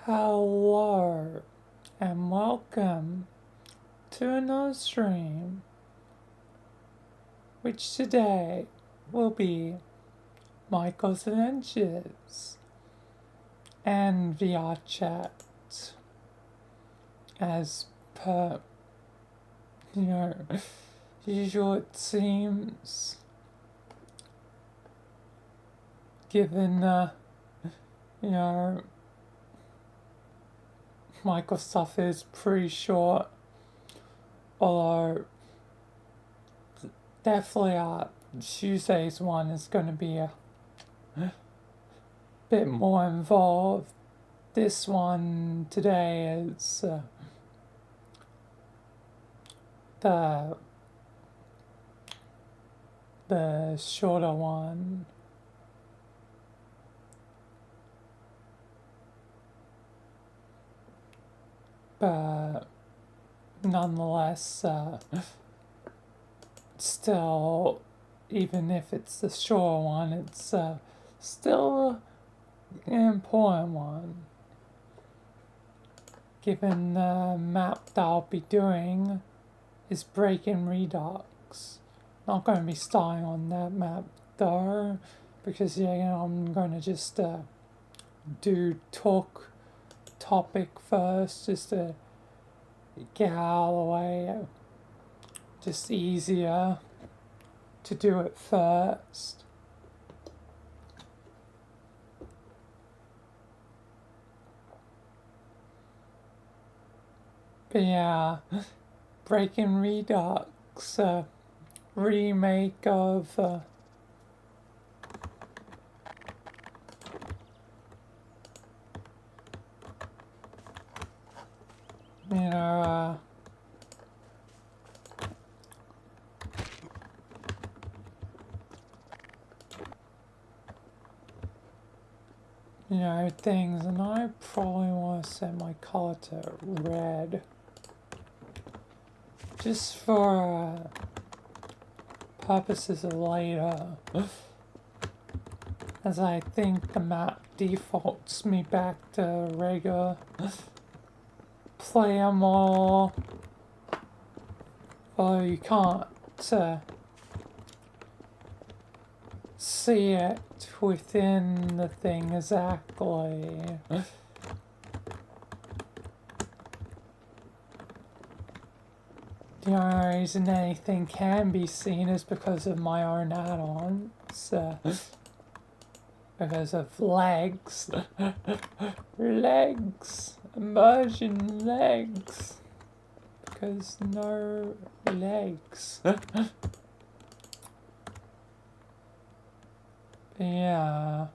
Hello and welcome to another stream, which today will be Michael's Adventures and VRChat, as per, usual it seems, given, Michael's stuff is pretty short, although definitely Tuesday's one is going to be a bit more involved. This one today is the shorter one. But nonetheless, still, even if it's the short one, it's still an important one, given the map that I'll be doing is Break-in Redux. Not going to be starting on that map though, because I'm going to just do topic first, just to get out of the way. Just easier to do it first. But yeah, Break-in Redux, remake of things, and I probably want to set my color to red, just for purposes of later, as I think the map defaults me back to regular player model, although you can't see it within the thing exactly. The only reason anything can be seen is because of my own add-ons, because of legs, immersion legs, because no legs. Yeah.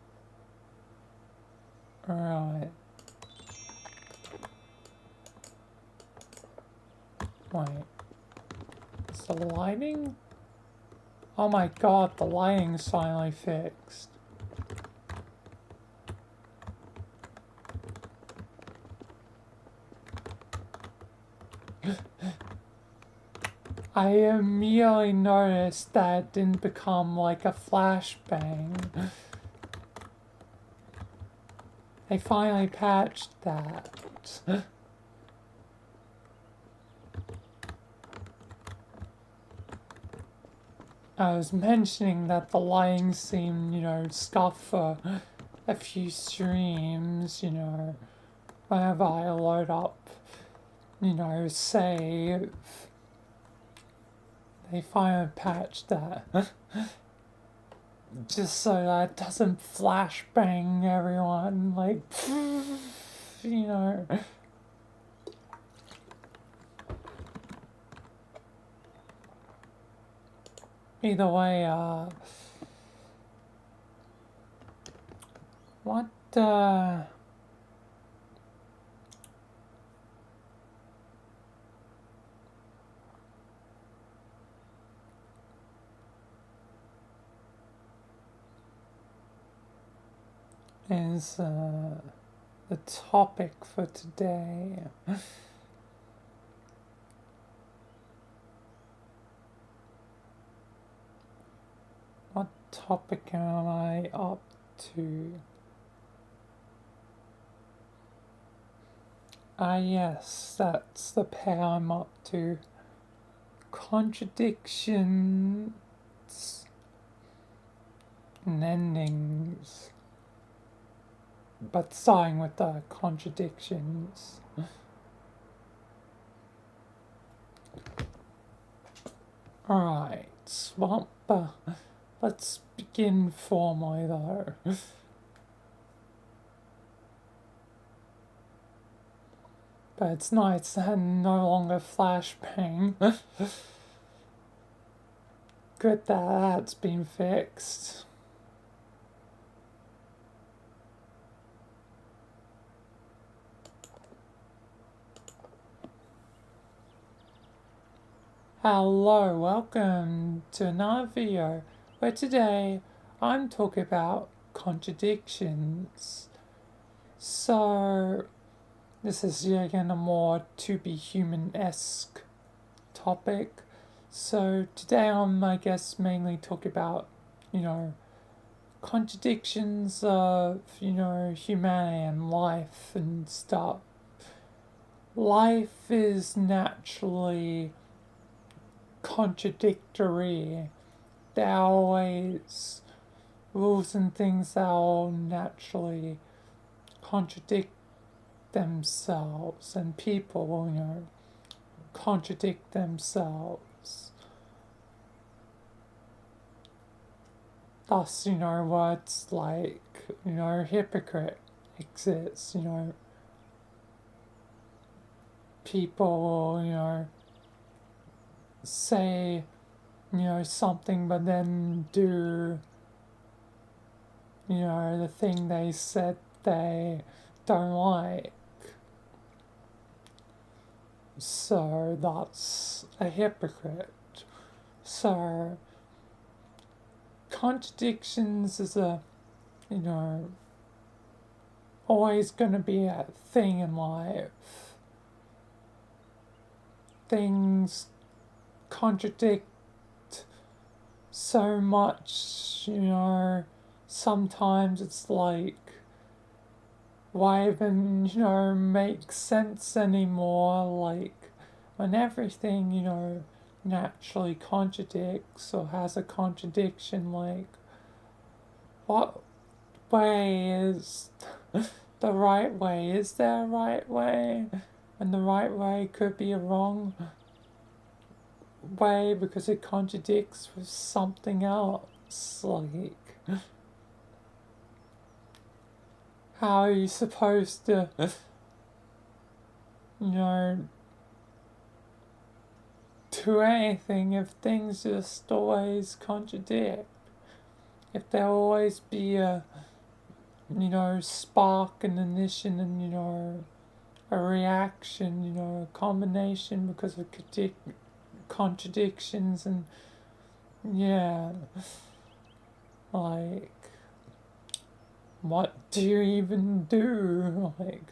Right. Wait. Is the lighting? Oh my god, the lighting's finally fixed. I immediately noticed that it didn't become like a flashbang. They finally patched that. I was mentioning that the lighting seemed, scuffed for a few streams, whenever I load up, save. They finally patched that. Just so that it doesn't flashbang everyone, like, Either way, what, is the topic for today? What topic am I up to? Yes, that's the pair I'm up to. Contradictions and endings, but starting with the contradictions. Alright, well, let's begin formally though. But it's nice and no longer flashbang. Good that that's been fixed. Hello, welcome to another video where today I'm talking about contradictions. So, this is yet again a more to be human-esque topic. So today I guess mainly talk about, contradictions of, humanity and life and stuff. Life is naturally contradictory. There are always rules and things that will naturally contradict themselves, and people, contradict themselves. Thus, words like, hypocrite exists, people, say, something but then do, the thing they said they don't like. So that's a hypocrite. So contradictions is always going to be a thing in life. Things contradict so much, sometimes it's like, why even, make sense anymore? Like, when everything, naturally contradicts or has a contradiction, like, what way is the right way? Is there a right way? And the right way could be a wrong way because it contradicts with something else. Like, how are you supposed to, do anything if things just always contradict? If there always be a, spark and ignition and, a reaction, a combination because of contradictions and, like, what do you even do? Like,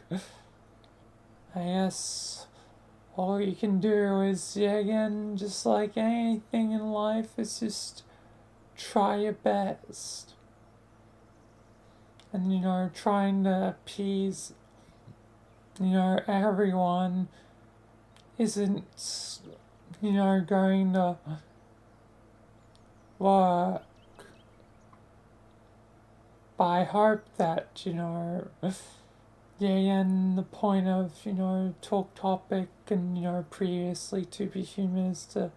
I guess all you can do is, again, just like anything in life, is just try your best. And, trying to appease, everyone isn't, going to work. But I hope that, and the point of, talk topic and, previously to be human is to,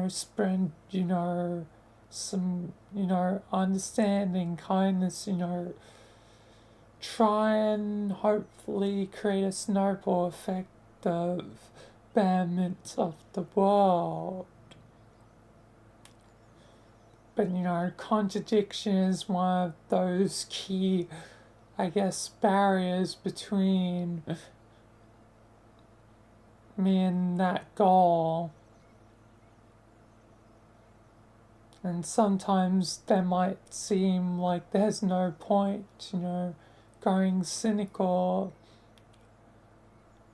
spread, some, understanding, kindness, try and hopefully create a snowball effect of betterment of the world. But, contradiction is one of those key, I guess, barriers between me and that goal. And sometimes there might seem like there's no point, going cynical.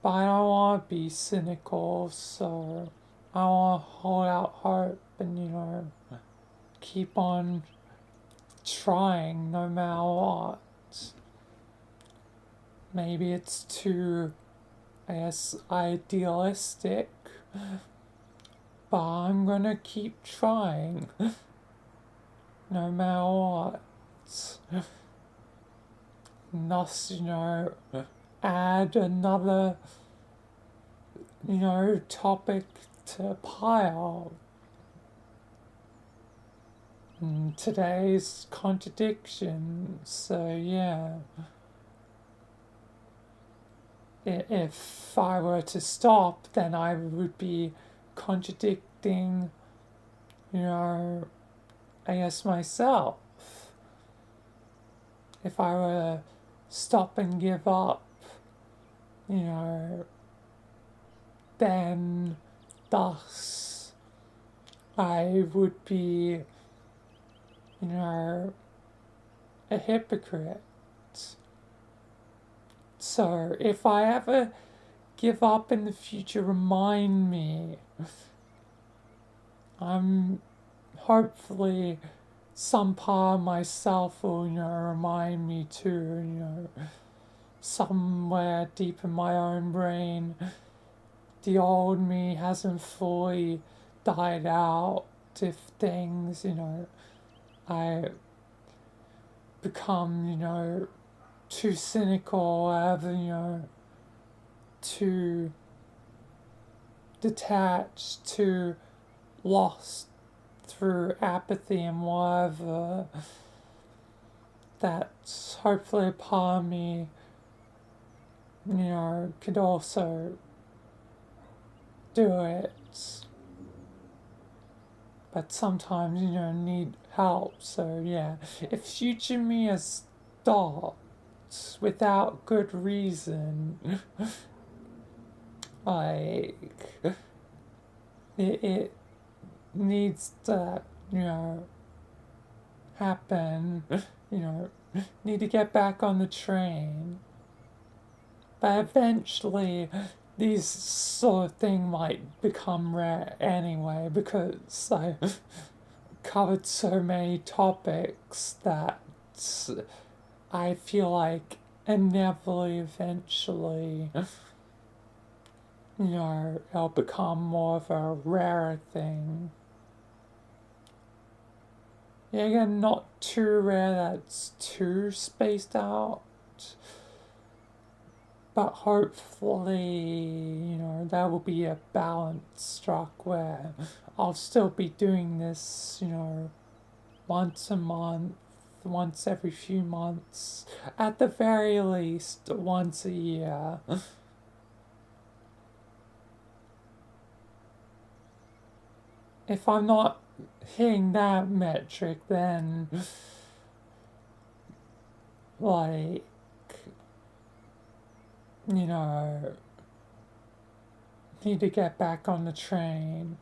But I don't want to be cynical, so I want to hold out hope and, keep on trying no matter what. Maybe it's to I guess, idealistic, but I'm gonna keep trying, no matter what. And thus, add another, topic to pile. And today's contradiction, so yeah. If I were to stop, then I would be contradicting, I guess myself. If I were to stop and give up, then thus I would be, a hypocrite. So if I ever give up in the future, remind me. I'm hopefully some part of myself will, remind me too, somewhere deep in my own brain, the old me hasn't fully died out. If things, I become, too cynical, whatever, too detached, too lost through apathy and whatever, that's hopefully a part of me, could also do it. But sometimes, need help. So yeah, if future me has stopped without good reason, like, it needs to, happen, need to get back on the train. But eventually, these sort of thing might become rare anyway, because I covered so many topics that I feel like inevitably, eventually, it'll become more of a rare thing. Yeah, again, not too rare that's too spaced out, but hopefully, there will be a balance struck where I'll still be doing this, once a month, once every few months, at the very least once a year. If I'm not hitting that metric, then like, need to get back on the train.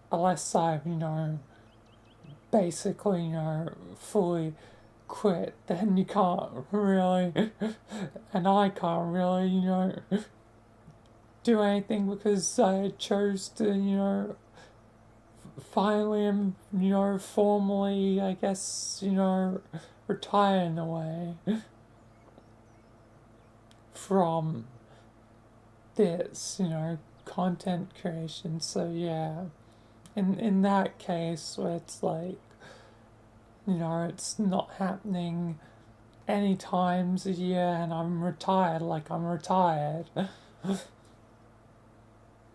Unless I've, basically, fully quit, then you can't really, and I can't really, do anything because I chose to, finally, formally, I guess, retire in a way from this, content creation. So yeah, in that case where it's like, it's not happening any times a year and I'm retired, like I'm retired.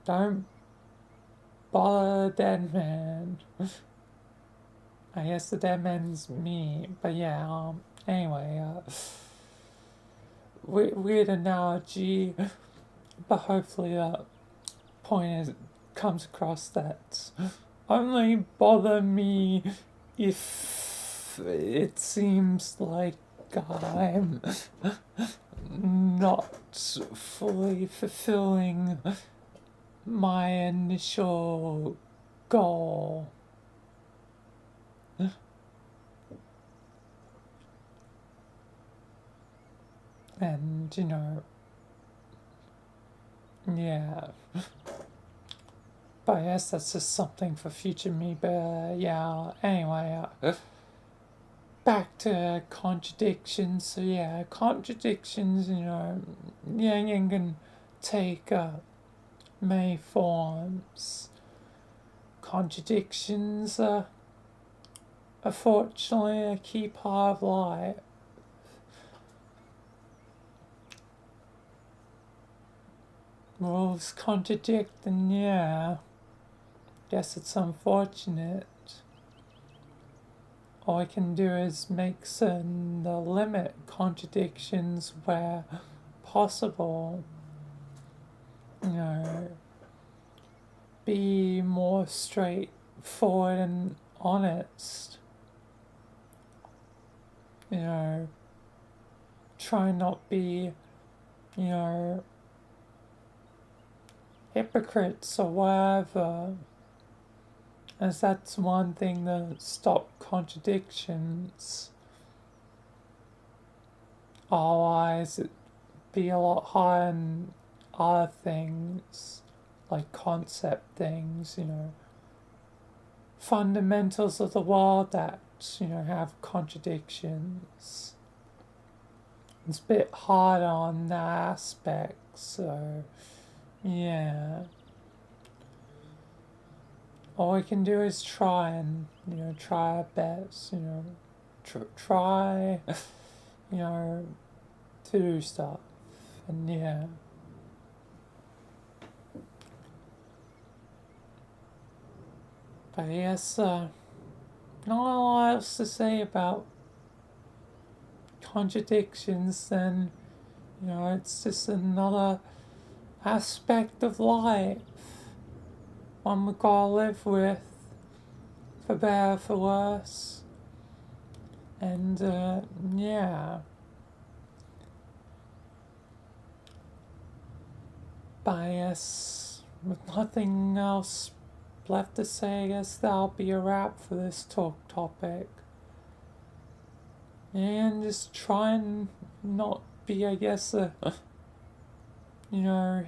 Don't bother the dead man. I guess the dead man's me, but yeah, anyway, weird analogy, but hopefully that point comes across that only bother me if it seems like I'm not fully fulfilling my initial goal. And, yeah. But I guess that's just something for future me. But yeah, anyway, back to contradictions. So yeah, contradictions, yang can take many forms. Contradictions are unfortunately a key part of life. Rules contradict, and yeah, guess it's unfortunate. All I can do is make certain the limit contradictions where possible. Be more straightforward and honest. Try not be, hypocrites or whatever. As that's one thing to stop contradictions. Otherwise, it'd be a lot higher in other things, like concept things, fundamentals of the world that, have contradictions. It's a bit harder on that aspect, so, yeah. All we can do is try and, try our best, try, to do stuff, and yeah. But yes, not a lot else to say about contradictions, then, it's just another aspect of life. One we gotta live with, for better, for worse. And, yeah. But I guess, with nothing else left to say, I guess that'll be a wrap for this talk topic. And just try and not be, I guess, a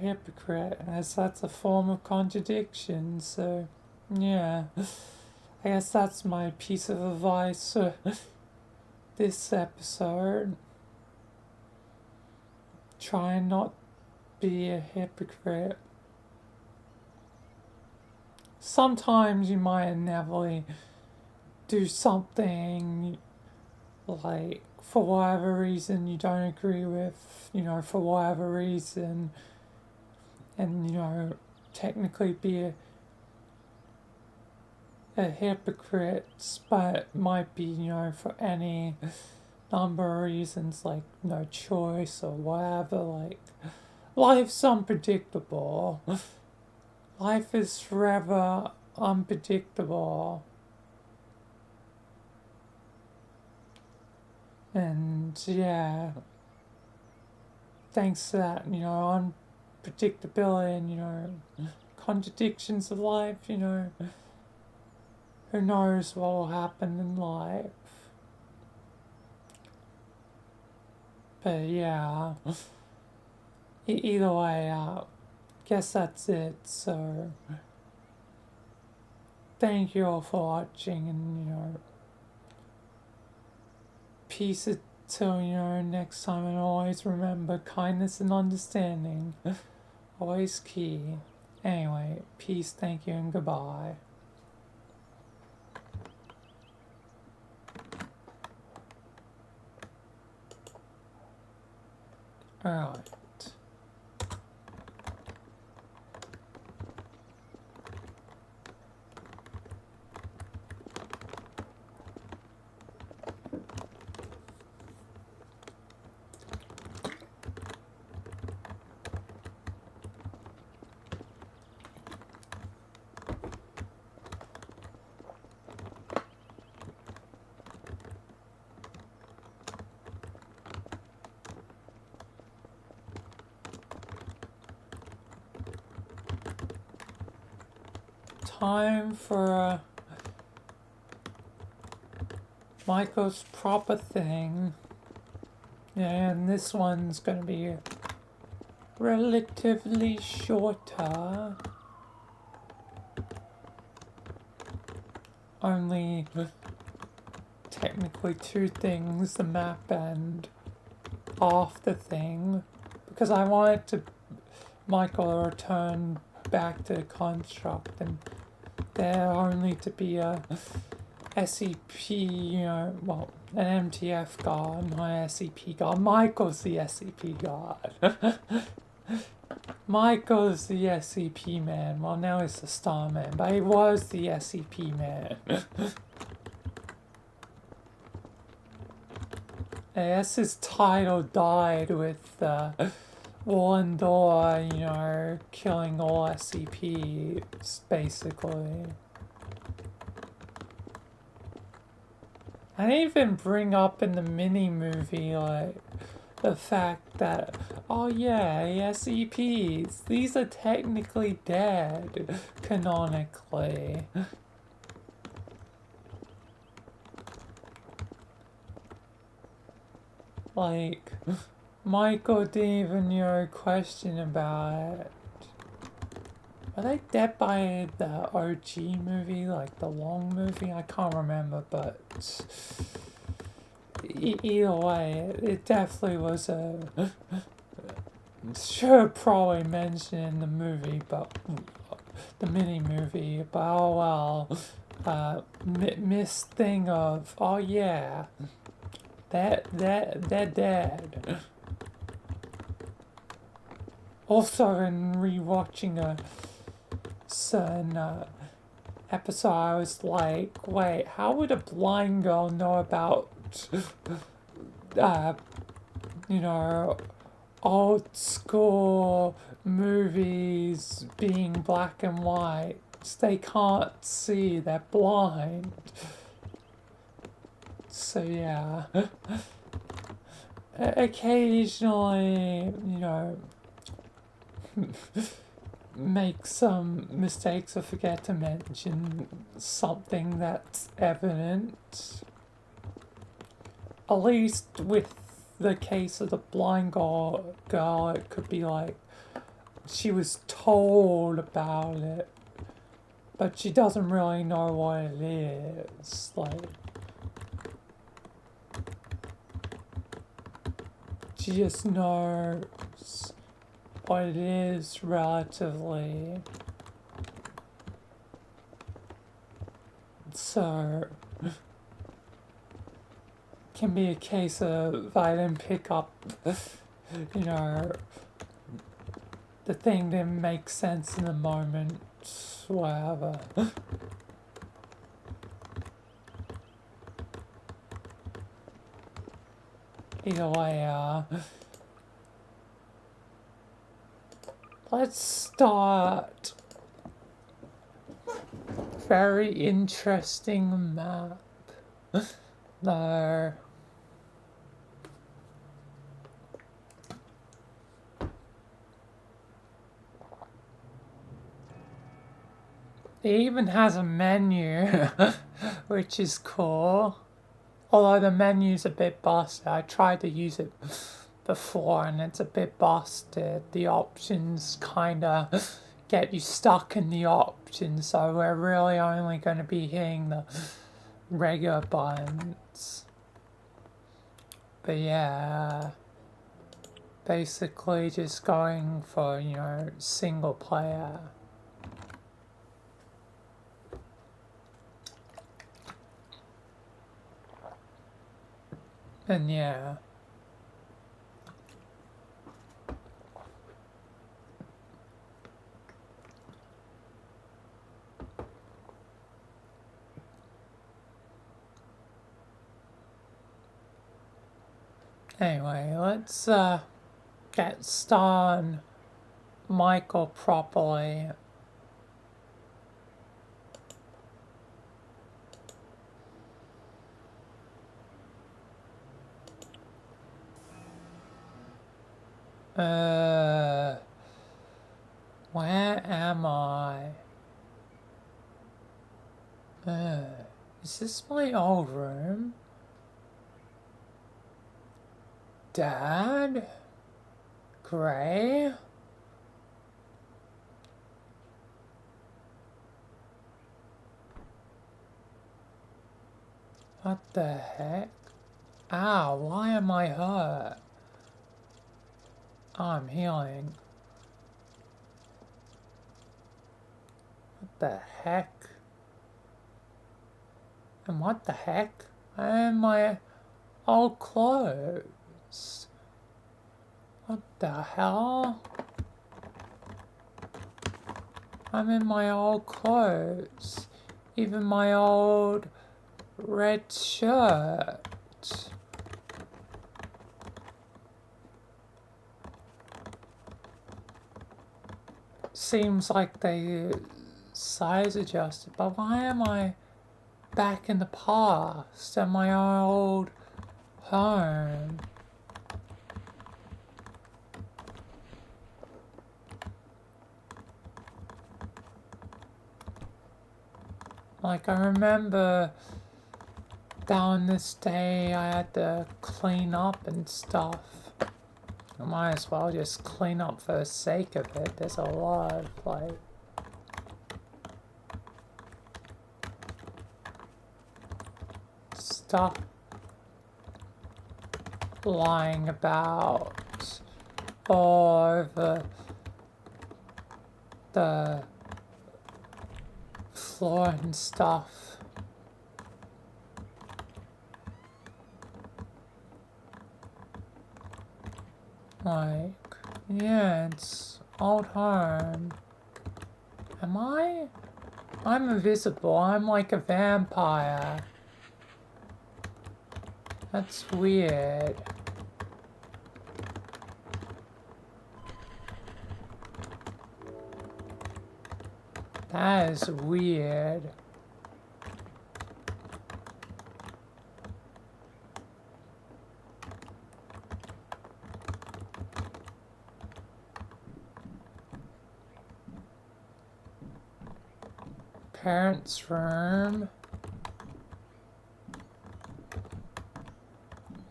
hypocrite, as that's a form of contradiction. So, yeah, I guess that's my piece of advice for this episode. Try and not be a hypocrite. Sometimes you might inevitably do something, like, for whatever reason you don't agree with, for whatever reason, and, technically be a hypocrite, but it might be, for any number of reasons, like no choice or whatever, like, life's unpredictable. Life is forever unpredictable. And yeah, thanks to that, unpredictability and, contradictions of life, who knows what will happen in life. But yeah, either way, guess that's it. So, thank you all for watching, and, peace until, next time, and always remember kindness and understanding. Always key. Anyway, peace, thank you, and goodbye. Alright. Time for Michael's proper thing. And this one's gonna be relatively shorter. Only technically two things, the map and off the thing, because I wanted to Michael return back to the construct, and there only to be a SCP, well, an MTF guard, not an SCP guard. Michael's the SCP guard. Michael's the SCP man. Well, now he's the Star Man, but he was the SCP man. I guess his title died with one door, killing all SCPs, basically. I didn't even bring up in the mini-movie, like, the fact that, oh yeah, SCPs, these are technically dead, canonically. Like, Michael didn't even, question about it. Are they dead by the OG movie, like the long movie? I can't remember, but either way, it definitely was a... Should probably mention in the movie, but the mini movie, but oh well. Missed thing of, oh yeah, they're dead. Also, in rewatching a certain episode, I was like, wait, how would a blind girl know about, old school movies being black and white? They can't see, they're blind. So yeah, occasionally, make some mistakes or forget to mention something that's evident. At least with the case of the blind girl, it could be like she was told about it, but she doesn't really know what it is. Like, she just knows what it is relatively. So, can be a case of I didn't pick up, the thing didn't make sense in the moment, whatever. Either way, let's start. Very interesting map. No. It even has a menu, which is cool. Although the menu's a bit busted. I tried to use it before and it's a bit busted. The options kinda get you stuck in the options, so we're really only going to be hitting the regular buttons. But yeah, basically just going for, single player. And yeah. Anyway, let's get started Michael properly. Where am I? Is this my old room? Dad? Gray? What the heck? Ow, why am I hurt? Oh, I'm healing. What the heck? And what the heck? And my old clothes. What the hell? I'm in my old clothes. Even my old red shirt. Seems like they size adjusted, but why am I back in the past at my old home? Like, I remember down this day I had to clean up and stuff. I might as well just clean up for the sake of it. There's a lot of, like, stuff lying about all over the floor and stuff. Like, yeah, it's old home. Am I? I'm invisible. I'm like a vampire. That's weird. That is weird. Parents' room.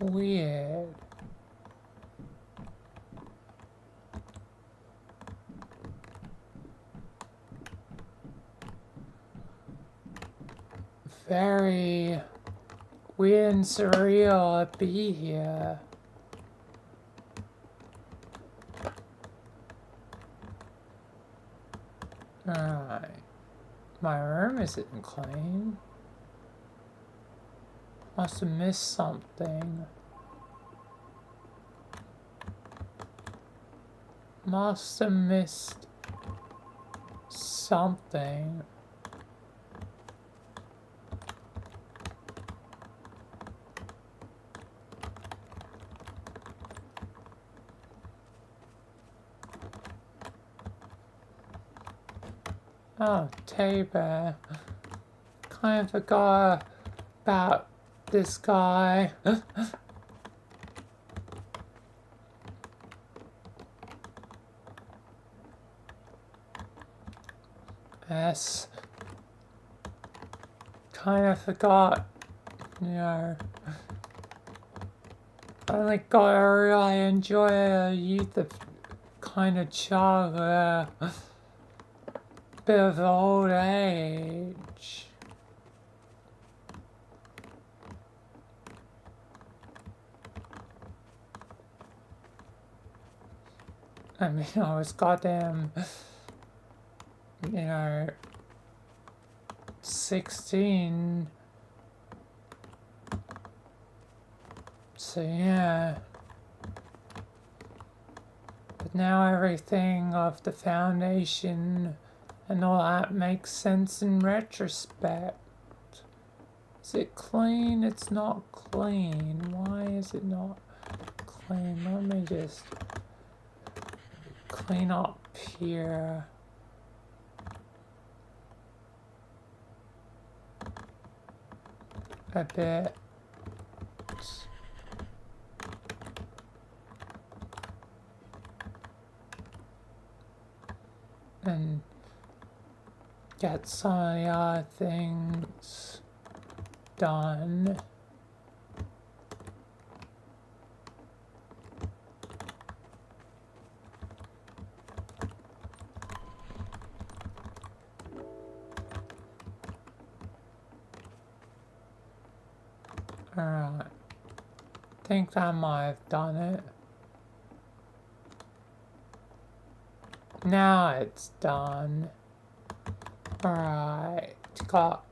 Weird. Very weird and surreal to be here. Alright. My room isn't clean. Must have missed something. Must have missed something. Oh, teddy bear. Kind of forgot about this guy. Yes. Kind of forgot, you know. I think I really enjoy a youth of kind of childhood, bit of old age. I mean, I was goddamn, 16. So yeah. But now everything of the foundation and all that makes sense in retrospect. Is it clean? It's not clean. Why is it not clean? Let me just clean up here. A bit. And get some of the other things done. Alright. Think I might have done it. Now it's done. Alright. Got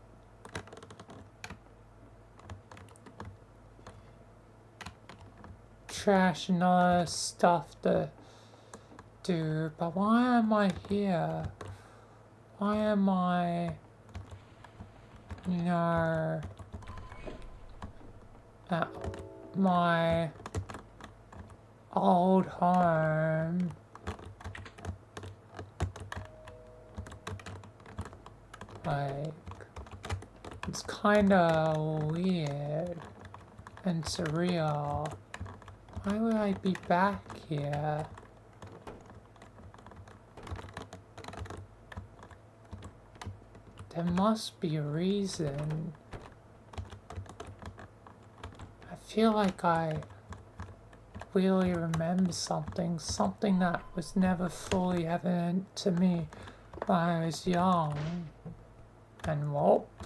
trash and other stuff to do, but why am I here? Why am I, you know, at my old home? Like, it's kinda weird and surreal. Why would I be back here? There must be a reason. I feel like I really remember something that was never fully evident to me when I was young. And whoop,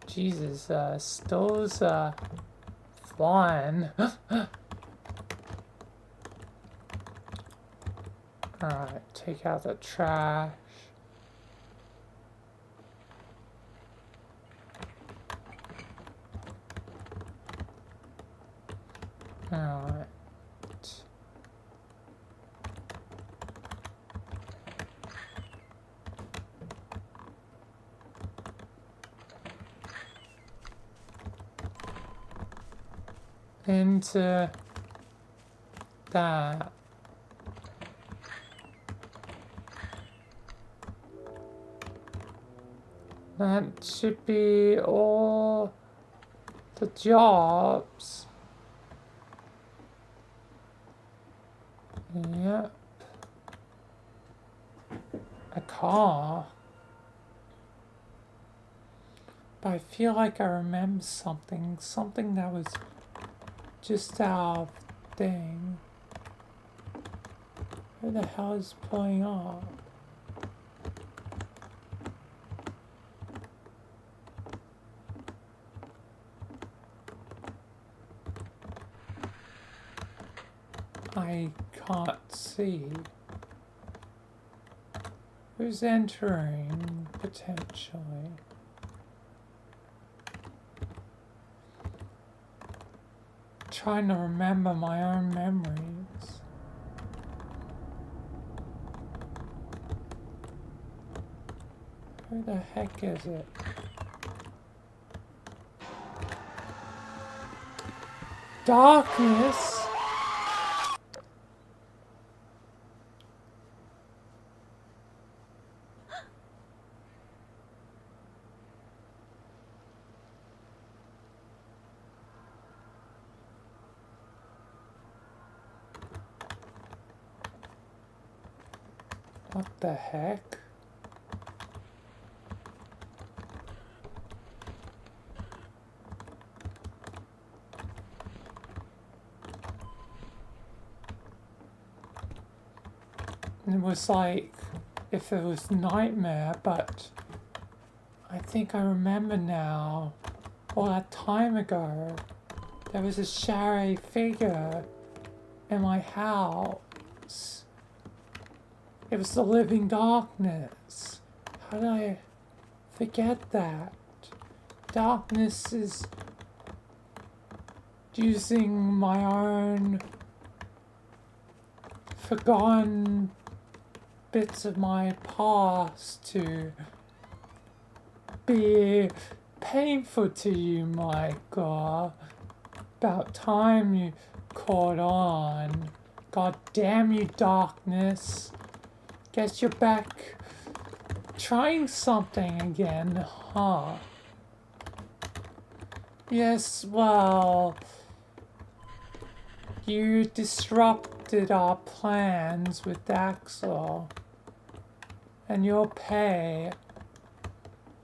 Jesus, still's flying. Alright, take out the trash. Alright. Into that. That should be all the jobs. Yep. A car. But I feel like I remember something that was just our thing. Who the hell is pulling up? I can't see. Who's entering, potentially? Trying to remember my own memories. Who the heck is it? Darkness? What the heck? It was like if it was nightmare, but I think I remember now. All that time ago, there was a shadowy figure in my house. It was the living darkness. How did I forget that? Darkness is using my own forgotten bits of my past to be painful to you, Michael. About time you caught on. God damn you, darkness. Guess you're back trying something again, huh? Yes, well, you disrupted our plans with Axel, and you'll pay.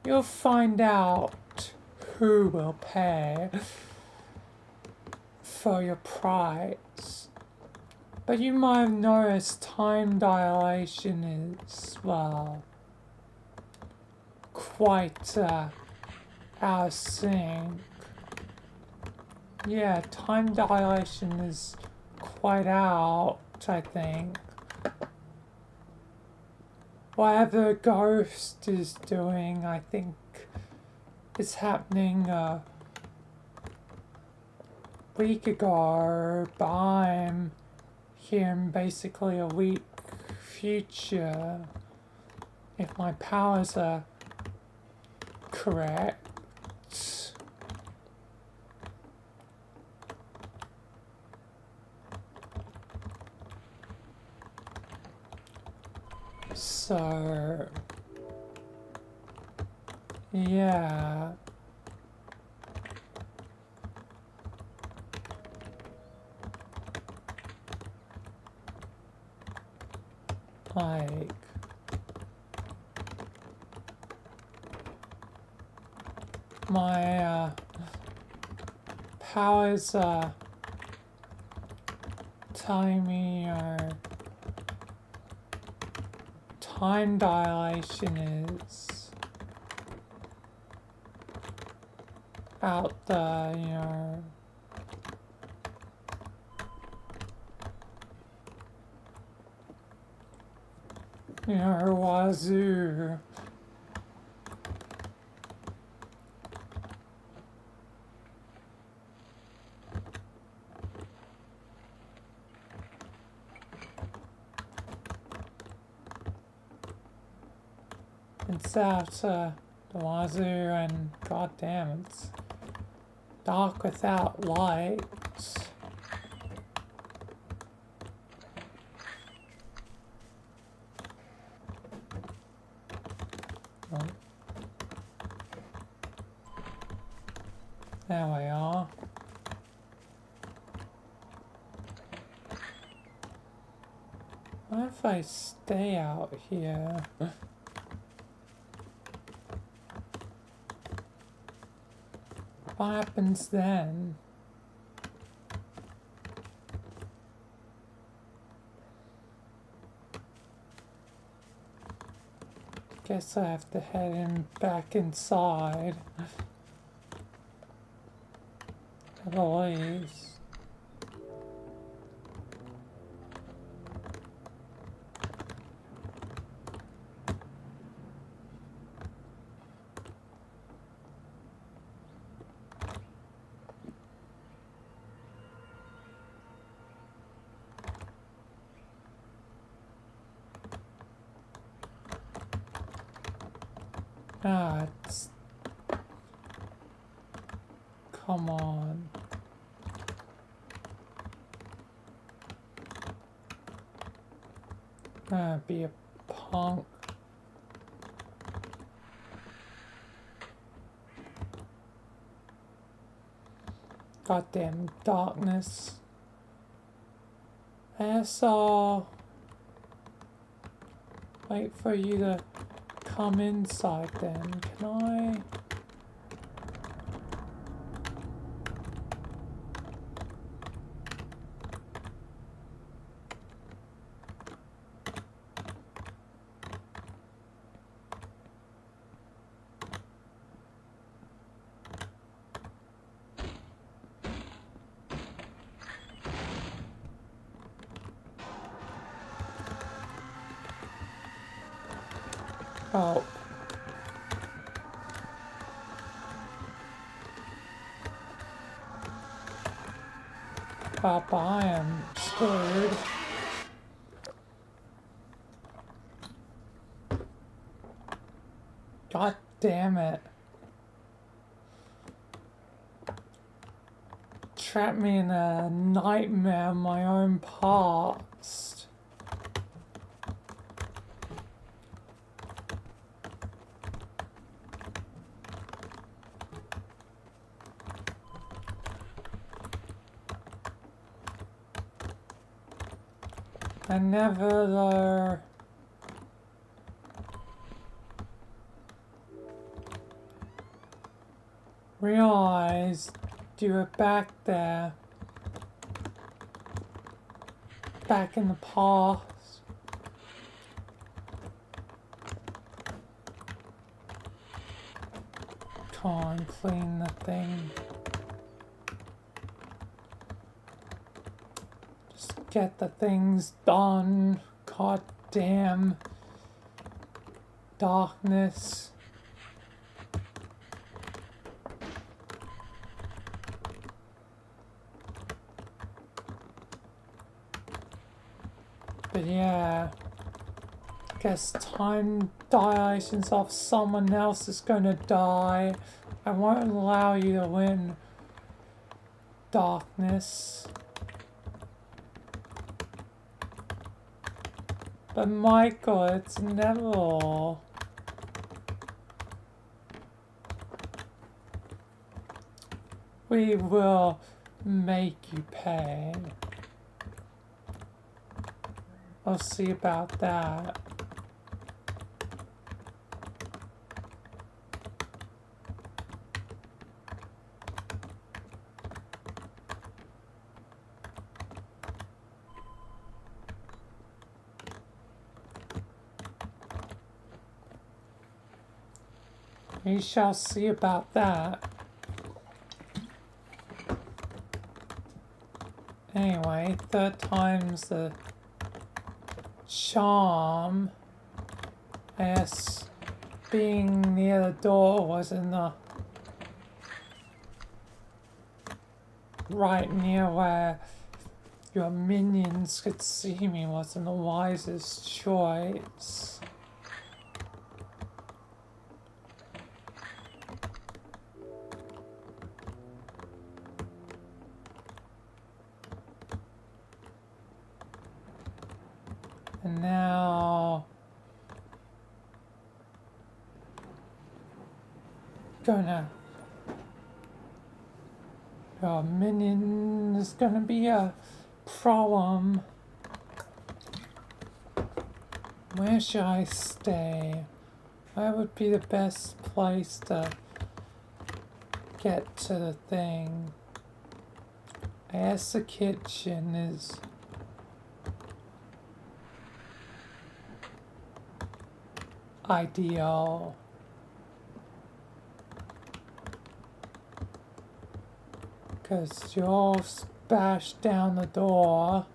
You'll find out who will pay for your price. But you might have noticed time dilation is, well, quite out of sync Yeah, time dilation is quite out, I think. Whatever Ghost is doing, I think is happening a week ago, but I'm here in basically a week future, if my powers are correct. So, yeah. Like, my powers are telling me time dilation is out the, wazoo. It's out the wazoo, and goddamn, it's dark without light. Oh. There we are. What if I stay out here? What happens then? Guess I have to head back inside. At least. It's... Come on. Be a punk. Goddamn darkness. Asshole. Wait for you to come inside then. Can I? Oh. Papa, I am scared. God damn it. Trapped me in a nightmare of my own past. I never realized you were back there, back in the past. Come on, clean the thing. get the things done. God damn darkness. But yeah, guess time dilations off, someone else is gonna die. I won't allow you to win, darkness. But Michael, it's inevitable. We will make you pay. We'll see about that. We shall see about that. Anyway, third time's the charm. I guess being near the door wasn't right near where your minions could see me wasn't the wisest choice. And now your minion is gonna be a problem. Where should I stay? Where would be the best place to get to the thing? I guess the kitchen is ideal. Because you'll bash down the door.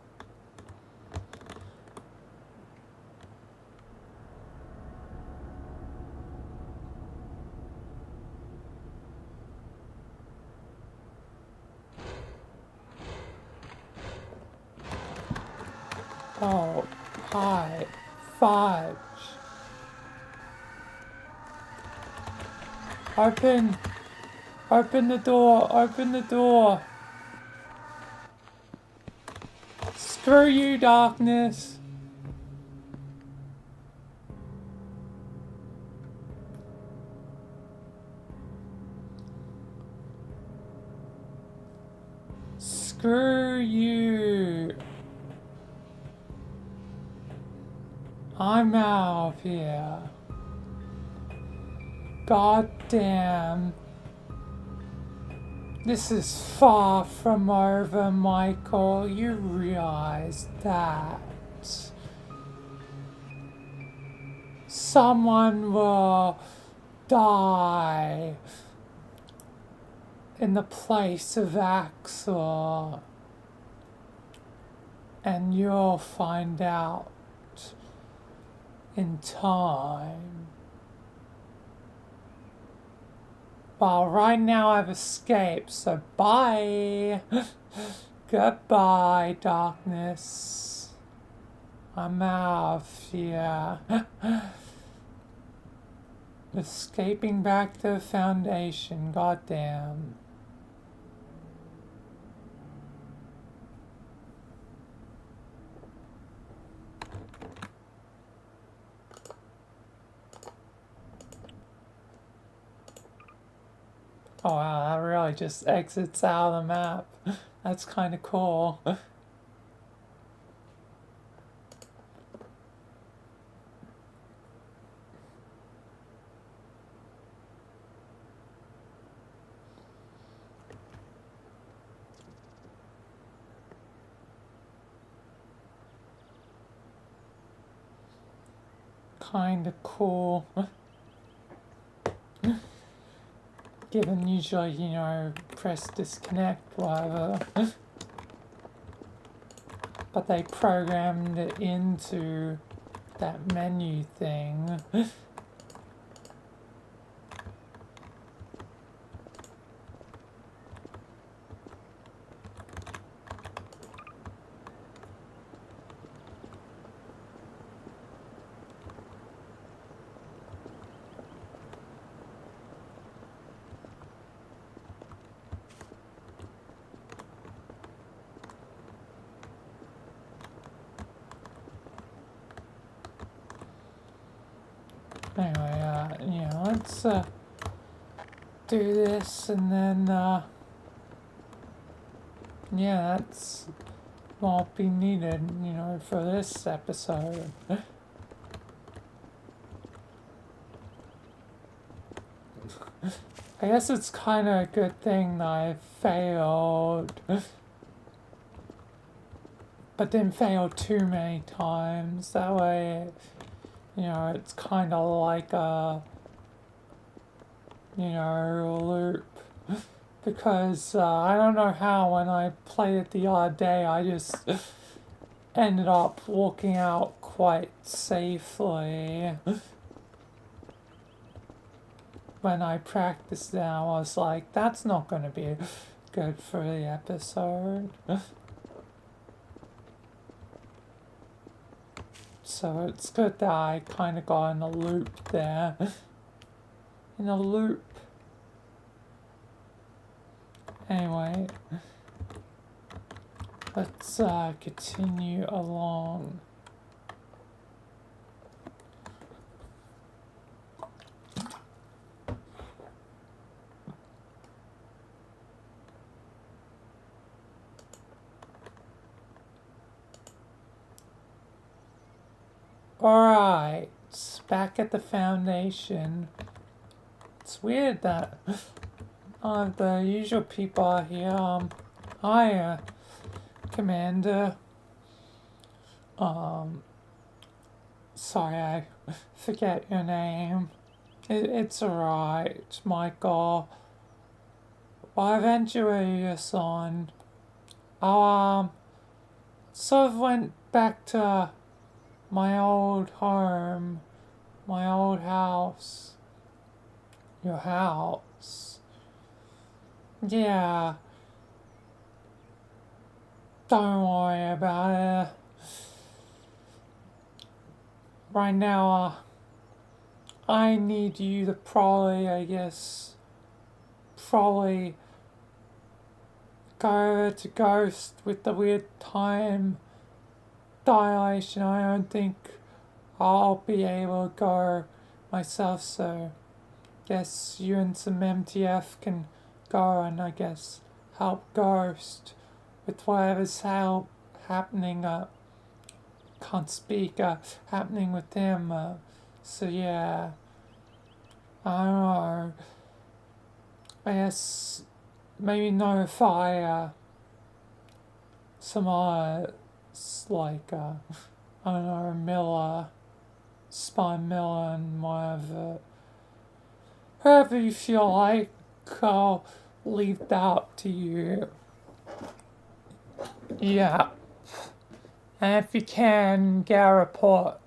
Oh, hi, Fudge. Open the door, open the door. Screw you, darkness. Screw you. I'm out of here. God damn. This is far from over, Michael. You realize that. Someone will die in the place of Axel. And you'll find out in time. Well, right now I've escaped, so bye. Goodbye, darkness. I'm out of here. Escaping back to the Foundation, goddamn. Oh wow, that really just exits out of the map. That's kind of cool. Kind of cool. Given usually, you know, press disconnect, whatever. but they programmed it into that menu thing. Anyway, let's do this, and then that's won't be needed, for this episode. I guess it's kind of a good thing that I failed, but didn't fail too many times. That way, it's kind of like a, loop. Because I don't know how, when I played it the other day, I just ended up walking out quite safely. When I practiced it, I was like, that's not going to be good for the episode. So it's good that I kind of got in a loop there. In a loop. Anyway, let's continue along. Alright, back at the foundation. It's weird that the usual people are here. Hi, Commander. Sorry, I forget your name. It's alright, Michael. Well, eventually you're on. I sort of went back to my old home, my old house. Your house. Yeah. Don't worry about it. Right now, I need you to probably go over to Ghost with the weird time dilation. I don't think I'll be able to go myself, so guess you and some MTF can go and I guess help Ghost with whatever's happening. Can't speak. Happening with him. So yeah, I don't know. I guess maybe notify some like I don't know, Miller, Spine Miller, and whatever. Whoever you feel like, I'll leave that up to you. Yeah. And if you can, get a report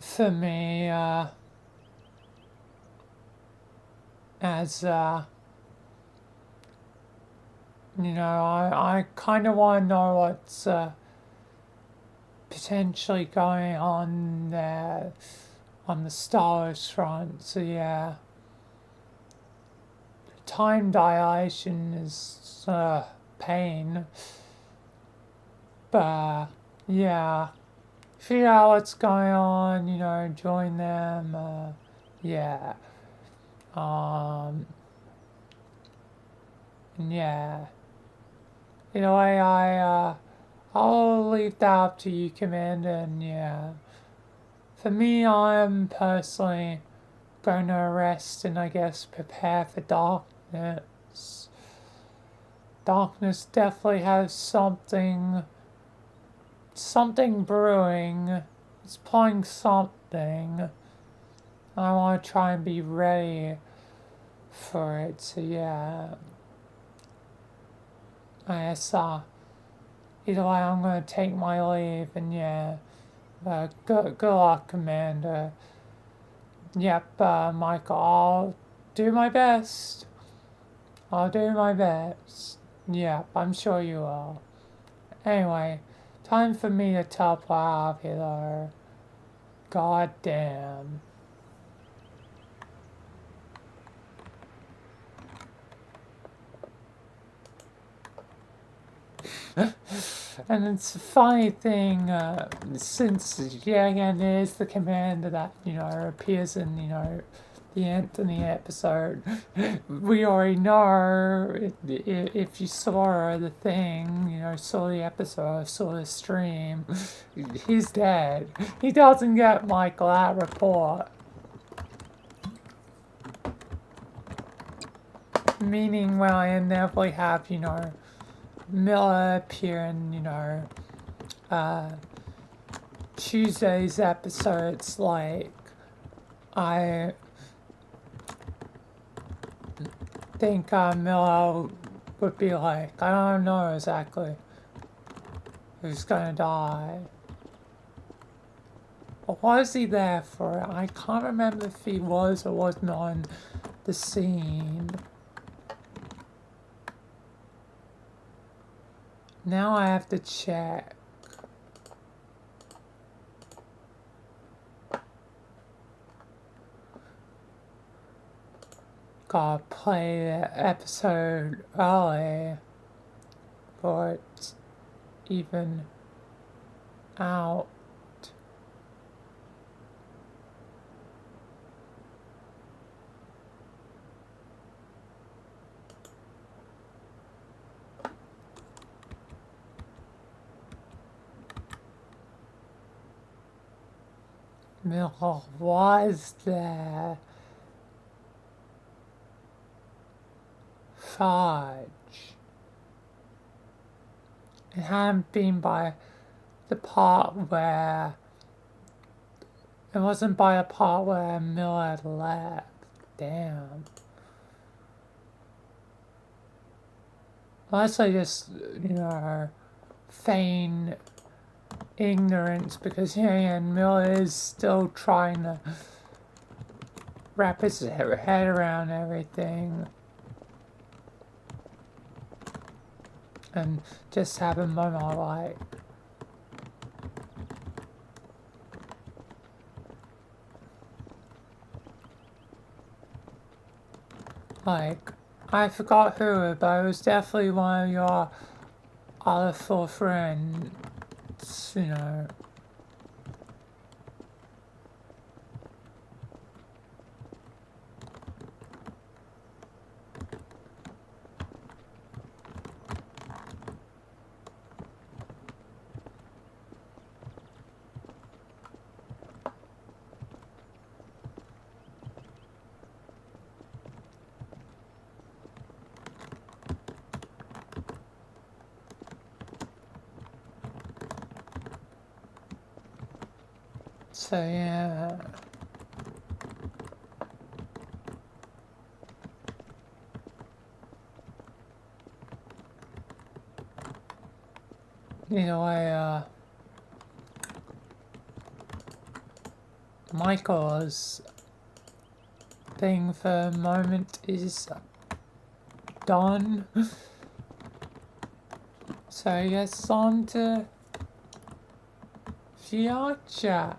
for me, as, I kind of want to know what's, potentially going on there on the Stars front, so yeah. Time dilation is, pain. But, yeah. Figure out what's going on, join them, yeah. Yeah. In a way, I'll leave that up to you, Commander, and yeah. For me, I'm personally going to rest and I guess prepare for darkness. Darkness definitely has something brewing. It's playing something. I want to try and be ready for it, so yeah. I guess, either way, I'm gonna take my leave, and yeah, good luck, Commander. Yep, Michael, I'll do my best. I'll do my best. Yep, I'm sure you will. Anyway, time for me to top out here, though. God damn. And it's a funny thing, since, yeah, again, there's the commander that, appears in, the Anthony episode. We already know, if you saw the thing, saw the episode, saw the stream, he's dead. He doesn't get Michael that report. Meaning, well, I inevitably have, Miller appear in, Tuesday's episodes, like, I think Miller would be like, I don't know exactly who's gonna die. But was he there for it? I can't remember if he was or wasn't on the scene. Now I have to check. Gotta play the episode early for it's even out. Miller was there. Fudge. It hadn't been by the part where... It wasn't by the part where Miller had left. Damn. Unless I just, feign ignorance, because Miller is still trying to wrap his head around everything. And just have a moment like, I forgot who, but it was definitely one of your other four friends, So yeah. Michael's thing for the moment is done. So I guess on to VRChat.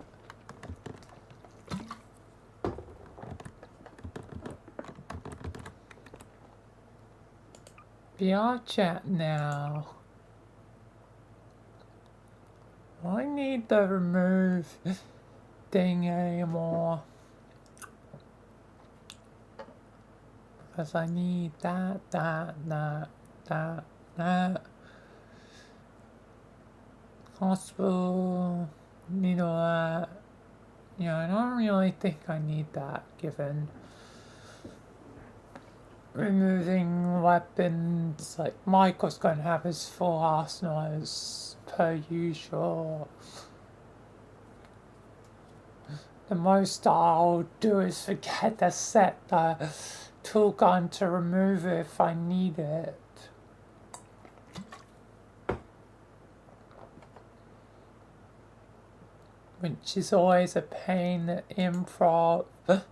VRChat now. I need to remove thing anymore. Because I need that. Hospital, need all that. I don't really think I need that, given removing weapons. Like, Michael's going to have his full arsenal as per usual. The most I'll do is forget to set the tool gun to remove it if I need it. which is always a pain that improv. But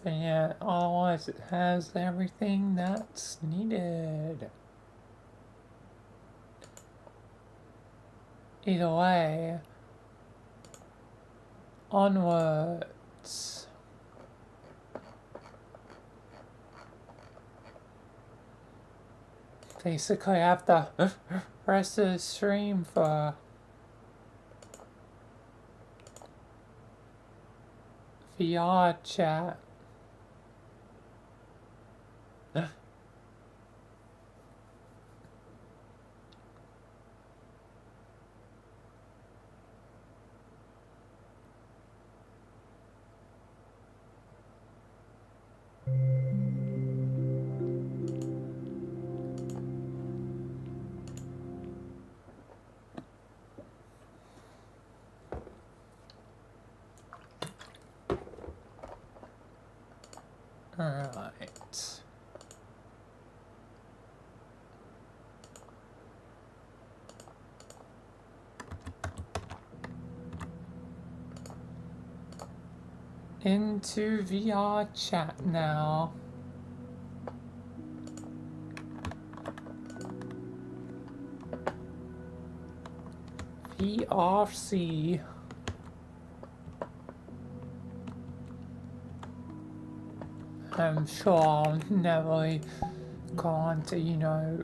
yeah, otherwise it has everything that's needed. Either way, onwards. Basically, I have the rest of the stream for VRChat. Alright. Into VRChat now. VRC. I'm sure I'll never go on to, you know,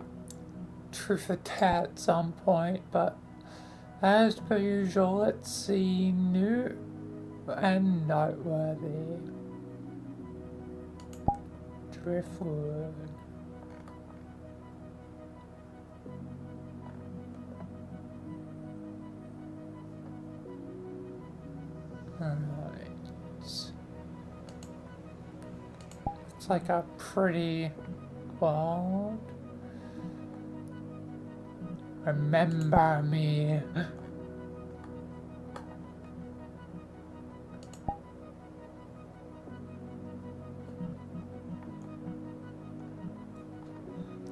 truth or tat at some point, but as per usual, let's see, new and noteworthy. Driftwood. Alright. It's like a pretty world. Remember me.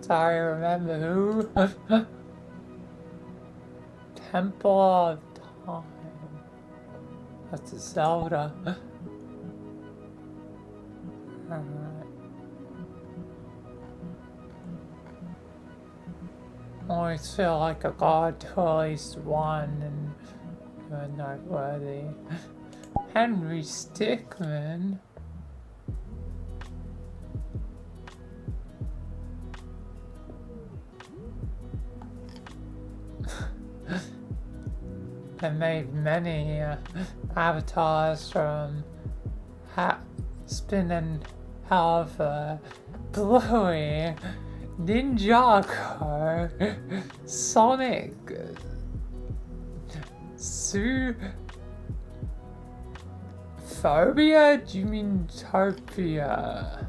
Sorry, remember who? Temple of Time. That's a Zelda. Alright. Always feel like a god to at least one, and you're noteworthy. Henry Stickmin. They made many avatars from Spinning However, Bluey, Ninjago, Sonic, Phobia? Do you mean Topia?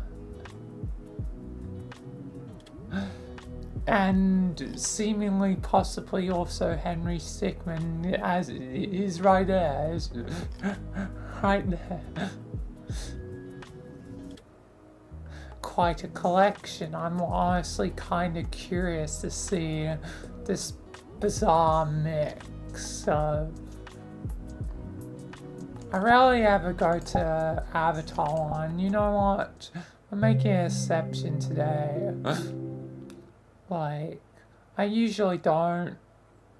And seemingly possibly also Henry Stickmin, as is right there, is right there. Quite a collection. I'm honestly kind of curious to see this bizarre mix of... I rarely ever go to Avatar one. You know what? I'm making an exception today. Like, I usually don't,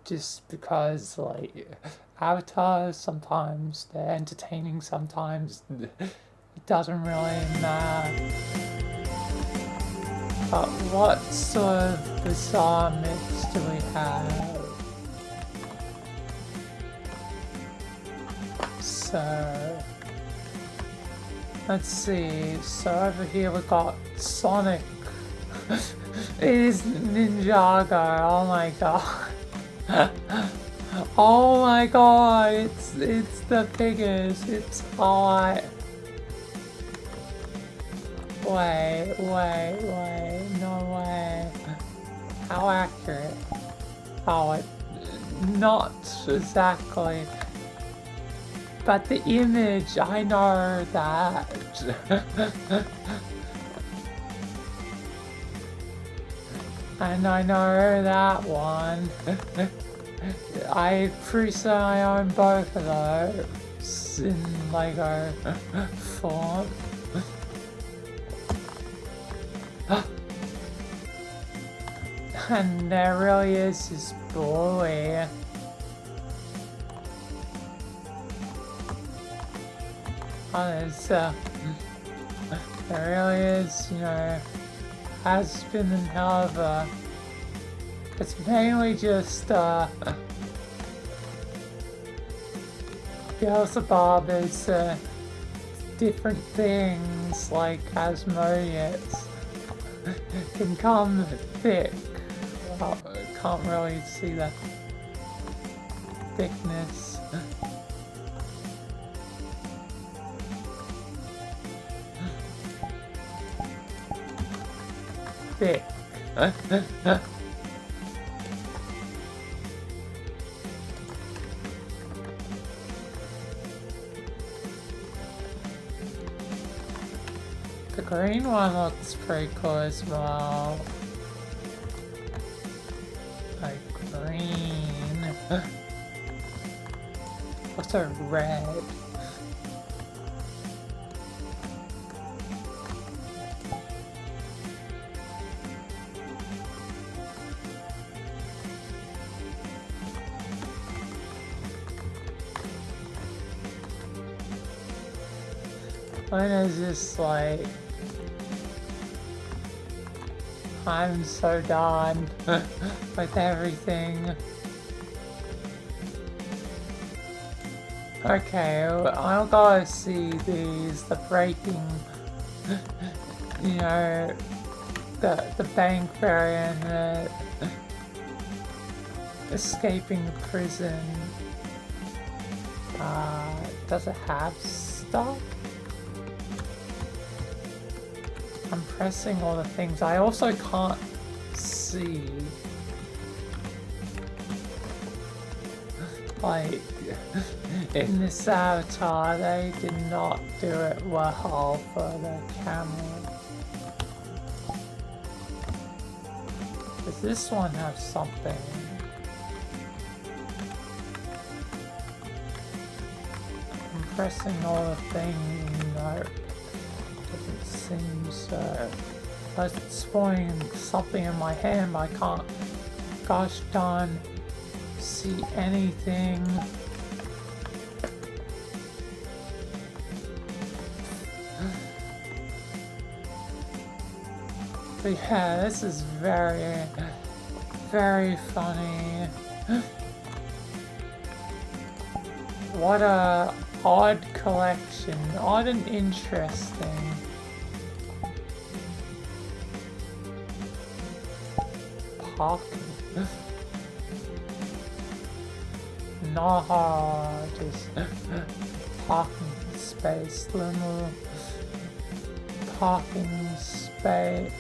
just because, like, avatars, sometimes they're entertaining, sometimes it doesn't really matter. But what sort of bizarre mix do we have? So, let's see. So over here we got Sonic. It is Ninjago. Oh my god. Oh my god, it's the biggest. It's hot. Wait, no way. How accurate? Oh, it not exactly but the image, I know that. And I know that one. I recently own both of those in Lego form. And there really is this boy. There really is, you know, has been and however. It's mainly just Beelzebub is different things like Asmodeus can come thick. Well, I can't really see the thickness. Thick. The green one looks pretty cool as well. Like green. Also red. Mine is just like, I'm so done with everything. Okay, I'll go see these, the breaking, you know, the bank variant, escaping the prison. Does it have stuff? I'm pressing all the things. I also can't see. Like, in this avatar, they did not do it well for the camera. Does this one have something? I'm pressing all the things. Nope. Doesn't seem so. I was spawning something in my hand, but I can't, gosh darn, see anything. But yeah, this is very, very funny. What a odd collection, odd and interesting. Parking. No, just parking space, little parking space.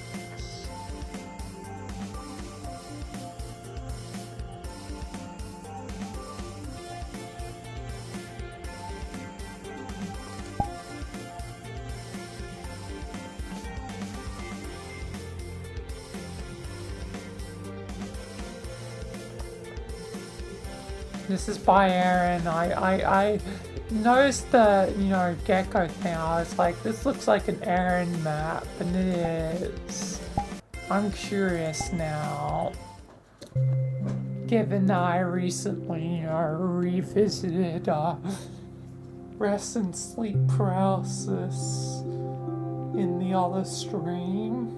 This is by Aaron. I noticed the, you know, gecko thing. I was like, this looks like an Aaron map, and it is. I'm curious now. Given that I recently, you know, revisited rest and sleep paralysis in the other stream.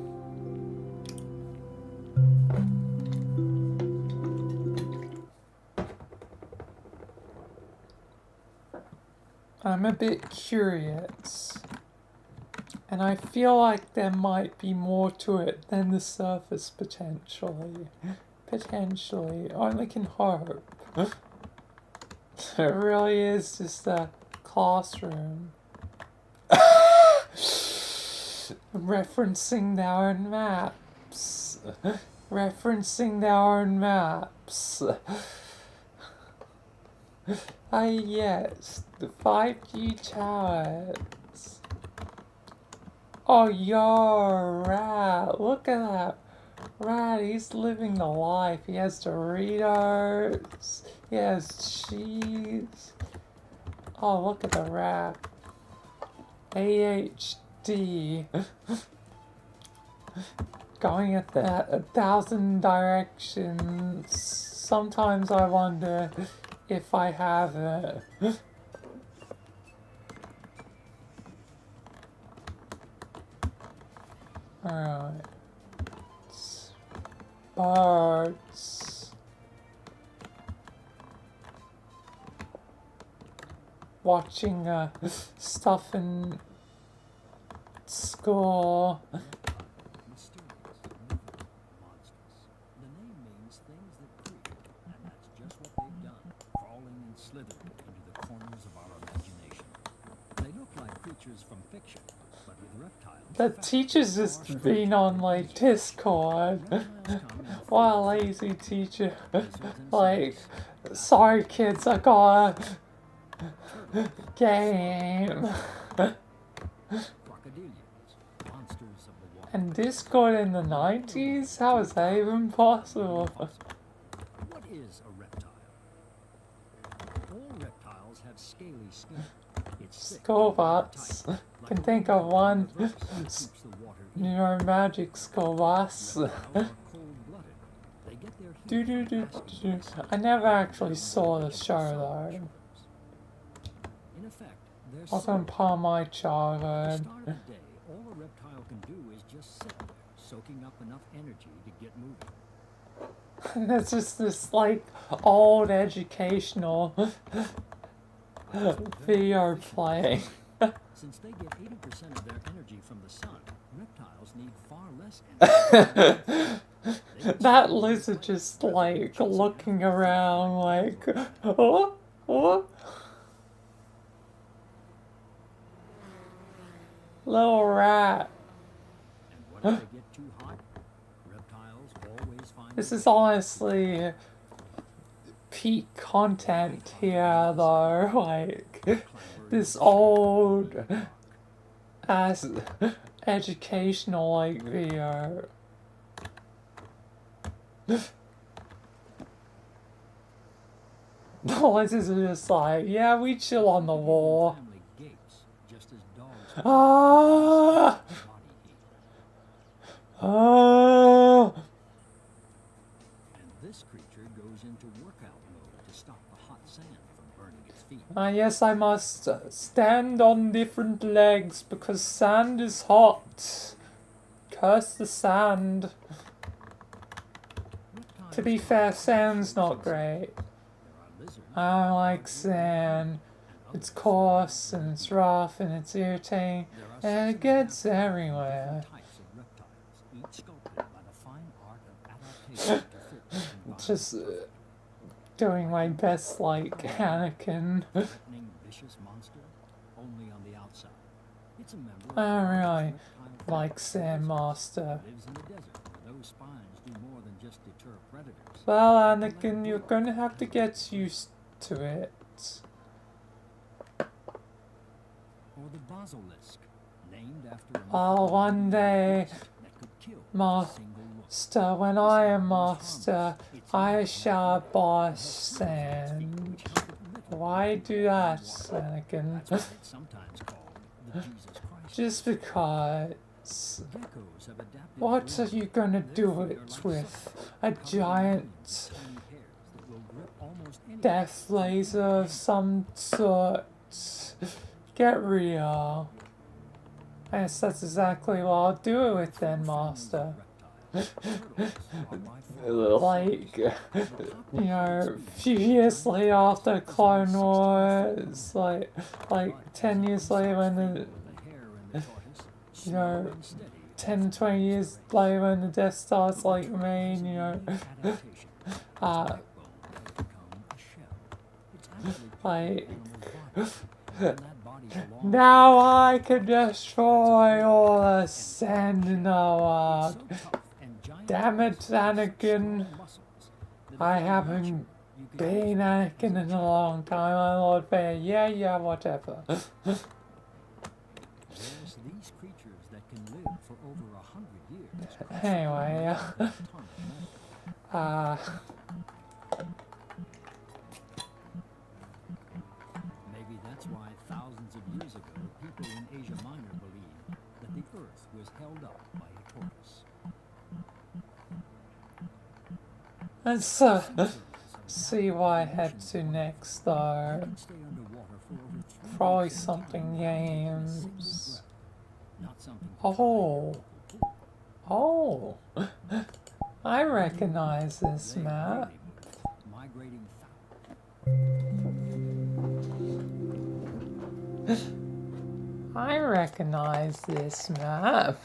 I'm a bit curious, and I feel like there might be more to it than the surface potentially. Potentially, only can hope. It really is just a classroom. Referencing their own maps. Referencing their own maps. Yes, the 5G towers. Oh, yo, rat, look at that. Rat, he's living the life. He has Doritos. He has cheese. Oh, look at the rat. AHD. Going at that 1,000 directions. Sometimes I wonder if I have it. Alright. Birds. Watching stuff in school. From fiction, but with reptiles. The teacher's just been on like Discord. What a lazy teacher. Like, sorry kids, I got a game. And Discord in the 90s? How is that even possible? What is a reptile? All reptiles have scaly skin. School bus. Can think of one. Magic school bus. I never actually saw the show though. I was on part of my childhood. All a reptile can do is just sit there, soaking up enough energy to get moving. That's just this like old educational video playing. Since they get 80% of their energy from the sun, reptiles need far less energy. That lizard just like looking around like, oh, oh. Little rat. And when they get too hot, reptiles always find this is honestly peak content here though, like this old ass educational like video. The lizards are just like, yeah, we chill on the wall. Ah! Ah! And this creature goes into workout mode to stop the hot sand from burning its feet. Yes, I must stand on different legs because sand is hot. Curse the sand. To be fair, sand's not great. I don't like sand. It's coarse and it's rough and it's irritating and it gets everywhere. Just doing my best like Anakin. I don't really like Sand Master. Well, Anakin, you're gonna have to get used to it. Oh, one day, Master, when I am Master, I shall boss Sand. Why do that, Anakin? Just because. What are you gonna do it with? A giant death laser of some sort? Get real. Yes, that's exactly what I'll do it with then, Master. Like, you know, a few years later after Clone Wars, like 10 years later when the, you know, 10, 20 years later when the Death Star's like made, you know, like, now I can destroy all the sand in the world. Damn it, Anakin. I haven't can been use Anakin in a long time, my Lord Vader. Yeah, whatever. Yes, these creatures that can live for over 100 years crush Anyway, a ton of metal. Maybe that's why thousands of years ago, people in Asia Minor believed that the Earth was held up by a tortoise. let's Sea turtles have see adapted what I their head motions to wonderfully. next They though. can stay underwater for over 3 Probably weeks at a something time without taking a single games. breath. Not something to try in your Oh, local pool. oh, I recognize this They map. really move, migrating I recognize this map.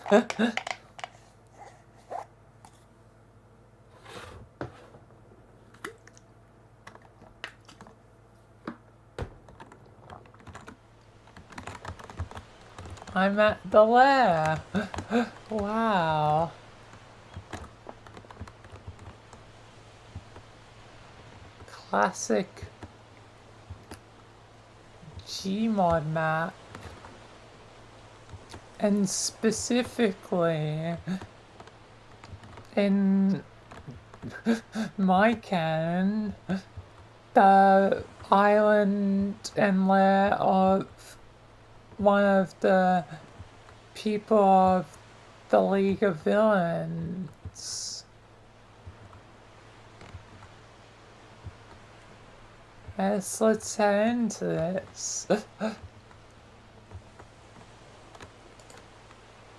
I'm at the lair. Wow. Classic Gmod map. And specifically in my canon, the island and lair of one of the people of the League of Villains. Yes, let's head into this.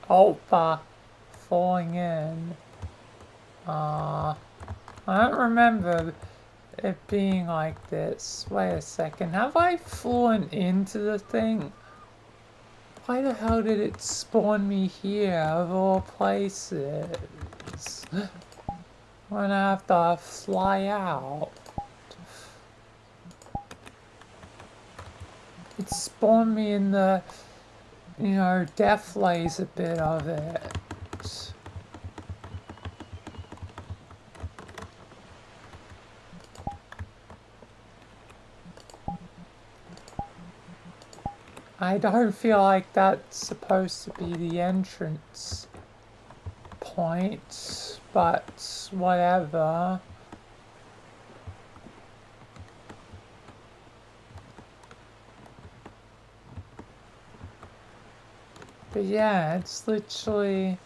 Opa, falling in. I don't remember it being like this. Wait a second, have I fallen into the thing? Why the hell did it spawn me here of all places? I'm gonna have to fly out. It spawned me in the, death laser bit of it. I don't feel like that's supposed to be the entrance point, but whatever. But yeah, it's literally,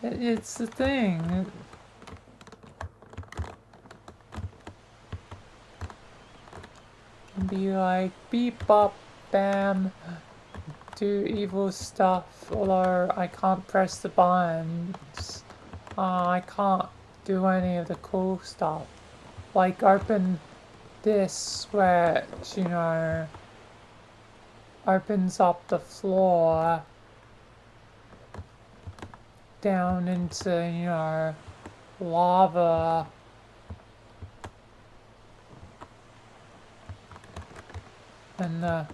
it's the thing. Be like, beep, bop, bam, do evil stuff, although I can't press the buttons. I can't do any of the cool stuff. Like open this, where, opens up the floor down into, lava. And the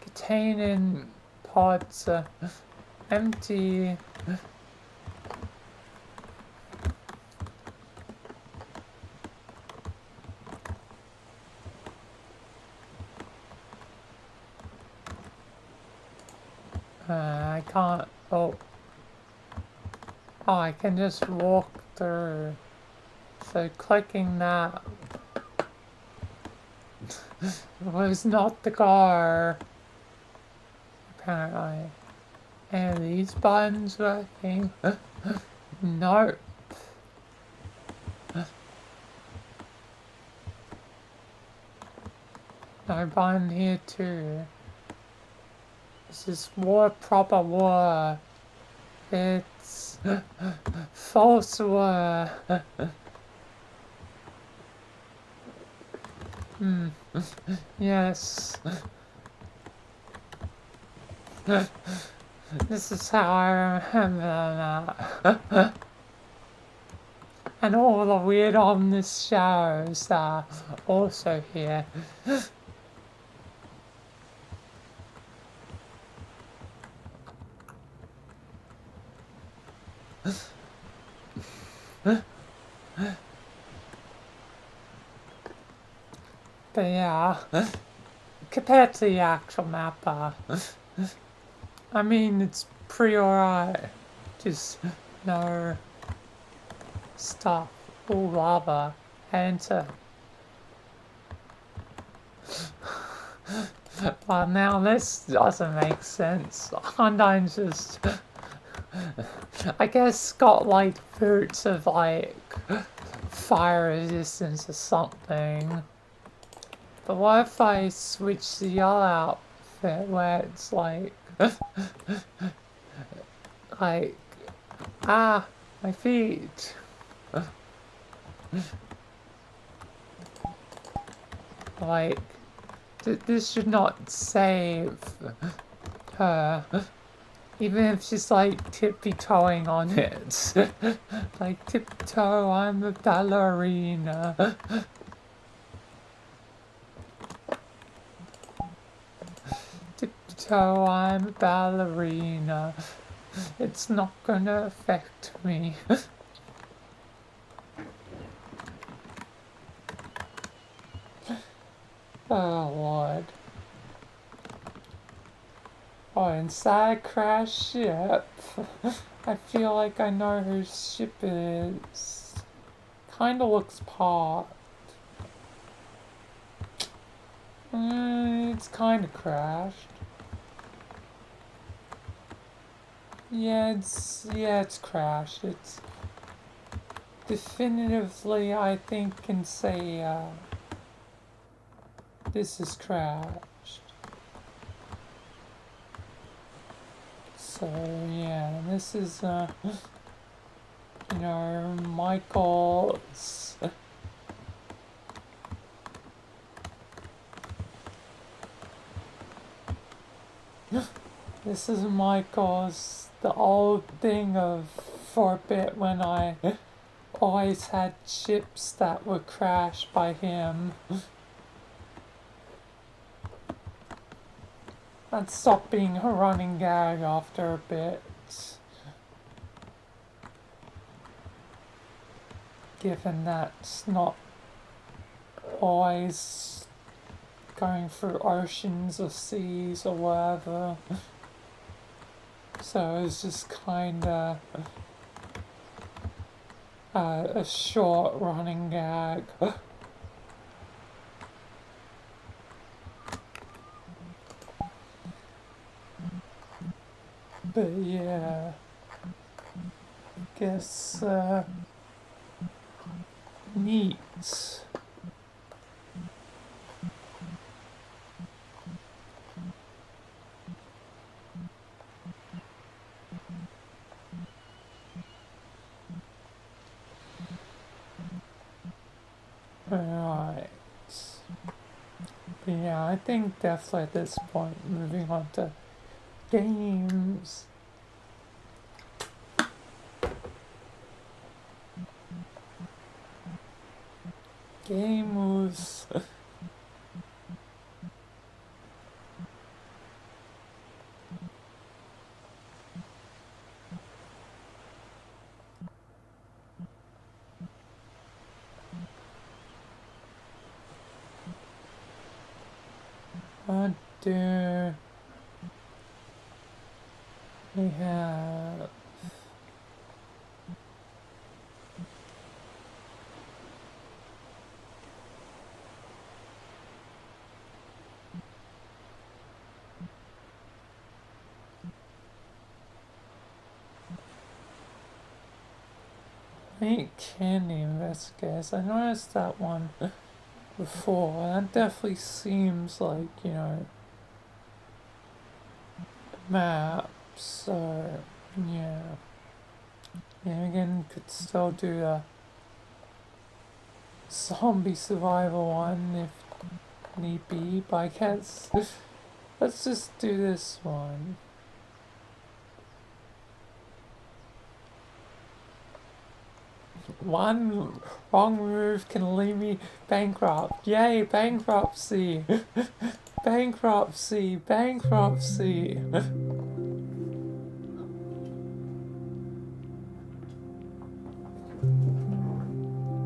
containing pods are empty. I can't. Oh, I can just walk through. So clicking that was not the car. Apparently. And these buttons working? Nope. No button here too. This is war, proper war. It's false war. Yes. This is how I remember that. And all the weird ominous shadows are also here. But yeah, compared to the actual map, I mean, it's pretty alright. Just no stuff, all lava, enter. But now this doesn't make sense. Undyne's just, I guess, got like boots of like fire resistance or something. But what if I switch the other outfit where it's like, like, my feet. Like, this should not save her. Even if she's like tippy-toeing on it. Like, tiptoe, I'm a ballerina. Tiptoe, I'm a ballerina. It's not gonna affect me. Oh, Lord. Oh, inside crash ship. I feel like I know whose ship it is. Kinda looks parked. It's kinda crashed. Yeah, it's crashed. It's definitively, I think, can say, this is crashed. So, yeah, this is, you know, Michael's. This is Michael's, the old thing of, for a bit when I always had ships that were crashed by him. That stopped being a running gag after a bit. Given that's not always going through oceans or seas or whatever. So it was just kinda a short running gag. But yeah, I guess, neat. Right. But yeah, I think definitely at this point, moving on to games. Game moves. What do we have? Meet candy investigators. I noticed that one before. That definitely seems like, you know, maps. So, yeah. Yeah, again, could still do the zombie survival one if need be, but I guess let's just do this one. One wrong move can leave me bankrupt. Yay, bankruptcy! Bankruptcy! Bankruptcy!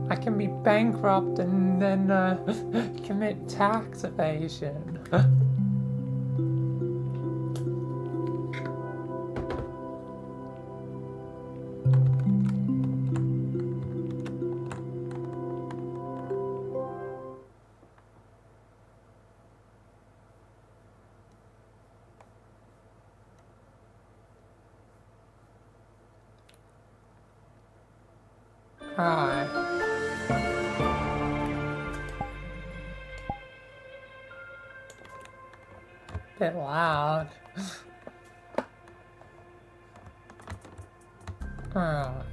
I can be bankrupt and then commit tax evasion. Alright. Bit loud. Alright.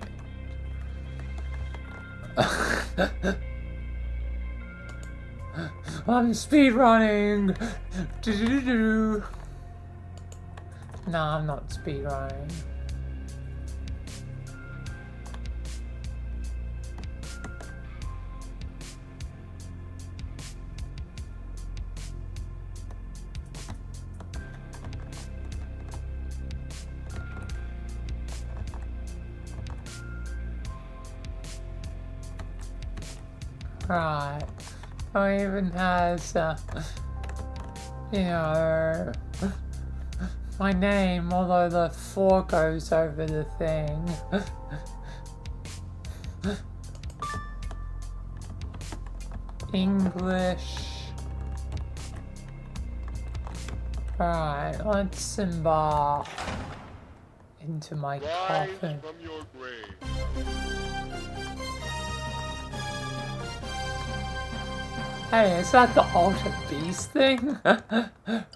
I'm speedrunning. No, I'm not speedrunning. Right. Oh, it even has, you know, my name, although the 4 goes over the thing. English. Right, let's embark into my coffin. From your grave. Hey, is that the Altered Beast thing?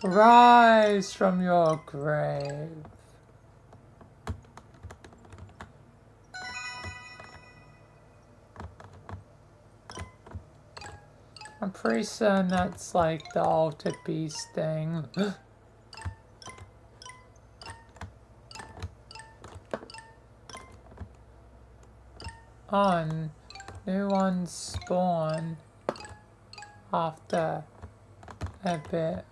Rise from your grave. I'm pretty certain that's like the Altered Beast thing. On, new ones spawn after a bit.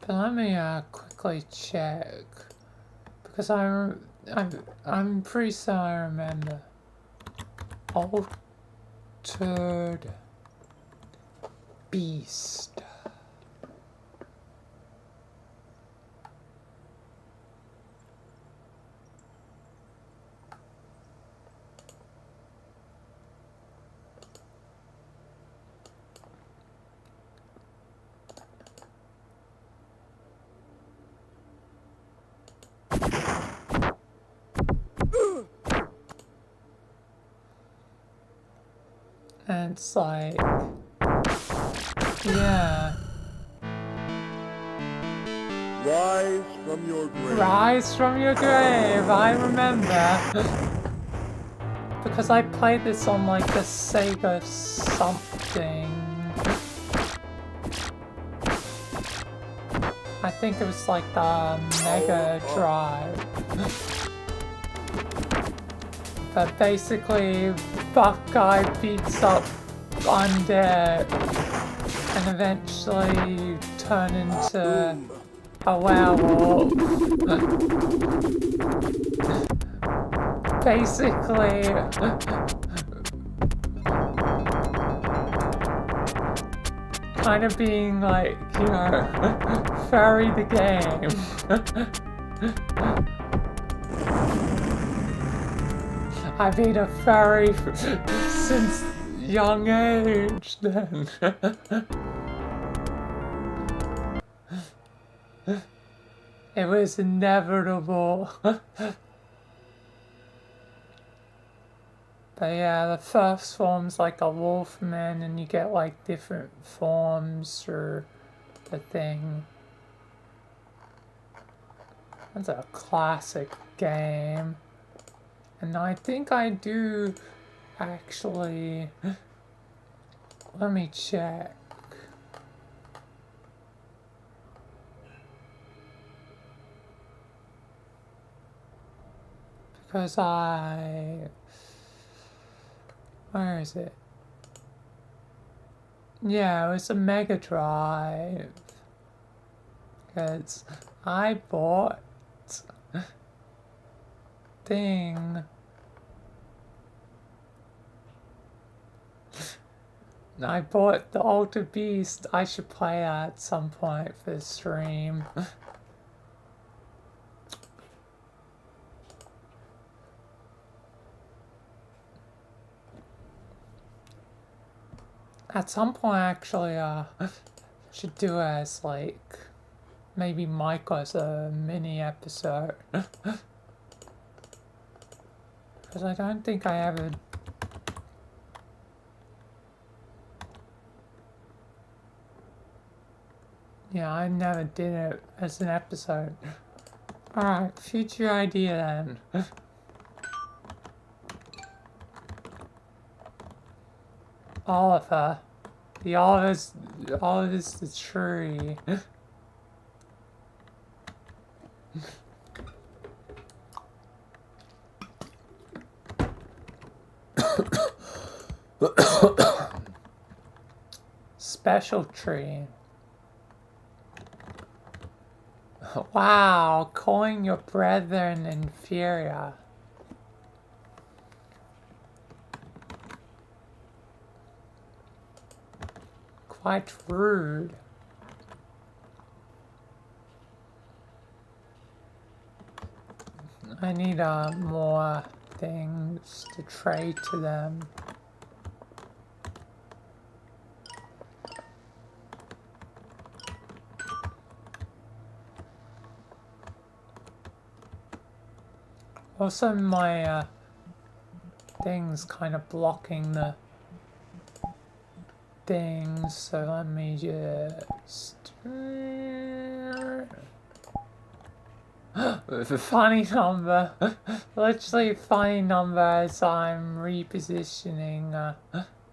But let me quickly check because I'm pretty sure I remember. Altered Beast. And it's like, yeah. Rise from your grave. Rise from your grave, I remember. Because I played this on like the Sega something. I think it was like the Mega Drive. But basically, buff guy beats up undead and eventually turn into a werewolf. Basically, kind of being like, you know, fairy the game. I've been a fairy since young age then. It was inevitable. But yeah, the first form's like a wolfman and you get like different forms for the thing. That's a classic game. And I think I do actually, let me check. Because where is it? Yeah, it was a Mega Drive. Because I bought thing. I bought the Altered Beast. I should play that at some point for the stream. At some point, actually, should do as like maybe Mike as a mini episode. Because I don't think I ever. Yeah, I never did it as an episode. Alright, future idea then. Oliver. Oliver's the tree. Special tree. Wow, calling your brethren inferior. Quite rude. I need more things to trade to them. Also, my thing's kind of blocking the things, so let me just. Funny number. Literally funny number as I'm repositioning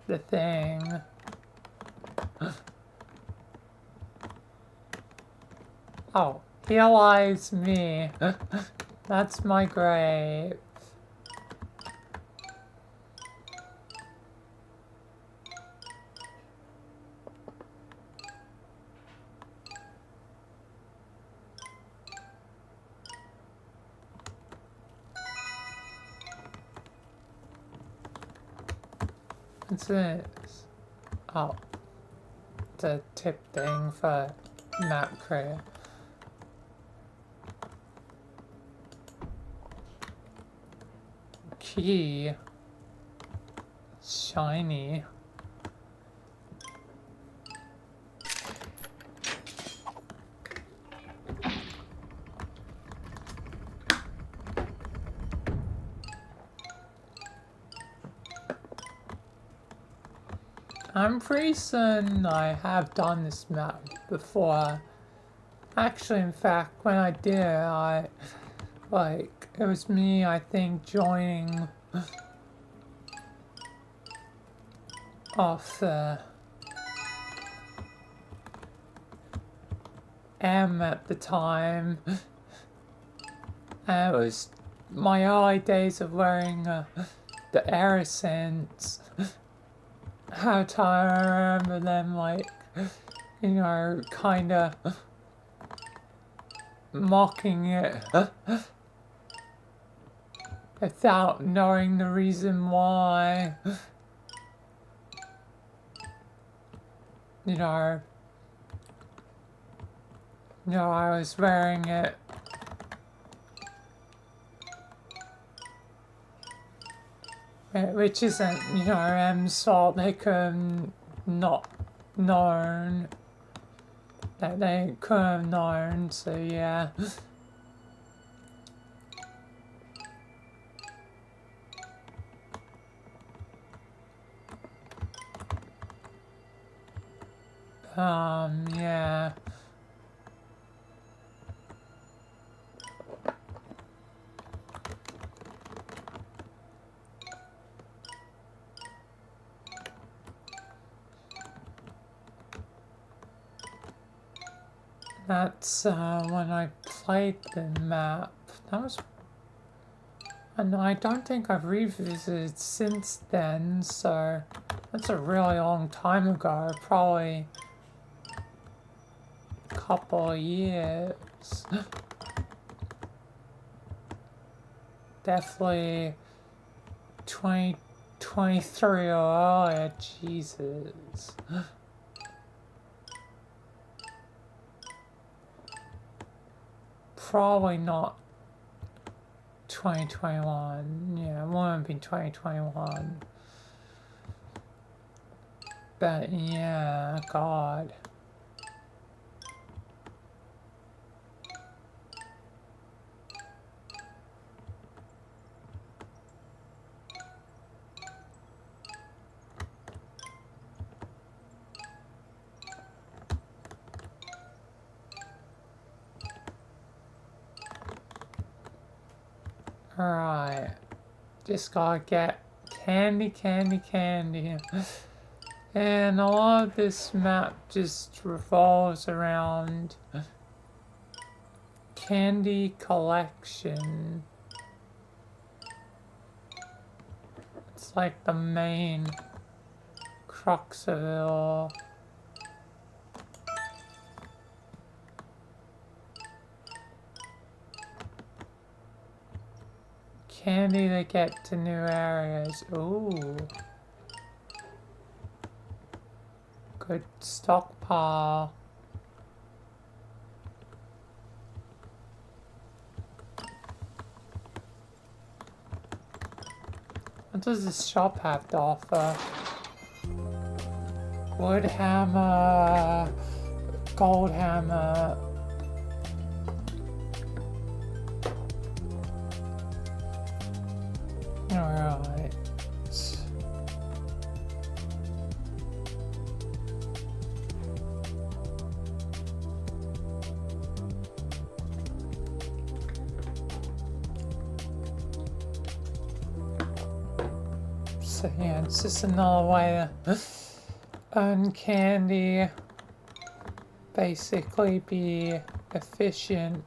the thing. Oh, here lies me. That's my grave. What's this? Oh, the tip thing for map creator. Key. Shiny. I'm pretty certain I have done this map before. Actually, in fact, when I did it, it was me, I think, joining off the M at the time. And it was my early days of wearing the Aerosense. How time I remember them, like, you know, kind of mocking it without knowing the reason why. You know, I was wearing it. Which isn't, you know, M's fault. They could have not known. That they could have known, so yeah. Yeah. That's when I played the map. That was And I don't think I've revisited since then, so that's a really long time ago, probably a couple of years. Definitely 2023 or earlier, Jesus. Probably not 2021. Yeah, it won't be 2021. But yeah, God. Alright. Just gotta get candy, candy, candy. And a lot of this map just revolves around candy collection. It's like the main crux of it all. Candy to get to new areas. Ooh. Good stockpile. What does this shop have to offer? Wood hammer, gold hammer. Alright. So yeah, it's just another way to earn candy. Basically be efficient.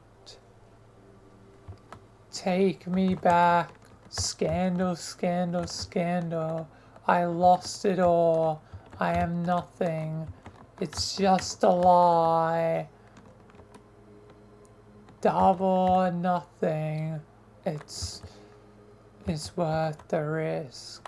Take me back. Scandal, scandal, scandal. I lost it all. I am nothing. It's just a lie. Double or nothing. It's worth the risk.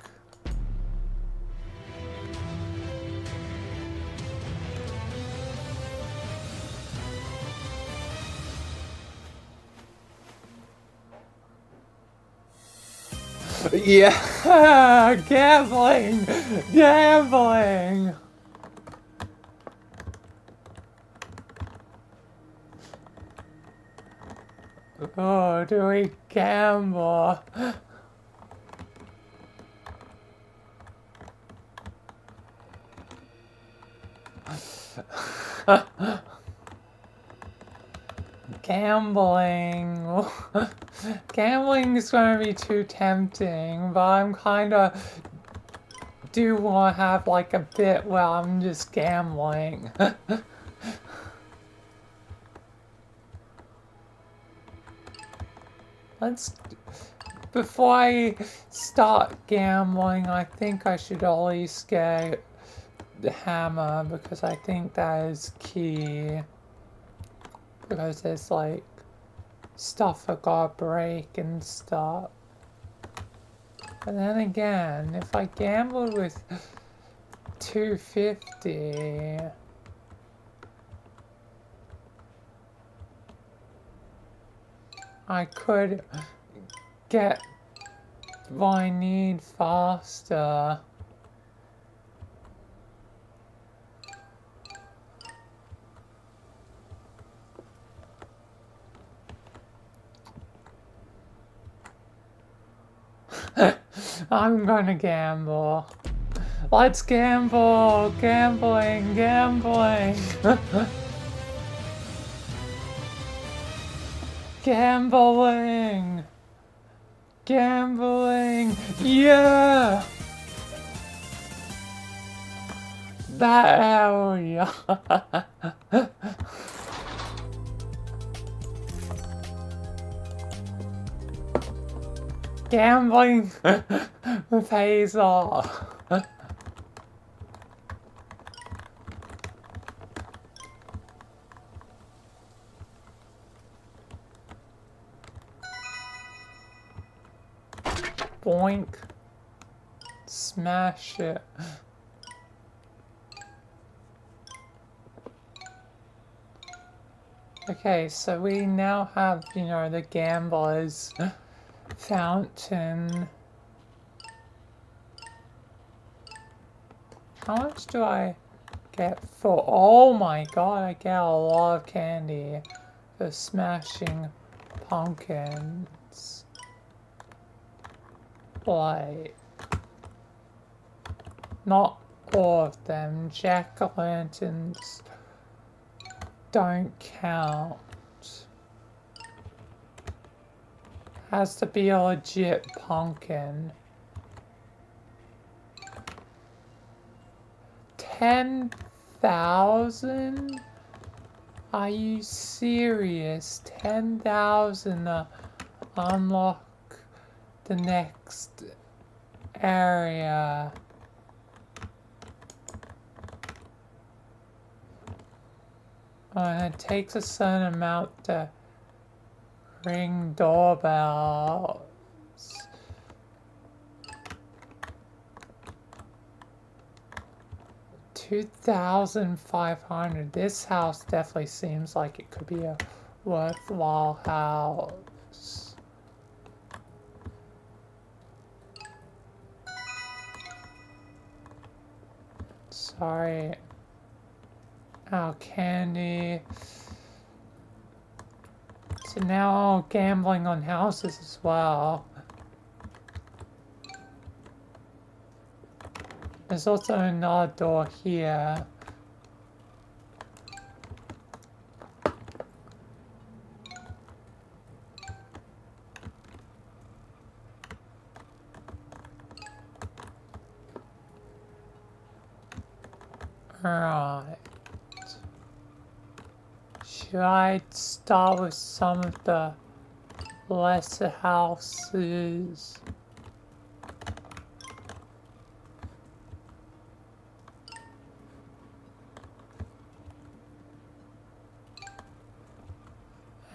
Yeah, gambling, gambling. Oh, do we gamble? Gambling. Gambling is going to be too tempting, but I'm kind of do want to have like a bit where I'm just gambling. Before I start gambling, I think I should at least get the hammer because I think that is key. Because there's like stuff I gotta break and stuff. But then again, if I gambled with 250, I could get what I need faster. I'm gonna gamble. Let's gamble! Gambling! Gambling! Gambling! Gambling! Yeah! That area! Gambling pays off. Boink. Smash it. Okay, so we now have, you know, the gambler's fountain. How much do I get for? Oh my god, I get a lot of candy for smashing pumpkins. Like, not all of them. Jack-o'-lanterns don't count. Has to be a legit pumpkin. 10,000? Are you serious? 10,000 to unlock the next area. Oh, and it takes a certain amount to ring doorbells. 2,500. This house definitely seems like it could be a worthwhile house. Sorry. Oh, candy. So now gambling on houses as well. There's also another door here. Right. Should I start with some of the lesser houses?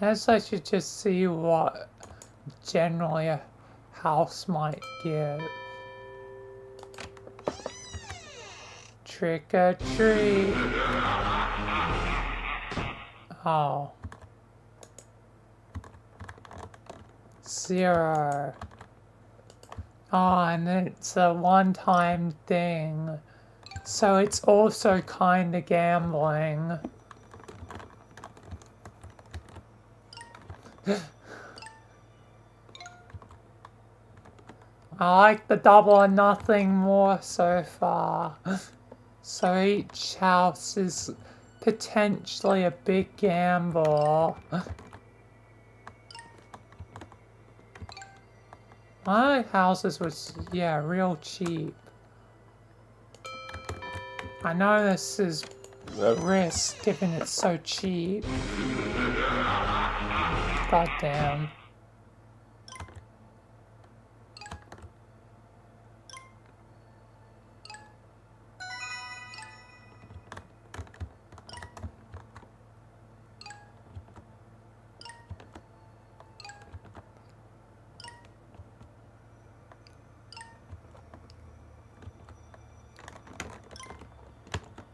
I guess I should just see what generally a house might give. Trick or treat. Oh. 0. Oh, and it's a one-time thing. So it's also kind of gambling. I like the double or nothing more so far. So each house is potentially a big gamble. My houses was, yeah, real cheap. I know this is a risk given it's so cheap. God damn.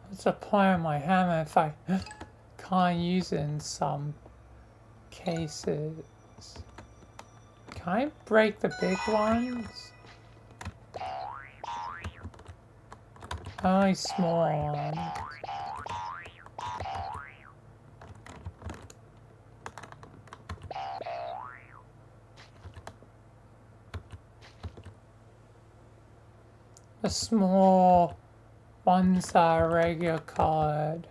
What's the point of my hammer if I can't use it in some cases? Can I break the big ones? Only small ones. The small ones are regular colored.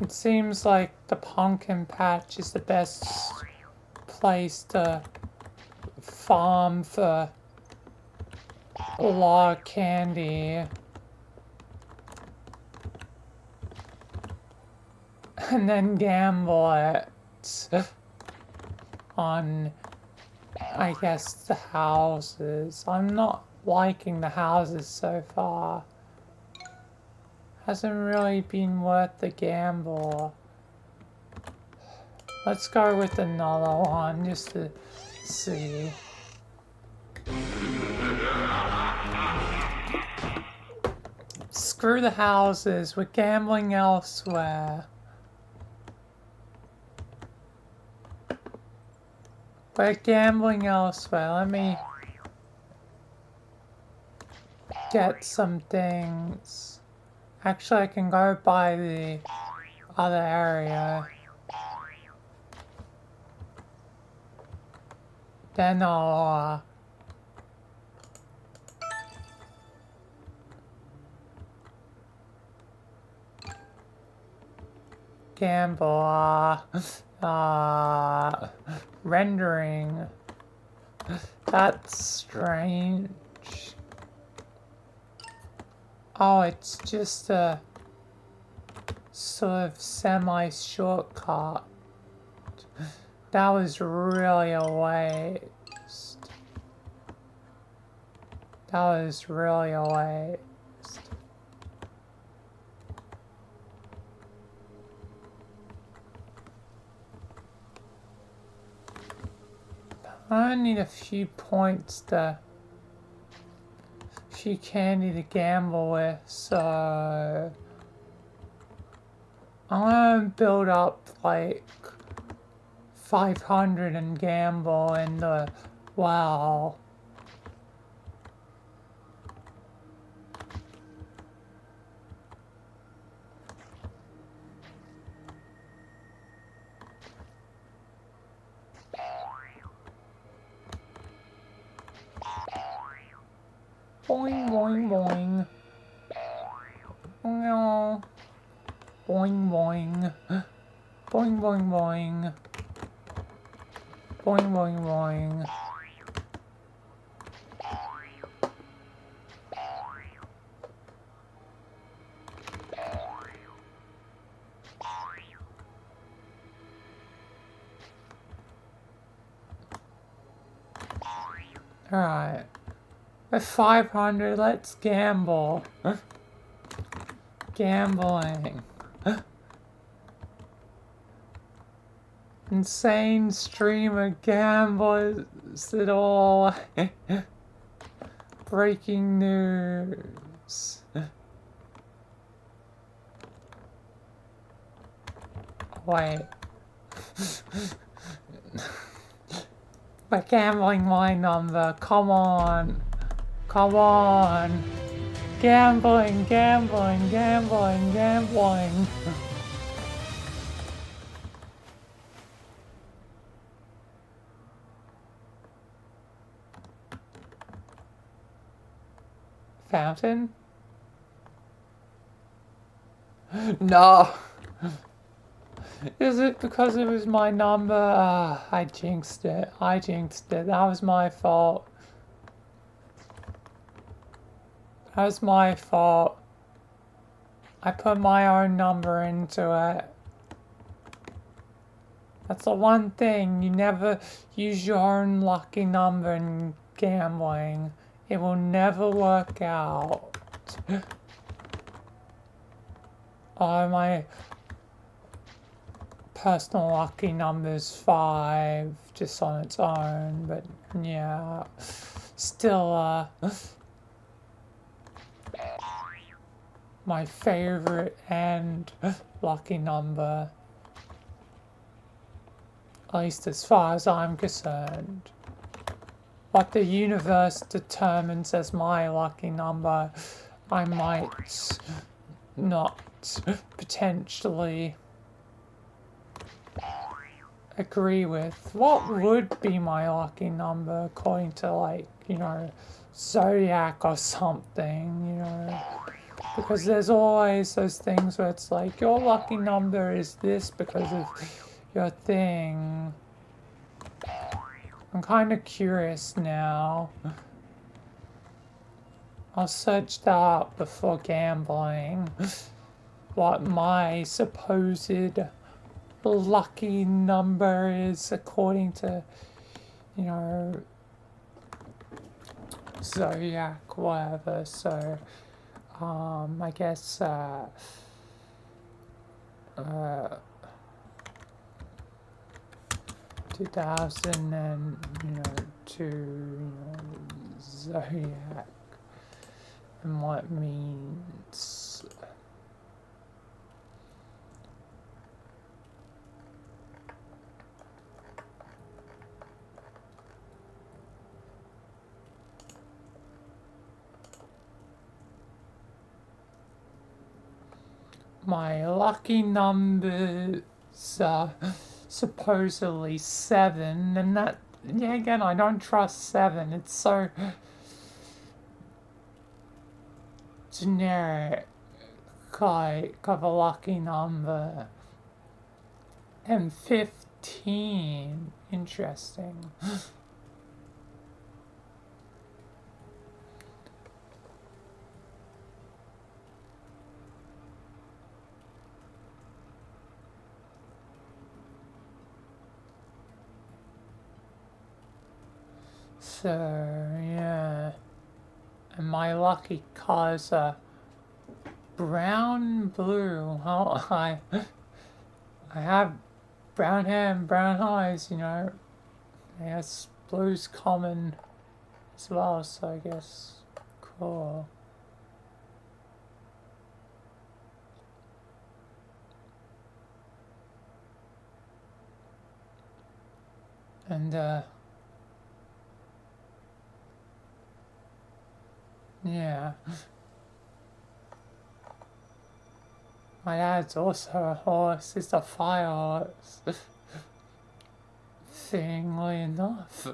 It seems like the pumpkin patch is the best place to farm for a lot of candy. And then gamble it on, I guess, the houses. I'm not liking the houses so far. Hasn't really been worth the gamble. Let's go with another one just to see. Screw the houses, we're gambling elsewhere. We're gambling elsewhere. Let me get some things. Actually, I can go by the other area. Then I'll gamble. Rendering. That's strange. Oh, it's just a sort of semi-shortcut. That was really a waste. That was really a waste. I need a few points to, a few candy to gamble with, so I'm gonna build up like 500 and gamble in the well. Boing, boing, boing. No. Boing, boing. Boing, boing, boing. Boing, boing, boing. Alright. At 500, let's gamble. Gambling. Insane streamer gamblers at all. Breaking news. Wait. We're gambling my number. Come on. Come on. Gambling, gambling, gambling, gambling. Fountain? No. Is it because it was my number? I jinxed it. I jinxed it. That was my fault. That was my fault. I put my own number into it. That's the one thing. You never use your own lucky number in gambling. It will never work out. Oh, my personal lucky number's 5 just on its own, but yeah, still my favorite and lucky number, at least as far as I'm concerned. What the universe determines as my lucky number, I might not potentially agree with. What would be my lucky number according to, like, you know, zodiac or something, you know? Because there's always those things where it's like, your lucky number is this because of your thing. I'm kind of curious now. I'll search that up before gambling. What my supposed lucky number is according to, you know, zodiac, whatever. So, I guess, 2002, zodiac, and what means. My lucky numbers are supposedly 7, and that, yeah, again, I don't trust 7. It's so generic, like, of a lucky number. And 15, interesting. So, yeah. And my lucky colors are brown and blue. Oh, I have brown hair and brown eyes, you know. I guess blue's common as well, so I guess cool. And yeah. My dad's also a horse. It's a fire horse. Fittingly enough.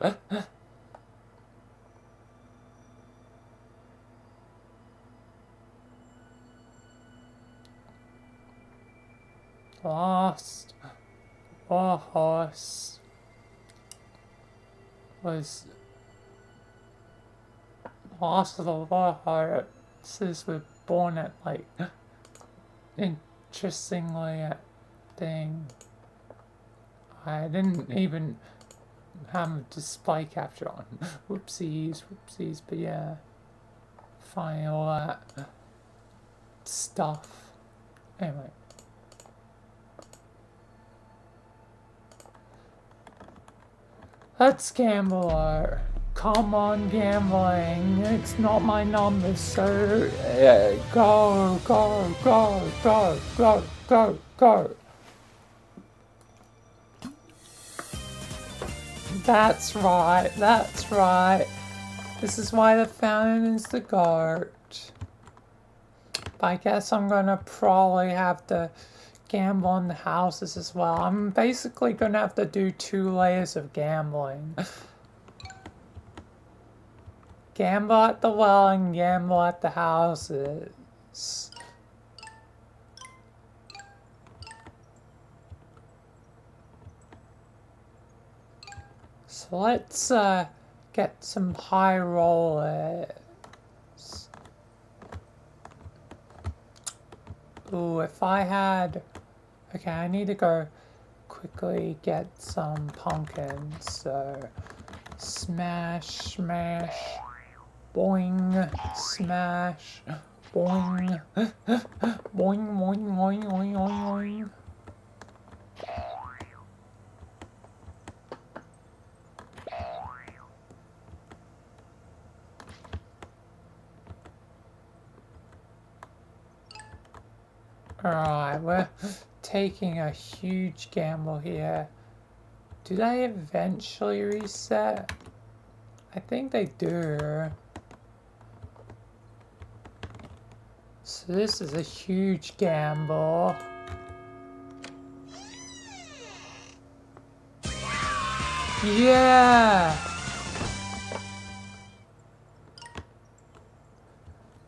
Last war horse was last of the war horses were born at, like, interestingly at thing. I didn't even have a display capture on. Whoopsies, but yeah. Finding all that stuff. Anyway. Let's gamble. Come on, gambling. It's not my number, so go. That's right. This is why the fountain is the goat. But I guess I'm gonna probably have to gamble on the houses as well. I'm basically gonna have to do 2 layers of gambling. Gamble at the well and gamble at the houses. So let's get some high rollers. Ooh, if I had... Okay, I need to go quickly get some pumpkins, so... Smash, boing, smash, boing, boing. Alright, we're taking a huge gamble here. Do they eventually reset? I think they do. So this is a huge gamble. Yeah!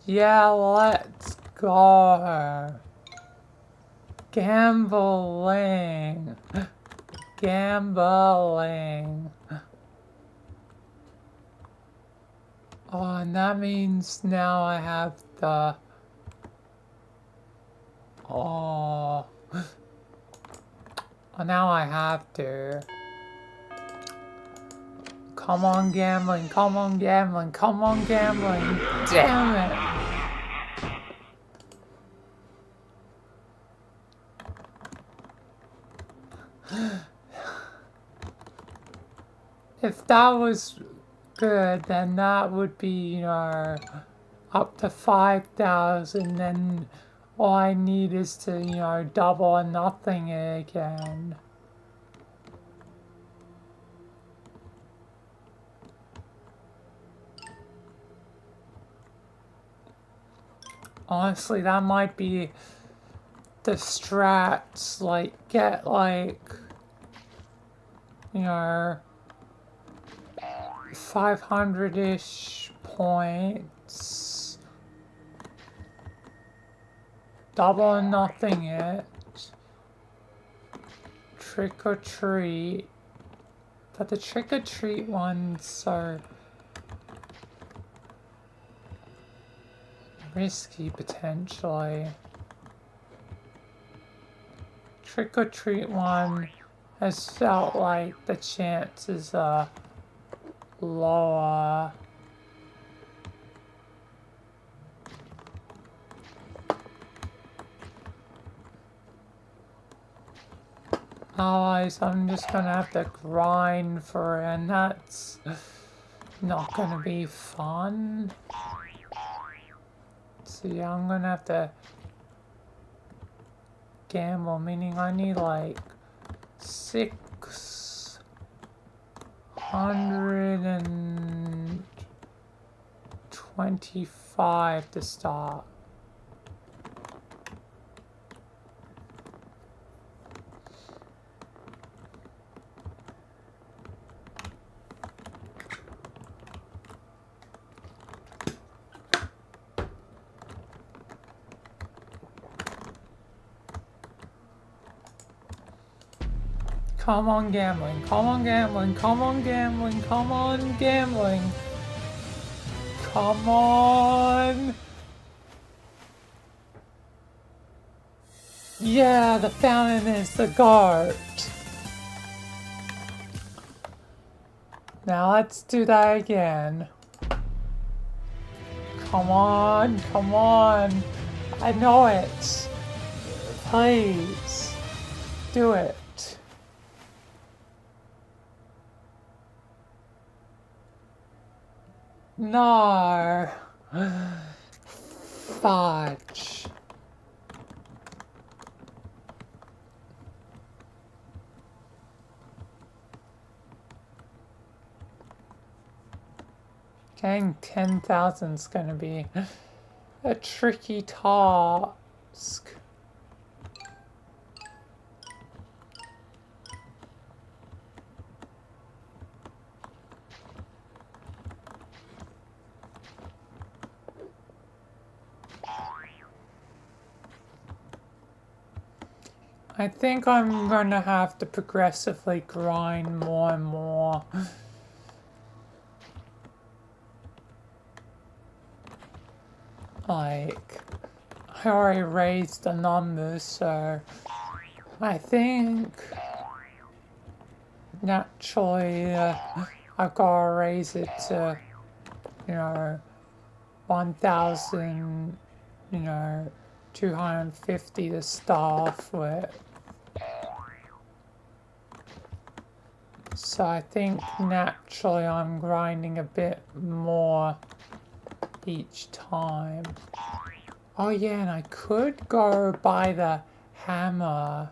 Yeah, let's go. Gambling. Oh, and that means now I have the... Oh... Oh, now I have to. Come on, gambling, come on, gambling, come on, gambling. Damn it! If that was good, then that would be, you know, up to 5,000, then all I need is to, you know, double or nothing it again. Honestly, that might be the strats, like, get, like, you know, 500-ish points, double or nothing it, trick or treat, but the trick or treat ones are risky potentially. Trick or treat one has felt like the chances are lower. Otherwise, I'm just gonna have to grind for it, and that's not gonna be fun. So yeah, I'm gonna have to gamble, meaning I need like 625 to start. Come on, gambling, come on, gambling, come on, gambling, come on, gambling. Come on. Yeah, the fountain is the guard. Now let's do that again. Come on, come on. I know it. Please, do it. No. Fudge. Getting 10,000 is gonna be a tricky task. I think I'm gonna have to progressively grind more and more. Like, I already raised the numbers, so I think naturally I've gotta raise it to, you know, 1,000, you know, 250 to start off with. So I think naturally I'm grinding a bit more each time. Oh yeah, and I could go buy the hammer.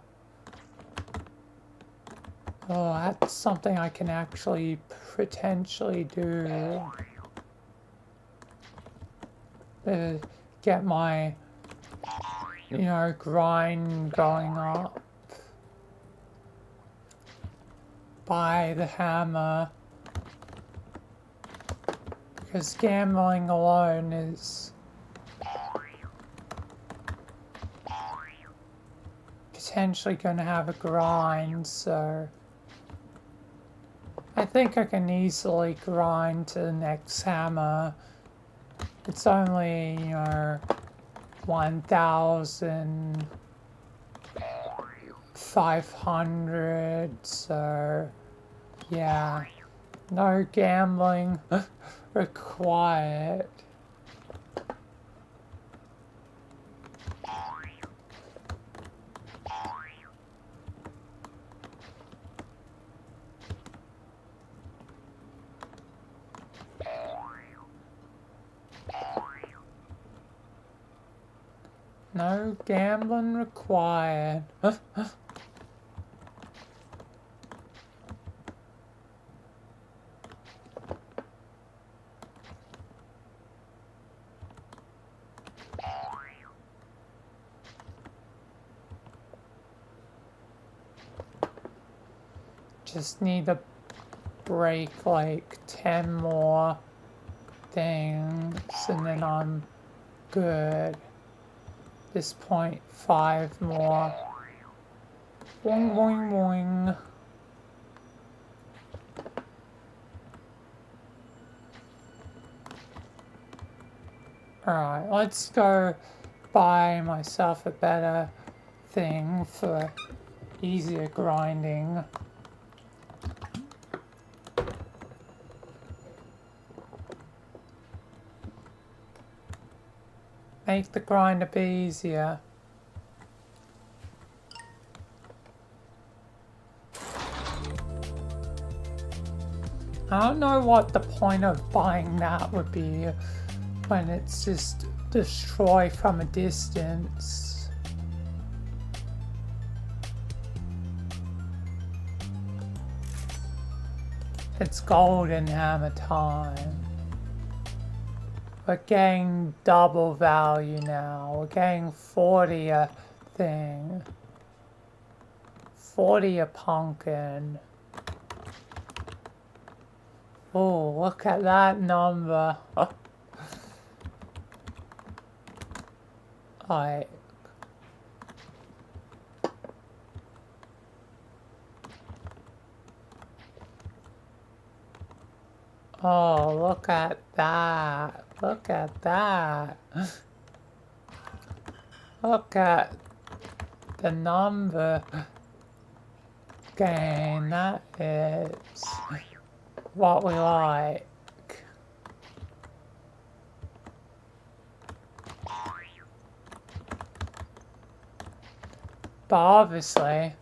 Oh, that's something I can actually potentially do. Get my, you know, grind going up. Buy the hammer. Because gambling alone is potentially going to have a grind, so I think I can easily grind to the next hammer It's only, 1,500, so yeah, no gambling required. No gambling required. Just need to break like 10 more things and then I'm good. This point, 5 more. Boing, boing, boing. Alright, let's go buy myself a better thing for easier grinding. Make the grind a bit easier. I don't know what the point of buying that would be when it's just destroy from a distance. It's golden hammer time. We're getting double value now. We're getting 40 a thing. 40 a pumpkin. Oh, look at that number. Like, oh, look at that. Look at that. Look at the number gain. That is what we like. But obviously,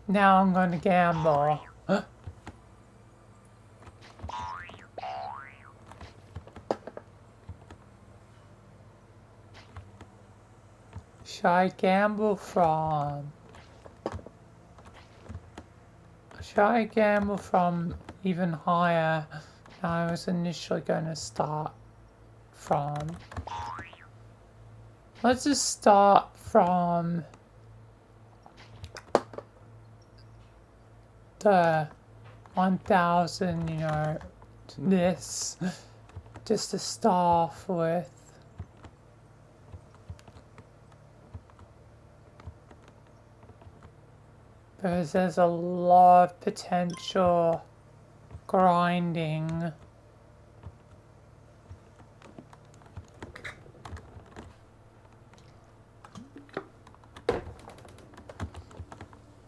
now I'm going to gamble. Should I gamble from? Should I gamble from even higher than I was initially going to start from? Let's just start from the 1,000, this, just to start off with. Because there's a lot of potential grinding.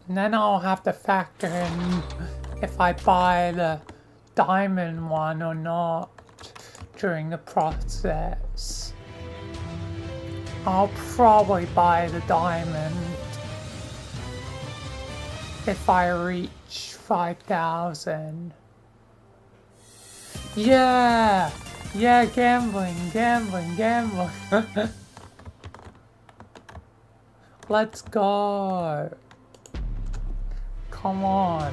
And then I'll have to factor in if I buy the diamond one or not during the process. I'll probably buy the diamond if I reach 5,000. Yeah! Yeah, gambling, gambling, gambling. Let's go. Come on.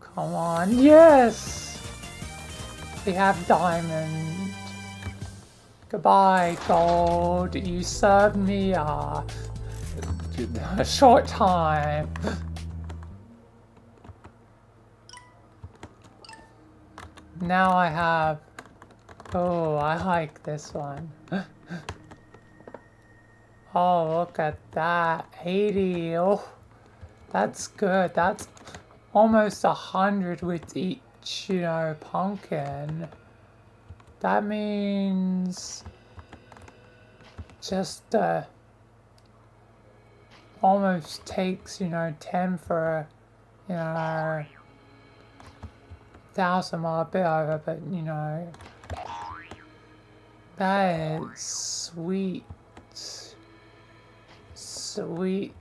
Come on, yes! We have diamond. Goodbye, gold. You served me a short time. Now I have... Oh, I like this one. Oh, look at that. 80. Oh, that's good. That's almost 100 with each, you know, pumpkin. That means just almost takes, you know, 10 for, you know, 1,000 mile a bit over, but you know, that is sweet, sweet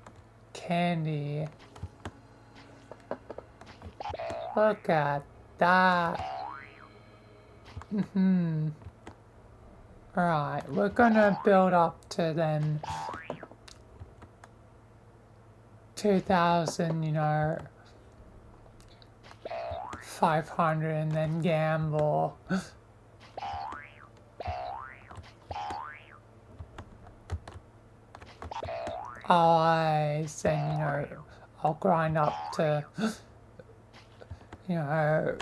candy. Look at that. Alright, we're gonna build up to then 2,000, you know, 500 and then gamble. I then, you know, I'll grind up to, you know,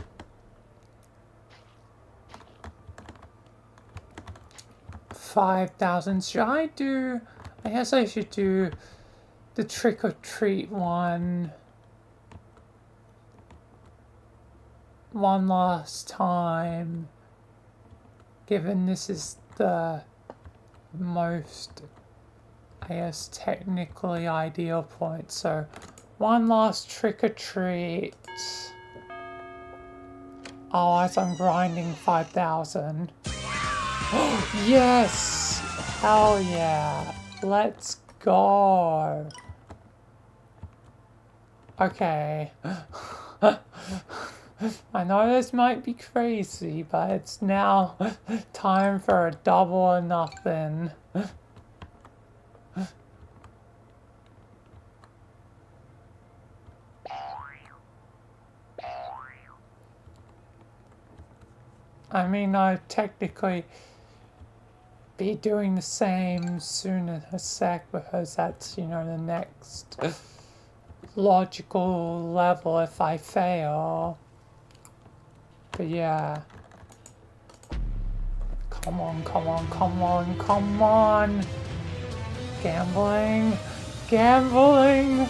5,000. Should I do, I guess I should do the trick or treat one last time, given this is the most, I guess, technically ideal point. So one last trick or treat. Oh, as I'm grinding 5,000. Yes! Hell yeah. Let's go. Okay. I know this might be crazy, but it's now time for a double or nothing. I mean, I'd technically be doing the same soon in a sec because that's, you know, the next logical level if I fail. But yeah. Come on, come on, come on, come on. Gambling. Gambling.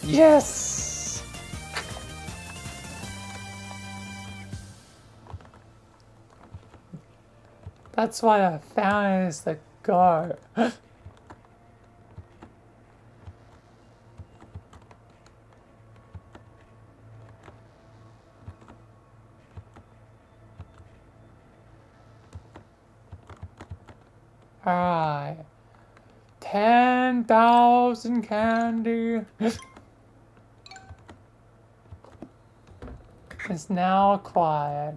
Yes! That's why I found it as the go. Alright. 10,000 candy is now acquired.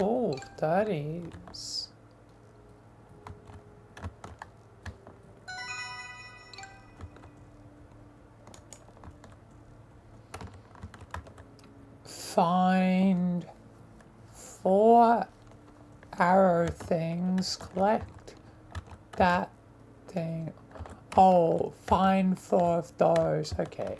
Oh, 30s. Find 4 arrow things, collect that thing. Oh, find 4 of those, okay.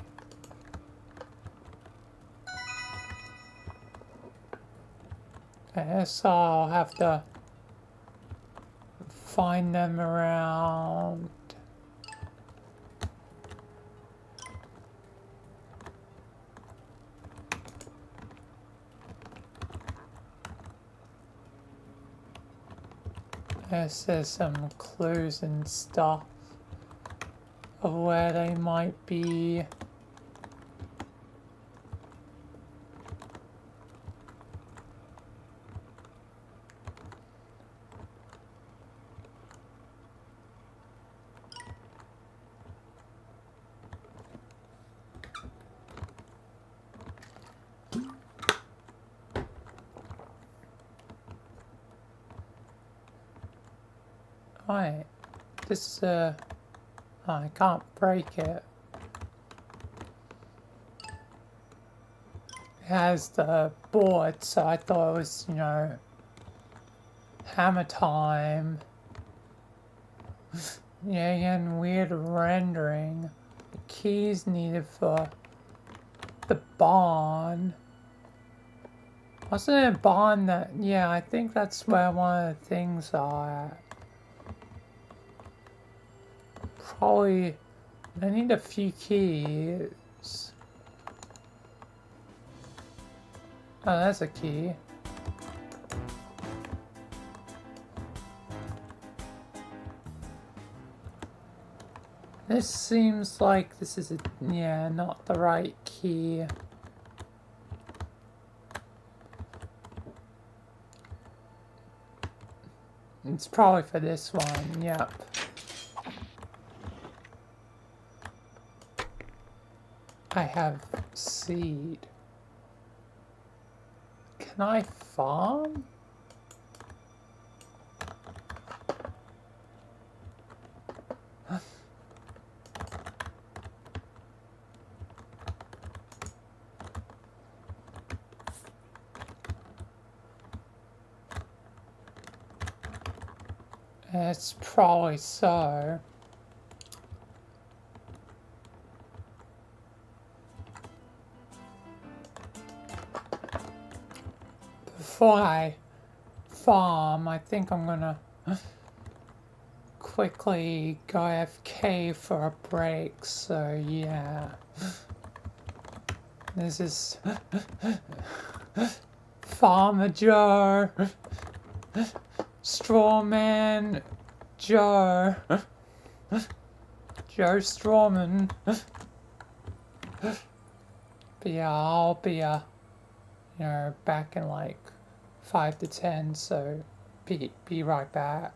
I guess I'll have to find them around. Guess there's some clues and stuff of where they might be. Right, this oh, I can't break it. It has the board, so I thought it was, you know, Hammer time. Yeah, again, weird rendering. The keys needed for the barn. Wasn't it a barn that... Yeah, I think that's where one of the things are at. Probably... I need a few keys. Oh, that's a key. This seems like this is yeah, not the right key. It's probably for this one, yep. I have seed. Can I farm? It's probably so. Before I farm, I think I'm gonna quickly go AFK for a break, so yeah. This is Farmer Joe, Strawman Joe, Joe Strawman. But yeah, I'll be back in like 5 to 10, so be right back.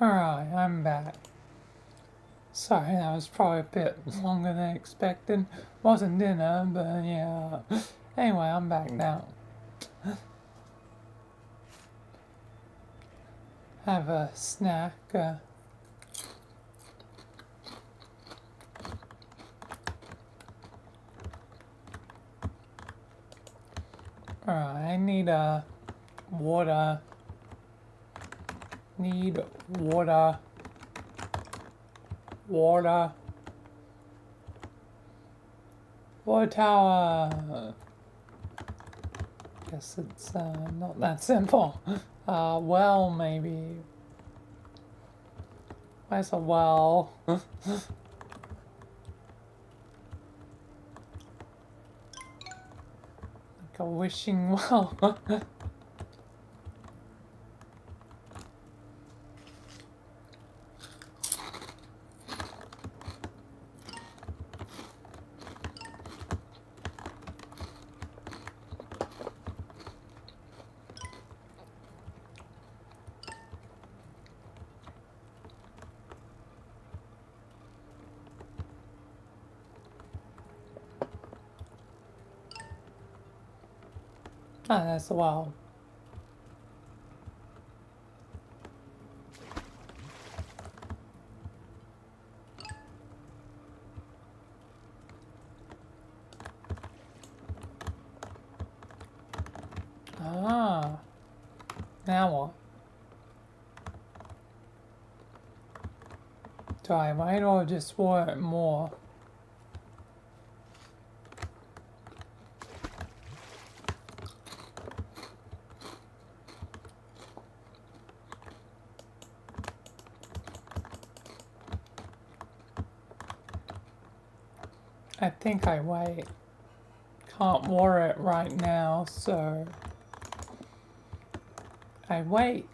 Alright, I'm back. Sorry, that was probably a bit longer than expected. Wasn't dinner, but yeah. Anyway, I'm back now. Have a snack. Alright, I need water. Need water. Water. Water tower. Guess it's not that simple. Well, maybe. Where's a well? Like a wishing well. Ah, that's a well. Ah, now what? Do I wait or just work more? I think I wait. Can't water it right now, so I wait.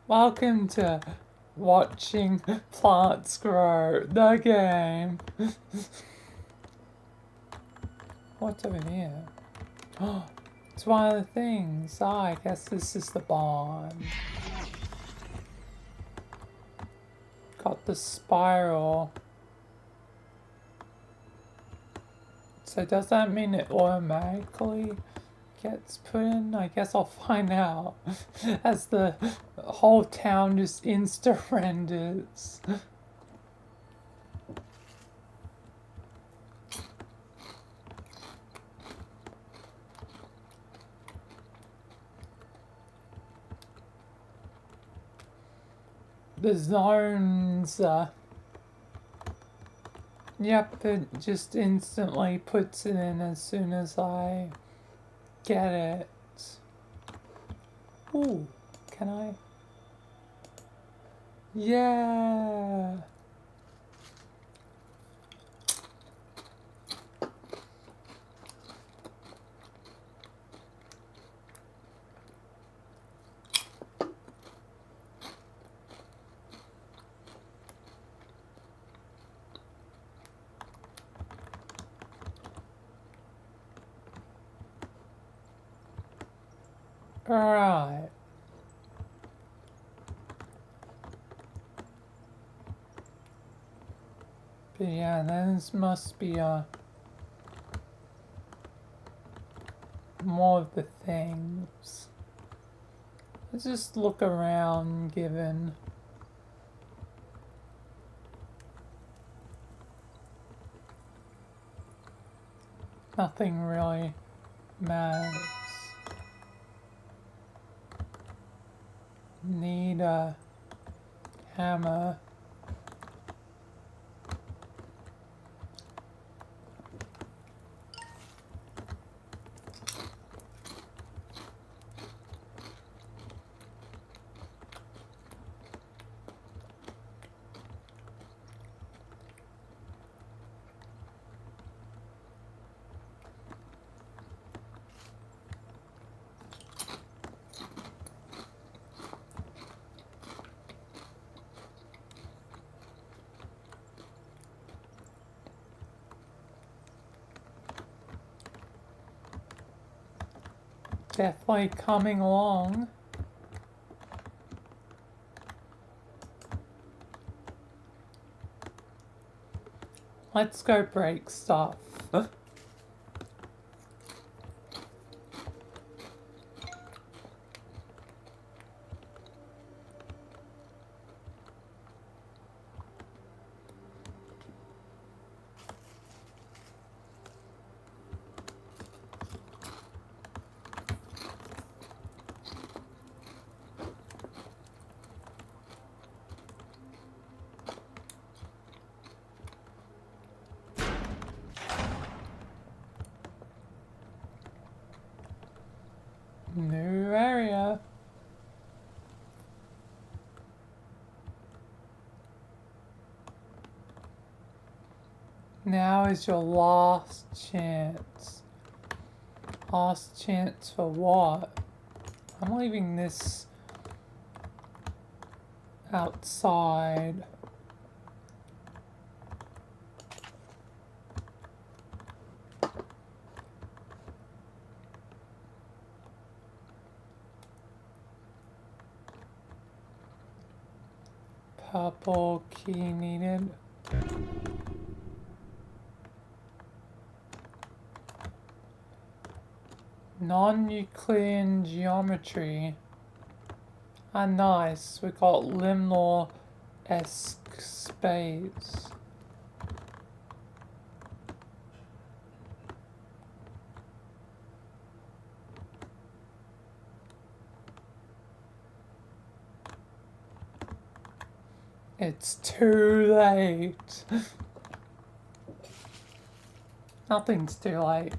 Welcome to watching plants grow, the game. What's over here? Oh, it's one of the things. Ah, I guess this is the barn. Got the spiral. So does that mean it automatically gets put in? I guess I'll find out as the whole town just insta renders. The zones, yep, it just instantly puts it in as soon as I get it. Ooh, can I? Yeah. Alright. But yeah, this must be more of the things. Let's just look around, given nothing really matters. Need a hammer. Definitely coming along. Let's go break stuff. New area. Now is your last chance. Last chance for what? I'm leaving this outside. Purple key needed. Non-Euclidean geometry. Ah, nice. We got Limlaw-esque space. It's too late. Nothing's too late.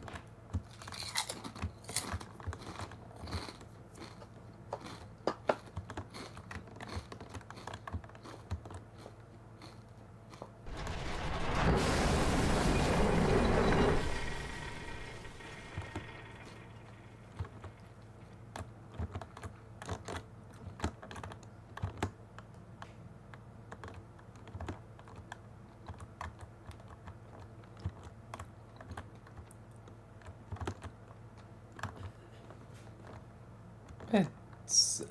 It's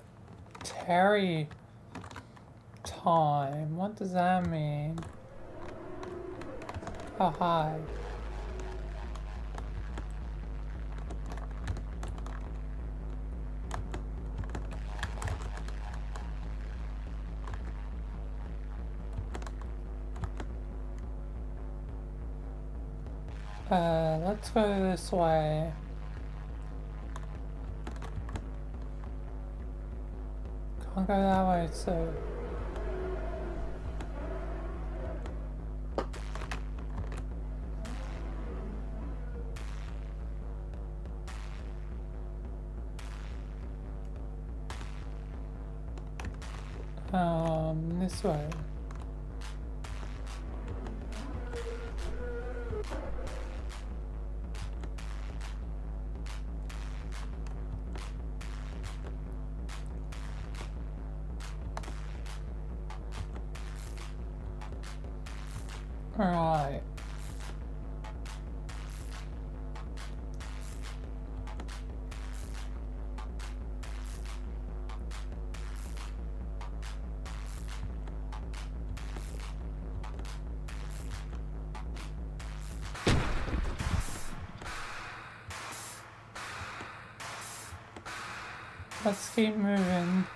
Terry time. What does that mean? Oh, hi. Let's go this way. Can't go that way, so... this way. Alright. Let's keep moving.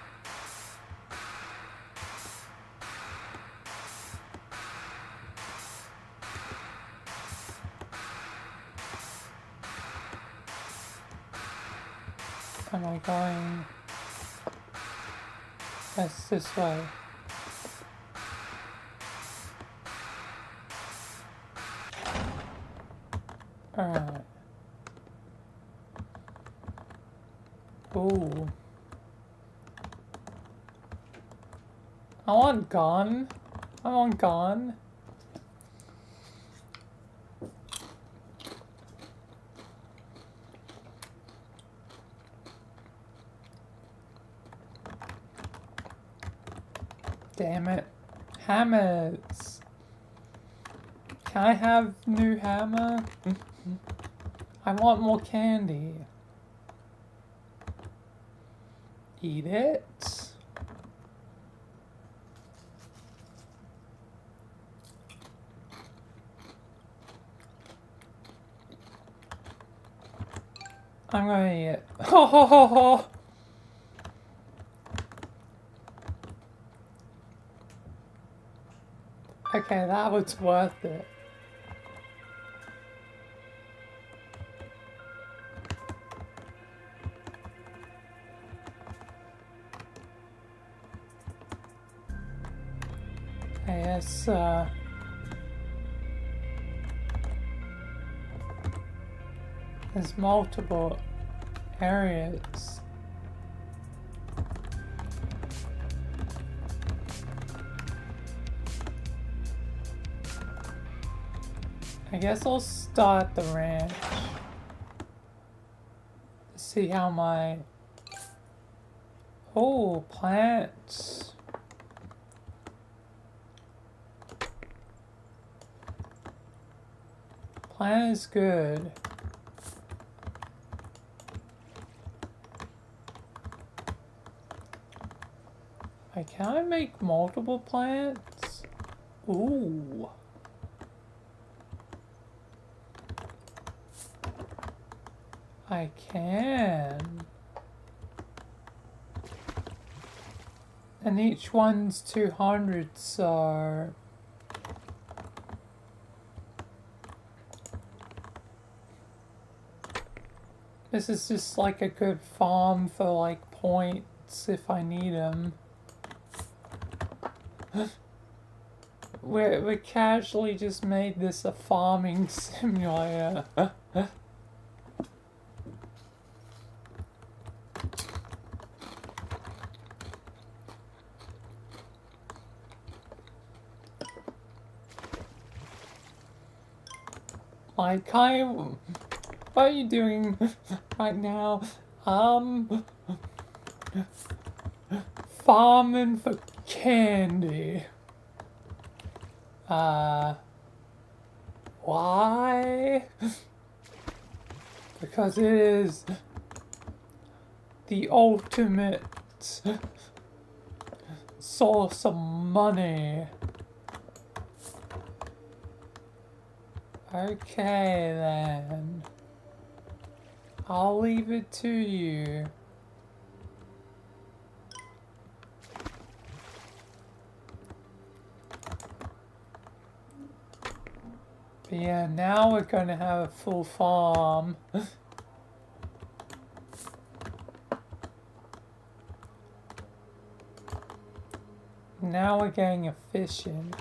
Am I going? Yes, this way. Alright. Ooh. I want gun. I want gun. Damn it. Hammers. Can I have new hammer? I want more candy. Eat it. I'm gonna eat it. Ho ho ho ho! Okay, that was worth it. Okay, there's multiple areas. I guess I'll start the ranch. See how my... Oh, plants. Plant is good. Can I make multiple plants? Ooh. I can. And each one's 200, so... This is just like a good farm for like points if I need them. We casually just made this a farming simulator. Like, what are you doing right now? Farming for candy. Why? Because it is the ultimate source of money. Okay then. I'll leave it to you. But yeah, now we're gonna have a full farm. Now we're getting efficient.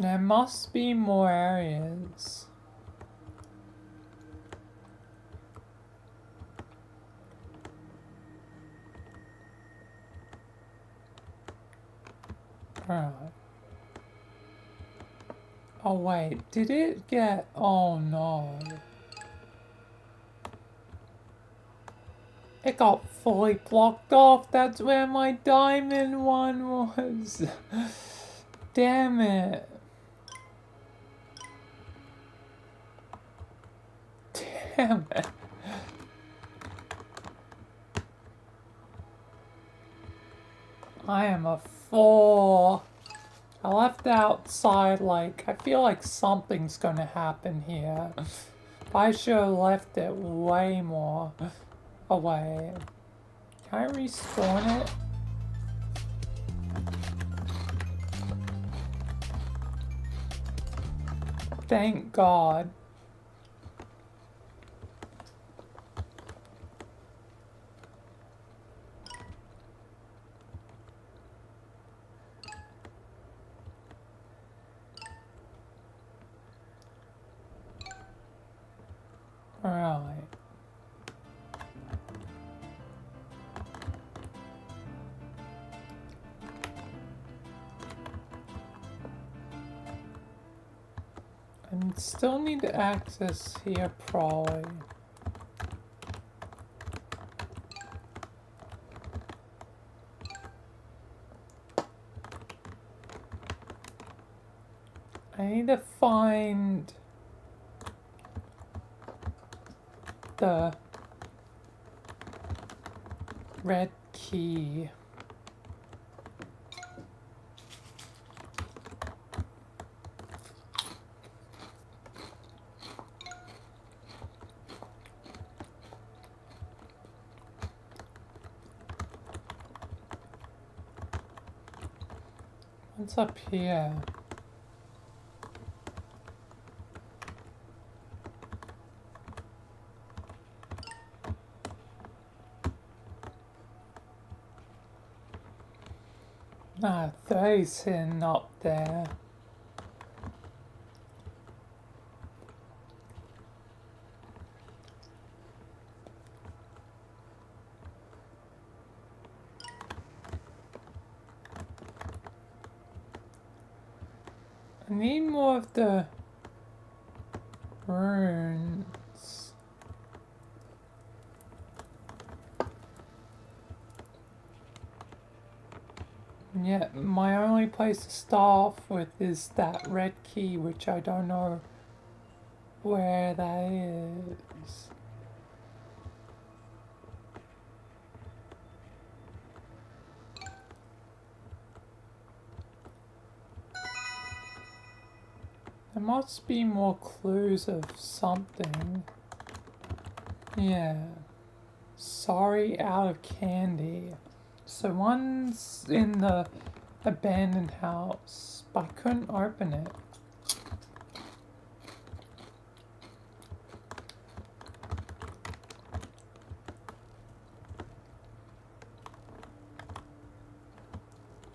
There must be more areas. Right. Oh wait, did it get... Oh no. It got fully blocked off. That's where my diamond one was. Damn it. Damn it. I am a fool. I left outside like, I feel like something's gonna happen here. I should have left it way more away. Can I respawn it? Thank God. Right. And still need to access here probably. I need to find the red key. What's up here? Ah, they's sitting up there. I need more of the runes. Yeah, my only place to start off with is that red key, which I don't know where that is. There must be more clues of something. Yeah. Sorry, out of candy. So one's in the abandoned house, but I couldn't open it.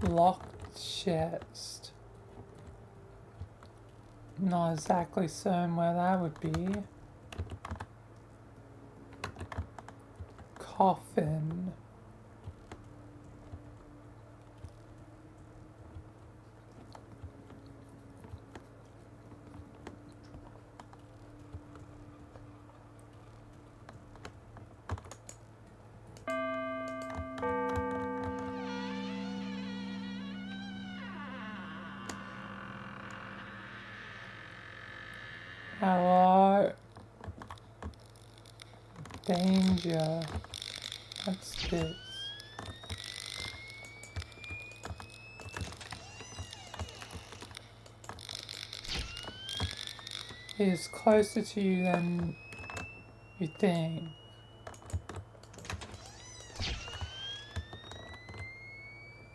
Locked chest. Not exactly certain where that would be. Coffin. Hello. Danger. What's this? It is closer to you than you think.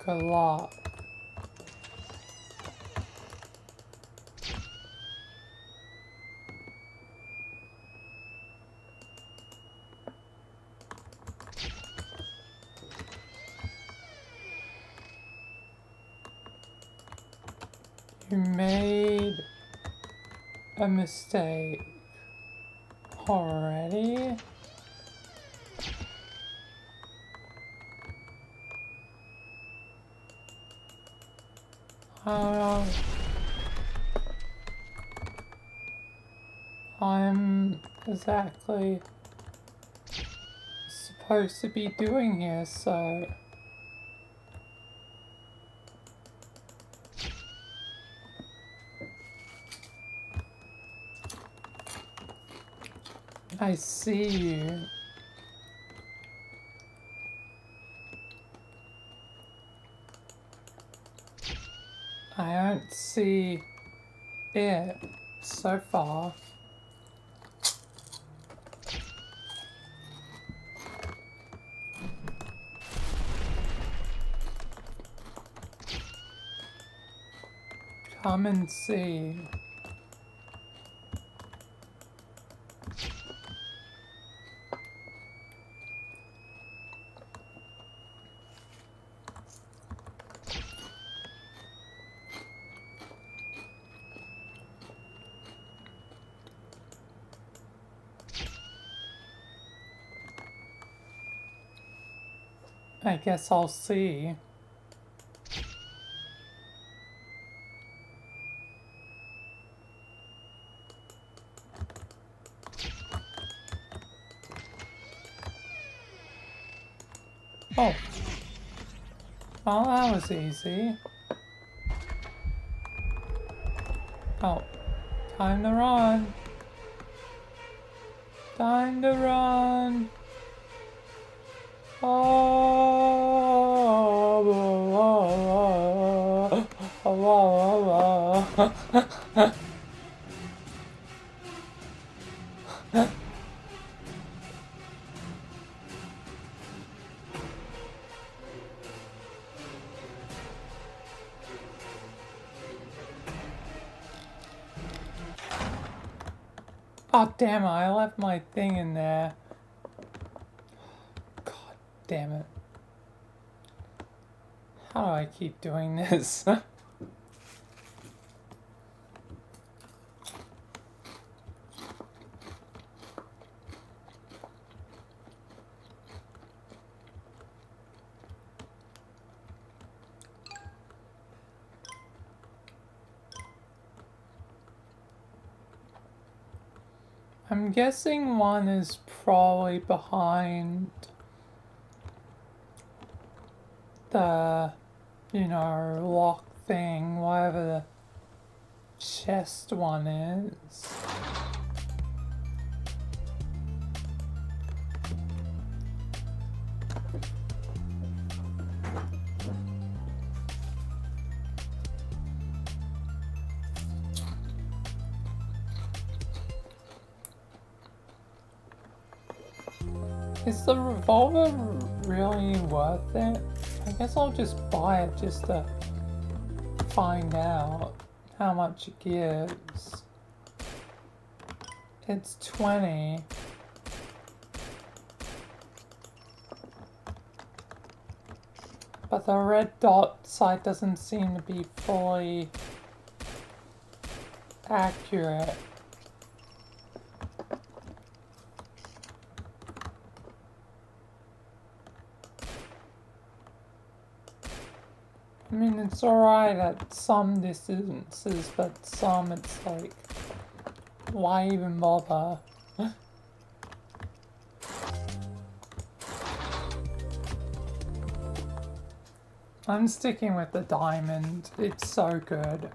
Good luck. You made a mistake already? I'm exactly supposed to be doing here, so I see you. I don't see it so far. Come and see. I guess I'll see. Oh. Well, that was easy. Oh. Time to run. Time to run. Oh, oh, oh, oh, oh, oh. Oh, damn it, I left my thing in there. God damn it. How do I keep doing this? I'm guessing one is probably behind the, lock thing, whatever the chest one is. Is the revolver really worth it? I guess I'll just buy it just to find out how much it gives. It's 20. But the red dot site doesn't seem to be fully accurate. I mean, it's alright at some distances, but some it's like, why even bother? I'm sticking with the diamond, it's so good.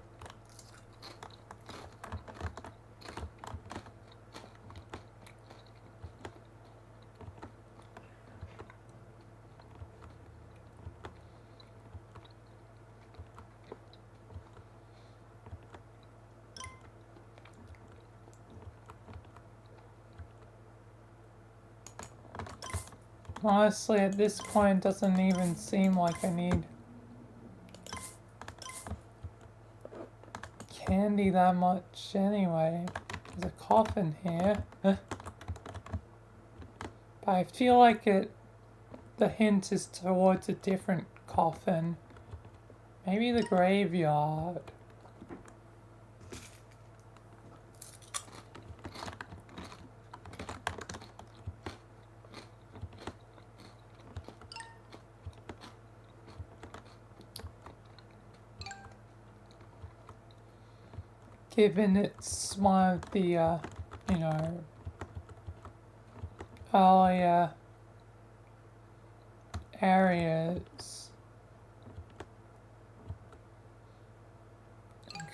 Honestly, at this point, it doesn't even seem like I need candy that much anyway. There's a coffin here. But I feel like the hint is towards a different coffin. Maybe the graveyard. Given it's one of the, earlier areas,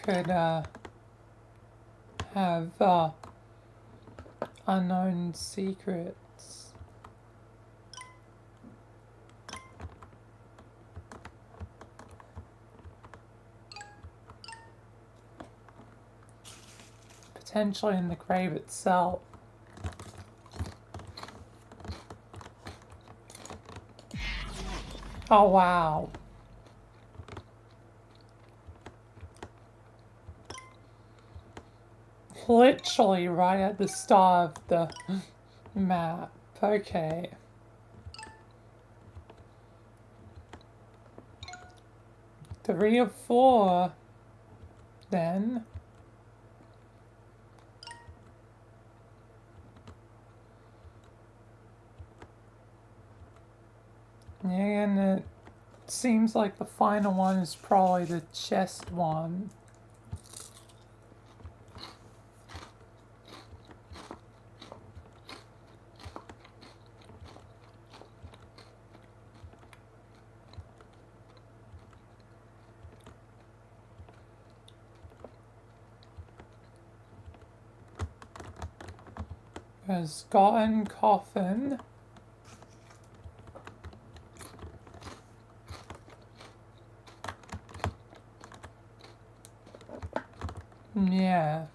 could, have, unknown secrets. Potentially in the grave itself. Oh wow. Literally right at the start of the map. Okay. Three or four, then. Yeah, and it seems like the final one is probably the chest one. Has gotten coffin. Yeah.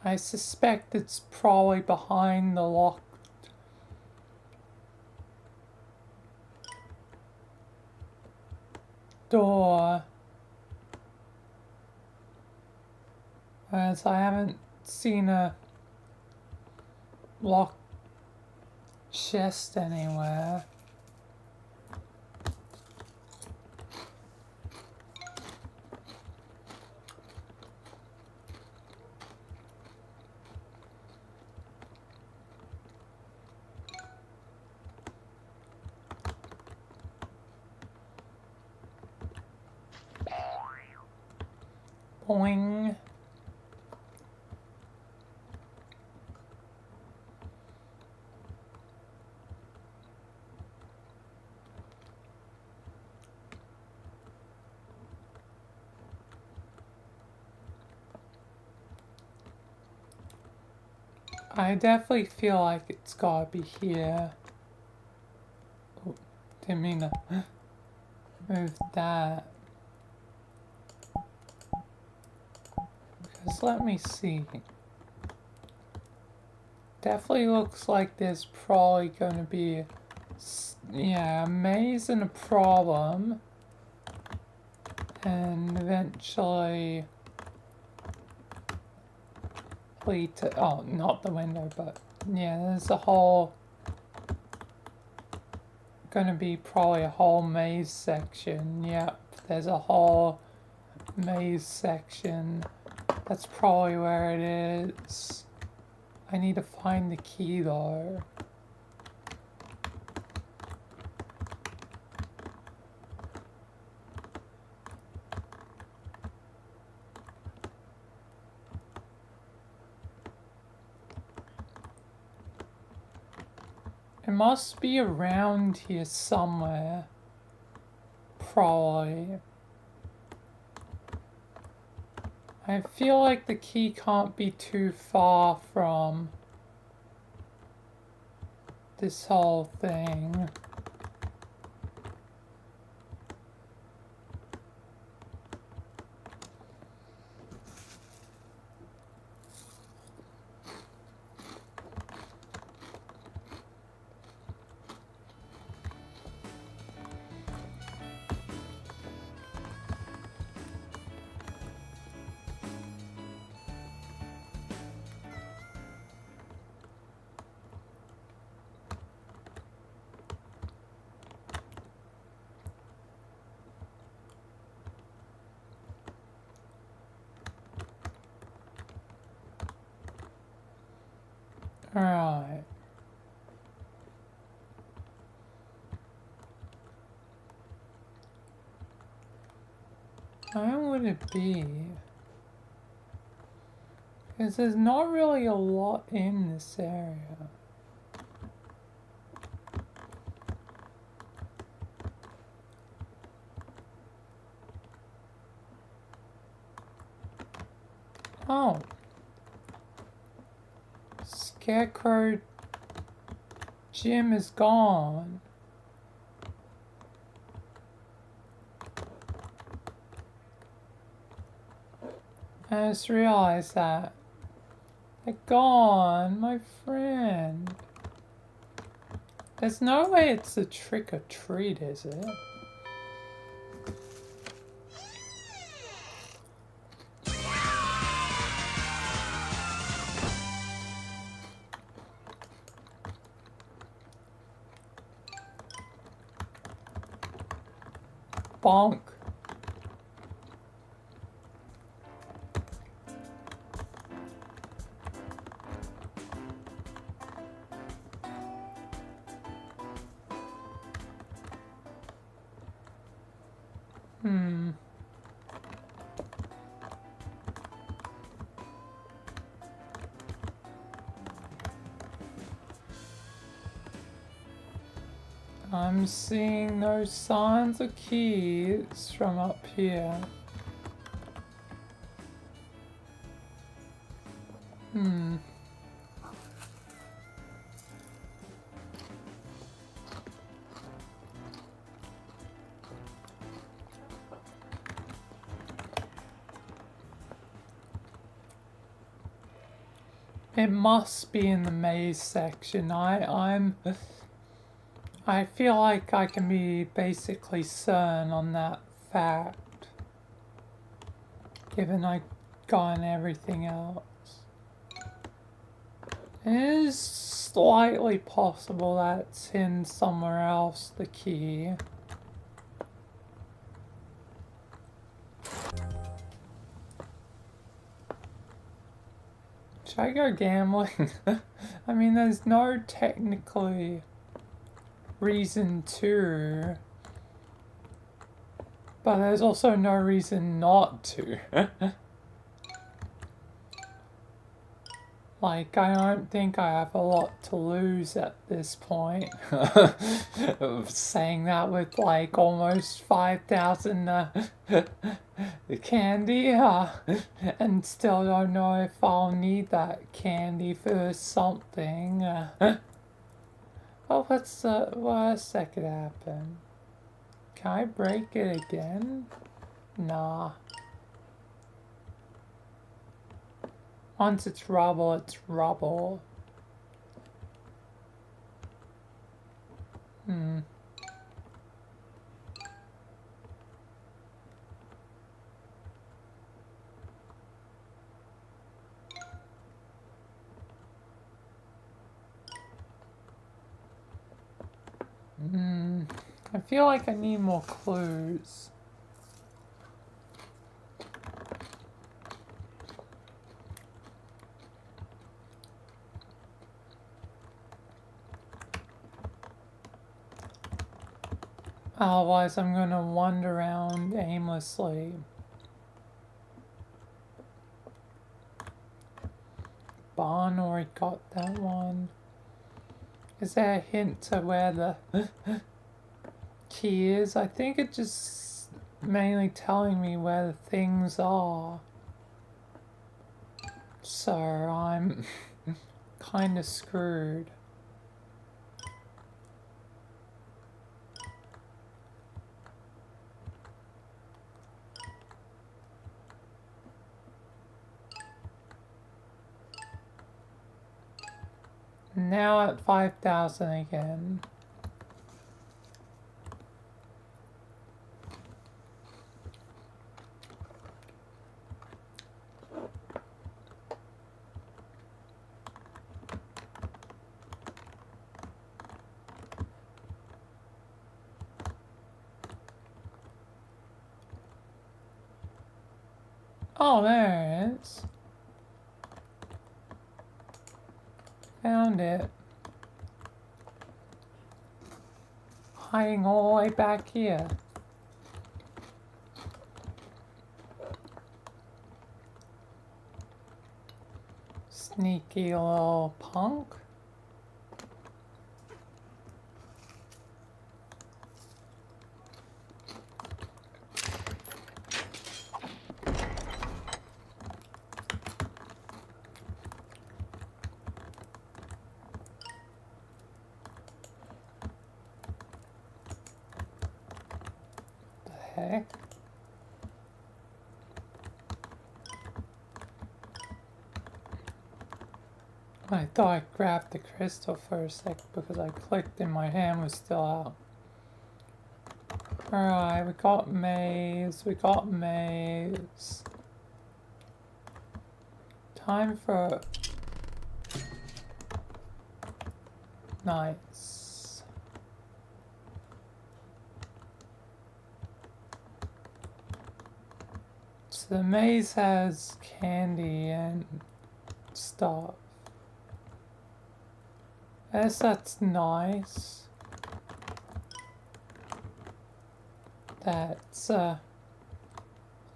I suspect it's probably behind the locked door. As I haven't seen a locked chest anywhere. Boing. I definitely feel like it's gotta be here. Oh, didn't mean to move that. Because let me see. Definitely looks like there's probably gonna be, yeah, a maze and a problem. And eventually lead to, oh, not the window, but yeah, there's a whole, gonna be probably a whole maze section. Yep, there's a whole maze section. That's probably where it is. I need to find the key though. It must be around here somewhere. Probably. I feel like the key can't be too far from this whole thing. Alright. Where would it be? Because there's not really a lot in this area. Oh. Scarecrow Jim is gone. I just realized that. They're gone, my friend. There's no way it's a trick or treat, is it? Bonk. I'm seeing no signs of keys from up here. It must be in the maze section. I feel like I can be basically certain on that fact, given I've gotten everything else. It is slightly possible that it's in somewhere else, the key. Should I go gambling? I mean, there's no technically reason to, but there's also no reason not to. Like, I don't think I have a lot to lose at this point. Saying that with like almost 5,000 candy, and still don't know if I'll need that candy for something. Oh, what's worst that could happen? Can I break it again? Nah. Once it's rubble, it's rubble. I feel like I need more clues. Otherwise, I'm gonna wander around aimlessly. Barn already got that one. Is there a hint to where the key is? I think it's just mainly telling me where the things are. So I'm kind of screwed. Now at 5,000 again. Oh, there it is. Found it. Hiding all the way back here. Sneaky little punk. Heck? I thought I grabbed the crystal for a sec because I clicked and my hand was still out. Alright, we got maze, Time for... Nice. So the maze has candy and stuff. I guess that's nice. That's a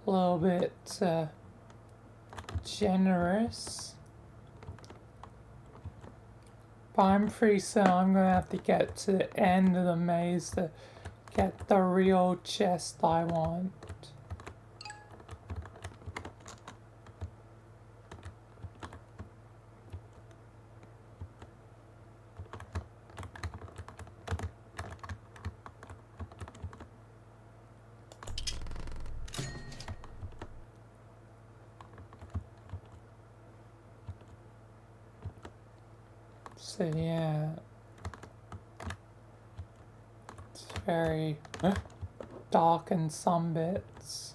little bit generous. But I'm pretty certain I'm gonna have to get to the end of the maze to get the real chest I want. So yeah, it's very dark in some bits.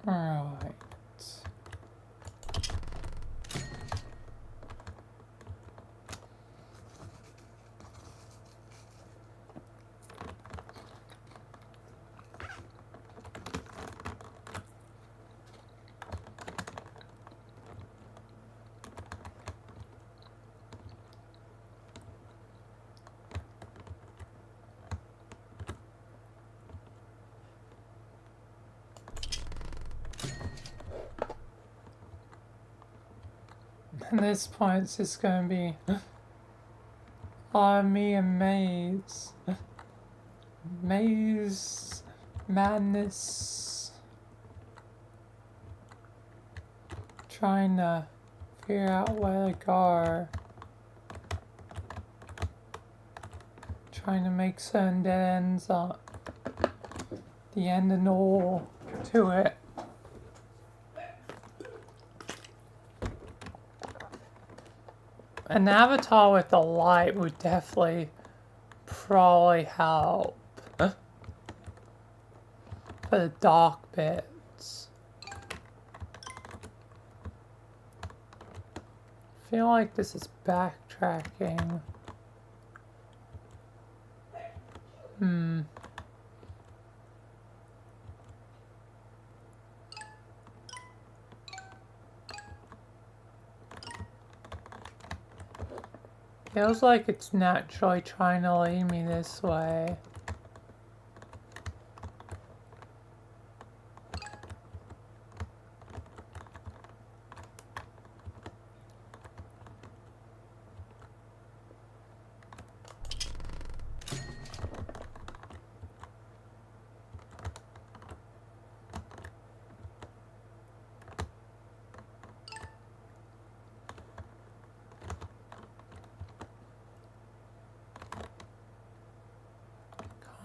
Right. And this point it's just going to be me and Maze. Maze madness. Trying to figure out where to go. Trying to make certain dead ends up. The end and all to it. An avatar with the light would definitely probably help for the dark bits. I feel like this is backtracking. Feels like it's naturally trying to lead me this way.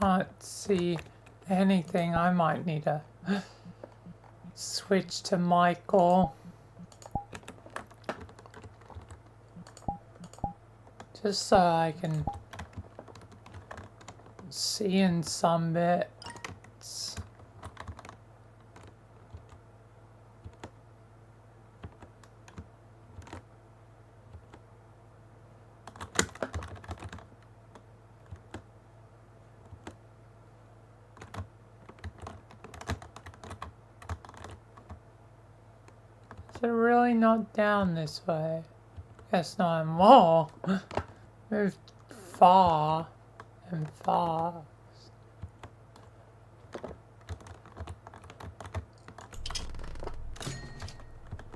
Can't see anything. I might need to switch to Michael. Just so I can see in some bits. Is it really not down this way? Guess not more. Moved far and far.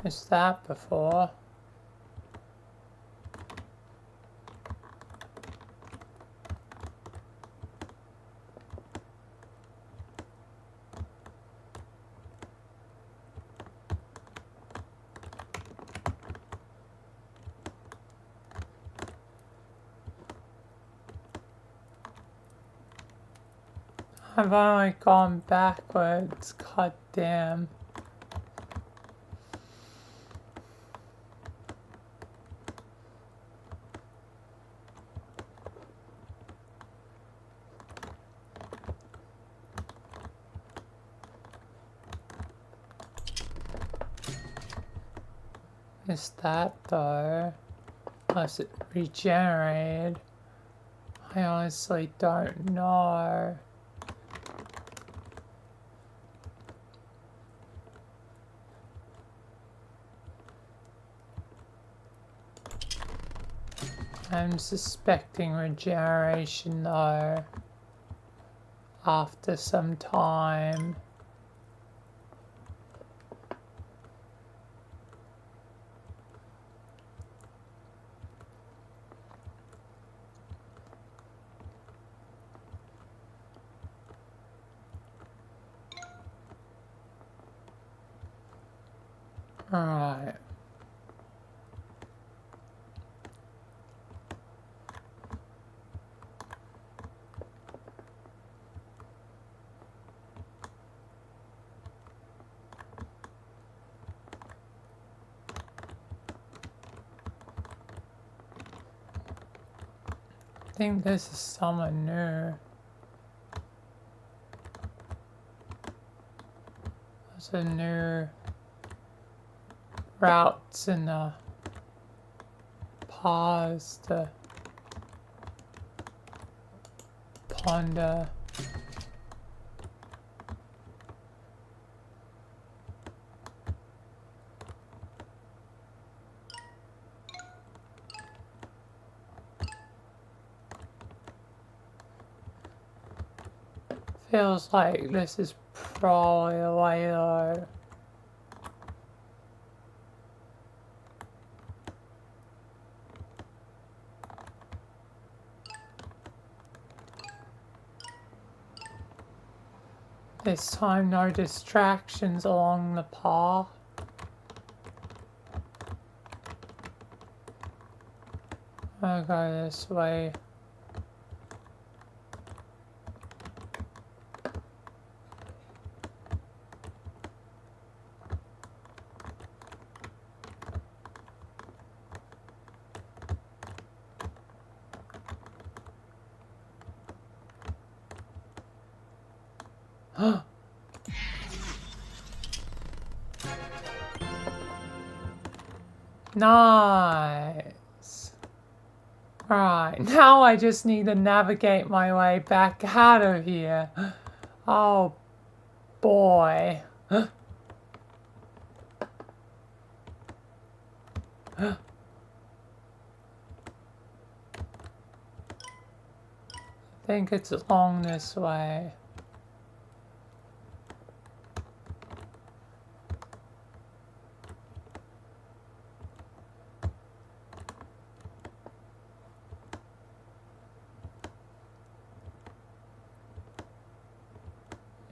Missed that before. I've only gone backwards, god damn. Missed that though. Unless it regenerated. I honestly don't know. I'm suspecting regeneration though. After some time. Alright. I think this is someone new. There's a new routes in the pause to ponder. Feels like this is probably the way though. This time no distractions along the path. I'll go this way. Nice. Alright, now I just need to navigate my way back out of here. Oh boy. I think it's along this way.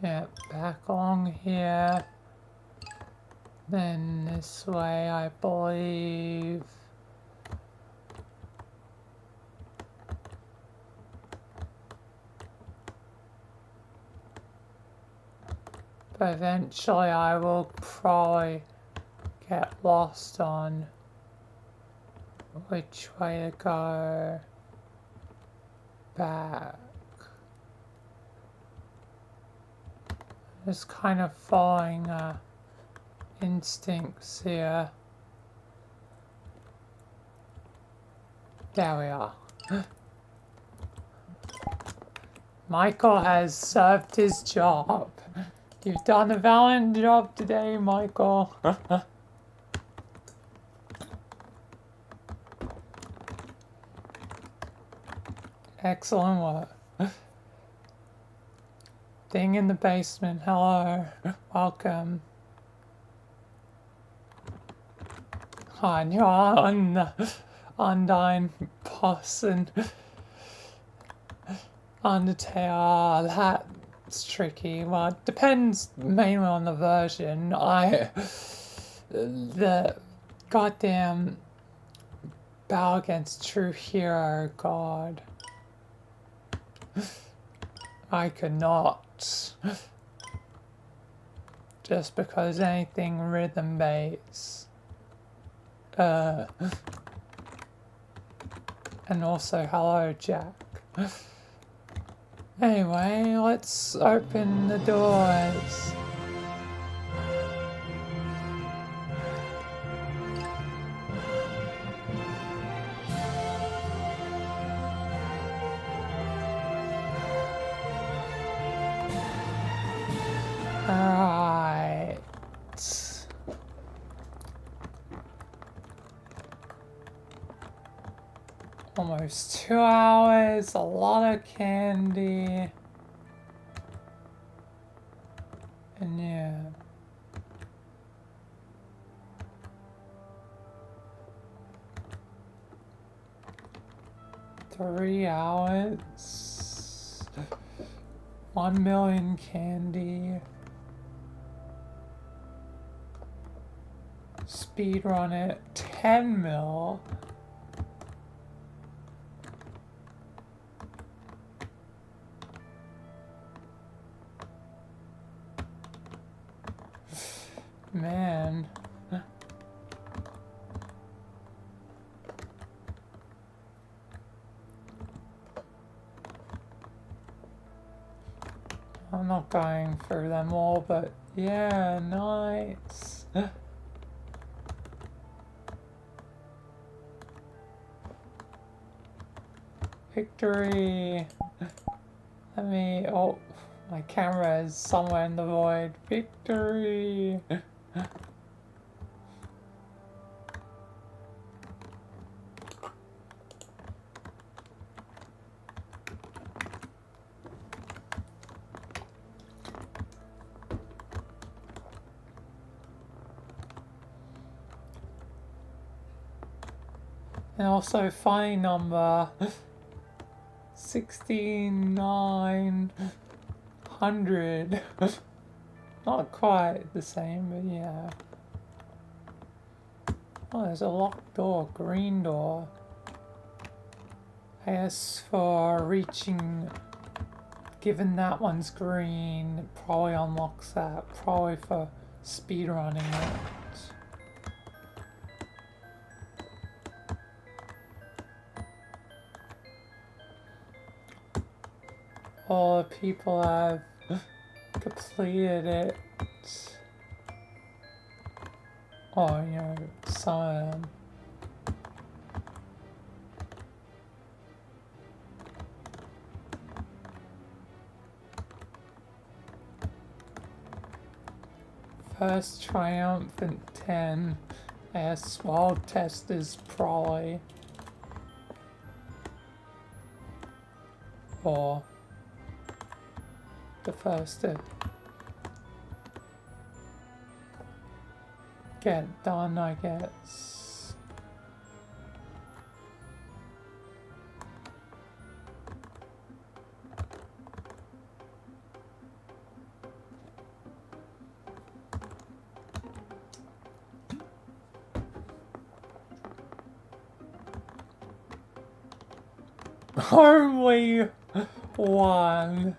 Yeah, back along here. Then this way, I believe. But eventually I will probably get lost on which way to go back. Just kind of following instincts here. There we are. Michael has served his job. You've done a valiant job today, Michael. Excellent work. Thing in the basement, hello. Welcome. On your undying boss and Undertale. That's tricky. Well, it depends mainly on the version. The goddamn battle against True Hero, God. I could not. Just because anything rhythm based. And also, hello, Jack. Anyway, let's open the doors. Alright. Almost 2 hours, a lot of candy. And yeah. Three hours. 1 million candy. speed run it 10 mil. Man. I'm not going for them all, but yeah, nice. Victory. Let me, oh, my camera is somewhere in the void. Victory. And also funny number 6900. Not quite the same, but yeah. Oh, there's a locked door, green door. I guess for reaching, given that one's green, it probably unlocks that. Probably for speedrunning it. All the people have completed it. Or, you know, some of them. First triumphant 10. Yes, world test is probably. Or the first to get done, I guess. Only one.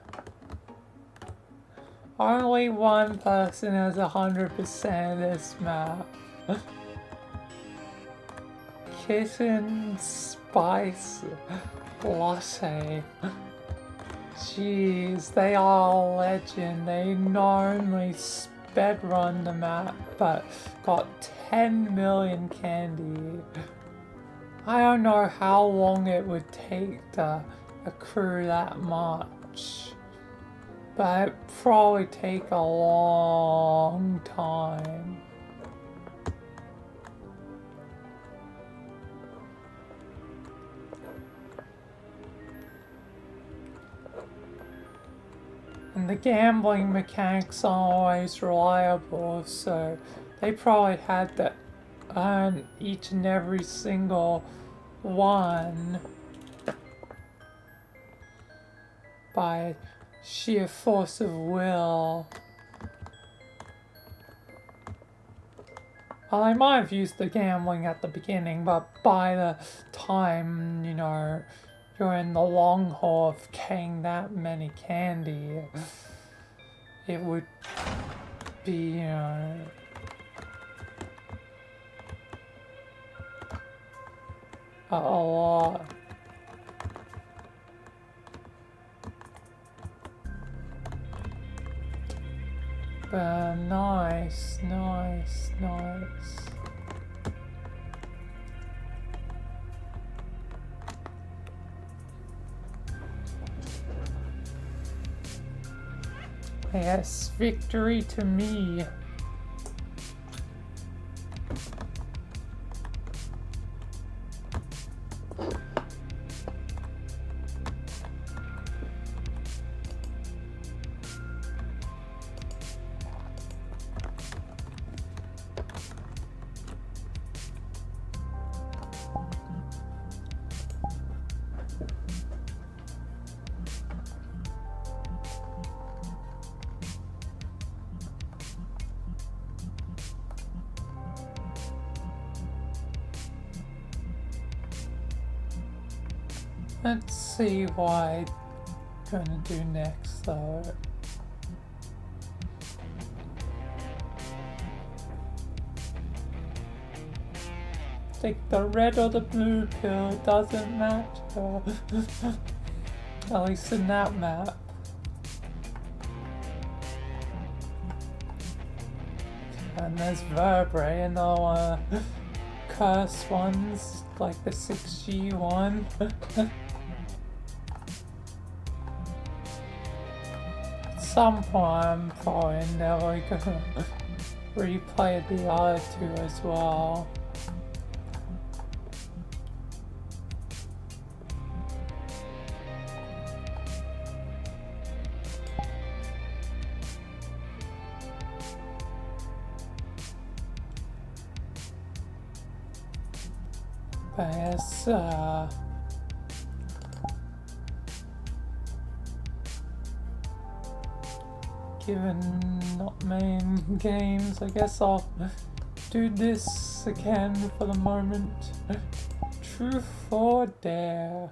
Only one person has 100% of this map. Kitten Spice Latte. Jeez, they are a legend. They not only sped run the map, but got 10 million candy. I don't know how long it would take to accrue that much. But it'd probably take a long time. And the gambling mechanics aren't always reliable, so they probably had to earn each and every single one by sheer force of will. Well, I might have used the gambling at the beginning, but by the time, you know, you're in the long haul of getting that many candy, it would be, you know, a lot. But nice, nice, nice. Yes, victory to me. Let's see what I'm gonna do next though. Take the red or the blue pill, it doesn't matter. At least in that map. And there's vertebrae and the curse ones, like the 6G one. At some point I'm probably never gonna replay the other two as well. But yes, given not main games, I guess I'll do this again for the moment. Truth or dare?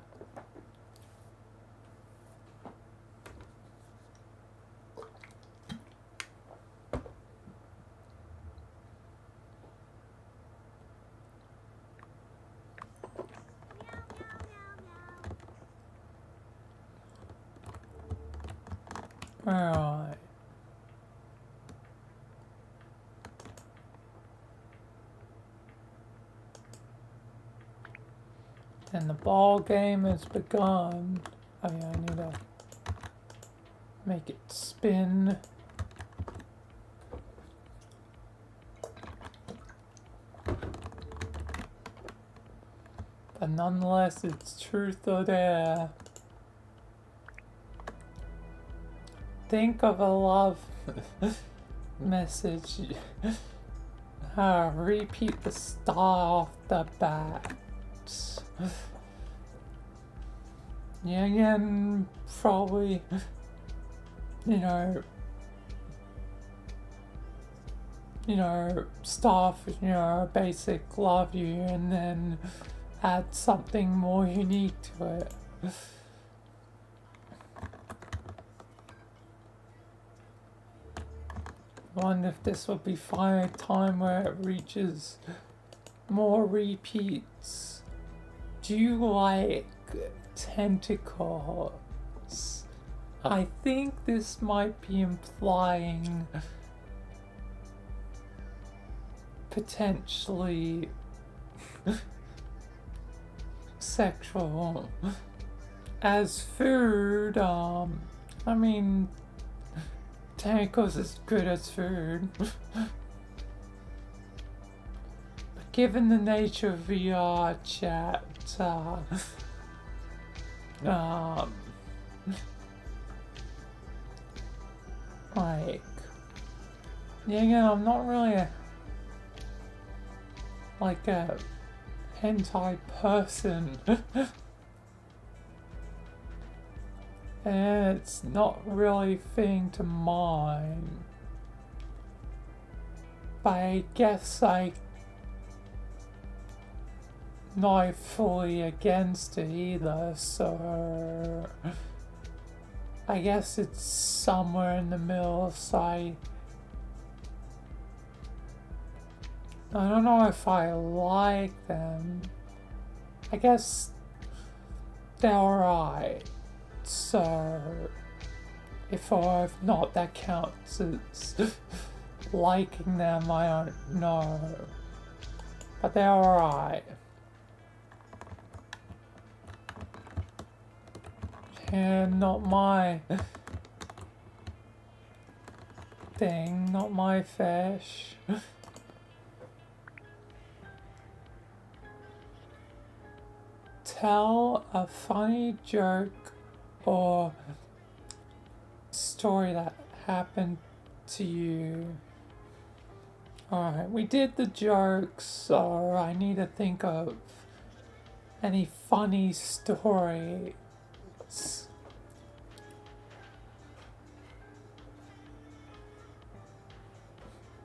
Alright. And the ball game has begun. I mean, I need to make it spin. But nonetheless, it's truth or dare. Think of a love message. Repeat the star off the bat. Yeah, again, probably, stuff, basic love you, and then add something more unique to it. I wonder if this will be finally a time where it reaches more repeats. Do you like tentacles? I think this might be implying potentially sexual. As food, I mean, tentacles is good as food. But given the nature of VRChat, like, yeah, I'm not really a hentai person. And it's not really fitting to mine. But I guess I'm not fully against it either, so I guess it's somewhere in the middle, so I don't know if I like them. I guess they're alright. So, if not, that counts as liking them, I don't know. But they're alright. And not my thing, not my fish. Tell a funny joke or story that happened to you. Alright, we did the jokes, so I need to think of any funny stories.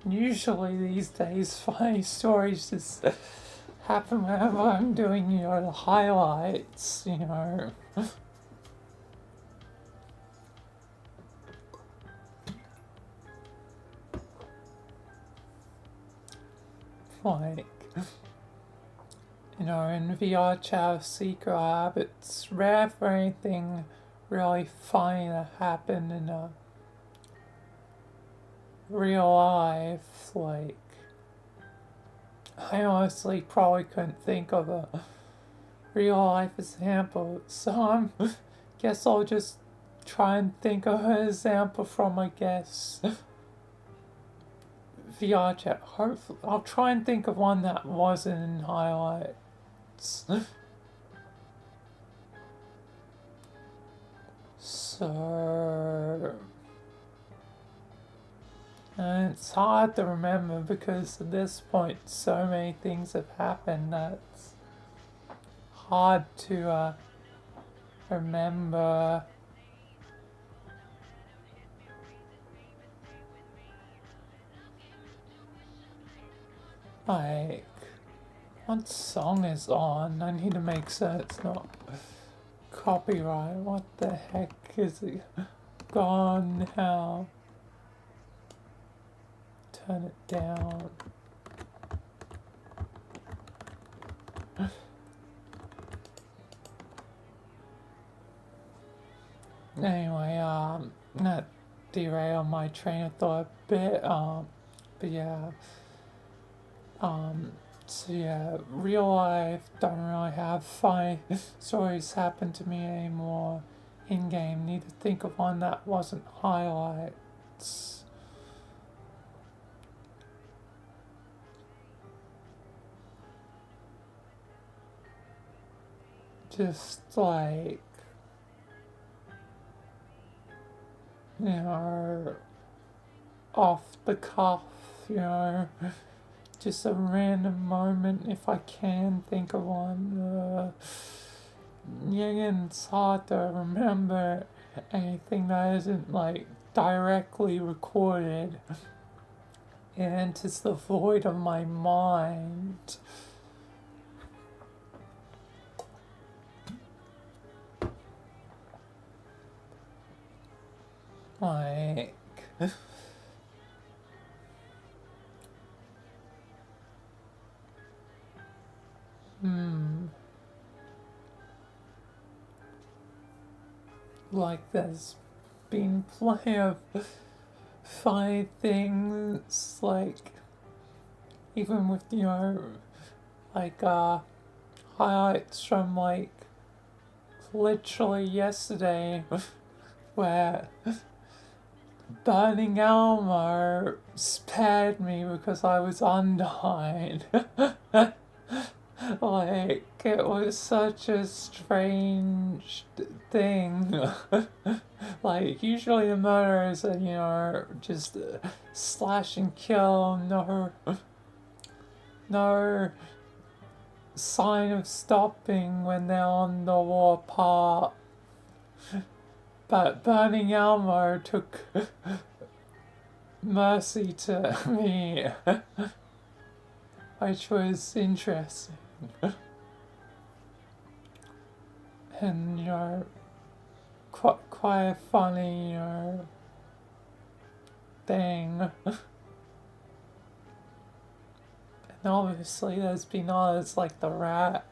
Usually these days, funny stories just happen whenever I'm doing, the highlights, like, in VRChat Secret Lab, it's rare for anything really funny to happen in a real life. Like, I honestly probably couldn't think of a real life example, so guess I'll just try and think of an example from, I guess, VRChat. Hopefully, I'll try and think of one that wasn't in highlights. So, and it's hard to remember because at this point so many things have happened that it's hard to remember. Like, what song is on? I need to make sure it's not copyright. What the heck is it? Gone now. Turn it down. Anyway, that derailed my train of thought a bit, but yeah, so yeah, real life, don't really have funny stories happen to me anymore. In-game, need to think of one that wasn't highlights. Just like, off the cuff, just a random moment if I can think of one. It's hard to remember anything that isn't like directly recorded. It enters the void of my mind. Like, like there's been plenty of funny things, like, even with, like, highlights from, like, literally yesterday, where Burning Elmer spared me because I was undying. Like, it was such a strange thing. Like, usually the murderers are, just slash and kill, no sign of stopping when they're on the warpath. But Burning Elmo took mercy to me, which was interesting. And, quite a funny, thing. And obviously there's been others like the rat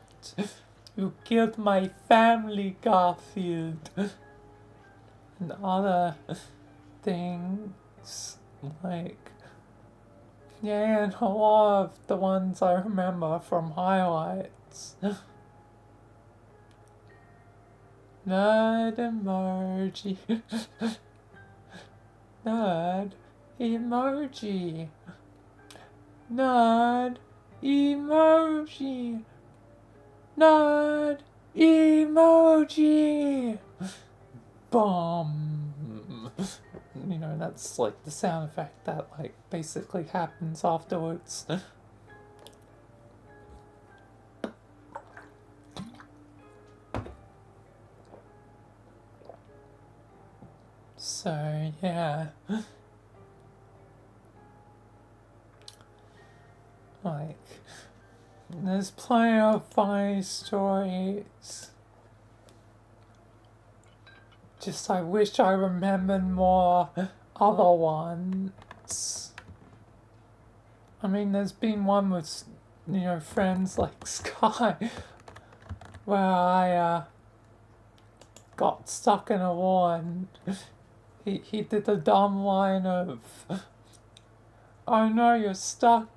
who killed my family, Garfield. And other things, like, yeah, and a lot of the ones I remember from highlights. Nerd emoji. Nerd emoji. Nerd emoji. Nerd emoji. Boom. That's like the sound effect that like basically happens afterwards. So yeah, like, There's plenty of funny stories. Just I wish I remembered more other ones. I mean, there's been one with, friends like Sky, where I got stuck in a wall and he did the dumb line of, oh no, you're stuck,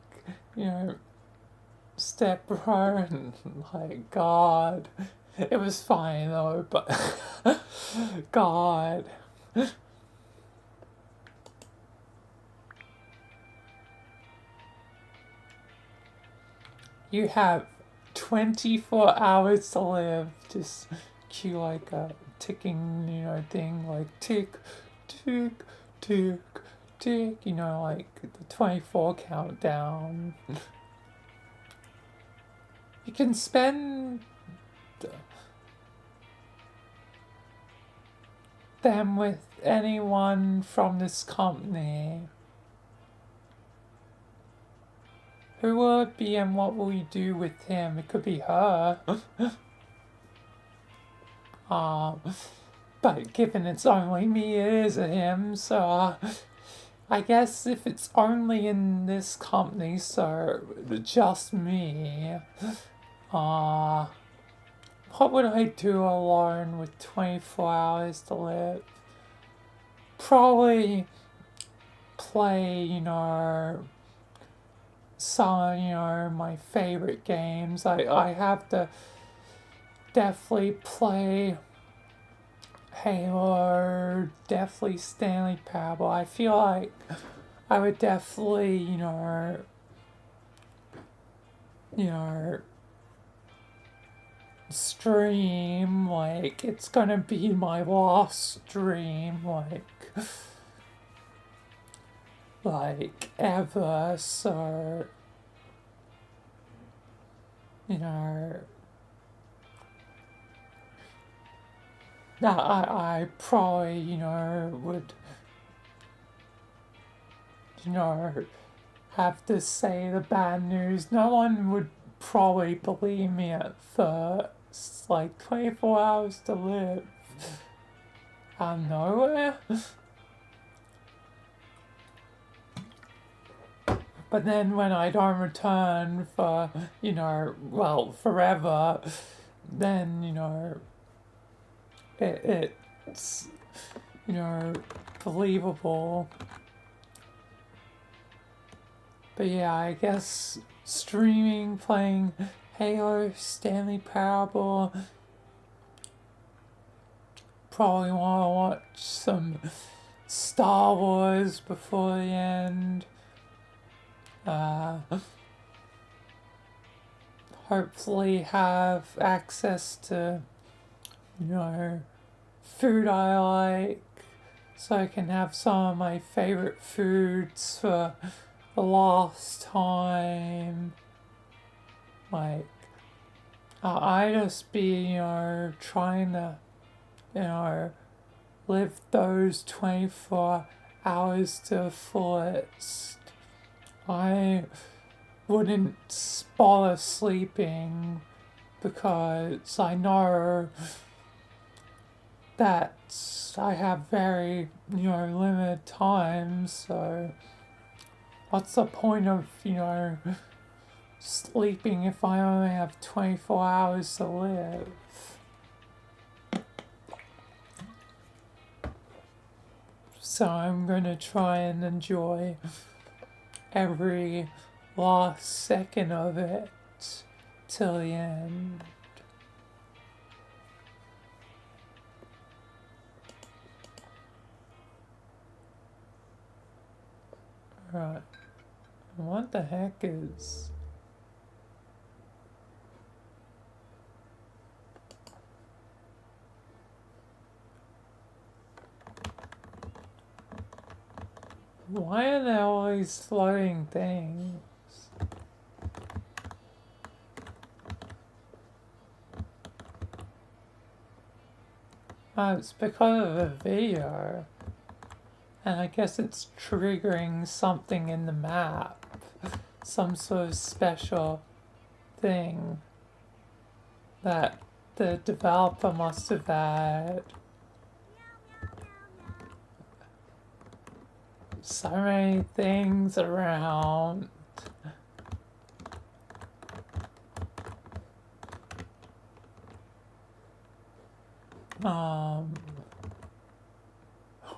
step bro, and like, God. It was fine though, but God. You have 24 hours to live. Just cue like a ticking, thing like tick, tick, tick, tick, like the 24 countdown. You can spend them with anyone from this company. Who will it be and what will you do with him? It could be her. But given it's only me, it is a him, so I guess if it's only in this company, so just me, what would I do alone with 24 hours to live? Probably play, some, my favorite games. I have to definitely play Halo, definitely Stanley Parable. I feel like I would definitely, stream, like, it's gonna be my last stream, like ever, so, I probably, would, have to say the bad news. No one would probably believe me at first. Like 24 hours to live out of nowhere. But then when I don't return for, forever, then, it's, believable. But yeah, I guess streaming, playing Halo, Stanley Parable, probably want to watch some Star Wars before the end. Hopefully have access to, food I like, so I can have some of my favorite foods for the last time. Like, I just be, trying to, live those 24 hours to the fullest. I wouldn't bother sleeping because I know that I have very, limited time, so what's the point of, sleeping if I only have 24 hours to live? So I'm gonna try and enjoy every last second of it till the end. Right. What the heck is... Why are there all these floating things? Oh, it's because of the video. And I guess it's triggering something in the map. Some sort of special thing that the developer must have had. So many things around.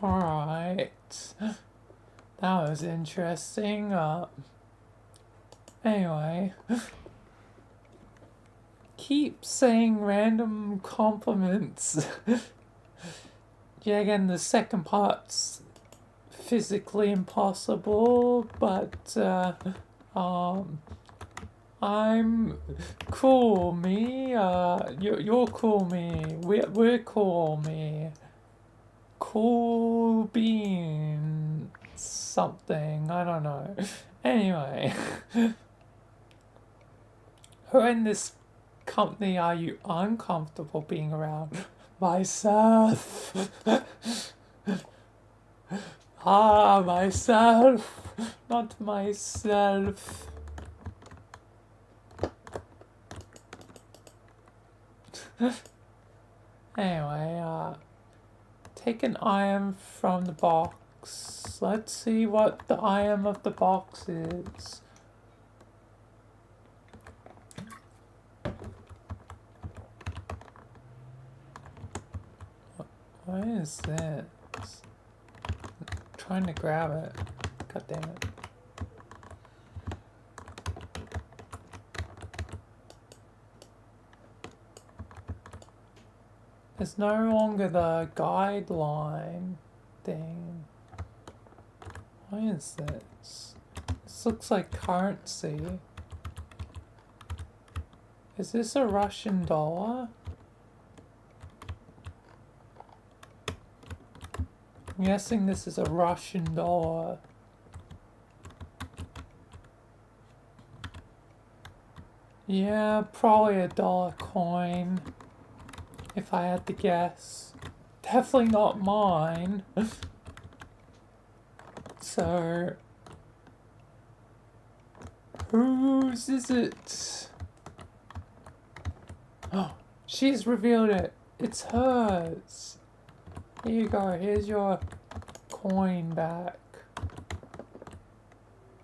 Alright. That was interesting. Anyway. Keep saying random compliments. Yeah, again, the second part's physically impossible, but, I'm cool, me. You're cool, me. We're cool, me. Cool bean something. I don't know. Anyway, who in this company are you uncomfortable being around? Myself. Myself. Not myself. Anyway, take an item from the box. Let's see what the item of the box is. What is this? I'm trying to grab it. God damn it. There's no longer the guideline thing. What is this? This looks like currency. Is this a Russian dollar? I'm guessing this is a Russian dollar. Yeah, probably a dollar coin. If I had to guess. Definitely not mine. So, whose is it? Oh, she's revealed it. It's hers. Here you go. Here's your coin back.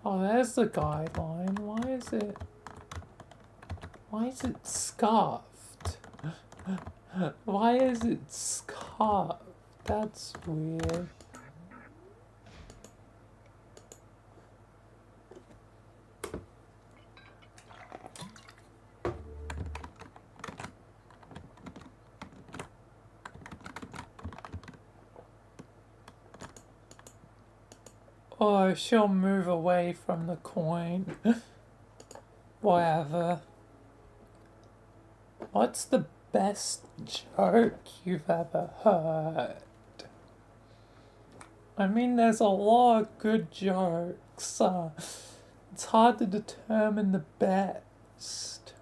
Oh, there's the guideline. Why is it scarfed? Why is it scarfed? That's weird. Oh, she'll move away from the coin. Whatever. What's the best joke you've ever heard? I mean, there's a lot of good jokes. It's hard to determine the best.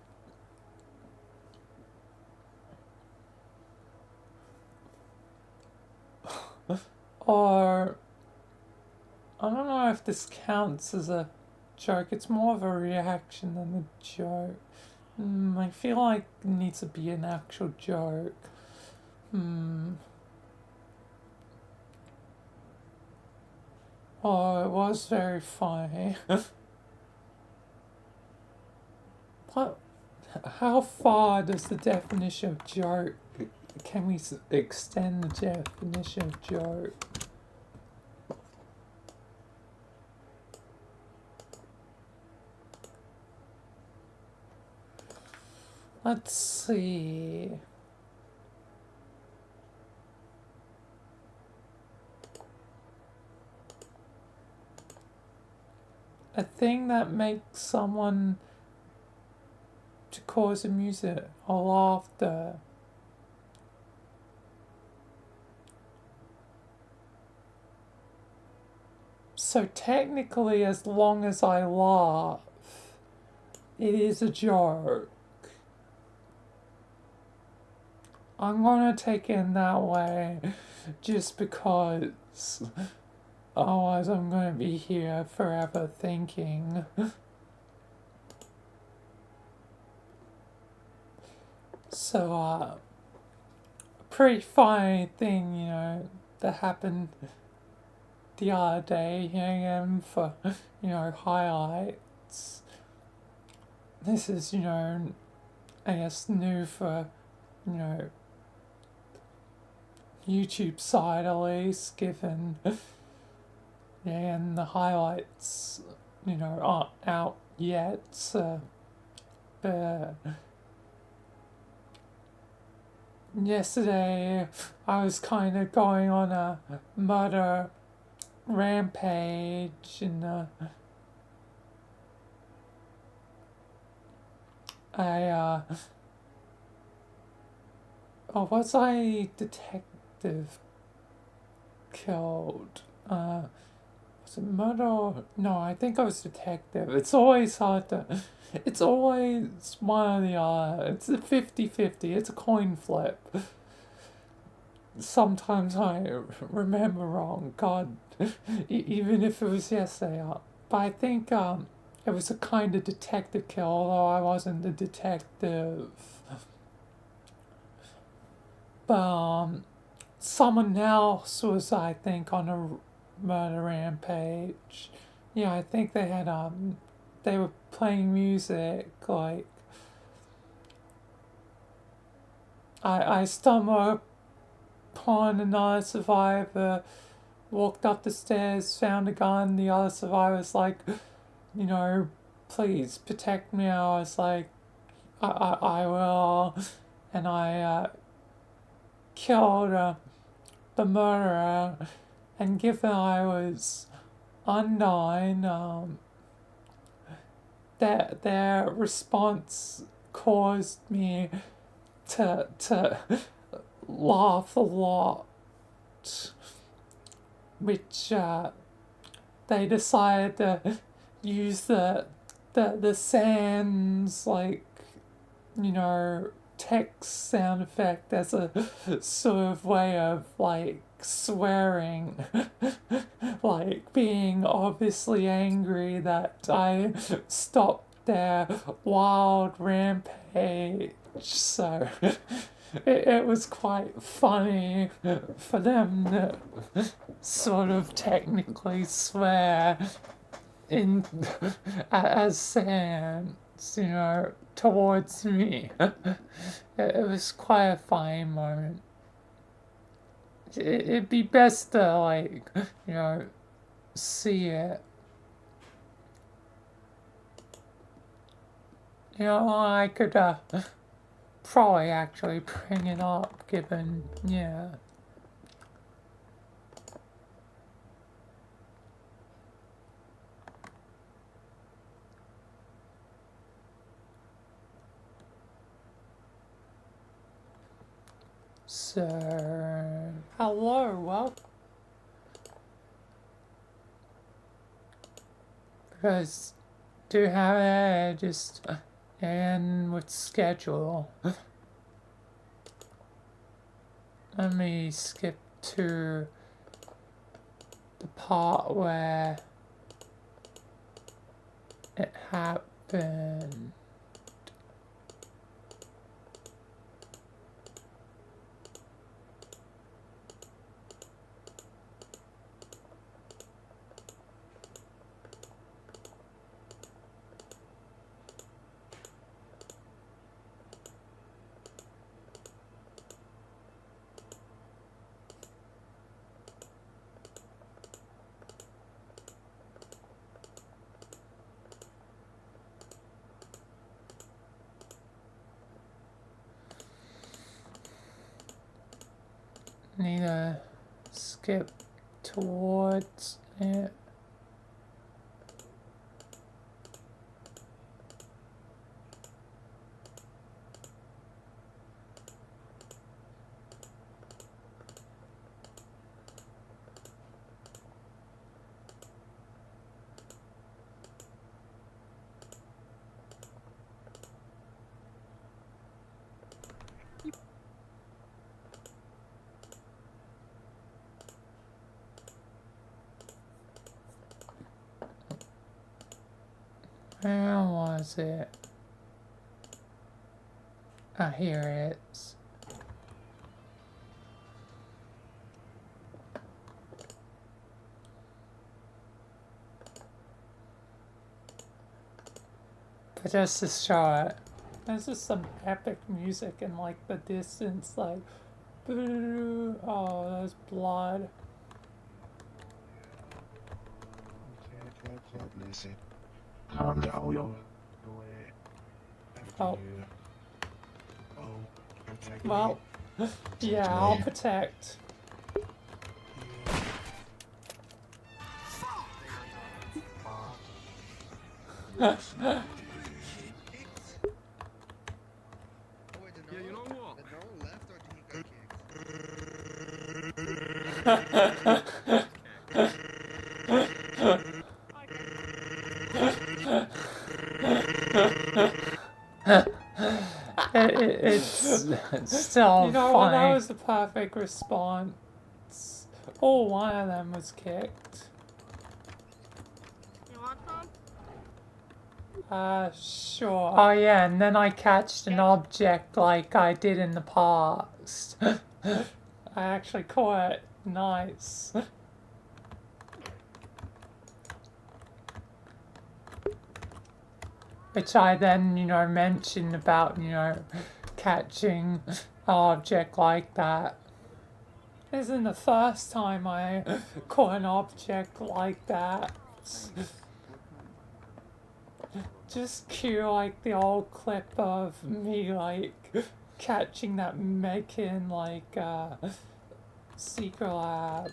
Or, I don't know if this counts as a joke. It's more of a reaction than a joke. I feel like it needs to be an actual joke. Oh, it was very funny. What? How far does the definition of joke? Can we extend the definition of joke? Let's see. A thing that makes someone to cause amusement or laughter. So technically, as long as I laugh, it is a joke. I'm gonna take it in that way, just because otherwise I'm gonna be here forever thinking. So, pretty funny thing, you know, that happened the other day, for, highlights. This is, I guess new for, you know, YouTube side at least, given, and the highlights, aren't out yet, so, but yesterday I was kind of going on a murder rampage, and I was I detective killed? Was it murder? No, I think I was detective. It's always hard to. It's always one or the other. It's a 50-50. It's a coin flip. Sometimes I remember wrong. God, even if it was yesterday. But I think it was a kind of detective kill, although I wasn't the detective. But someone else was, I think, on a murder rampage. Yeah, I think they had they were playing music like. I stumbled upon another survivor, walked up the stairs, found a gun. The other survivor's like, you know, please protect me. I was like, I will, and I killed the murderer. And given I was unknown, their response caused me to laugh a lot, which they decided to use the sands, like, text sound effect as a sort of way of like swearing, like being obviously angry that I stopped their wild rampage. So it was quite funny for them to sort of technically swear in as sans, towards me. It was quite a funny moment. It'd be best to like, see it. I could probably actually bring it up, given, yeah. So, hello, welcome. Because do have it just and with schedule. Let me skip to the part where it happened. Need to skip towards it. Where was it? Ah, here it is. But just to show it, there's just some epic music in like the distance, like, oh, there's blood. Listen. Calm down, yo. Oh. Oh, protect Well, yeah, I'll protect. Yeah, you know what? The drone left or did he It's still You know funny. what, That was the perfect response. Oh, one of them was kicked. You want some? Sure. Oh yeah, and then I catched an object like I did in the past. I actually caught it. Nice. Which I then, mentioned about, catching an object like that. This isn't the first time I caught an object like that. Just cue like the old clip of me like catching that Mekin like secret lab.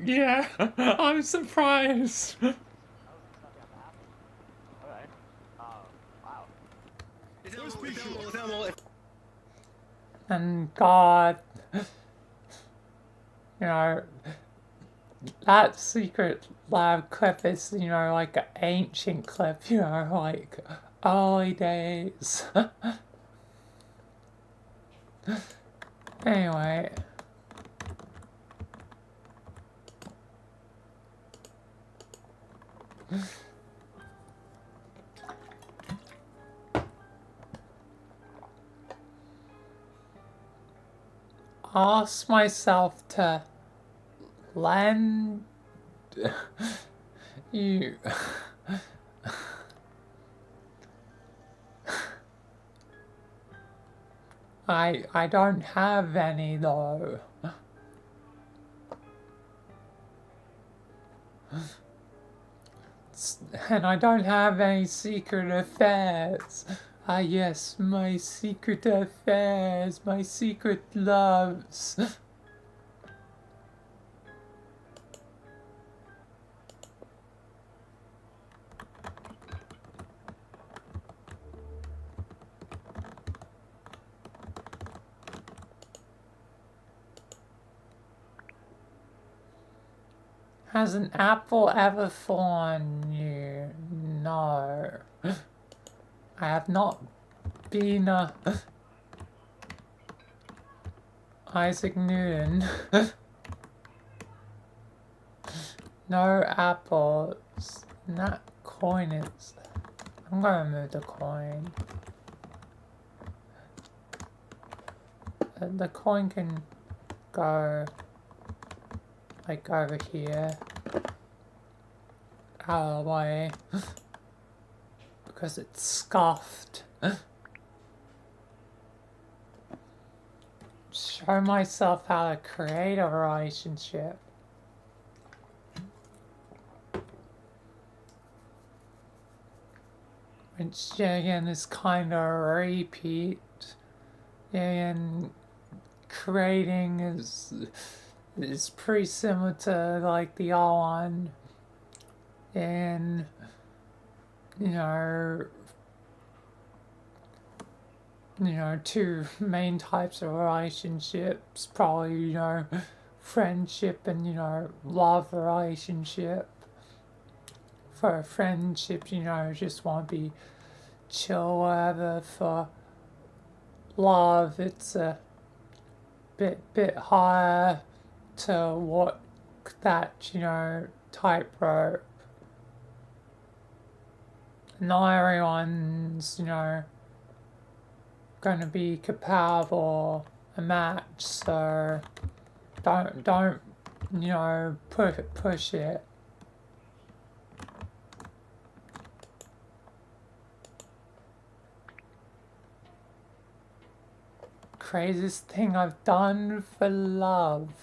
Yeah, I'm surprised. And God, that secret lab clip is, like an ancient clip, like early days. Anyway. Ask myself to lend you I don't have any though. And I don't have any secret affairs. Ah yes, my secret affairs, my secret loves. Has an apple ever fallen on you? No. I have not been Isaac Newton. No apples. And that coin is... I'm gonna move the coin. The coin can go like over here, out of the way, because it's scuffed. Show myself how to create a relationship. Which, yeah, again, is kind of a repeat. Yeah, and creating is pretty similar to like the other one. And, two main types of relationships, probably, friendship and, love relationship. For a friendship, just want to be chill, whatever. For love, it's a bit higher to what that, tightrope. Not everyone's, going to be compatible a match, so don't push it. Craziest thing I've done for love.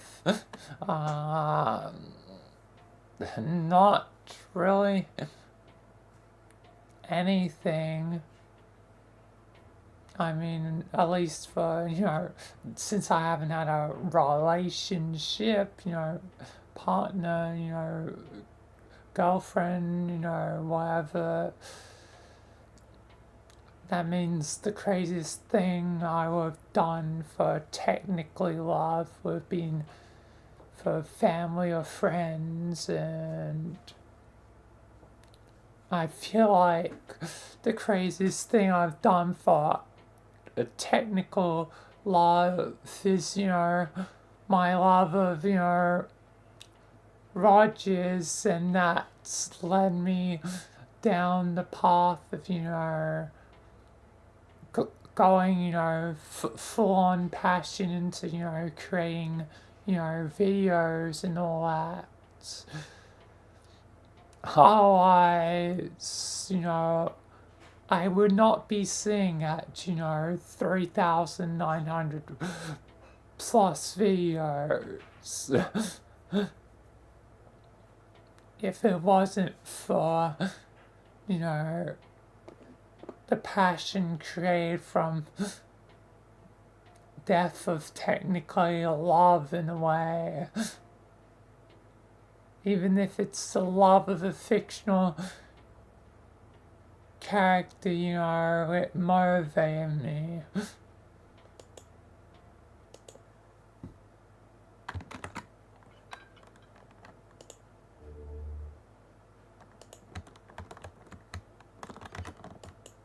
Not really anything. I mean, at least for, since I haven't had a relationship, partner, girlfriend, whatever. That means the craziest thing I would have done for technically love would have been for family or friends, and I feel like the craziest thing I've done for a technical love is, my love of, Rogers, and that's led me down the path of, going, full on passion into, creating, videos and all that. Otherwise, I would not be seeing at, 3,900 plus videos. If it wasn't for, the passion created from death of technically love in a way. Even if it's the love of a fictional character, it motivated me.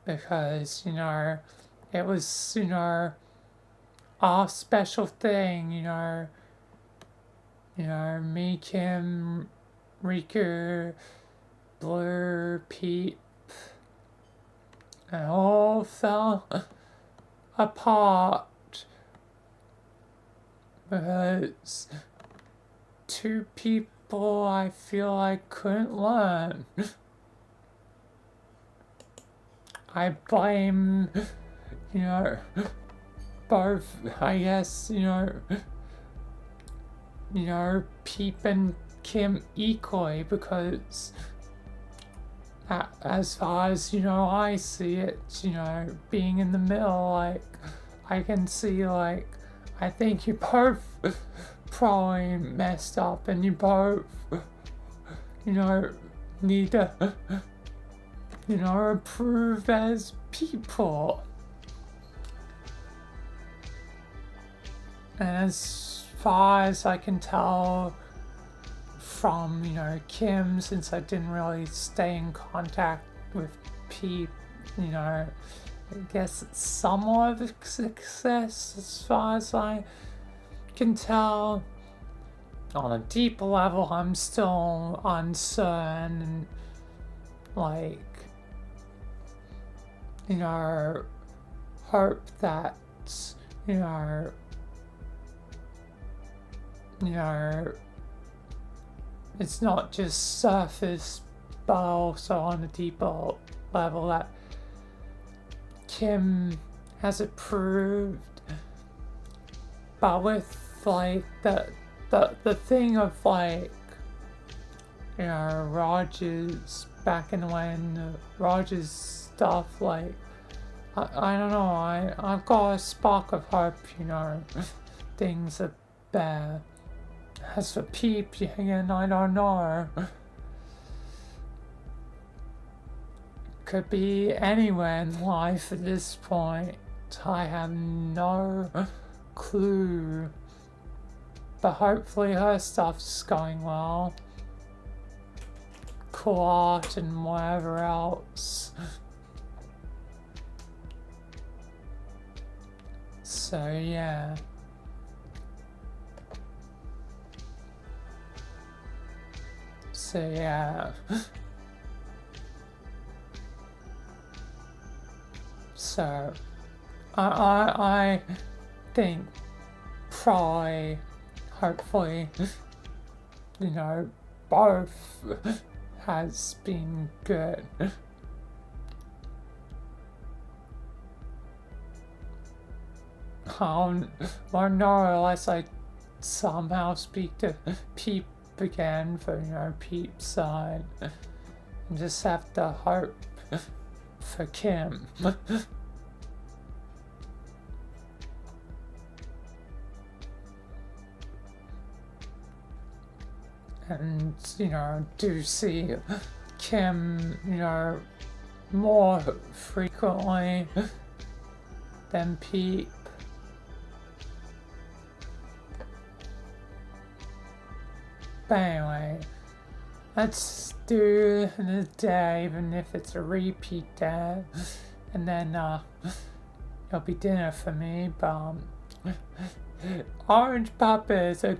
Because, it was, a special thing, me, Kim, Riku, Blur, Peep, and all fell apart because two people I feel I couldn't learn. I blame, both, I guess, Peep and Kim equally, because as far as, I see it, being in the middle, like, I can see, like, I think you both probably messed up, and you both, need to, improve as people. And as far as I can tell from, Kim, since I didn't really stay in contact with Pete, I guess it's somewhat of a success as far as I can tell. On a deeper level, I'm still uncertain and, like, hope that, it's not just surface, but also on a deeper level that Kim has approved. But with, like, the thing of, like, Rogers, back in when Rogers stuff, like, I don't know, I've got a spark of hope, things are better. As for Peep, again, I don't know. Could be anywhere in life at this point. I have no clue. But hopefully her stuff's going well. Cool art and whatever else. So yeah. So yeah. So I think probably, hopefully, you know, both has been good. I know unless I somehow speak to Peep again for, you know, Peep's side. And just have to hope for Kim. And, you know, do see Kim, you know, more frequently than Peep. But anyway, let's do the day, even if it's a repeat day, and then it'll be dinner for me. But orange pepper is a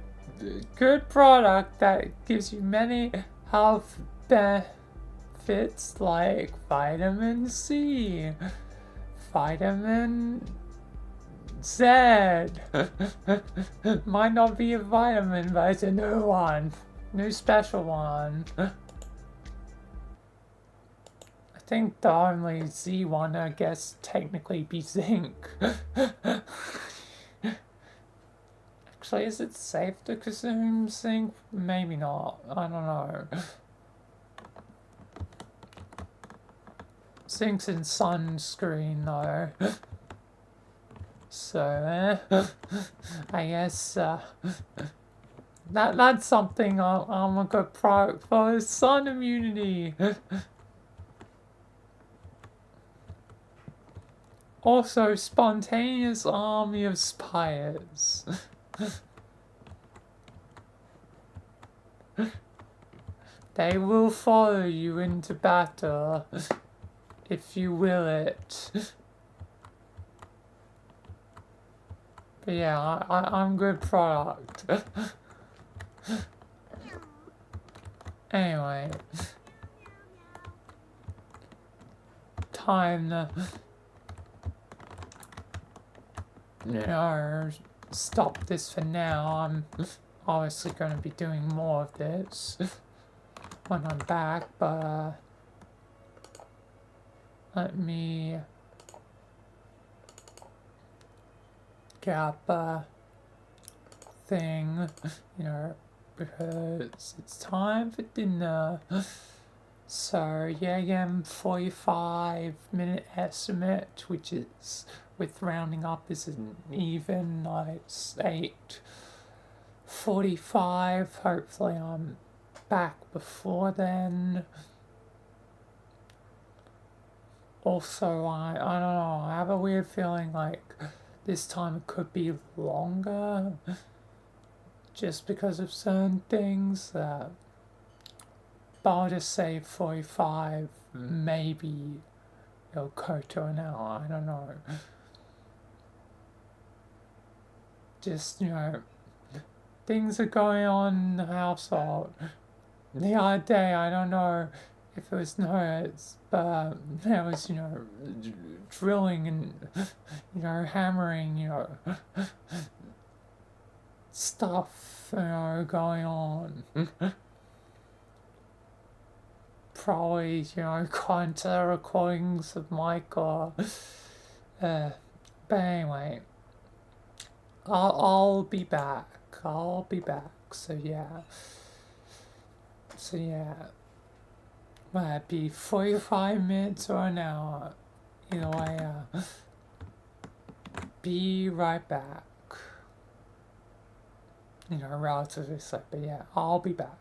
good product that gives you many health benefits like vitamin C, vitamin Z. Might not be a vitamin, but it's a new one. New special one. I think the only Z one, I guess, technically be zinc. Actually, is it safe to consume zinc? Maybe not. I don't know. Zinc's in sunscreen, though. So, I guess that's something I'm a good product for, is sun immunity. Also, spontaneous army of spiders. They will follow you into battle if you will it. But yeah, I'm good product. Anyway, time to, you know, stop this for now. I'm obviously going to be doing more of this when I'm back, but let me get up a thing, you know, because it's time for dinner. So yeah, again, 45-minute estimate, which is, with rounding up, is an even. It's 8:45. Hopefully I'm back before then. Also, I don't know, I have a weird feeling like this time it could be longer, just because of certain things. But I'll just say 45, maybe it'll go to an hour, I don't know. Just, you know, things are going on in the household. The other day, I don't know if it was nerds, but there was, you know, drilling and, you know, hammering, you know, stuff, you know, going on. Probably, you know, gone to the recordings of Michael. But anyway, I'll be back. I'll be back. So yeah. Might it be 45 minutes or an hour? Either way, be right back. You know, relatively slow, but yeah, I'll be back.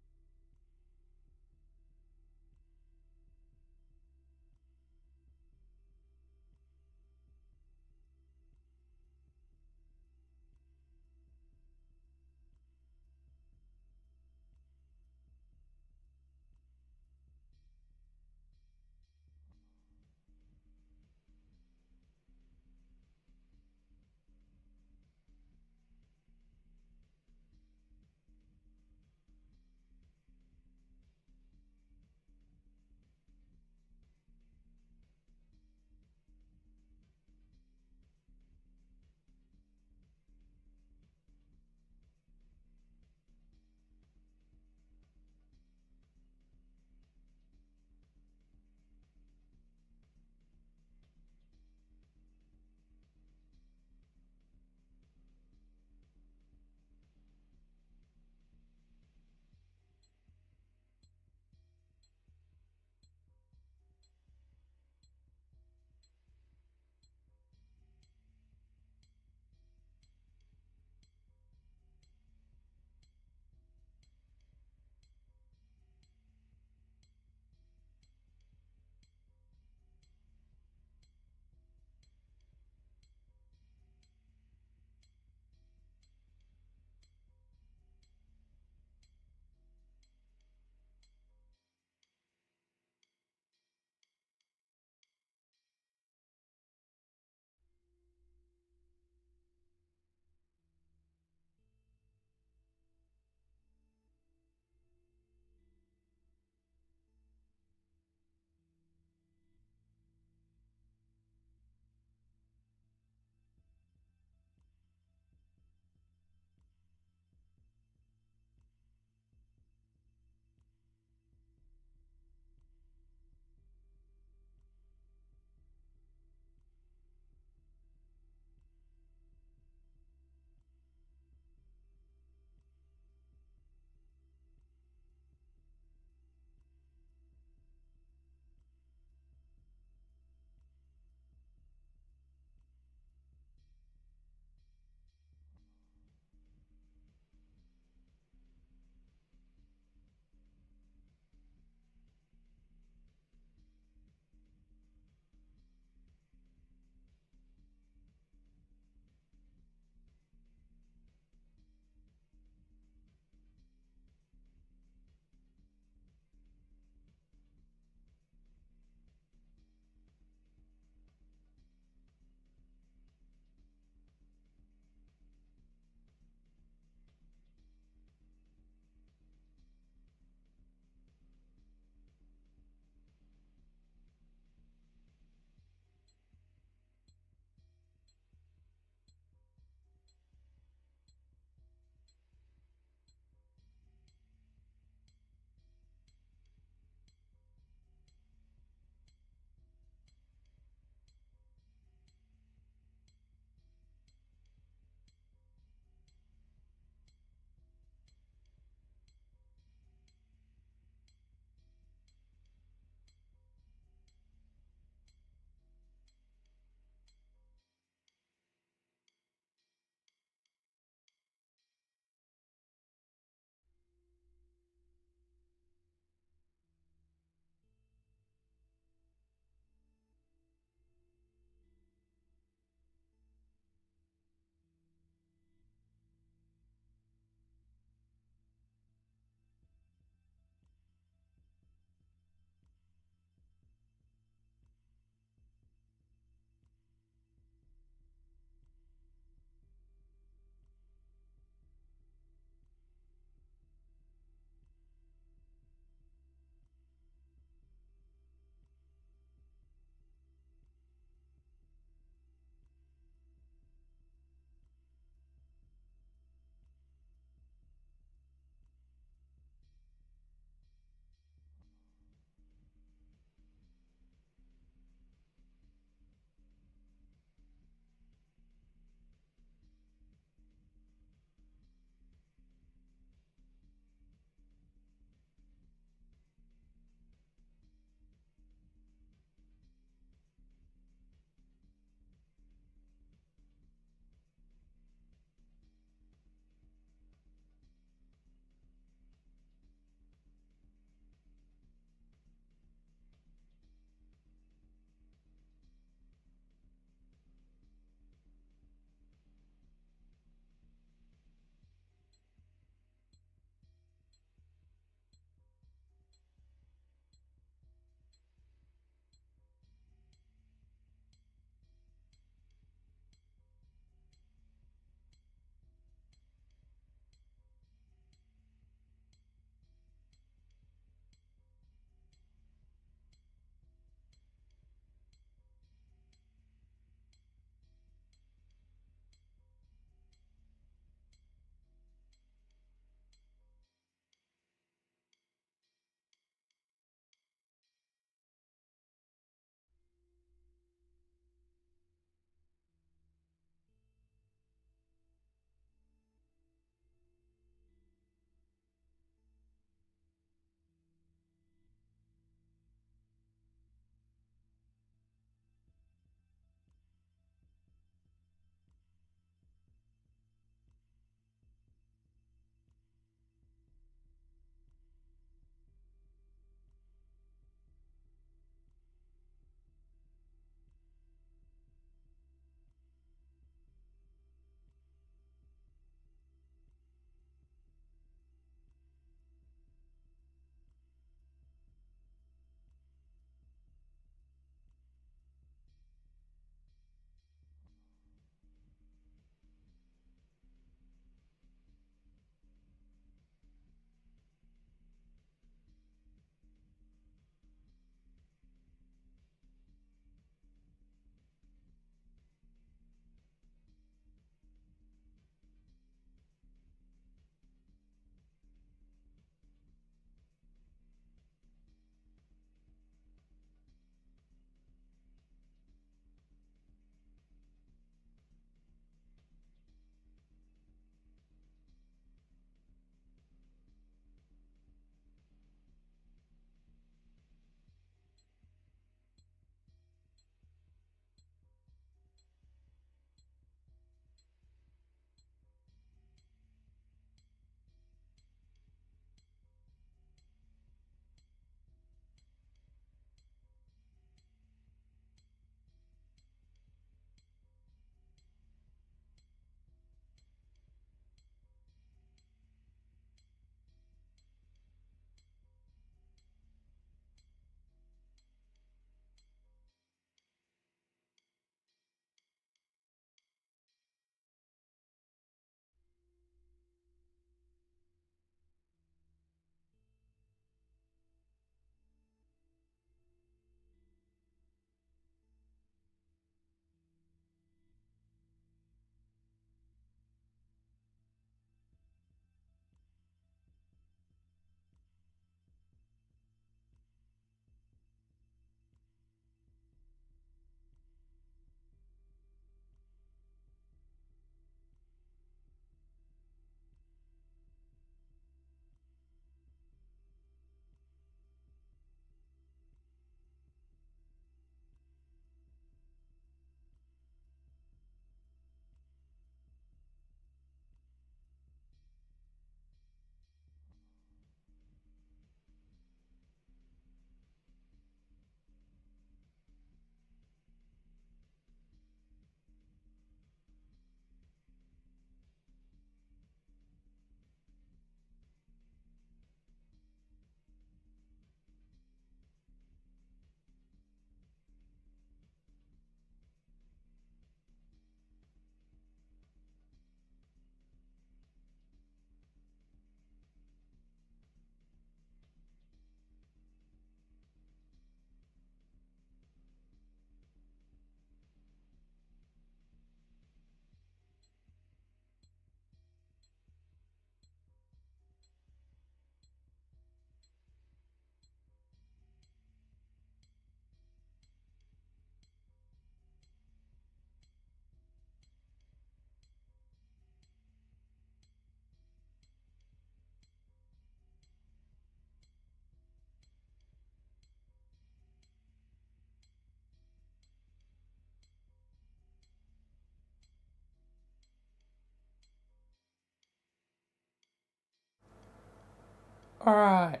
Alright,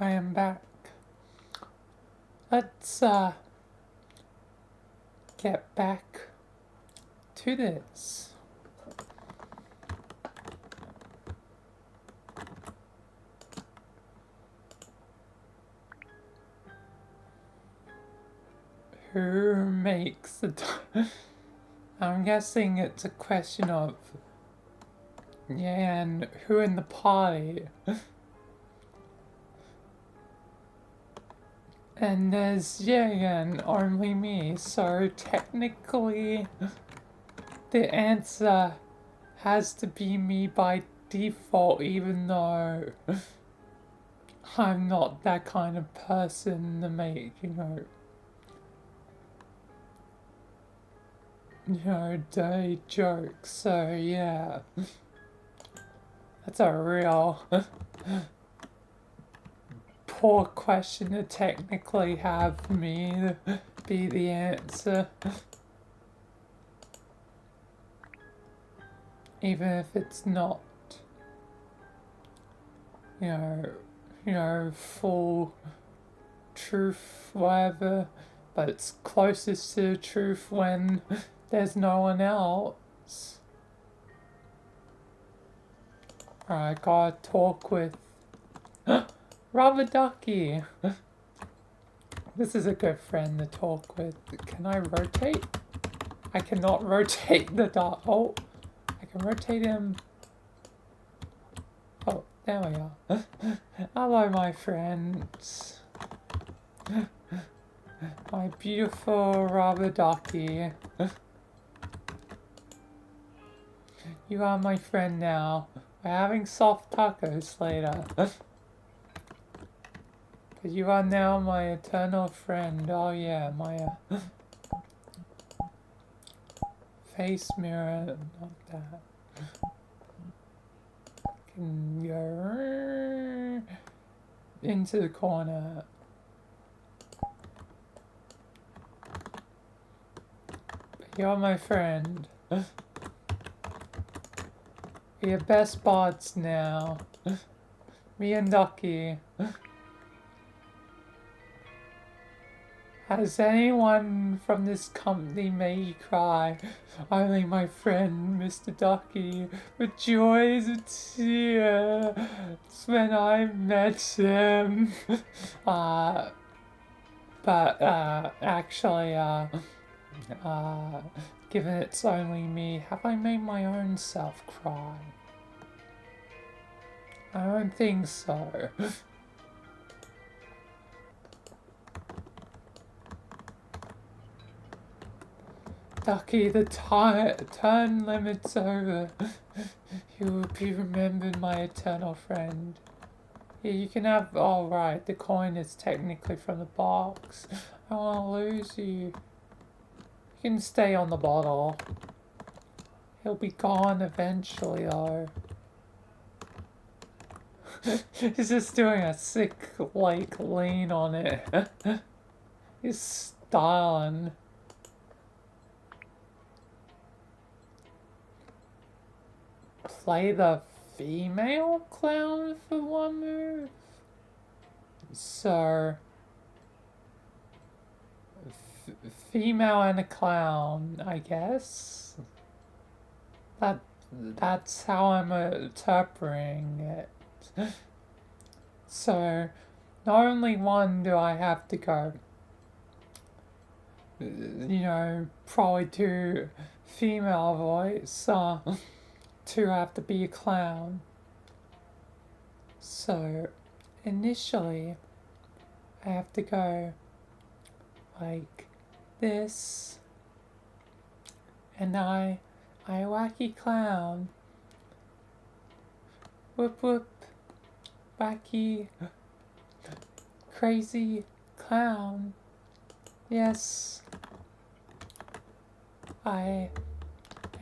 I am back. Let's get back to this. Who makes the I'm guessing it's a question of and who in the party. And there's again only me, so technically the answer has to be me by default, even though I'm not that kind of person to make, dirty jokes. So yeah, that's a real poor question to technically have me be the answer. Even if it's not, full truth, whatever, but it's closest to the truth when there's no one else. I gotta talk with Rubber Ducky. This is a good friend to talk with. Can I rotate? I cannot rotate the dot. Oh, I can rotate him. Oh, there we are. Hello, my friends. My beautiful Rubber Ducky. You are my friend now. We're having soft tacos later. But you are now my eternal friend. Oh yeah, my face mirror. Not that. Can go into the corner. But you're my friend. We're best buds now. Me and Ducky. Has anyone from this company made you cry? Only my friend, Mr. Ducky, with joys and tears when I met him. Actually, given it's only me, have I made my own self cry? I don't think so. Ducky, the turn limit's over. You will be remembered, my eternal friend. Yeah, you can have. Oh, right, the coin is technically from the box. I don't want to lose you. You can stay on the bottle. He'll be gone eventually, though. He's just doing a sick, lean on it. He's styling. Play the female clown for one move? So, female and a clown, I guess. That's how I'm interpreting it. So, not only one do I have to go, probably do female voice, two have to be a clown. So, initially, I have to go like this, and I wacky clown. Whoop whoop, wacky, crazy clown. Yes, I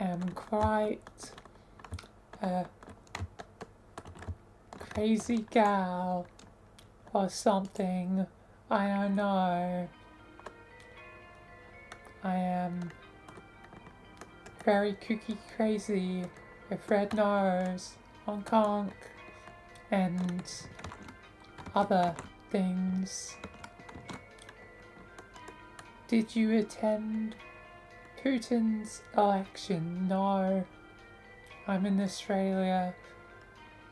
am quite a crazy gal or something. I don't know. I am very kooky crazy with red nose, honk honk, and other things. Did you attend Putin's election? No. I'm in Australia.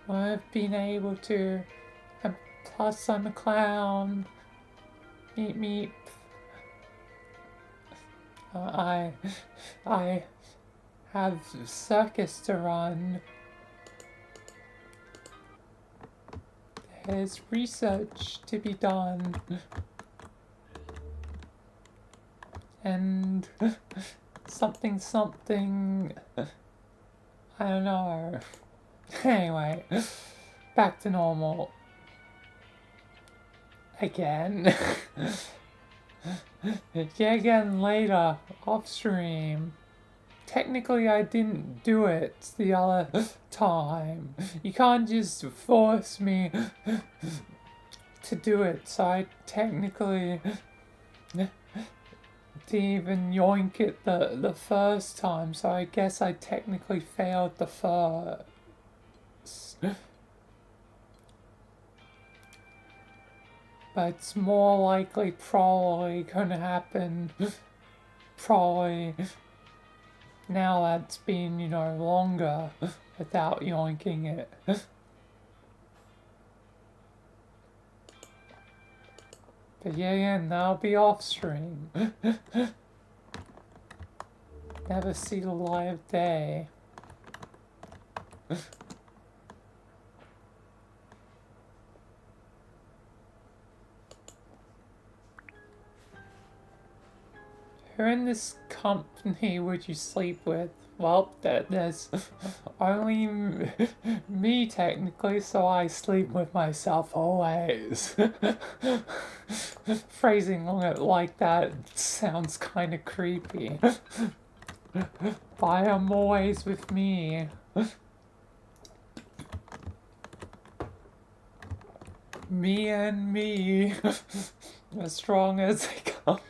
I've been able to. And plus, I'm a clown. Meep meep. I have circus to run. There's research to be done. And something, I don't know. Anyway, back to normal. Again. Yeah, again later, off stream. Technically, I didn't do it the other time. You can't just force me to do it, so I technically didn't even yoink it the first time, so I guess I technically failed the first. But it's more likely probably gonna happen probably now that's been, you know, longer without yoinking it. But yeah, now I'll be off stream. Never see the light of day. Who in this company would you sleep with? Well, there's only me technically, so I sleep with myself always. Phrasing it like that sounds kind of creepy. I am always with me. Me and me. As strong as they come.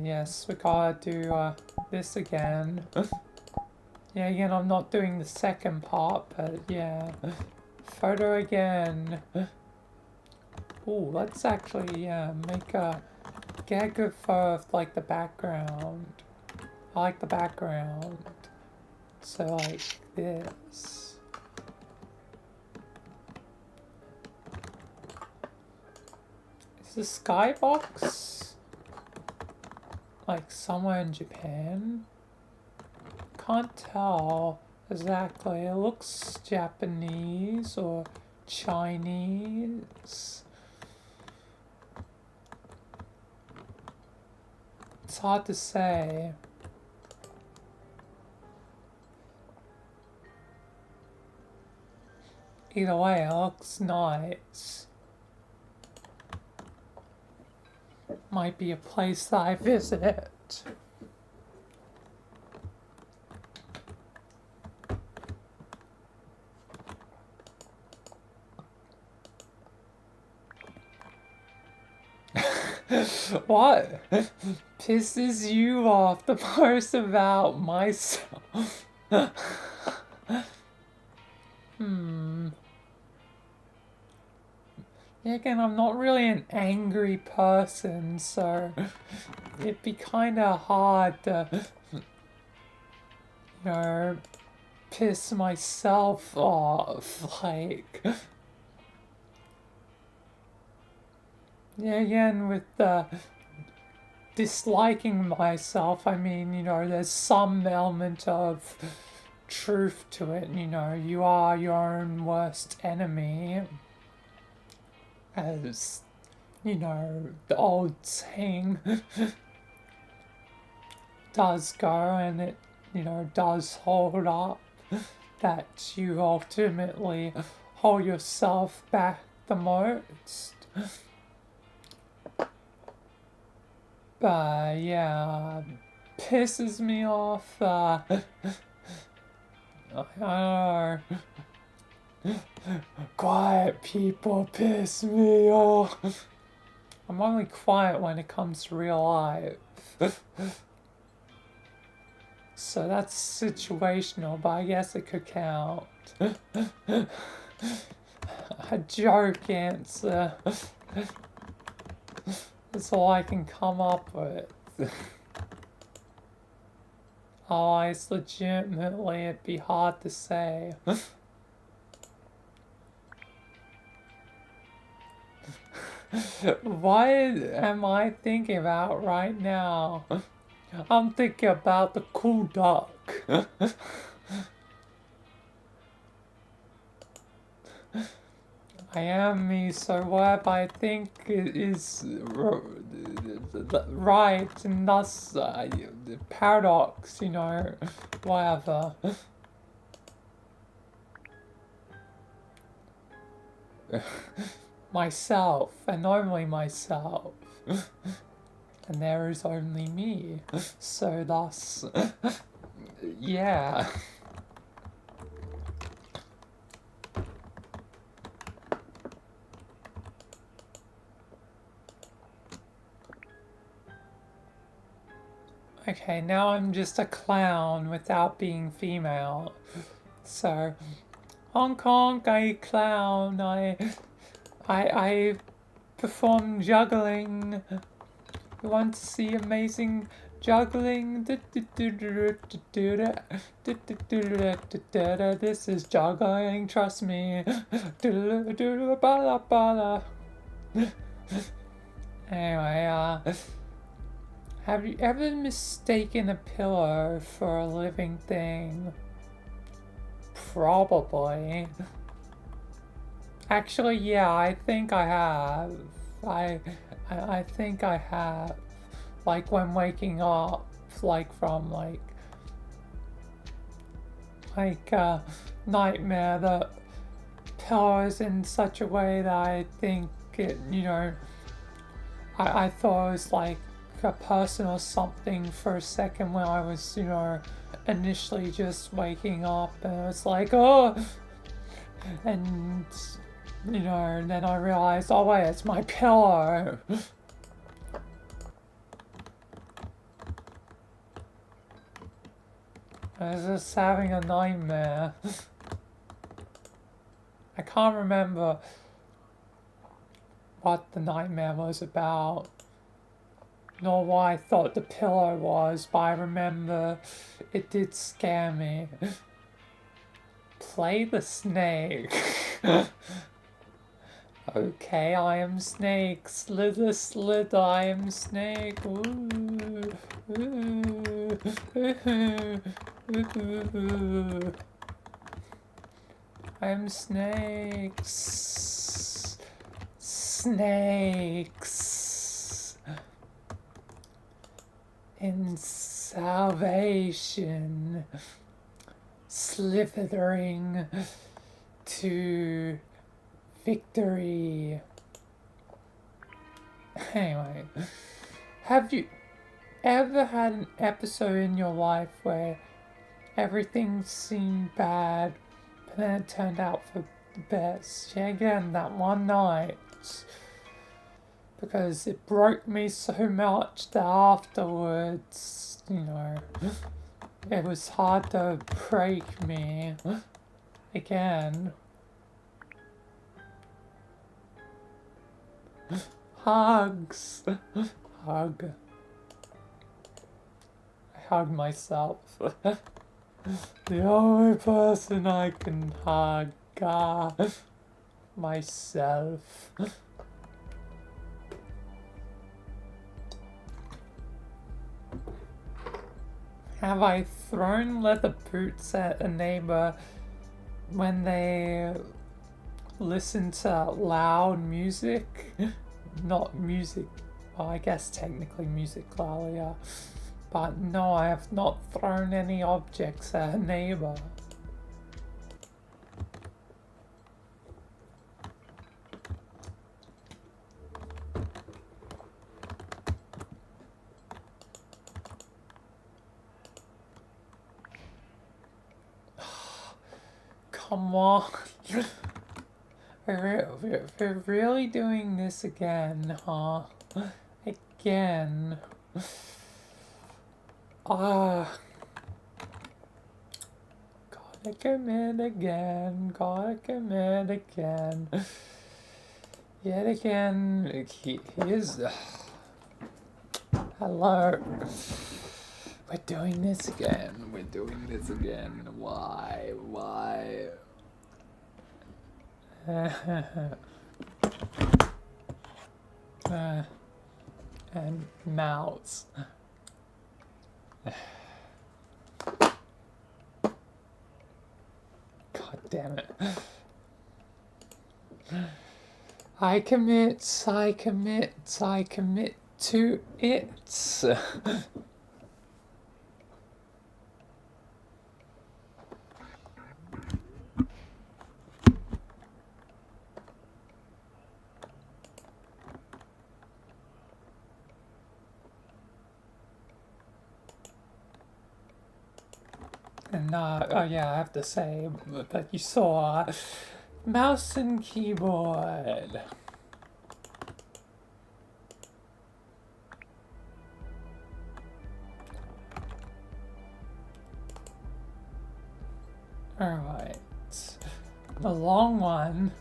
Yes, we gotta do this again. Yeah, again, I'm not doing the second part, but yeah. Photo again. Ooh, let's actually, get a good photo of, like, the background. I like the background. So, like, this. Is the skybox like somewhere in Japan? Can't tell exactly. It looks Japanese or Chinese. It's hard to say. Either way, it looks nice. Might be a place that I visit. What pisses you off the most about myself? Yeah, again, I'm not really an angry person, so it'd be kind of hard to, you know, piss myself off, like. Yeah, again, with disliking myself, I mean, you know, there's some element of truth to it, you know, you are your own worst enemy. As, you know, the old saying does go, and it, you know, does hold up, that you ultimately hold yourself back the most. But yeah, pisses me off, I don't know. Quiet people piss me off. I'm only quiet when it comes to real life. So that's situational, but I guess it could count. A joke answer. That's all I can come up with. Otherwise, legitimately, it'd be hard to say. What am I thinking about right now? I'm thinking about the cool duck. I am me, so whatever I think is right, and thus the paradox, you know, whatever. Myself, and only myself. And there is only me. So thus, yeah. Okay, now I'm just a clown without being female. So, Hong Kong, a clown. I perform juggling. You want to see amazing juggling? This is juggling, trust me. Anyway, have you ever mistaken a pillow for a living thing? Probably. Actually, yeah, I think I have. I think I have. Like when waking up, like from nightmare, the pillow is in such a way that I think it, you know, I thought it was like a person or something for a second when I was, you know, initially just waking up, and it was like, oh, and you know, and then I realized, oh wait, it's my pillow. I was just having a nightmare. I can't remember what the nightmare was about, nor what I thought the pillow was, but I remember it did scare me. Play the snake. Okay, I am snake. Slither, slither, I am snake. Ooh, ooh, ooh, ooh. I am snakes. Snakes. In salvation. Slithering to victory. Anyway, have you ever had an episode in your life where everything seemed bad, but then it turned out for the best? Yeah, again, that one night. Because it broke me so much that afterwards, you know, it was hard to break me again. Hugs. Hug. I hug myself. The only person I can hug. Myself. Have I thrown leather boots at a neighbor when they listen to loud music? Not music, well, I guess technically music loudly, yeah. But no, I have not thrown any objects at a neighbor. Come on. We're really doing this again, huh? Again. God, Gotta commit again, gotta commit again. Yet again, here's... Hello. We're doing this again, Why? And mouse. God damn it. I commit to it. And oh yeah, I have to say that you saw mouse and keyboard. Alright. The long one.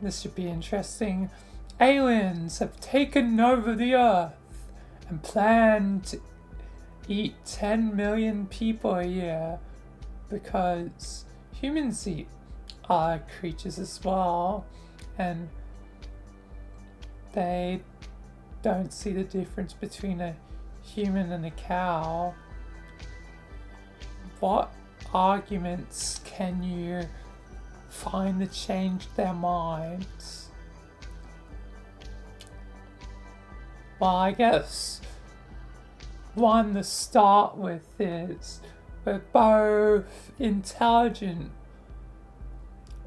This should be interesting. Aliens have taken over the Earth and plan to eat 10 million people a year because humans eat other creatures as well, and they don't see the difference between a human and a cow. What arguments can you find to change their minds? Well, I guess one to start with is we're both intelligent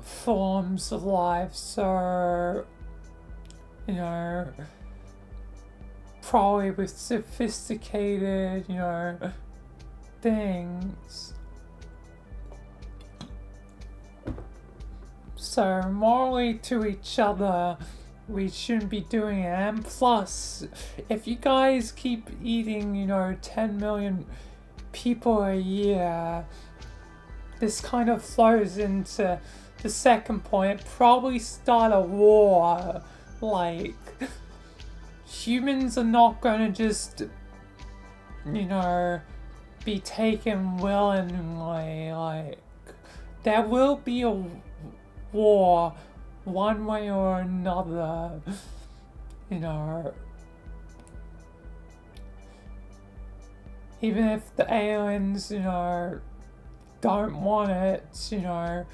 forms of life, so, you know, probably with sophisticated, you know, things. So morally to each other, we shouldn't be doing it. And plus, if you guys keep eating, you know, 10 million people a year, this kind of flows into the second point. Probably start a war. Like, humans are not gonna just, you know, be taken willingly. Like, there will be a war one way or another, you know. Even if the aliens, you know, don't want it, you know,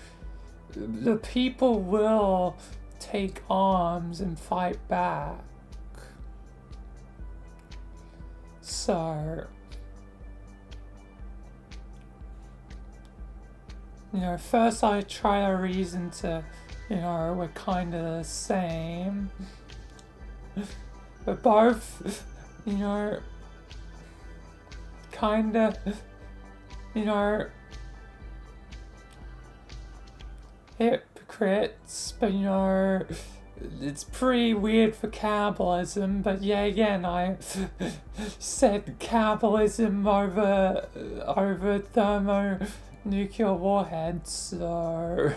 the people will take arms and fight back. So, you know, first I try to reason to, you know, we're kind of the same. We're both, you know, kind of, you know, hypocrites, but, you know, it's pretty weird for cannibalism. But yeah, again, I said cannibalism over thermonuclear warheads, so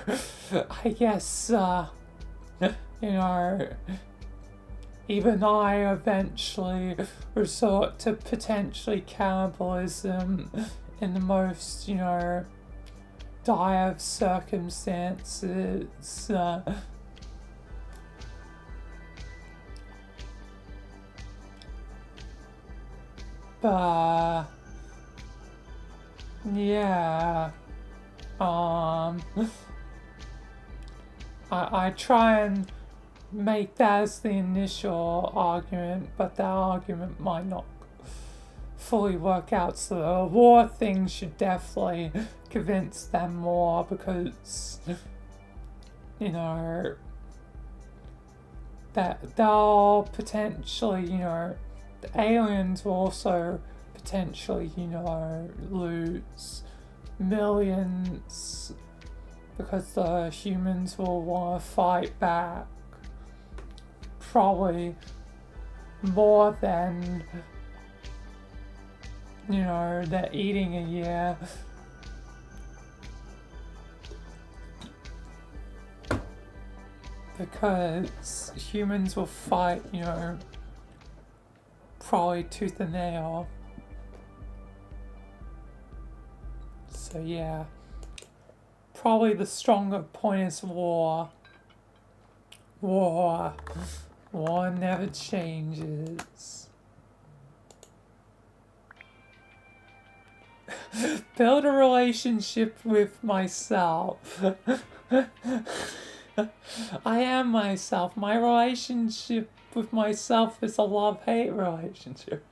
I guess, you know, even I eventually resort to potentially cannibalism in the most, you know, dire of circumstances. But yeah, I try and make that as the initial argument, but that argument might not fully work out, so the war thing should definitely convince them more, because, you know, that they'll potentially, you know, the aliens will also potentially, you know, lose millions because the humans will want to fight back. Probably more than, you know, they're eating a year. because humans will fight, you know, probably tooth and nail. So yeah, probably the stronger point is war. War never changes. Build a relationship with myself. I am myself. My relationship with myself is a love-hate relationship.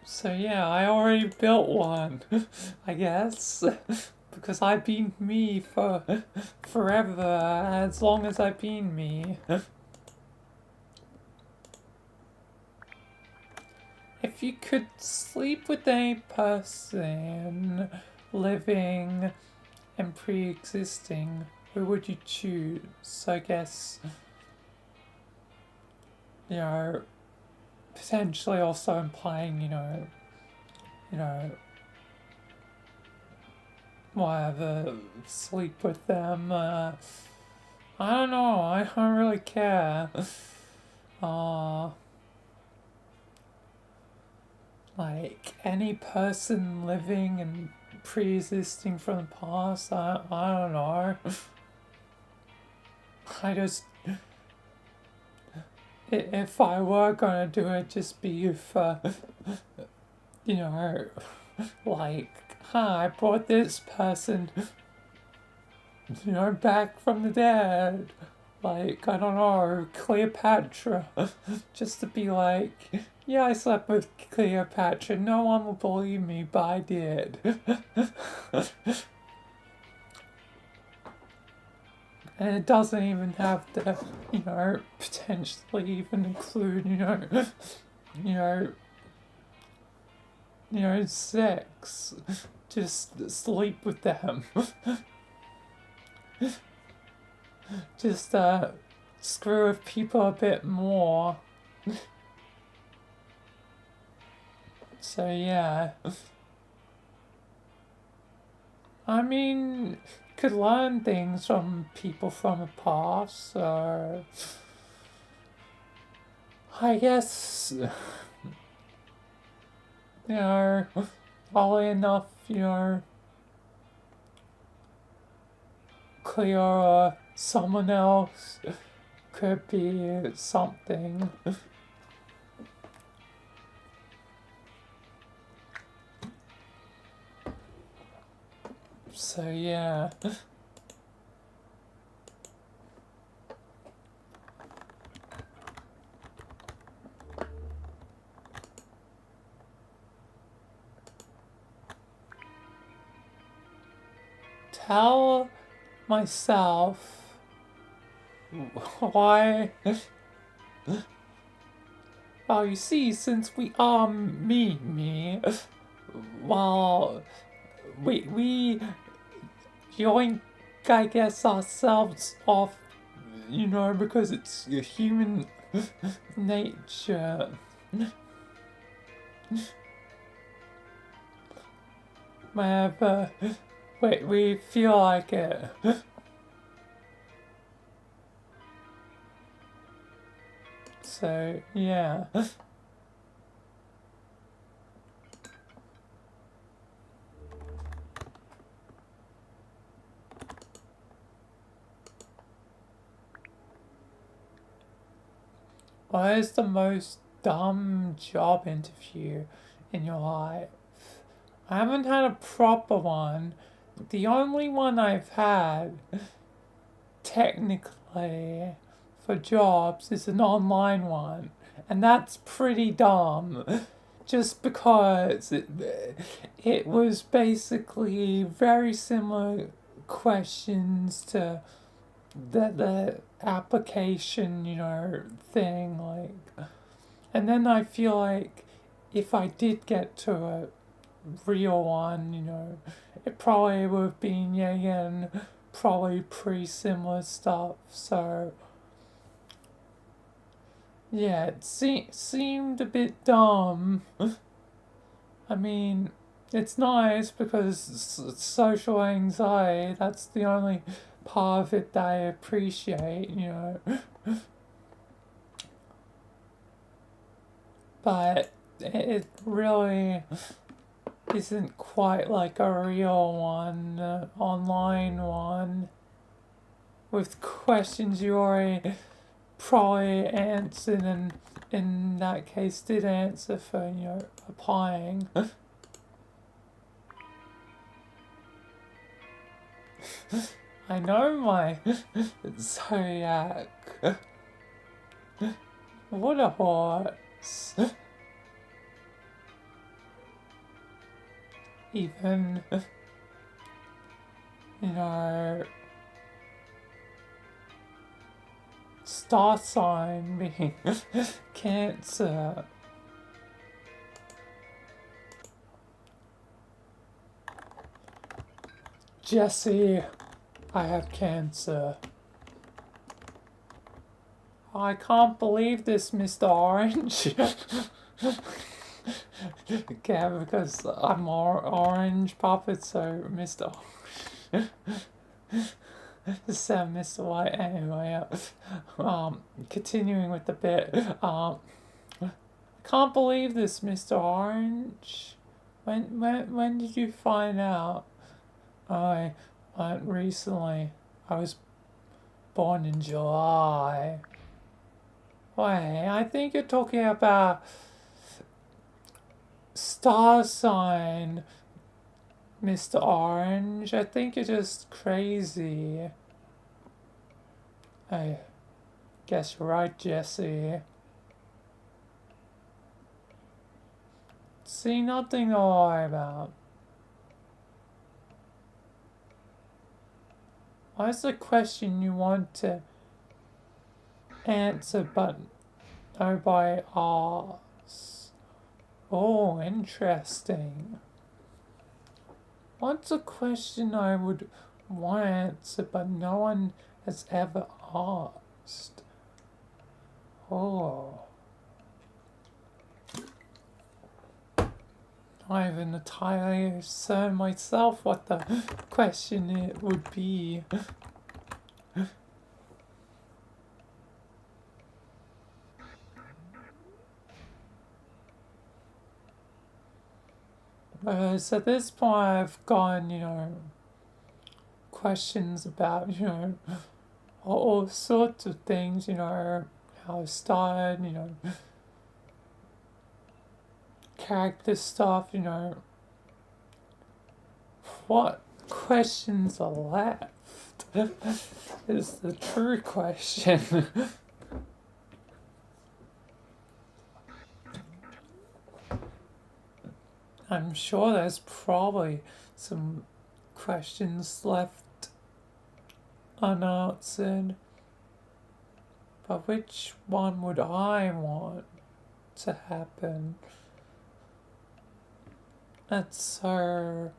So yeah, I already built one, I guess, because I've been me for forever, as long as I've been me. If you could sleep with any person, living and pre-existing, who would you choose? I guess, you know, potentially also implying, you know, whatever, sleep with them. I don't know. I don't really care. Like any person living and pre-existing from the past. I don't know. I just, if I were gonna do it, just be for, you know, like, I brought this person, you know, back from the dead. Like, I don't know, Cleopatra. Just to be like, yeah, I slept with Cleopatra. No one will believe me, but I did. And it doesn't even have to, you know, potentially even include, you know, sex. Just sleep with them. Just, screw with people a bit more. So, yeah. I mean, could learn things from people from the past, so I guess, you know, oddly enough, you know, Cleo or someone else could be something. So yeah. Tell myself why. Well, you see, since we are me, well, we yoink, I guess, ourselves off, you know, because it's human nature. Whenever we feel like it. So, yeah. What is the most dumb job interview in your life? I haven't had a proper one. The only one I've had, technically, for jobs is an online one. And that's pretty dumb. Just because it was basically very similar questions to the application, you know, thing, like, and then I feel like if I did get to a real one, you know, it probably would have been, yeah, again, probably pretty similar stuff, so, yeah, it seemed a bit dumb. I mean, it's nice because social anxiety, that's the only part of it that I appreciate, you know. But it really isn't quite like a real one, online one, with questions you already probably answered and in that case did answer for, you know, applying. I know my zodiac. What a horse. Even, you know, star sign being Cancer. Jesse, I have cancer. I can't believe this, Mr. Orange. Okay, because I'm orange puppet, so Mr. So Mr. White. Anyway, continuing with the bit. Can't believe this, Mr. Orange. When did you find out? I recently. I was born in July. Wait, I think you're talking about star sign, Mr. Orange. I think you're just crazy. I guess you're right, Jesse. See, nothing to worry about. What's the question you want to answer but nobody asks? Oh, interesting. What's a question I would want to answer but no one has ever asked? Oh. I haven't entirely certain myself what the question it would be. So at this point I've gone, you know, questions about, you know, all sorts of things, you know, how I started, you know, character stuff, you know. What questions are left is the true question. I'm sure there's probably some questions left unanswered, but which one would I want to happen? That's so,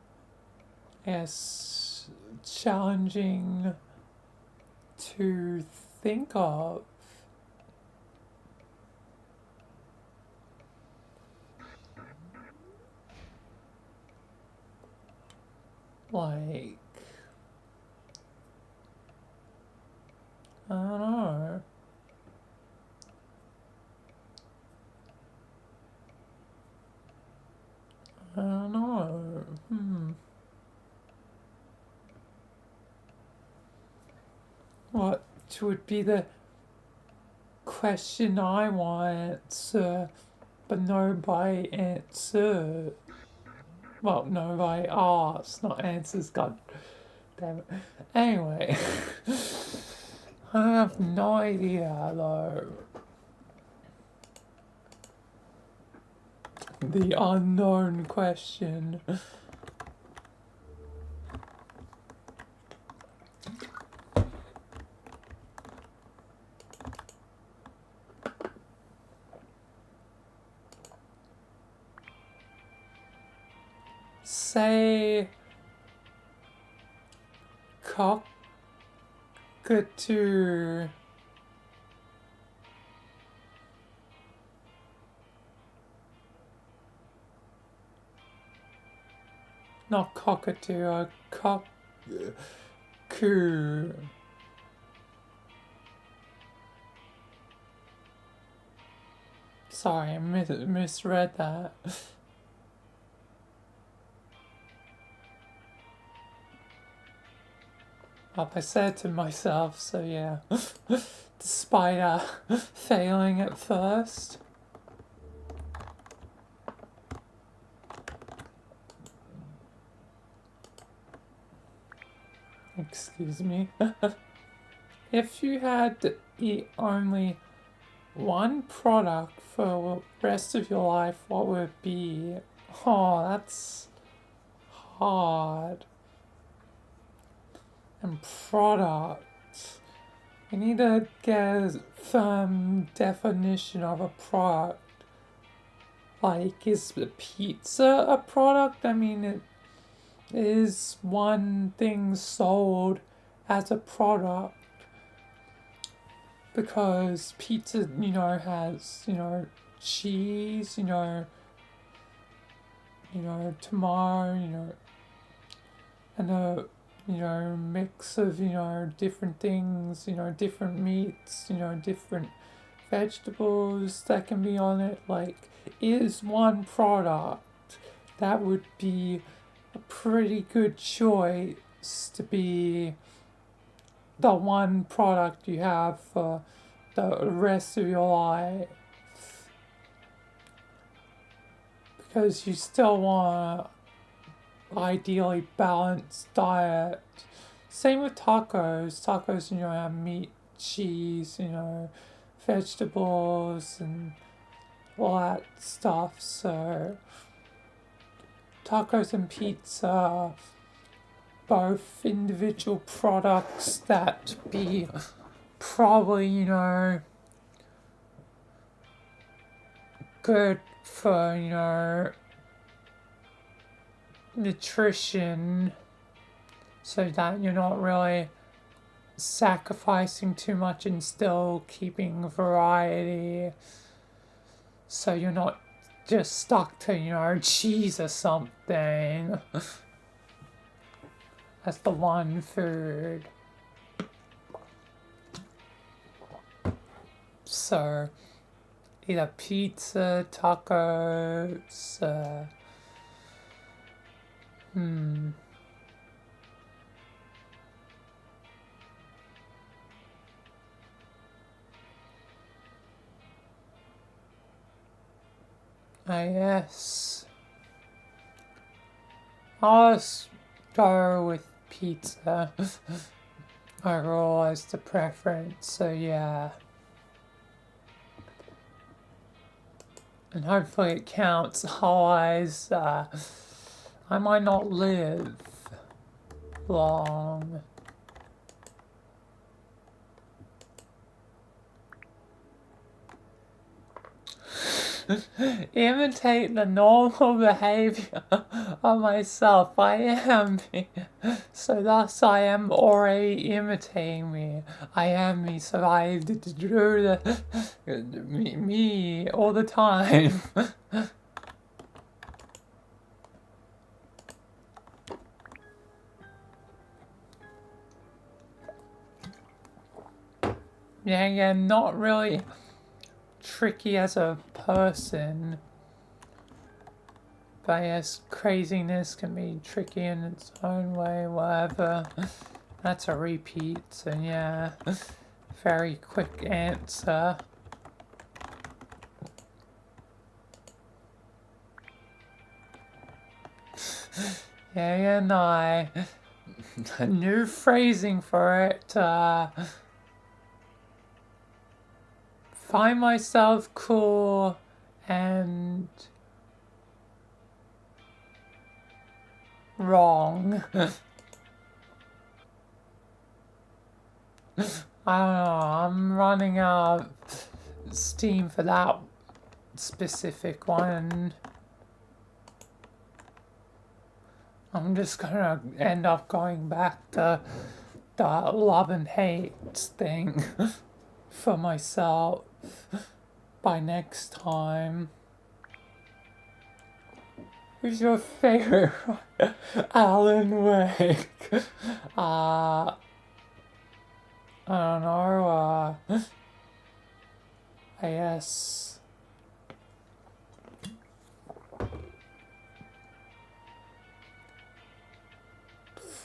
yes, challenging to think of. Like, I don't know. I don't know. What would be the question I want to answer, but nobody answered? Well, nobody asked, not answers, god damn it. Anyway, I have no idea though. The unknown question. Say cockatoo. not cockatoo, a coo. Sorry, I misread that. I said to myself, so yeah. Despite failing at first. Excuse me. If you had to eat only one product for the rest of your life, what would it be? Oh, that's hard. And product. I need to get a firm definition of a product. Like, is a pizza a product? I mean, it is one thing sold as a product. Because pizza, has, cheese, tomato, and a, mix of, different things, different meats, different vegetables that can be on it. Like, is one product that would be a pretty good choice to be the one product you have for the rest of your life, because you still want a ideally balanced diet. Same with tacos. Tacos, have meat, cheese, vegetables and all that stuff. So tacos and pizza, both individual products that be probably, good for, nutrition, so that you're not really sacrificing too much and still keeping variety, so you're not just stuck to, cheese or something. That's the one food. So, either pizza, tacos, I guess I'll just go with pizza. Overall as the preference, so yeah. And hopefully it counts, otherwise I might not live long. Imitate the normal behavior of myself. I am me. So thus I am already imitating me. I am me, so I do the me all the time. Yeah, not really tricky as a person, but yes, craziness can be tricky in its own way, whatever. That's a repeat, so yeah, very quick answer. Yeah, no, new phrasing for it, find myself cool and wrong. I don't know, I'm running out of steam for that specific one. I'm just gonna end up going back to the love and hate thing for Who's your favorite? Alan Wake. I don't know. I guess.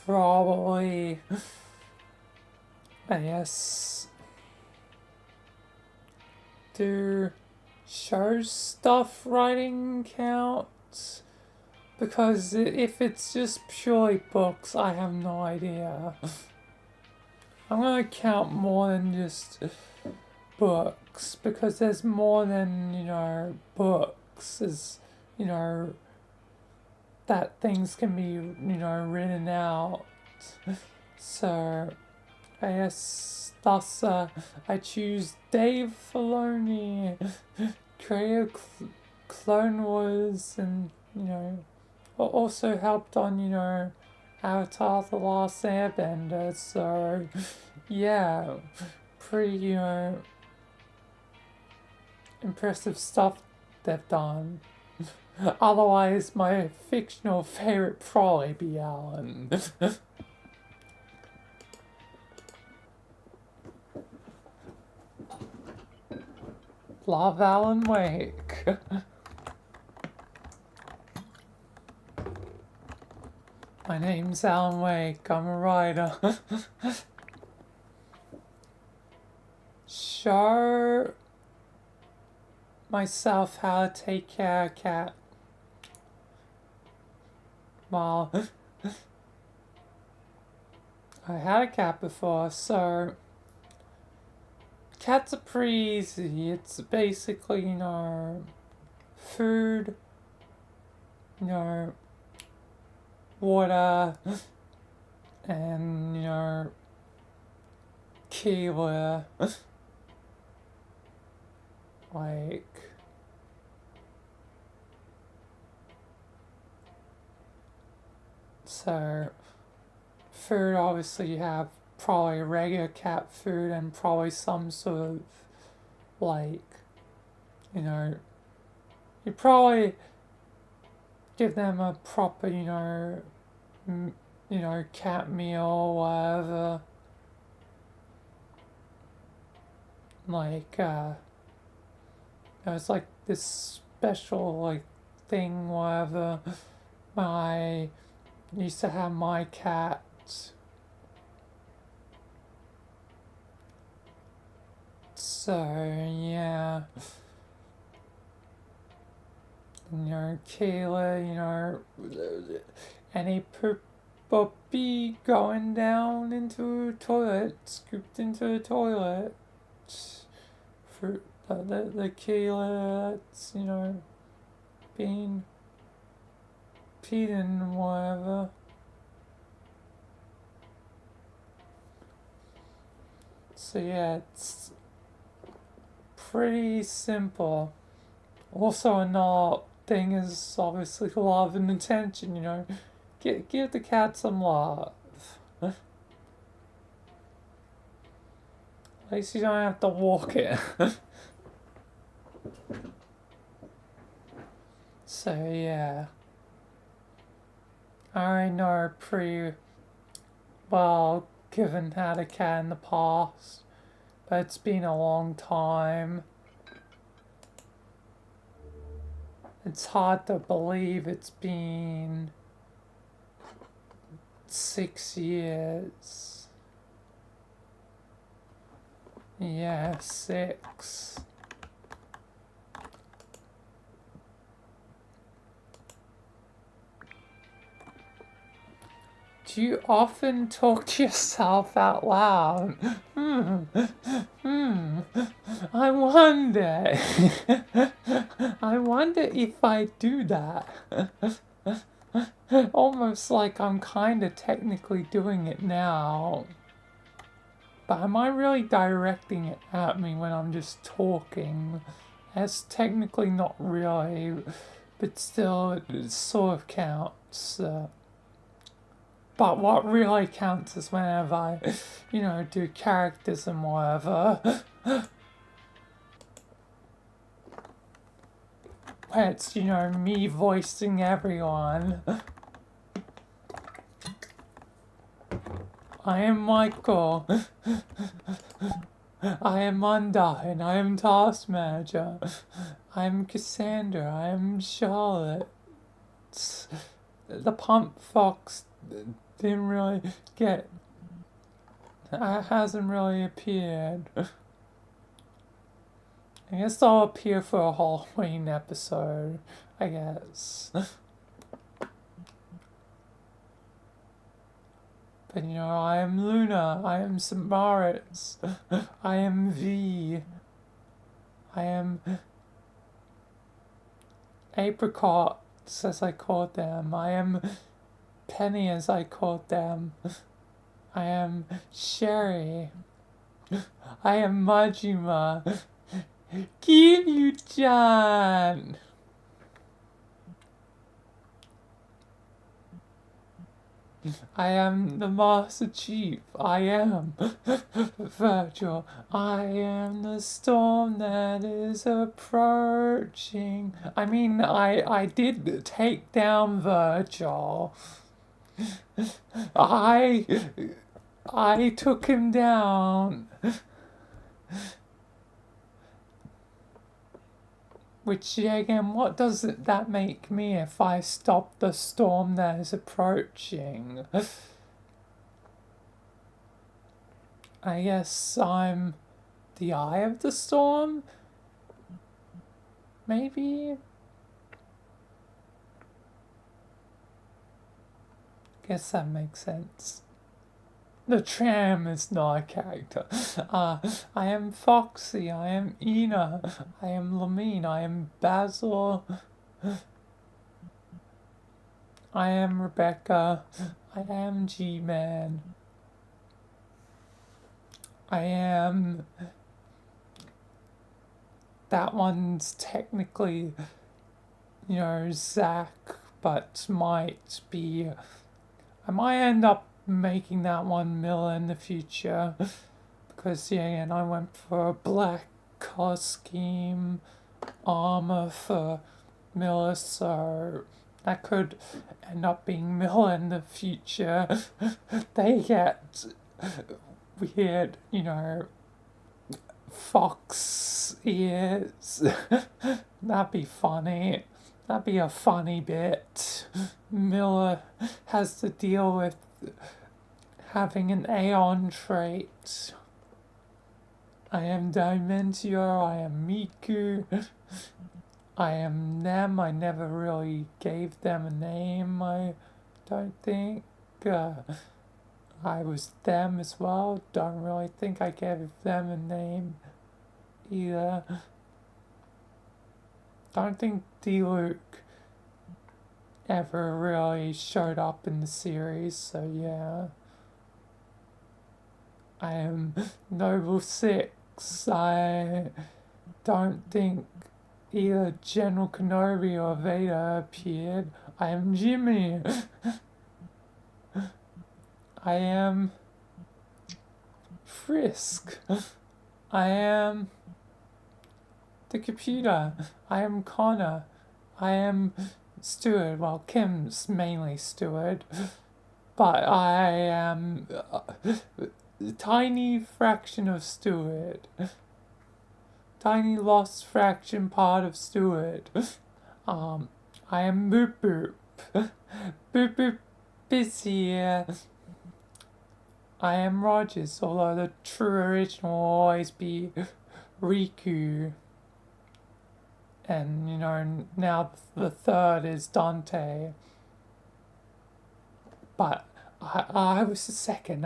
Probably. I guess. Do show stuff writing count? Because if it's just purely books, I have no idea. I'm gonna count more than just books, because there's more than, books. There's, that things can be, written out. So, I guess thus I choose Dave Filoni, creator Clone Wars, and, also helped on, Avatar The Last Airbender, so, yeah, pretty, impressive stuff they've done. Otherwise, my fictional favorite probably be Alan. Love Alan Wake. My name's Alan Wake, I'm a writer. Show myself how to take care of a cat. Well, I had a cat before, so cats are pretty easy. It's basically, food, water, and, keyword. Like, so, food, obviously you have probably regular cat food and probably some sort of, like, you probably give them a proper, cat meal or whatever. Like, it's like this special, like, thing, whatever. I used to have my cat. So, yeah. Kayla, any puppy going down into a toilet, scooped into the toilet. For the Kayla that's, being peed in, whatever. So yeah, it's pretty simple. Also, another thing is obviously love and attention, give the cat some love. At least you don't have to walk it. So yeah, I know pretty well, given had a cat in the past, but it's been a long time. It's hard to believe it's been 6 years. Yeah, 6. Do you often talk to yourself out loud? I wonder. I wonder if I do that. Almost like I'm kind of technically doing it now. But am I really directing it at me when I'm just talking? That's technically not really, but still, it sort of counts. But what really counts is whenever I, do characters and whatever. it's, you know, me voicing everyone. I am Michael. I am Undyne. I am Task Manager. I am Cassandra. I am Charlotte. The Pump Fox didn't really get. Hasn't really appeared. I guess I'll appear for a Halloween episode, I guess. But you know, I am Luna, I am St. Moritz, I am V, I am Apricots as I called them, I am Penny as I called them, I am Sherry, I am Majima, Kiryu-chan! I am the Master Chief. I am Virgil. I am the storm that is approaching. I mean, I did take down Virgil. I took him down. Which, again, what does that make me if I stop the storm that is approaching? I guess I'm the eye of the storm? Maybe? Guess that makes sense. The tram is not a character. I am Foxy, I am Ina, I am Lamine, I am Basil, I am Rebecca, I am G-Man, I am... That one's technically, you know, Zach, but might be... I might end up making that one Miller in the future, because yeah, and I went for a black color scheme armor for Miller, so that could end up being Miller in the future. They get weird, you know, fox ears. That'd be funny. That'd be a funny bit. Miller has to deal with having an Aeon trait. I am Dimentio, I am Miku, I am them. I never really gave them a name, I don't think. I was them as well. Don't really think I gave them a name either. Don't think D-Luke ever really showed up in the series, so yeah. I am Noble 6. I don't think either General Kenobi or Vader appeared. I am Jimmy. I am Frisk. I am the computer. I am Connor. I am Stewart. Well, Kim's mainly Stewart. But I am a tiny fraction of Stewart. Tiny lost fraction part of Stewart. I am Boop Boop. Boop Boop is here. I am Rogers, although the true original will always be Riku. And, you know, now the third is Dante. But I was the second,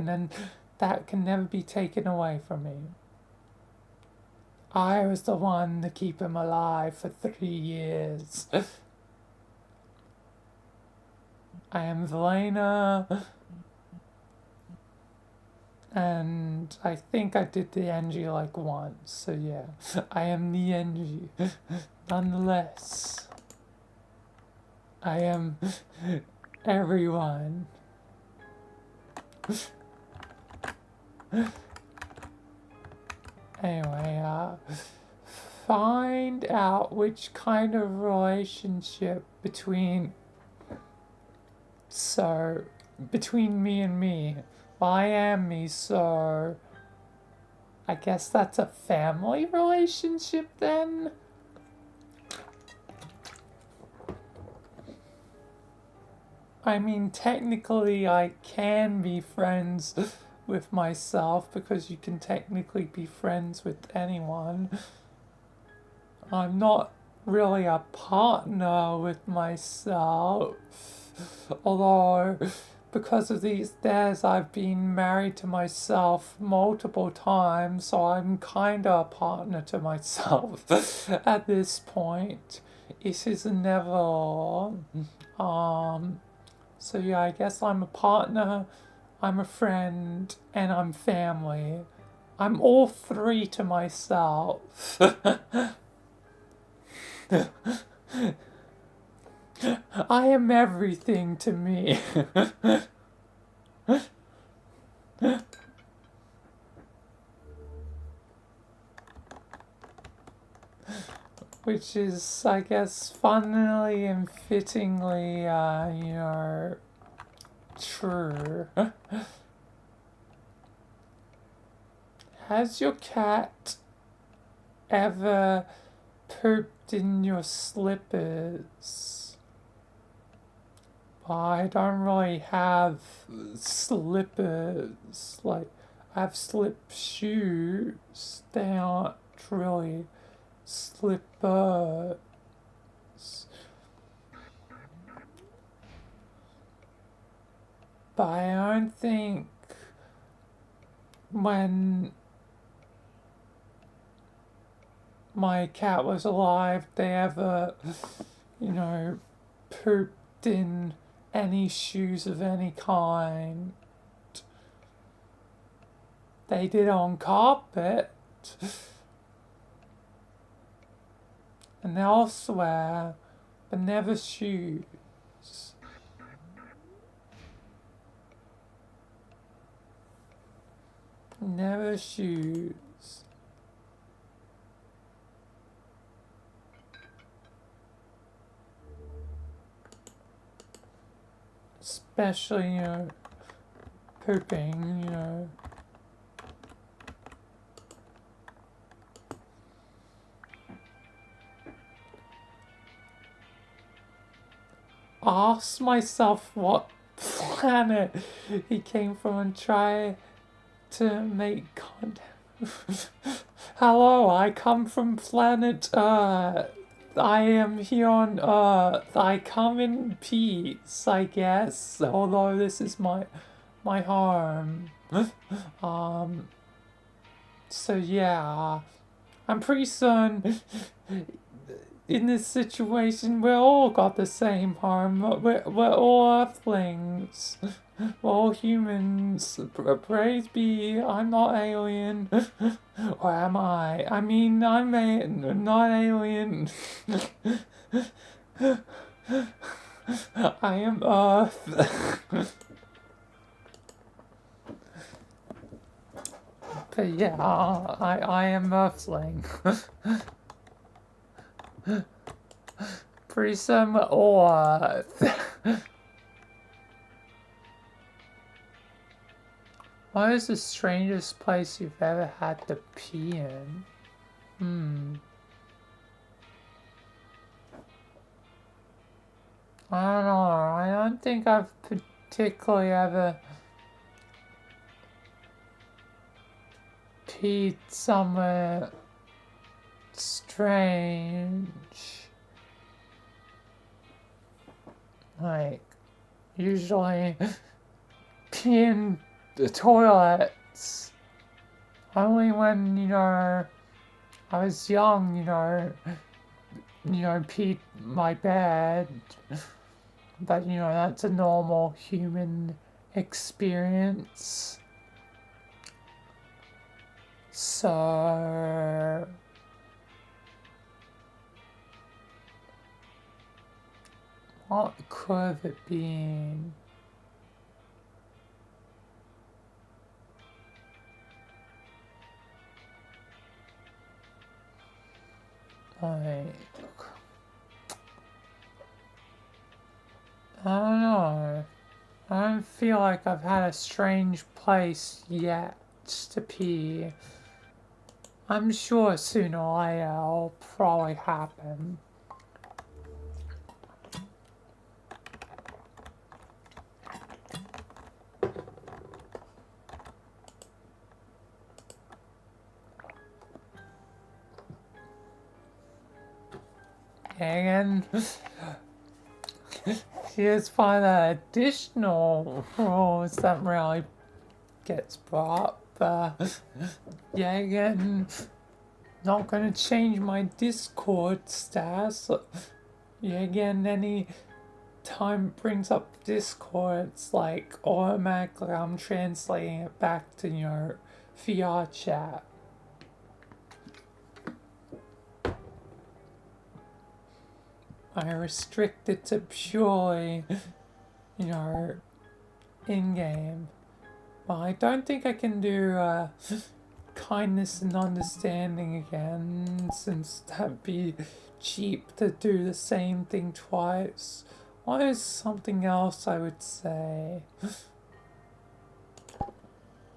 and that can never be taken away from me. I was the one to keep him alive for 3 years. I am Velena. And I think I did the Engie like once, so yeah. I am the Engie. Nonetheless, I am everyone. Anyway, find out which kind of relationship between me and me. Well, I am me, so I guess that's a family relationship then? I mean, technically I can be friends with myself because you can technically be friends with anyone. I'm not really a partner with myself, although because of these days I've been married to myself multiple times, so I'm kinda a partner to myself at this point. It is never, so yeah, I guess I'm a partner, I'm a friend, and I'm family. I'm all three to myself. I am everything to me. Which is, I guess, funnily and fittingly, true. Has your cat ever pooped in your slippers? I don't really have slippers. Like, I have slip shoes. They aren't really slippers. But I don't think when my cat was alive, they ever, pooped in any shoes of any kind. They did on carpet and elsewhere, but never shoes. Never shoes. Especially, pooping, Ask myself what planet he came from and try to make contact. Hello, I come from planet Earth. I am here on Earth. I come in peace, I guess. Although this is my home. So yeah, I'm pretty certain in this situation we all got the same home. We're all Earthlings. We're all humans. Praise be, I'm not alien. Or am I? I mean, I'm not alien. I am Earth. But yeah, I am Earthling. Pretty certain we're all Earth. What is the strangest place you've ever had to pee in? I don't know. I don't think I've particularly ever peed somewhere strange. Like, usually pee in the toilets. Only when, I was young, peed my bed. But, that's a normal human experience. So, what could it been? Like, I don't know. I don't feel like I've had a strange place yet to pee. I'm sure sooner or later it'll probably happen. And here's one of the additional rules that really gets brought up. Yeah, again, not gonna change my Discord status. Yeah, again, any time it brings up Discord, it's like automatically I'm translating it back to your VRChat. I restrict it to purely, in-game. Well, I don't think I can do kindness and understanding again, since that'd be cheap to do the same thing twice. What is something else I would say?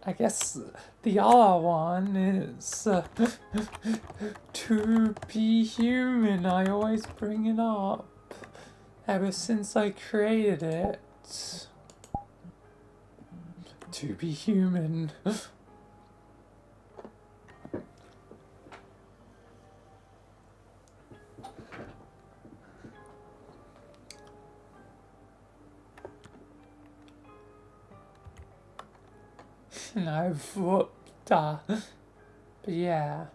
I guess the other one is to be human. I always bring it up ever since I created it. To be human. And I've whooped, but yeah.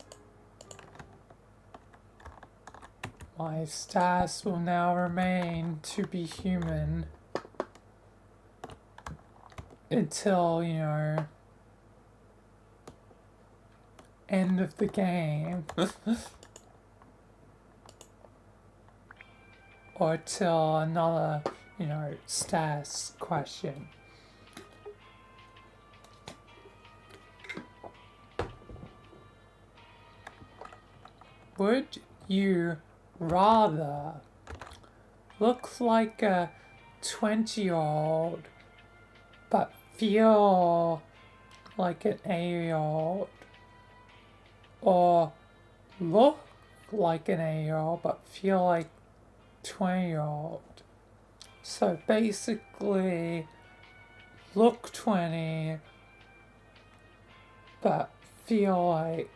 My status will now remain to be human until, end of the game. Or till another, status question. Would you rather look like a 20-year-old but feel like an 8-year-old, or look like an 8-year-old but feel like 20-year-old? So basically, look 20 but feel like,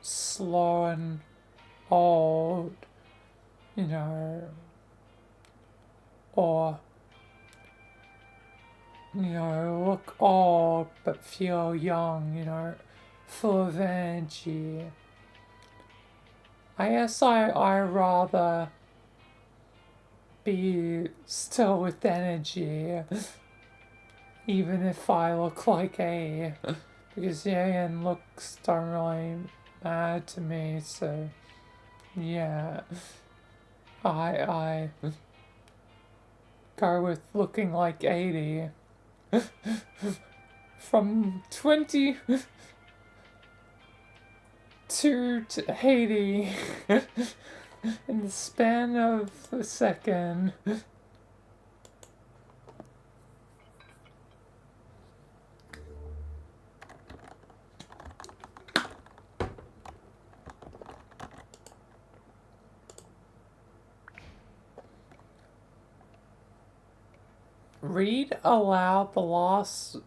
slow and old, or, look old but feel young, full of energy. I guess I rather be still with energy, even if I look like because and looks don't really matter to me, so yeah, I go with looking like 80. From 20 to 80 in the span of a second. Read aloud the last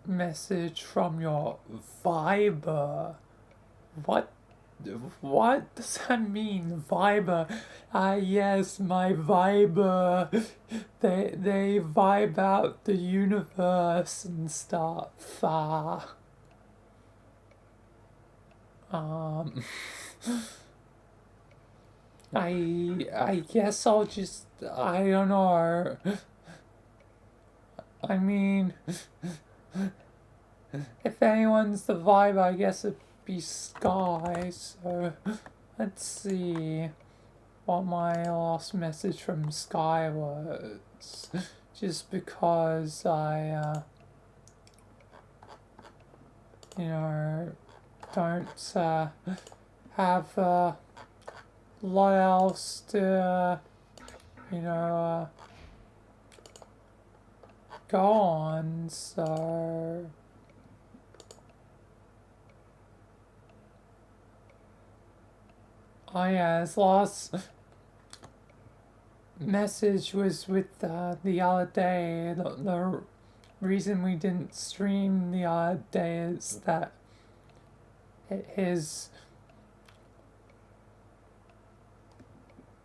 message from your Viber. What does that mean, Viber? Yes, my Viber. They vibe out the universe and stuff. I guess I'll just, I don't know. I mean, if anyone's the vibe, I guess it'd be Sky. So let's see what my last message from Sky was. Just because I, don't have a lot else to, go on, so... Oh yeah, his last message was with the other day. The reason we didn't stream the other day is that his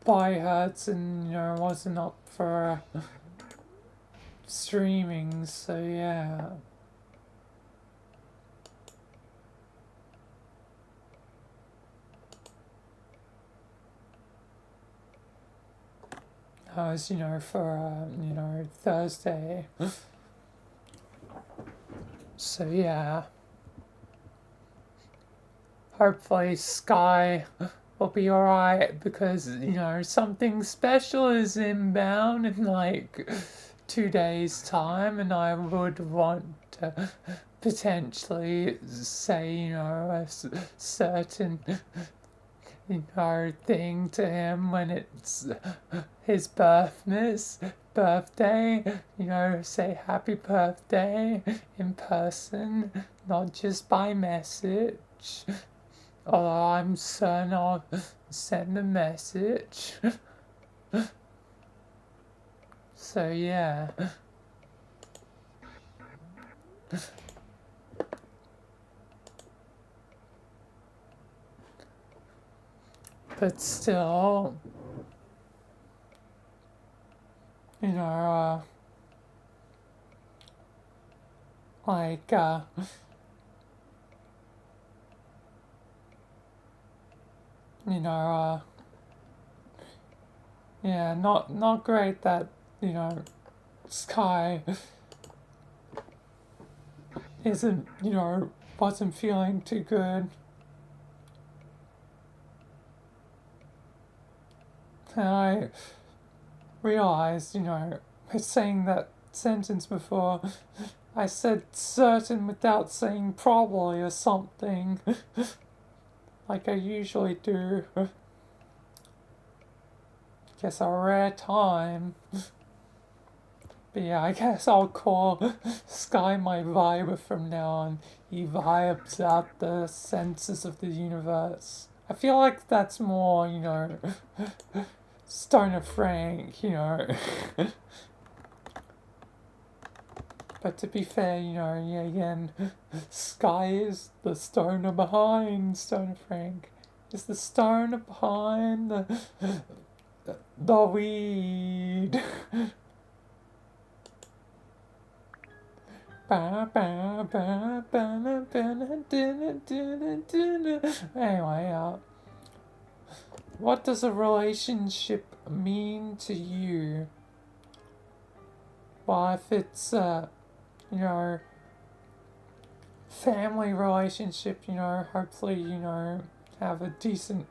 body hurts and wasn't up for streaming. So yeah. That was, for, Thursday. So, yeah. Hopefully Sky will be alright because, something special is inbound in like 2 days' time, and I would want to potentially say, a certain thing to him when it's his birthday, say happy birthday in person, not just by message. Although I'm certain I'll send a message. So yeah. But still, like, yeah, not great that, Sky isn't, wasn't feeling too good. And I realized, saying that sentence before, I said certain without saying probably or something, like I usually do. Guess a rare time. But yeah, I guess I'll call Sky my viber from now on. He vibes out the senses of the universe. I feel like that's more, Stoner Frank, But to be fair, yeah, again, Sky is the stoner behind Stoner Frank. Is the stoner behind the weed. Anyway, what does a relationship mean to you? Well, if it's, family relationship, hopefully, have a decent,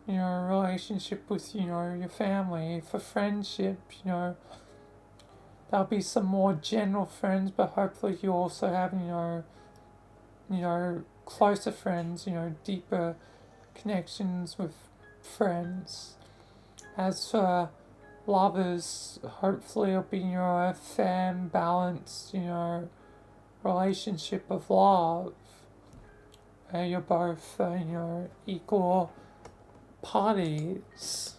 relationship with, your family. For friendship, there'll be some more general friends, but hopefully you also have, closer friends, deeper connections with friends. As for lovers, hopefully it'll be, a fair and balanced, relationship of love. And you're both, equal parties.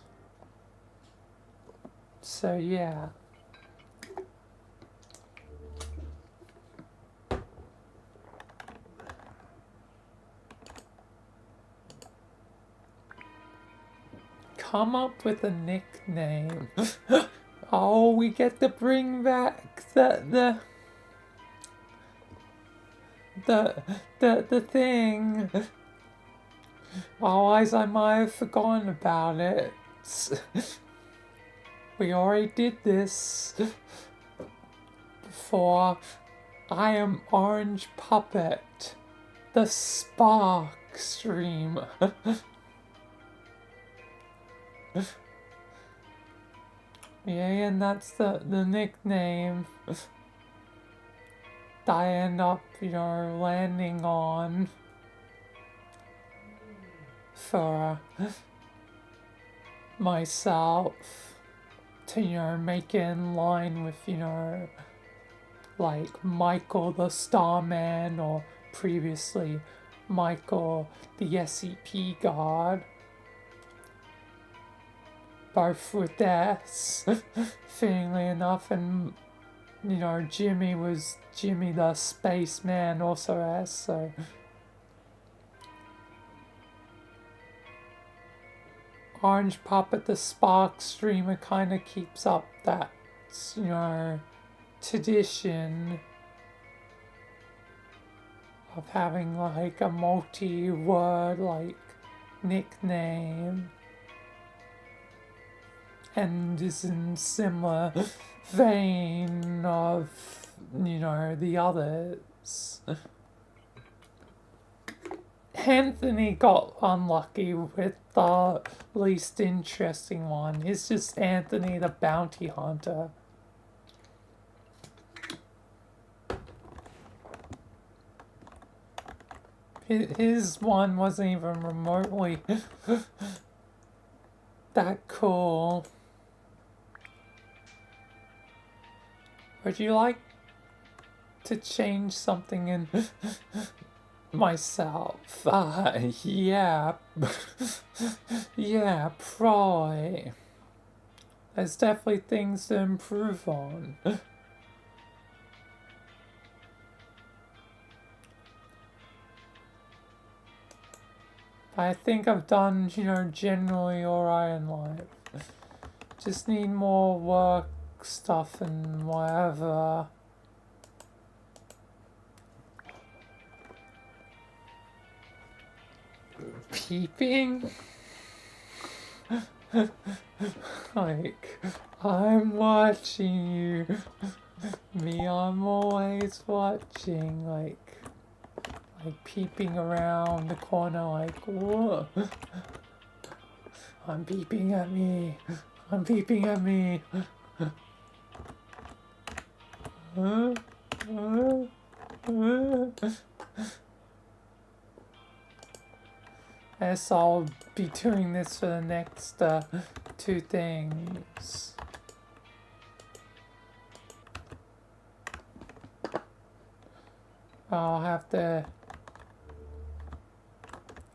So yeah. Come up with a nickname. Oh, we get to bring back the thing. Otherwise, I might have forgotten about it. We already did this before. I am Orange Puppet, the Spark stream. Yeah, and that's the nickname that I end up, landing on. for myself to, make it in line with, like Michael the Starman or previously Michael the SCP God. Both with S, fittingly enough, and Jimmy was Jimmy the Spaceman, also S, so. Orange Puppet the Spark streamer kind of keeps up that, tradition of having like a multi-word like nickname, and is in similar vein of the others. Anthony got unlucky with the least interesting one. He's just Anthony the Bounty Hunter. His one wasn't even remotely that cool. Would you like to change something in myself? Yeah. Yeah, probably. There's definitely things to improve on. I think I've done, generally alright in life. Just need more work stuff and whatever. Peeping? Like, I'm watching you. Me, I'm always watching, like peeping around the corner, like, whoa. I'm peeping at me. I'm peeping at me. Guess I'll be doing this for the next two things. I'll have the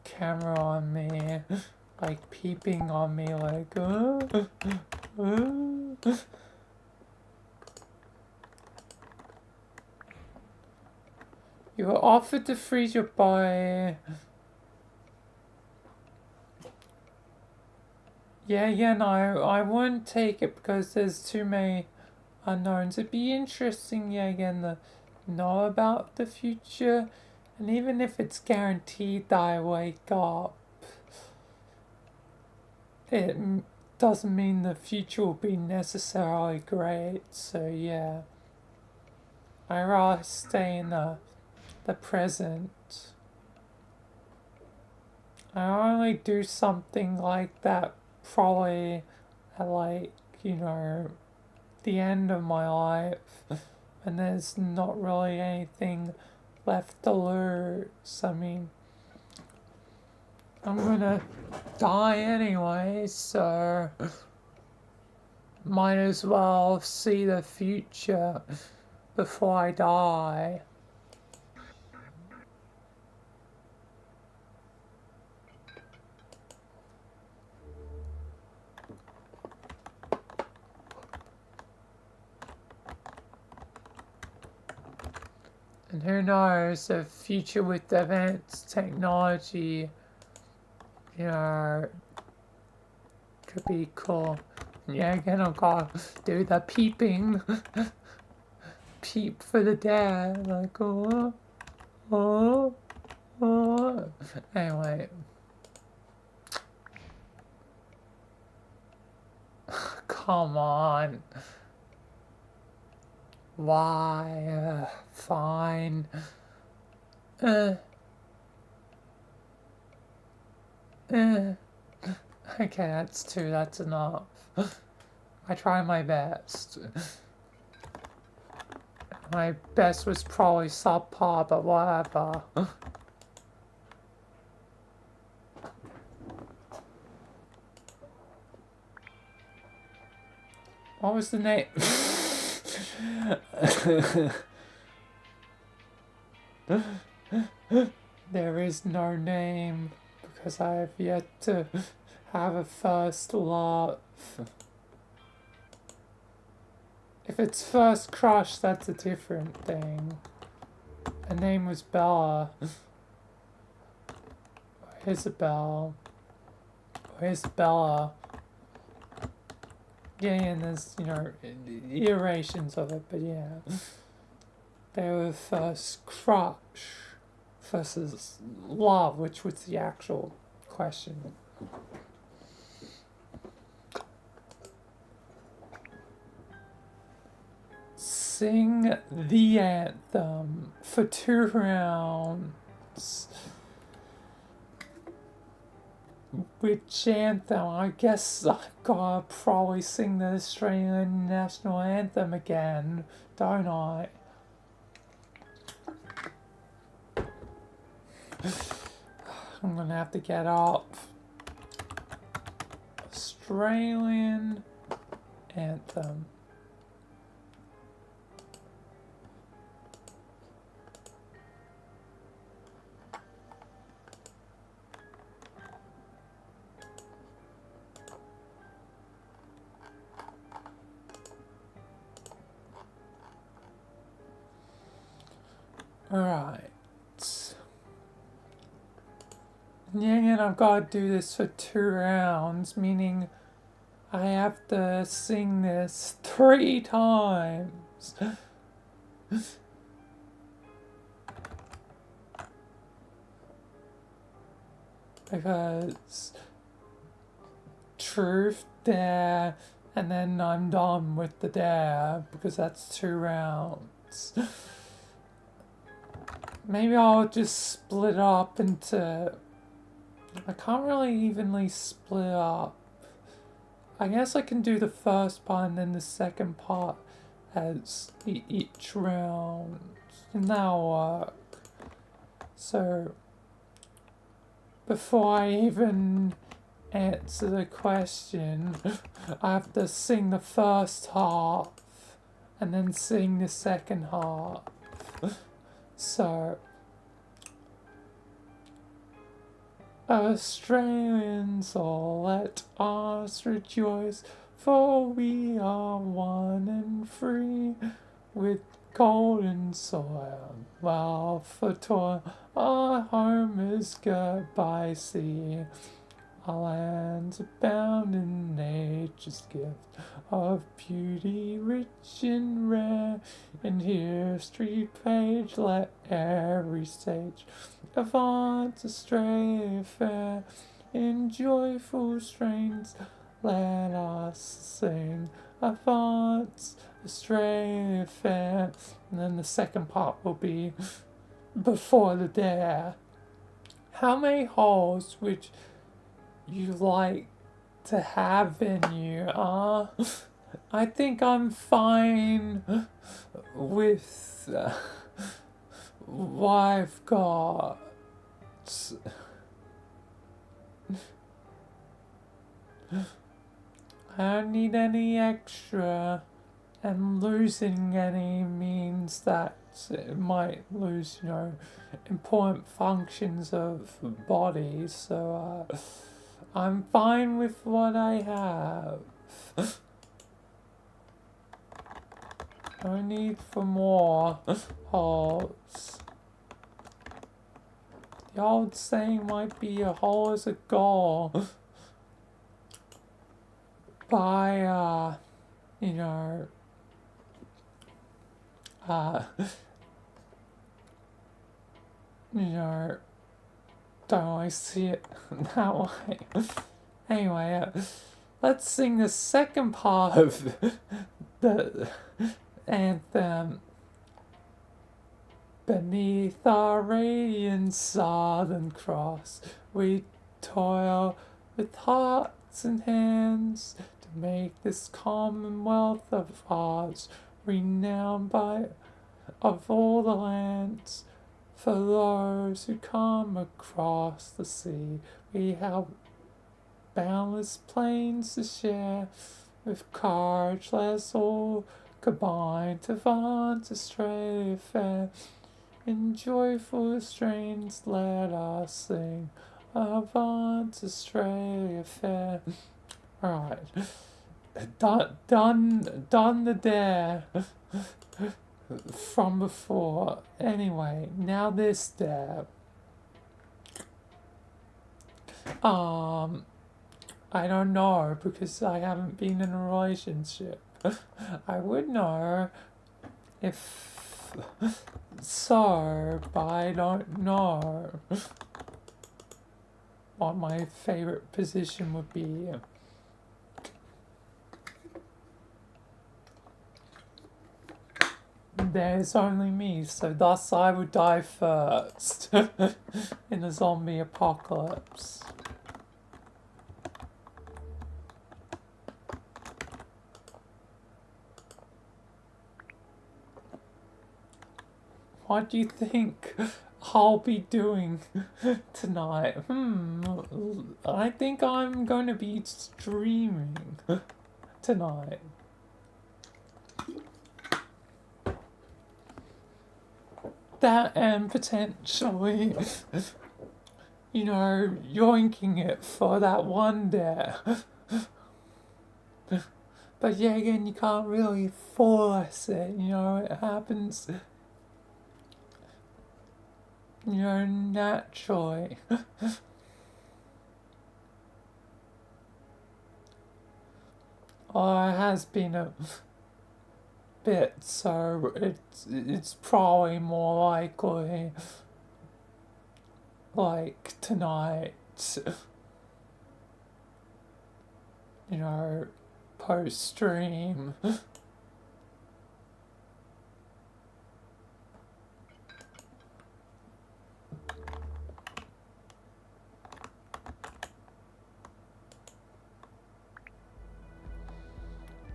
camera on me, like peeping on me, like, You were offered to freeze your body. Yeah, no, I wouldn't take it because there's too many unknowns. It'd be interesting, again, to know about the future. And even if it's guaranteed that I wake up, it doesn't mean the future will be necessarily great. So, yeah. I'd rather stay in the present. I only do something like that probably at, like, the end of my life, and there's not really anything left to lose. I mean, I'm gonna die anyway, so might as well see the future before I die. And who knows, a future with advanced technology, could be cool. Yeah, again, I've got to do the peeping. Peep for the dad, like, oh. Anyway. Come on. Why? Fine. Okay, that's two, that's enough. I try my best. My best was probably subpar, but whatever. What was the name? There is no name because I have yet to have a first love. If it's first crush, that's a different thing. Her name was Bella. Or Isabel. Or Isabella. Yeah, and there's, you know, iterations of it, but yeah. They were first crush versus love, which was the actual question. Sing the anthem for 2 rounds. Which anthem? I guess I gotta probably sing the Australian national anthem again, don't I? I'm gonna have to get up. Australian anthem. Alright. Yeah, and I've got to do this for 2 rounds, meaning I have to sing this 3 times. Because truth, dare, and then I'm done with the dare, because that's 2 rounds. Maybe I'll just split up into... I can't really evenly split up. I guess I can do the first part and then the second part as each round. And that'll work. So, before I even answer the question, I have to sing the first half and then sing the second half. So, Australians, all let us rejoice, for we are one and free, with golden soil, wealth for toil, our home is girt by sea. Our lands abound in nature's gift of beauty rich and rare. In history page let every stage of arts Australia fair. In joyful strains let us sing of arts Australia fair. And then the second part will be before the dare. How many holes would you like to have in you? I think I'm fine with what I've got. I don't need any extra, and losing any means that it might lose, you know, important functions of the body, so I'm fine with what I have. No need for more holes. The old saying might be a hole is a goal. By, you know, you know, don't always see it that way. Anyway, let's sing the second part of the anthem. Beneath our radiant southern cross, we toil with hearts and hands to make this commonwealth of ours renowned by of all the lands. For those who come across the sea, we have boundless plains to share, with courage, let's all combine to find a stray affair. In joyful strains, let us sing avant a stray affair. Alright. Done the dare from before. Anyway, now this dare. I don't know because I haven't been in a relationship. I would know if so, but I don't know what my favorite position would be. There's only me, so thus I would die first in a zombie apocalypse. What do you think I'll be doing tonight? I think I'm going to be streaming tonight. That and potentially, you know, yoinking it for that one day. But yeah, again, you can't really force it, you know, it happens, you know, naturally. Or it has been a bit, so it's probably more likely like tonight, you know, post stream.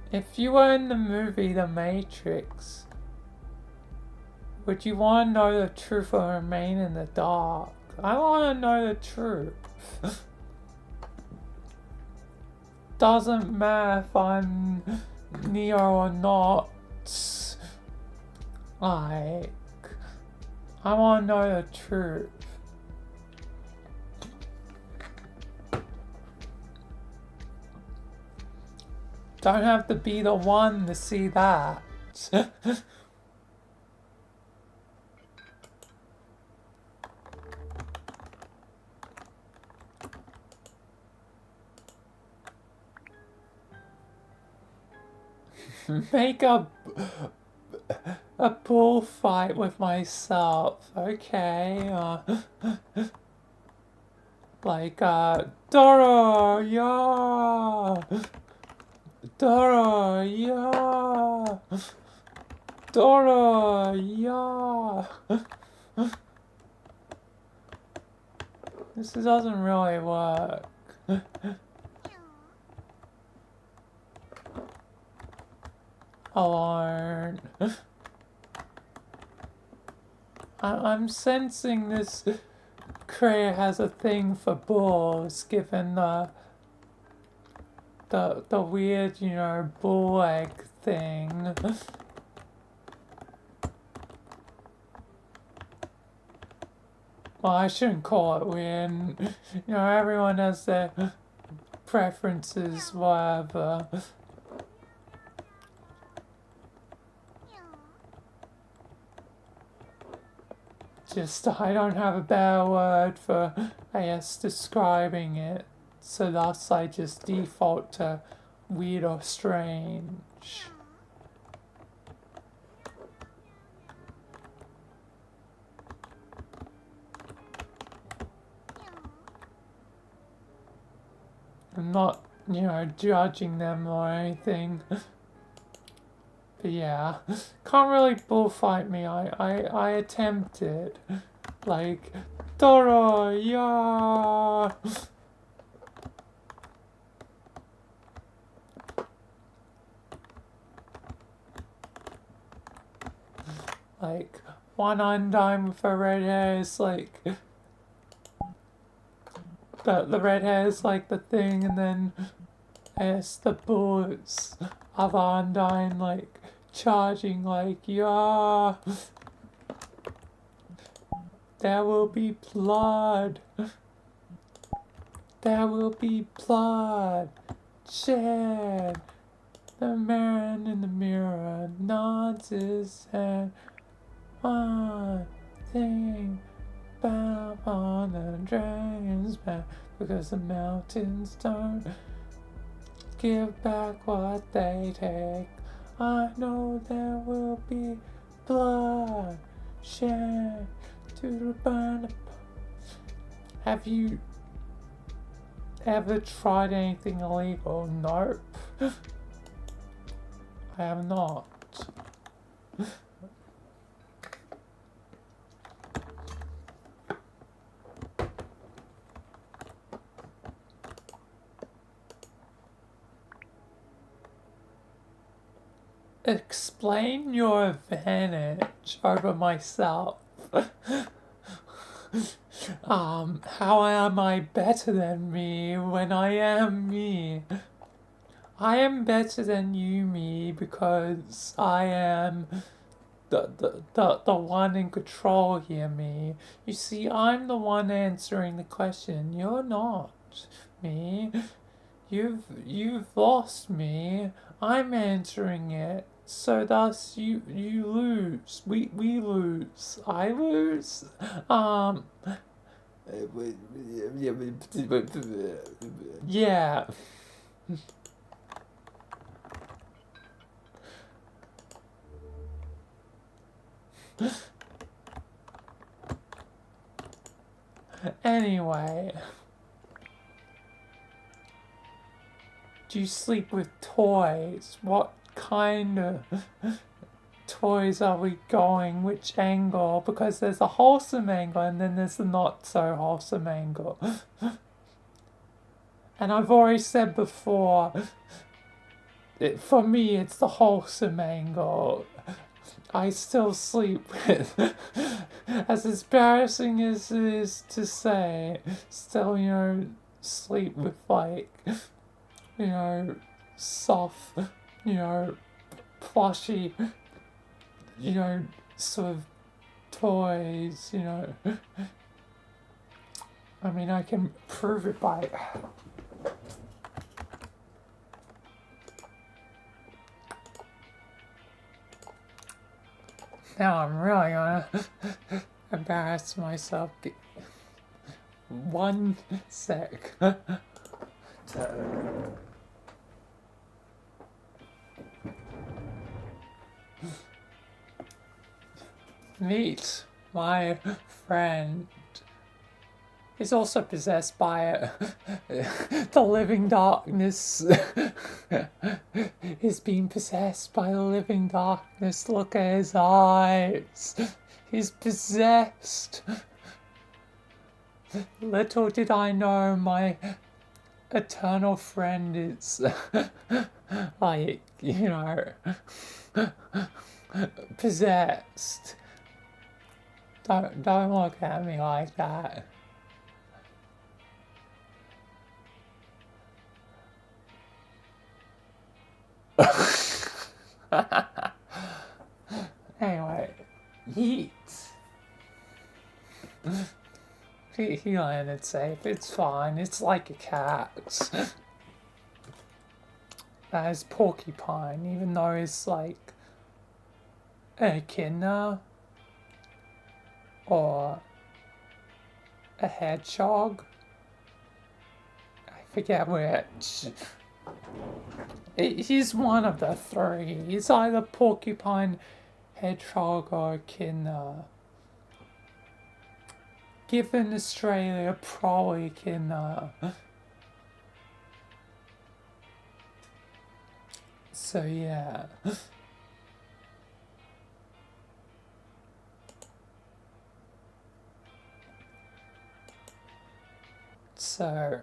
If you were in the movie The Matrix, would you want to know the truth or remain in the dark? I want to know the truth. Doesn't matter if I'm Neo or not. Like, I want to know the truth. Don't have to be the one to see that. Make a bullfight with myself, okay? Like, Doro, yeah! Doro, yeah! Doro, yeah! This doesn't really work. Alone. I'm sensing this creator has a thing for bulls, given the weird, you know, bull egg thing. Well, I shouldn't call it weird. You know, everyone has their preferences, whatever. Just, I don't have a better word for, I guess, describing it. So thus I just default to weird or strange. I'm not, you know, judging them or anything. But yeah, can't really bullfight me. I attempted. Like, Doro, yeah! Like, one undime with a red hair is like... The red hair is like the thing, and then It's the bullets of Undyne, like, charging, like, yeah. There will be blood. There will be blood. Shed. The man in the mirror nods his head. One thing about on the dragon's back, because the mountains don't give back what they take. I know there will be blood shed to burn. Have you ever tried anything illegal? Nope. I have not. Explain your advantage over myself. How am I better than me when I am me? I am better than you, me, because I am the one in control here, me. You see, I'm the one answering the question. You're not, me. You've lost me. I'm answering it. So thus you lose. We lose. I lose. Yeah. Anyway. Do you sleep with toys? What kind of toys are we going? Which angle? Because there's a wholesome angle and then there's the not so wholesome angle. And I've already said before, for me it's the wholesome angle. I still sleep with, as embarrassing as it is to say, still, sleep with, like, soft, plushy, sort of toys, I mean, I can prove it by... Now I'm really gonna embarrass myself. One sec. Meet my friend. He's also possessed by the living darkness. He's being possessed by the living darkness. Look at his eyes. He's possessed. Little did I know my eternal friend is like, possessed. Don't look at me like that. Anyway, Yeet. He landed safe. It's fine. It's like a cat. That is Porcupine, even though it's like a echidna or a hedgehog. I forget which. He's one of the three. He's either porcupine, hedgehog, or echidna. Given Australia, probably echidna. So yeah. So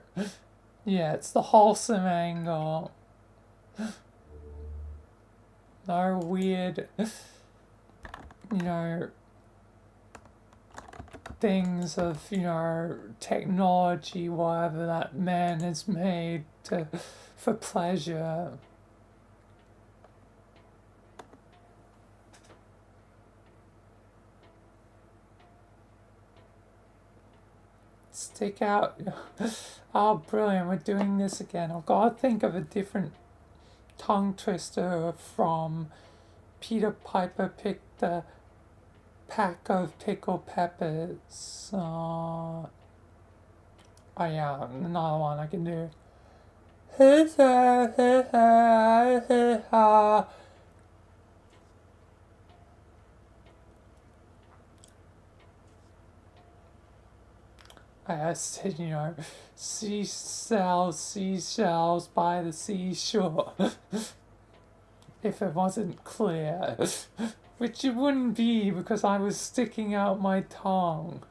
yeah, it's the wholesome angle. No weird, things of, technology, whatever that man has made to for pleasure. Stick out. Oh, brilliant, we're doing this again. I've got to think of a different tongue twister from Peter Piper picked a pack of pickled peppers. Oh yeah, another one I can do. I said, seashells by the seashore. If it wasn't clear. Which it wouldn't be because I was sticking out my tongue.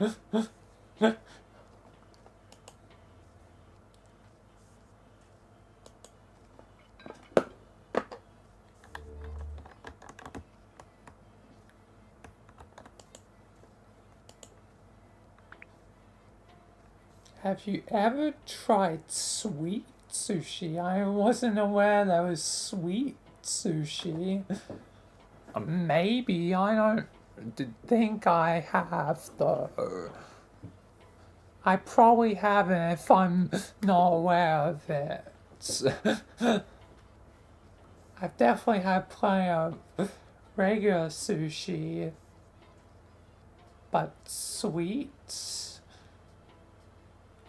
Have you ever tried sweet sushi? I wasn't aware there was sweet sushi. Maybe, I don't think I have though. I probably haven't if I'm not aware of it. I've definitely had plenty of regular sushi, but sweets?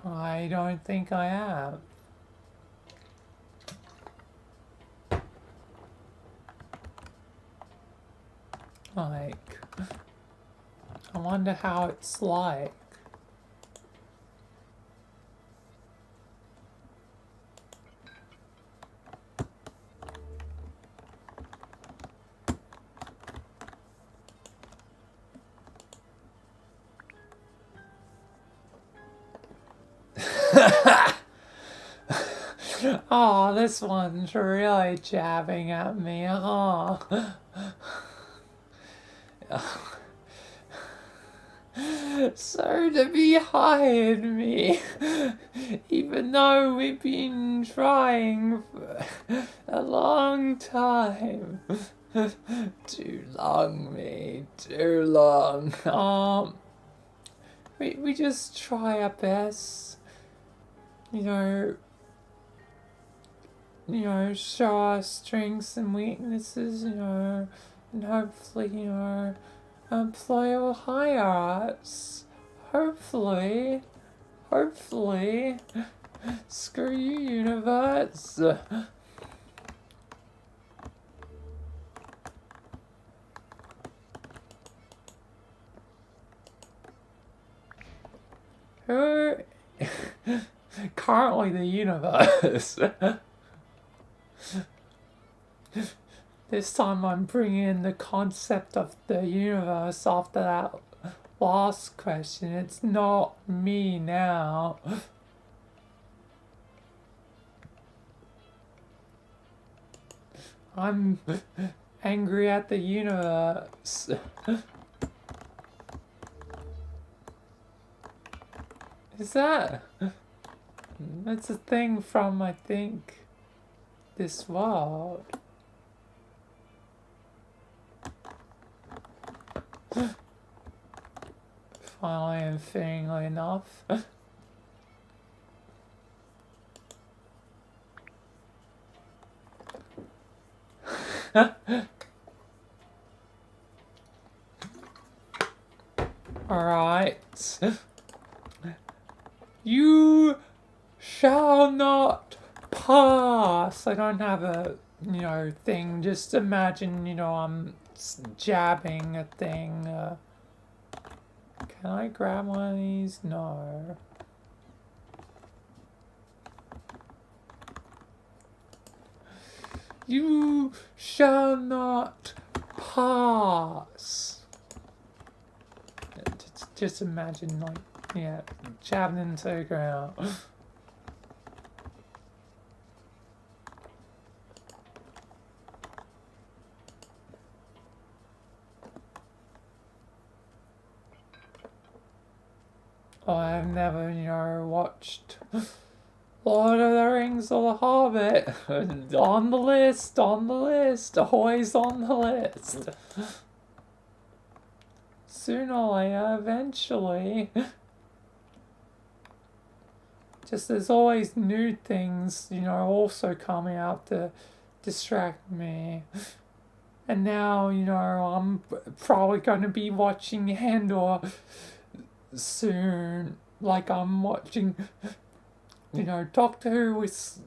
I don't think I have. Like, I wonder how it's like. Oh, this one's really jabbing at me. Oh. So to be behind me, even though we've been trying for a long time. Too long, mate, too long. We just try our best, show our strengths and weaknesses, and hopefully, employ will hire us. Hopefully. Screw you, universe. Who? Currently the universe. This time I'm bringing in the concept of the universe after that last question. It's not me now. I'm angry at the universe. Is that? That's a thing from, I think, this world. Finally and fittingly enough. Alright. You shall not pass. I don't have a, thing. Just imagine, I'm jabbing a thing. Can I grab one of these? No. You shall not pass. Just imagine, jabbing into the ground. Oh, I've never, watched Lord of the Rings or The Hobbit. On the list, always on the list. Sooner or later, eventually. Just there's always new things, also coming out to distract me. And now, I'm probably going to be watching Andor soon. Like I'm watching, Doctor Who with,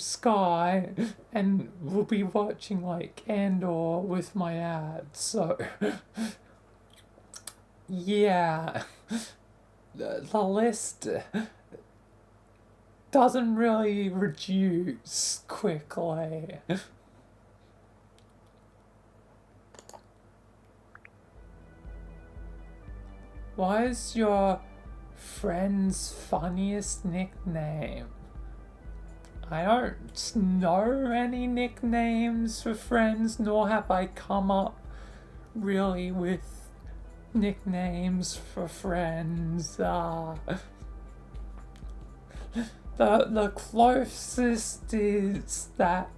Sky, and we'll be watching like Andor with my dad. So, yeah, the list doesn't really reduce quickly. What is your friend's funniest nickname? I don't know any nicknames for friends, nor have I come up really with nicknames for friends. The closest is that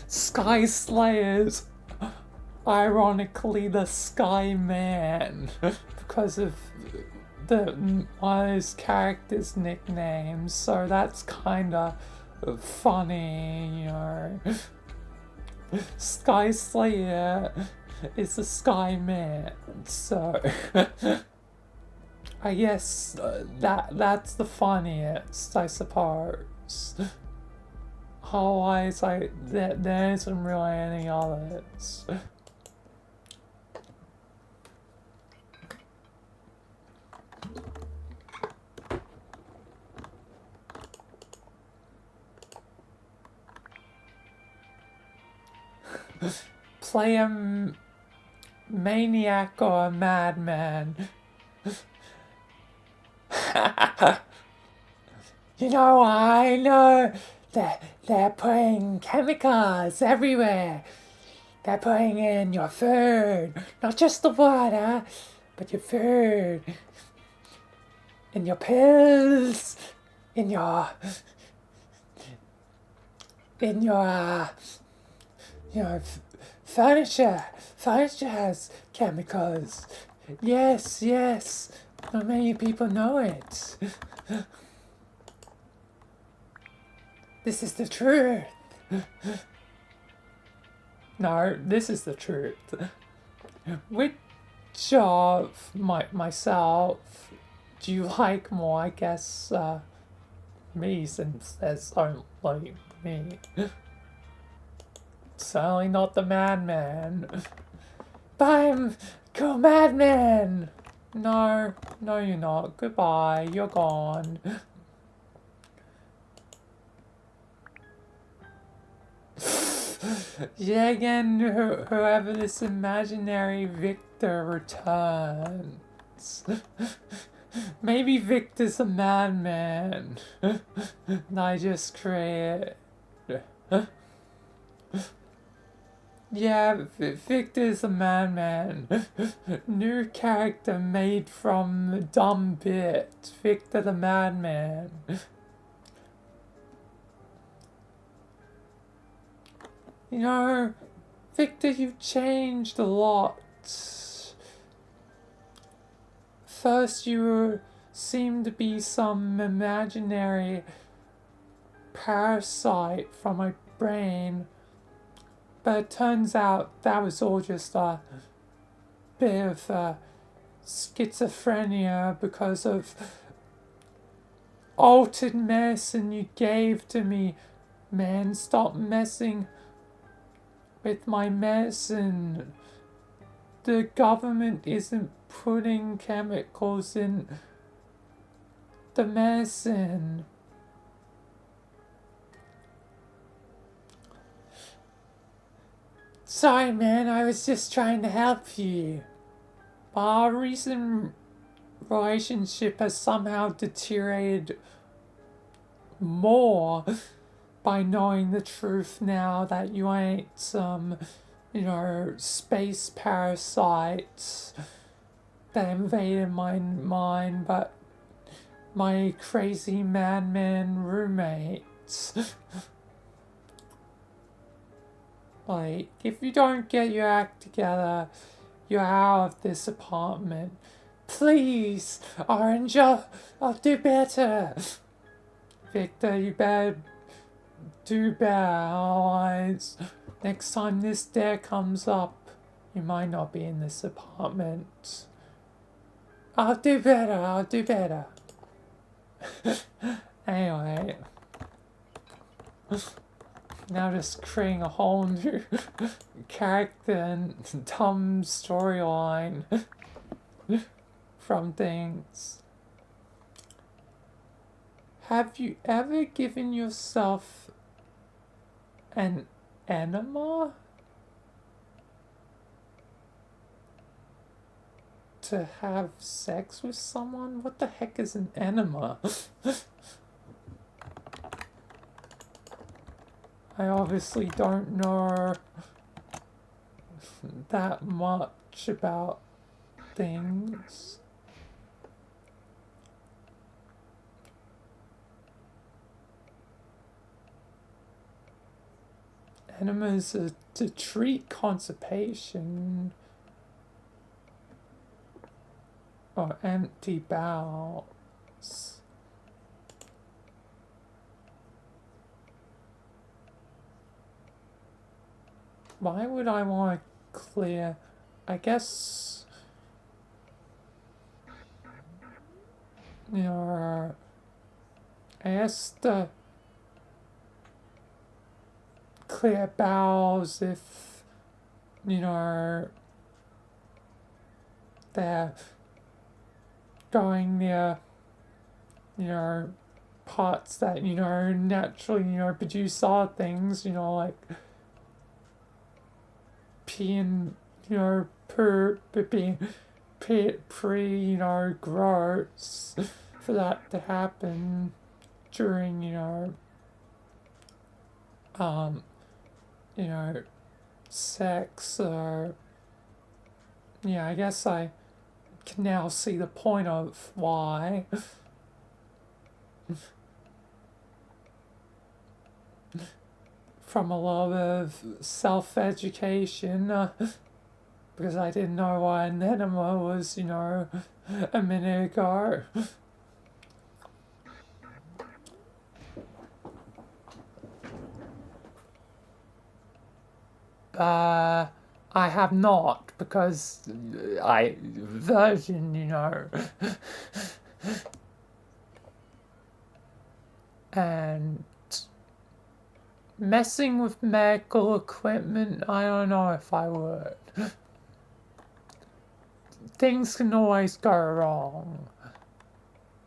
Sky Slayers, ironically the Sky Man, because of one of his characters' nicknames, so that's kinda funny, Sky Slayer is the Sky Man, so I guess that's the funniest, I suppose. Otherwise, there isn't really any others. Play a maniac or a madman. I know that they're putting chemicals everywhere. They're putting in your food, not just the water, but your food, in your pills, in your furniture. Furniture has chemicals. Yes. Not many people know it. This is the truth. No, this is the truth. Which of myself do you like more? I guess me, since there's only me. Certainly not the madman. But I'm cool madman. No, you're not. Goodbye. You're gone. Yet again, whoever this imaginary Victor returns. Maybe Victor's a madman. And I just create. Yeah, Victor's a madman. New character made from dumb bit. Victor the madman. Victor, you've changed a lot. First, you seemed to be some imaginary parasite from my brain, but it turns out that was all just a bit of schizophrenia because of altered medicine you gave to me. Man, stop messing with my medicine. The government isn't putting chemicals in the medicine. Sorry, man, I was just trying to help you. But our recent relationship has somehow deteriorated more by knowing the truth now that you ain't some, space parasites that invaded my mind, but my crazy madman roommates. Like, if you don't get your act together, you're out of this apartment. Please, Orange, I'll do better. Victor, you better do better, otherwise, next time this dare comes up, you might not be in this apartment. I'll do better, I'll do better. Anyway. Now just creating a whole new character and dumb storyline from things. Have you ever given yourself an enema to have sex with someone? What the heck is an enema? I obviously don't know that much about things. Enemas are to treat constipation or empty bowels. Why would I want to clear? I guess, you know, I guess the clear bowels if, you know, they're going near, you know, parts that, you know, naturally, you know, produce other things, you know, like pee and, you know, poop, but being pretty, you know, gross for that to happen during, you know, sex, or, yeah, I guess I can now see the point of why. From a lot of self-education, because I didn't know what an enema was, you know, a minute ago. I have not, because I virgin, you know. And messing with medical equipment, I don't know if I would. Things can always go wrong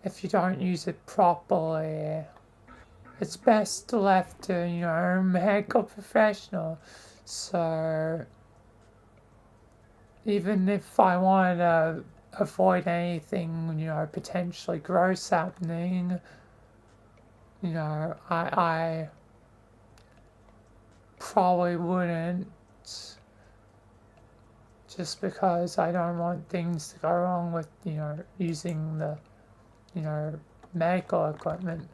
if you don't use it properly. It's best left to, you know, a medical professional. So, even if I wanted to avoid anything, you know, potentially gross happening, you know, I probably wouldn't, just because I don't want things to go wrong with, you know, using the, you know, medical equipment.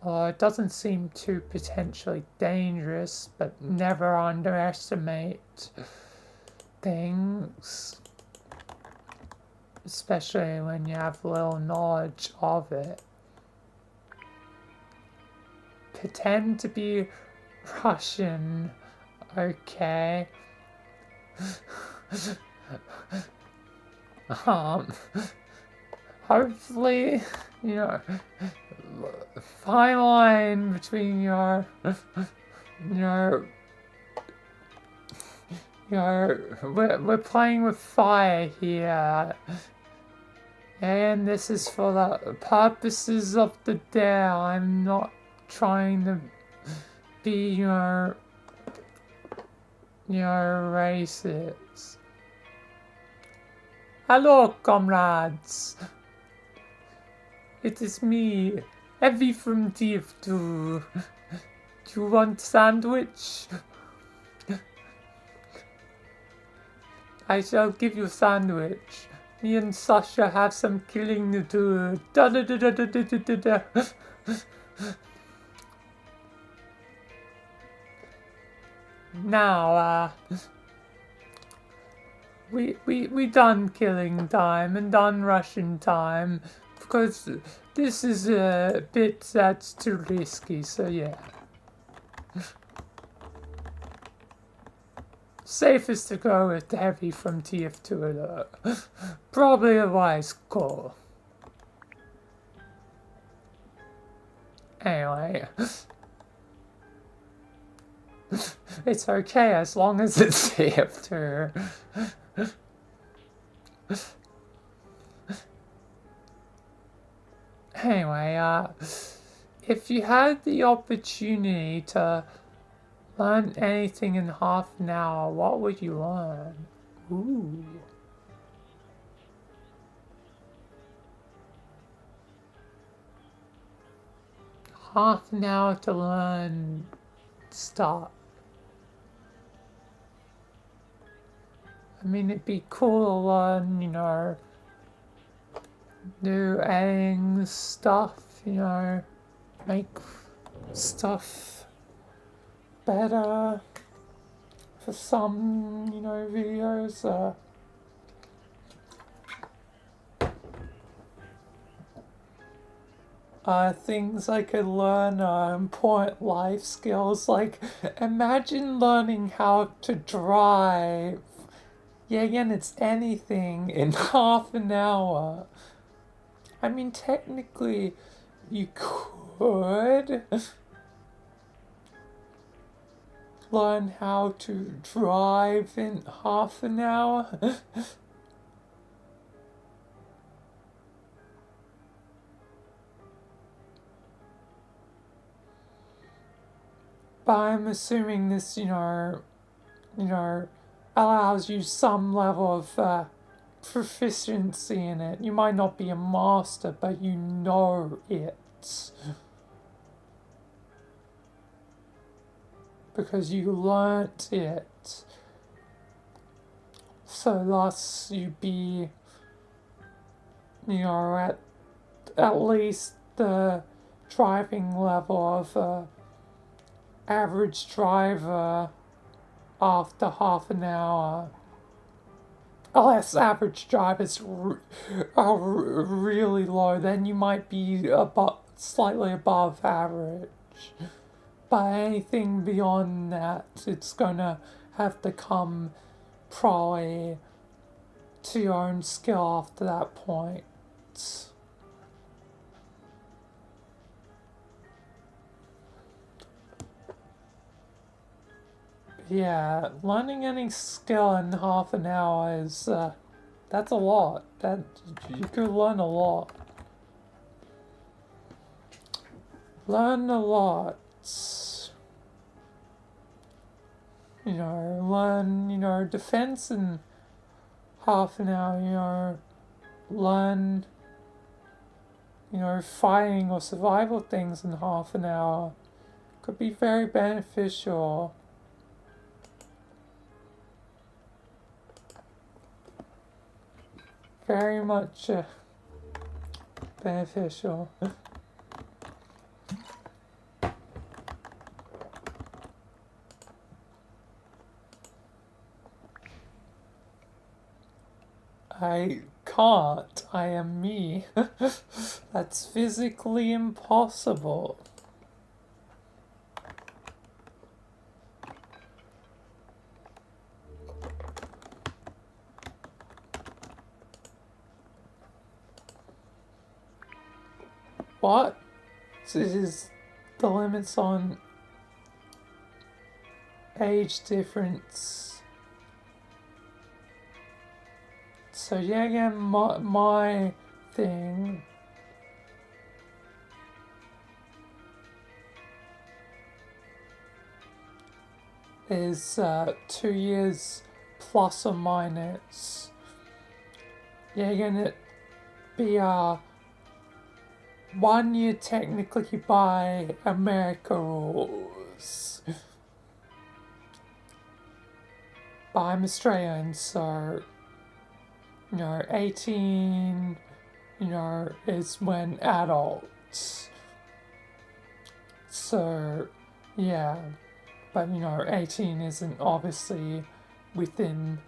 Although it doesn't seem too potentially dangerous, but never underestimate things, especially when you have little knowledge of it. Pretend to be Russian, okay? Hopefully, you know, fine line between your, we're playing with fire here, and this is for the purposes of the dare. I'm not trying to be your racist. Hello, comrades. It is me, Evie from TF2. Do you want sandwich? I shall give you sandwich. Me and Sasha have some killing to do. Da da da da da da da da da. Now, we done killing time and done Russian time because this is a bit that's too risky, so yeah. Safest to go with heavy from TF2 though. Probably a wise call. Anyway. It's okay as long as it's TF2. Anyway, if you had the opportunity to learn anything in half an hour, what would you learn? Ooh. Half an hour to learn stuff. I mean, it'd be cool to learn, you know, new editing stuff, you know, make stuff better for some, you know, videos. Things I could learn important life skills, like imagine learning how to drive. Yeah, again, it's anything in half an hour. I mean, technically, you could learn how to drive in half an hour. But I'm assuming this, you know, allows you some level of proficiency in it. You might not be a master, but you know it. Because you learnt it. So thus you be, you know, at least the driving level of a average driver after half an hour. Unless average drivers are really low, then you might be slightly above average. But anything beyond that, it's gonna have to come probably to your own skill after that point. Yeah, learning any skill in half an hour is, that's a lot. That, you could learn a lot. Learn a lot. You know, learn, you know, defense in half an hour, you know, learn, you know, fighting or survival things in half an hour. Could be very beneficial. Very much beneficial. I can't. I am me. That's physically impossible. What? This is the limits on age difference. So yeah, again, my thing is 2 years plus or minus. Yeah, again, it be 1 year technically by America rules. But I'm Australian, so 18, is when adults. So, yeah, but 18 isn't obviously within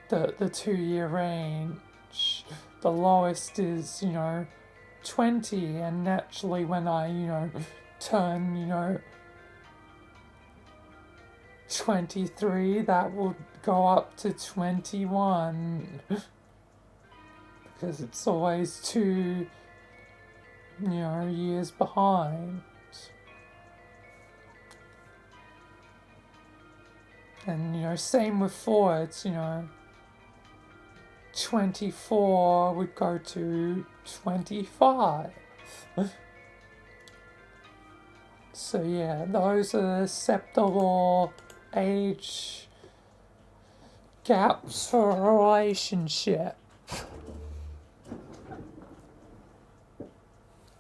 the 2 year range. The lowest is, 20, and naturally when I, turn, 23, that will go up to 21. Because it's always 2, years behind. And, same with forwards, 24 would go to 25. So yeah, those are acceptable age gaps for a relationship.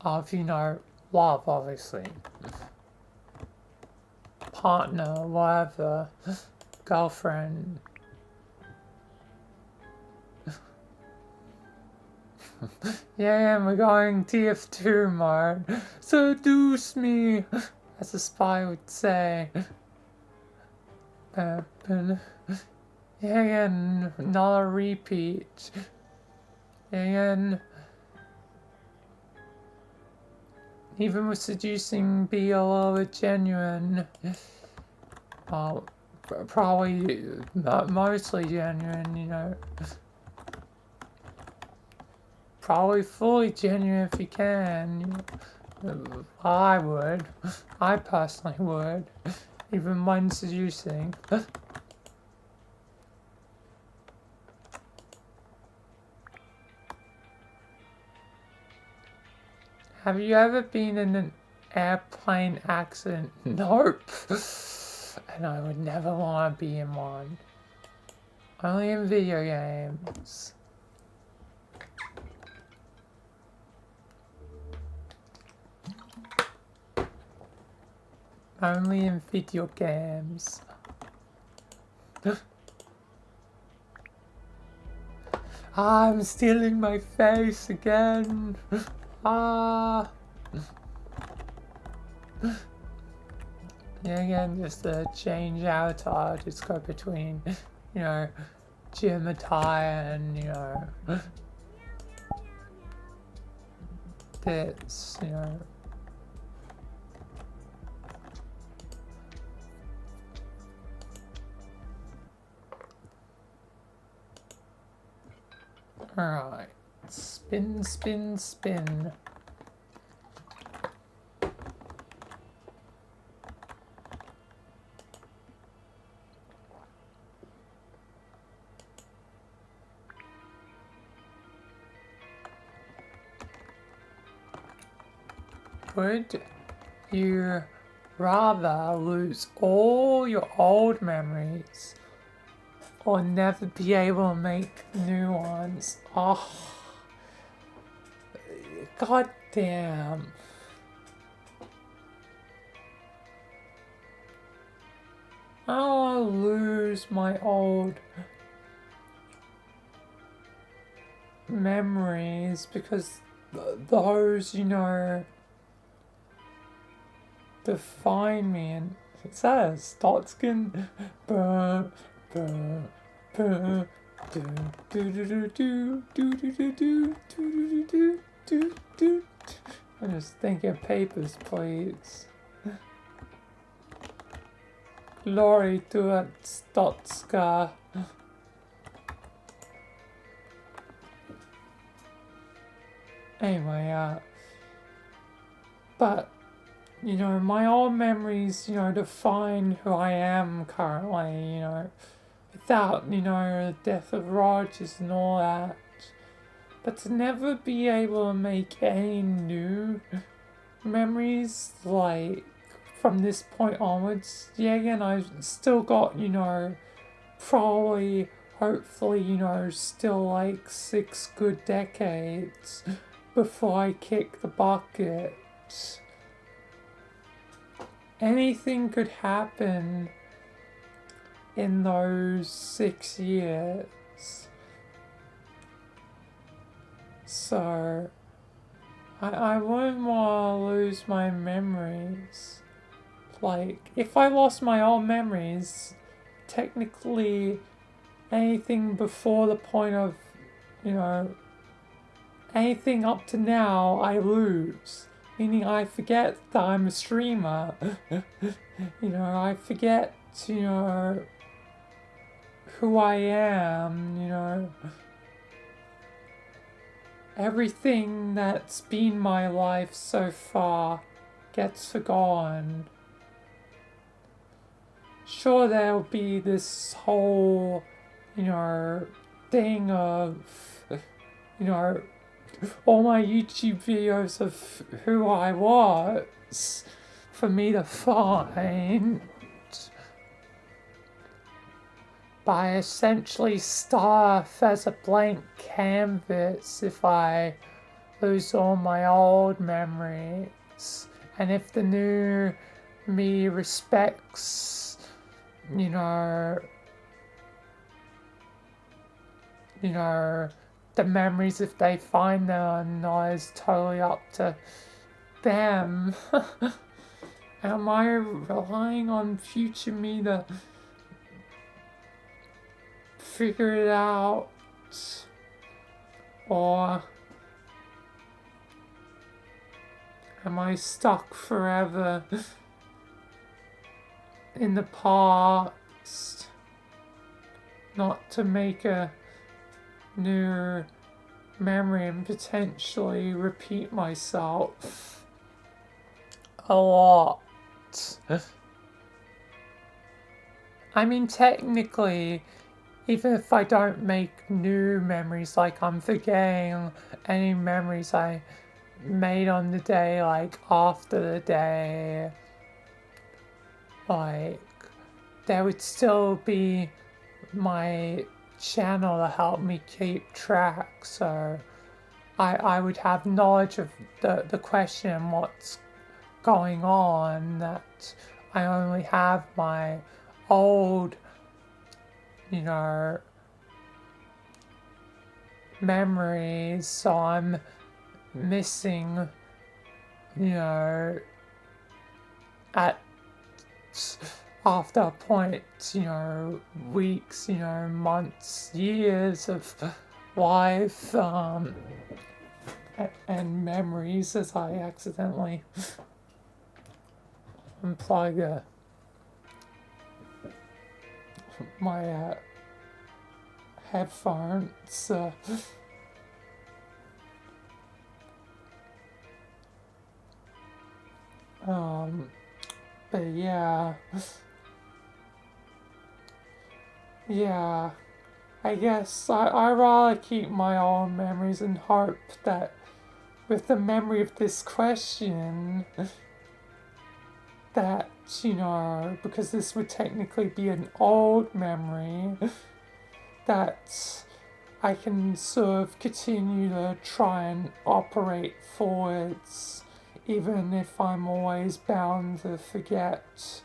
Of, love, obviously. Partner, whatever, girlfriend. Yeah, we're going TF2 mode. Seduce me, as a spy would say. Yeah, again, not a repeat. Again, even with seducing, be a little bit genuine. Well, probably mostly genuine, Probably fully genuine if you can. I personally would. Even when seducing. Have you ever been in an airplane accident? Nope. And I would never want to be in one. Only in video games. Only in video games. I'm still in my face again. Ah. Yeah, again, just a change avatar, just go between, gym attire and, this, Alright. Spin, spin, spin. Would you rather lose all your old memories or never be able to make new ones? Oh, god damn. I don't want to lose my old memories because those, define me, and it says Stotskin. I'm just thinking of papers, please. Glory to that Stotska. Anyway, but my old memories, define who I am currently, without, the death of Rogers and all that. But to never be able to make any new memories, like, from this point onwards, yeah, again, I've still got, probably, hopefully, still like 6 good decades before I kick the bucket. Anything could happen in those 6 years. So I wouldn't want to lose my memories. Like, if I lost my old memories, technically anything before the point of, you know, anything up to now, I lose. Meaning I forget that I'm a streamer. You know, I forget, you know, who I am, you know. Everything that's been my life so far gets forgotten. Sure, there'll be this whole, you know, thing of, you know, all my YouTube videos of who I was for me to find. But I essentially start off as a blank canvas if I lose all my old memories. And if the new me respects, you know, the memories, if they find them or not, is totally up to them. Am I relying on future me to figure it out? Or am I stuck forever in the past, not to make a new memory and potentially repeat myself a lot? I mean, technically, even if I don't make new memories, like I'm forgetting any memories I made on the day, like after the day, like there would still be my channel to help me keep track, so I would have knowledge of the question and what's going on, that I only have my old, you know, memories, so I'm missing, you know, at after a point, you know, weeks, you know, months, years of life, and memories, as I accidentally unplug my headphones. But yeah, I guess I rather keep my own memories and hope that with the memory of this question, that, you know, because this would technically be an old memory, that I can sort of continue to try and operate forwards, even if I'm always bound to forget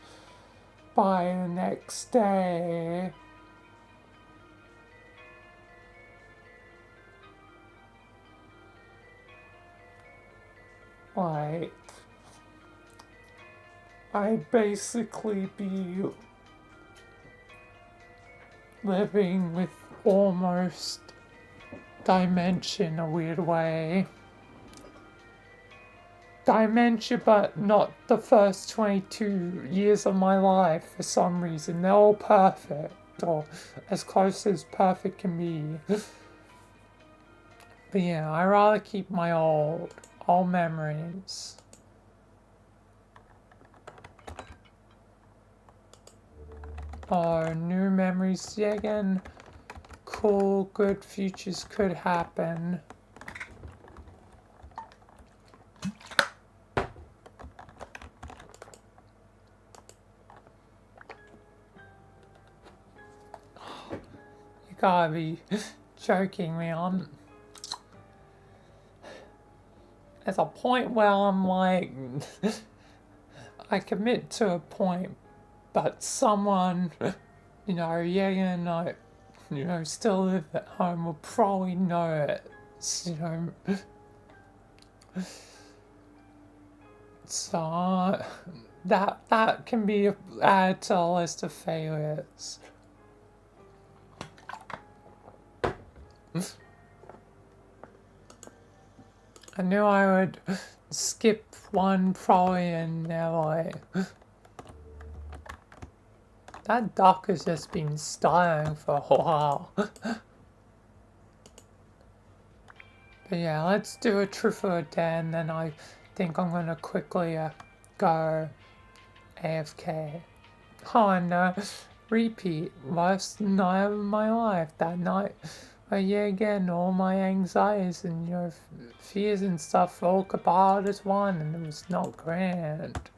by the next day. Like, I'd basically be living with almost dementia in a weird way. Dementia, but not the first 22 years of my life for some reason. They're all perfect, or as close as perfect can be. But yeah, I rather keep my old memories. Or new memories, yeah, again, cool, good futures could happen. You gotta be joking me. There's a point where I'm like, I commit to a point, but someone, you know, yeah, and I, you know, still live at home will probably know it. You know, so that can be added to a list of failures. I knew I would skip one probably in LA. That duck has just been styling for a while. But yeah, let's do a truth or a dare, and then I think I'm gonna quickly go AFK. Oh, and repeat, worst night of my life. That night, yeah, again, all my anxieties and fears and stuff all compiled as one, and it was not grand.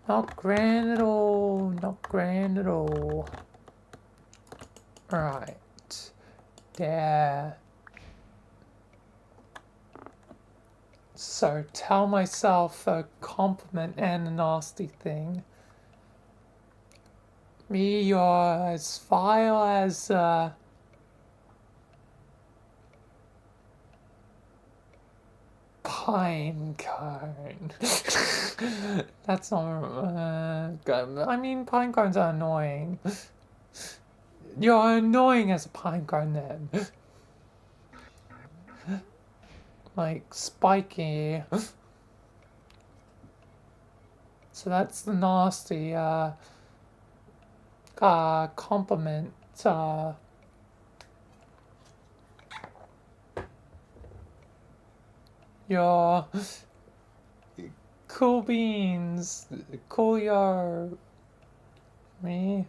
Not grand at all. Not grand at all. Right. There. So tell myself a compliment and a nasty thing. Me, you're as vile as pine cone. That's not. Good. I mean, pine cones are annoying. You're annoying as a pine cone then. Like spiky. So that's the nasty compliment. Your cool beans, cool your me.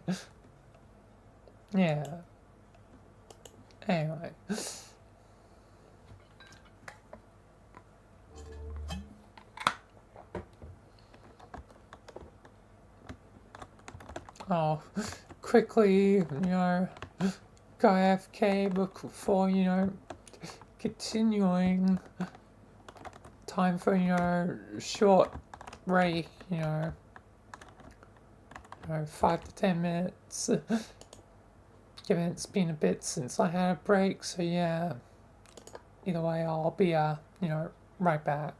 Yeah. Anyway. Oh, quickly, go AFK before, continuing. Time for, short break, 5 to 10 minutes. Given it's been a bit since I had a break, so yeah. Either way, I'll be, right back.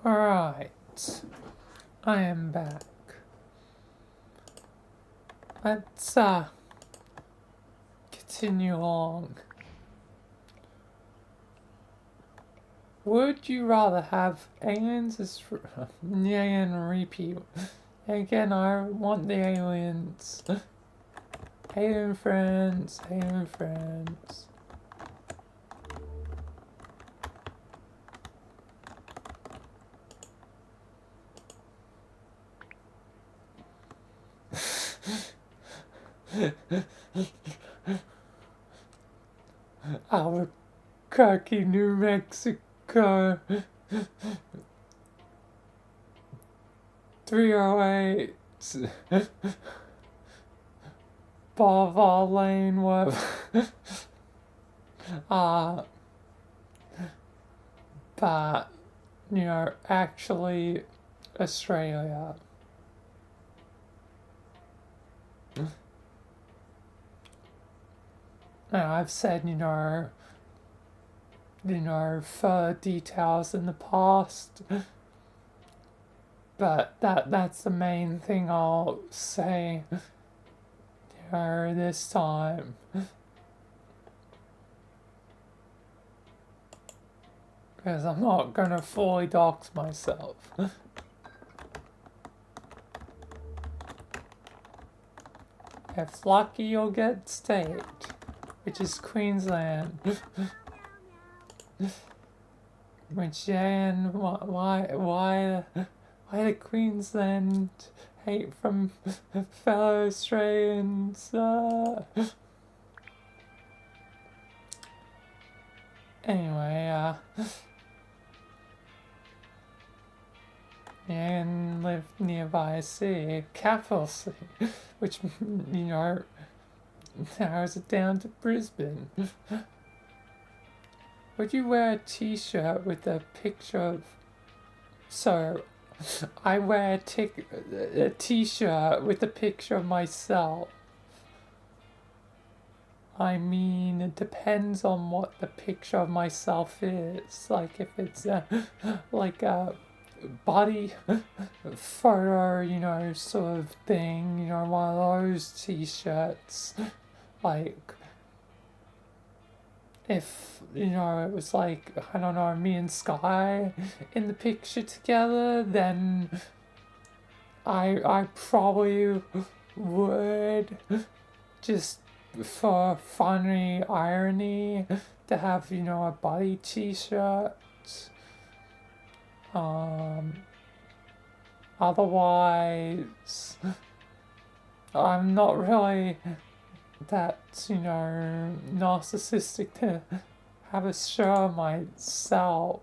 Alright. I am back. Let's continue on. Would you rather have aliens as alien repeat? Again, I want the aliens. Alien friends, alien friends. Albuquerque, New Mexico. 308. Bava Lane, what? But, you know, actually, Australia. And I've said, you know, further details in the past, but that's the main thing I'll say, you know, this time. Because I'm not gonna fully dox myself. If lucky, you'll get state, which is Queensland. Which, yeah, and why the Queensland hate from fellow Australians? Anyway, and live nearby a city, capital city, which, you know, narrows it down to Brisbane. Would you wear a t-shirt with a picture of... So, I wear a t-shirt with a picture of myself. I mean, it depends on what the picture of myself is. Like, if it's like a body photo, you know, sort of thing, you know, one of those t-shirts, like, if, you know, it was like, I don't know, me and Sky in the picture together, then I probably would, just for funny irony, to have, you know, a body t-shirt. Otherwise, I'm not really that, you know, narcissistic to have a show myself.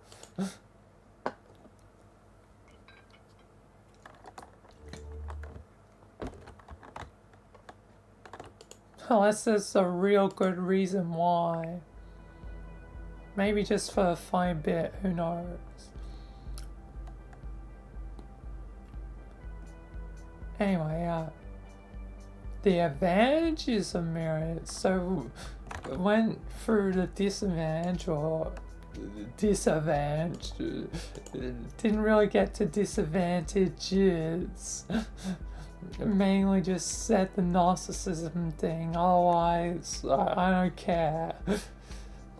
Unless there's a real good reason why. Maybe just for a fine bit, who knows. Anyway, the advantages of mirrors. So, went through the disadvantage or disadvantage. Didn't really get to disadvantages. Mainly just said the narcissism thing. Otherwise, I don't care.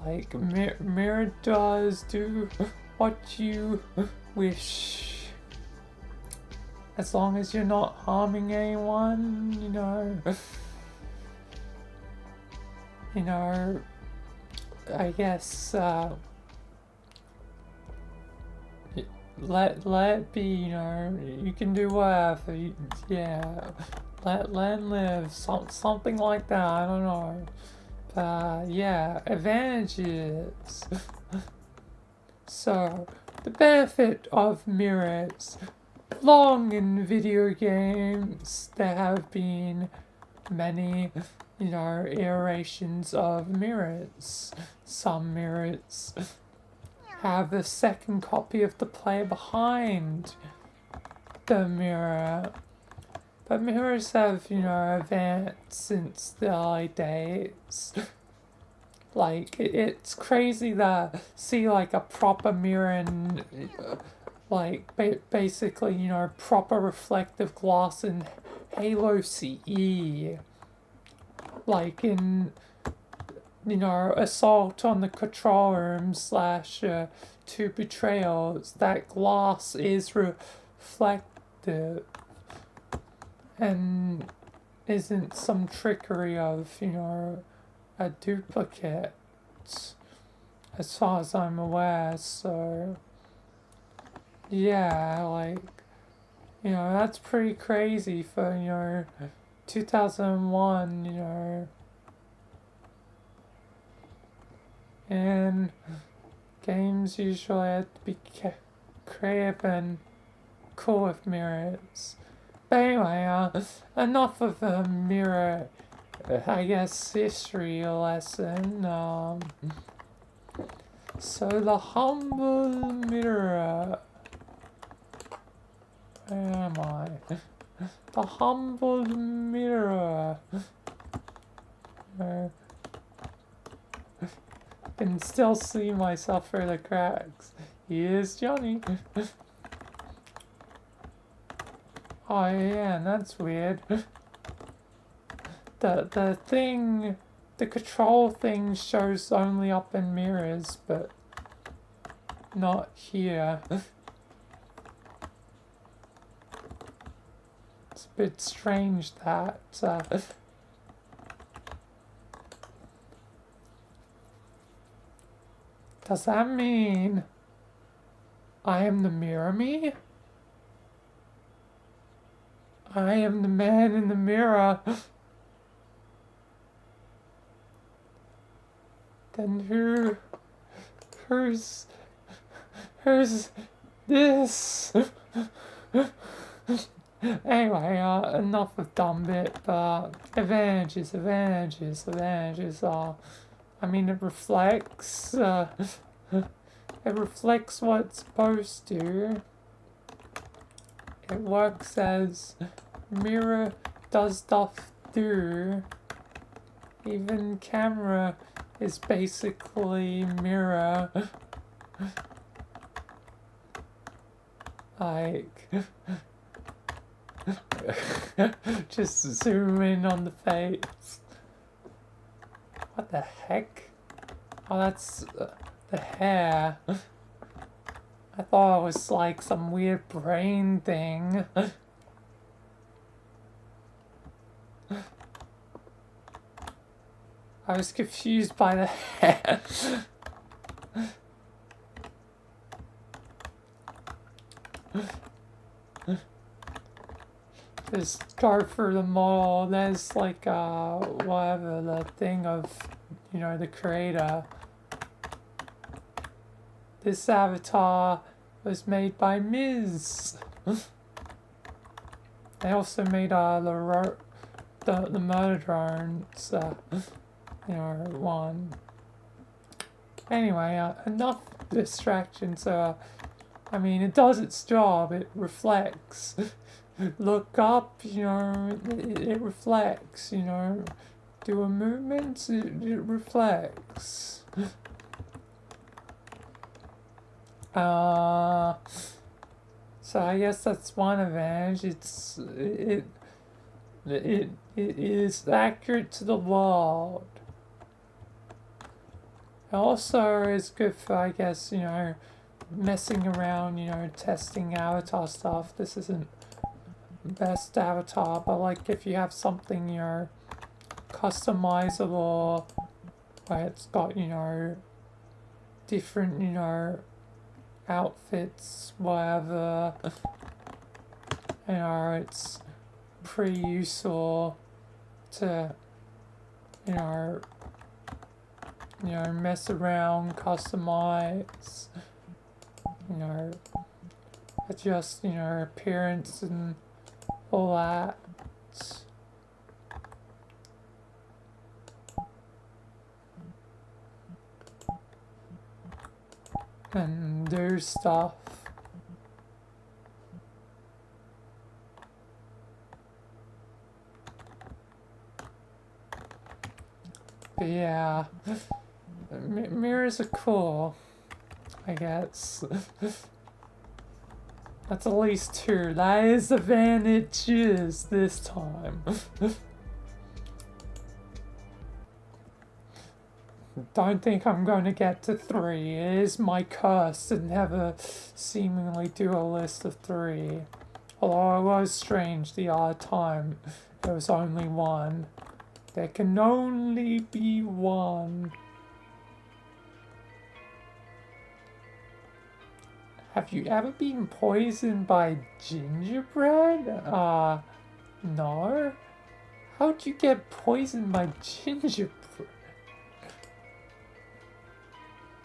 Like, mirror does do what you wish. As long as you're not harming anyone, you know. You know, I guess, let it be, you know, you can do whatever, yeah, let live, something like that, I don't know. Yeah, advantages. So, the benefit of mirrors. Long in video games, there have been many, you know, iterations of mirrors. Some mirrors have a second copy of the player behind the mirror. But mirrors have, you know, advanced since the early days. Like, it's crazy to see, like, a proper mirror in like basically, you know, proper reflective glass in Halo CE, like in, you know, Assault on the Control Room slash Two Betrayals. That glass is reflective and isn't some trickery of, you know, a duplicate, as far as I'm aware. So yeah, like, you know, that's pretty crazy for, you know, 2001, you know. And games usually have to be creative and cool with mirrors. But anyway, enough of a mirror, I guess, history lesson. So the humble mirror. Where am I? The humble mirror. I can still see myself through the cracks. Here's Johnny. Oh yeah, that's weird. The thing, the control thing shows only up in mirrors, but not here. It's a bit strange that. Does that mean I am the mirror me? I am the man in the mirror. Then who's this? Anyway, enough of dumb bit, but advantages. I mean, it reflects what it's supposed to. It works as mirror does stuff do. Even camera is basically mirror. Like, just zoom in on the face. What the heck? Oh, that's the hair. I thought it was like some weird brain thing. I was confused by the hair. Just go through the mall. There's like whatever the thing of, you know, the creator. This avatar was made by Ms. They also made the murder drones, you know, one. Anyway, enough distractions. I mean, it does its job. It reflects. Look up, you know, it reflects, you know. Do a movement, it reflects. So I guess that's one advantage. It is accurate to the world. It also is good for, I guess, you know, messing around, you know, testing avatar stuff. This isn't best avatar, but like if you have something, you know, customizable, where it's got, you know, different, you know, outfits, whatever, you know, it's pretty useful to, you know, mess around, customize, you know, adjust, you know, appearance and all that. And do stuff. But yeah, mirrors are cool, I guess. That's at least 2. That is advantages this time. Don't think I'm going to get to 3. It is my curse to never seemingly do a list of 3. Although it was strange the other time. There was only 1. There can only be 1. Have you ever been poisoned by gingerbread? No. How'd you get poisoned by gingerbread?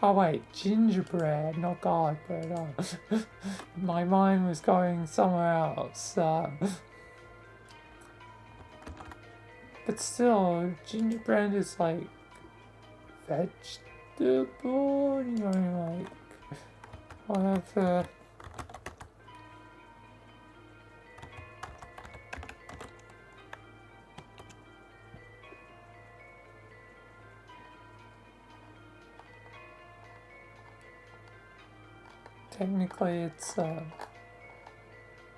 Oh wait, gingerbread, not garlic bread. Oh. My mind was going somewhere else. But still, gingerbread is like vegetable, you know, like whatever. Technically, it's no,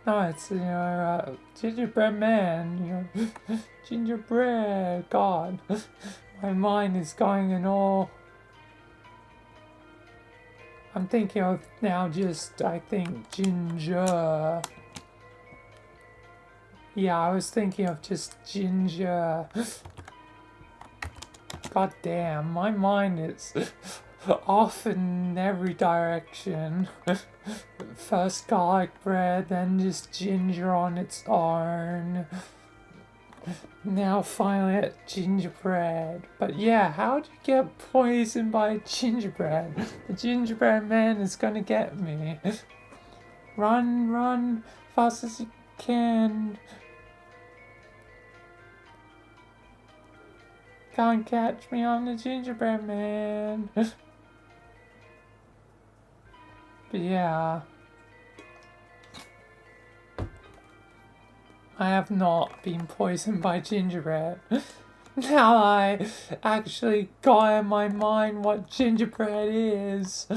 it's gingerbread man, gingerbread. God, my mind is going in all. I'm thinking of now just, I think, ginger. Yeah, I was thinking of just ginger. God damn, my mind is off in every direction. First garlic bread, then just ginger on its own. Now finally at gingerbread. But yeah, how do you get poisoned by gingerbread? The gingerbread man is gonna get me. Run, run, fast as you can. Can't catch me, I'm the gingerbread man. But yeah. I have not been poisoned by gingerbread. Now I actually got in my mind what gingerbread is.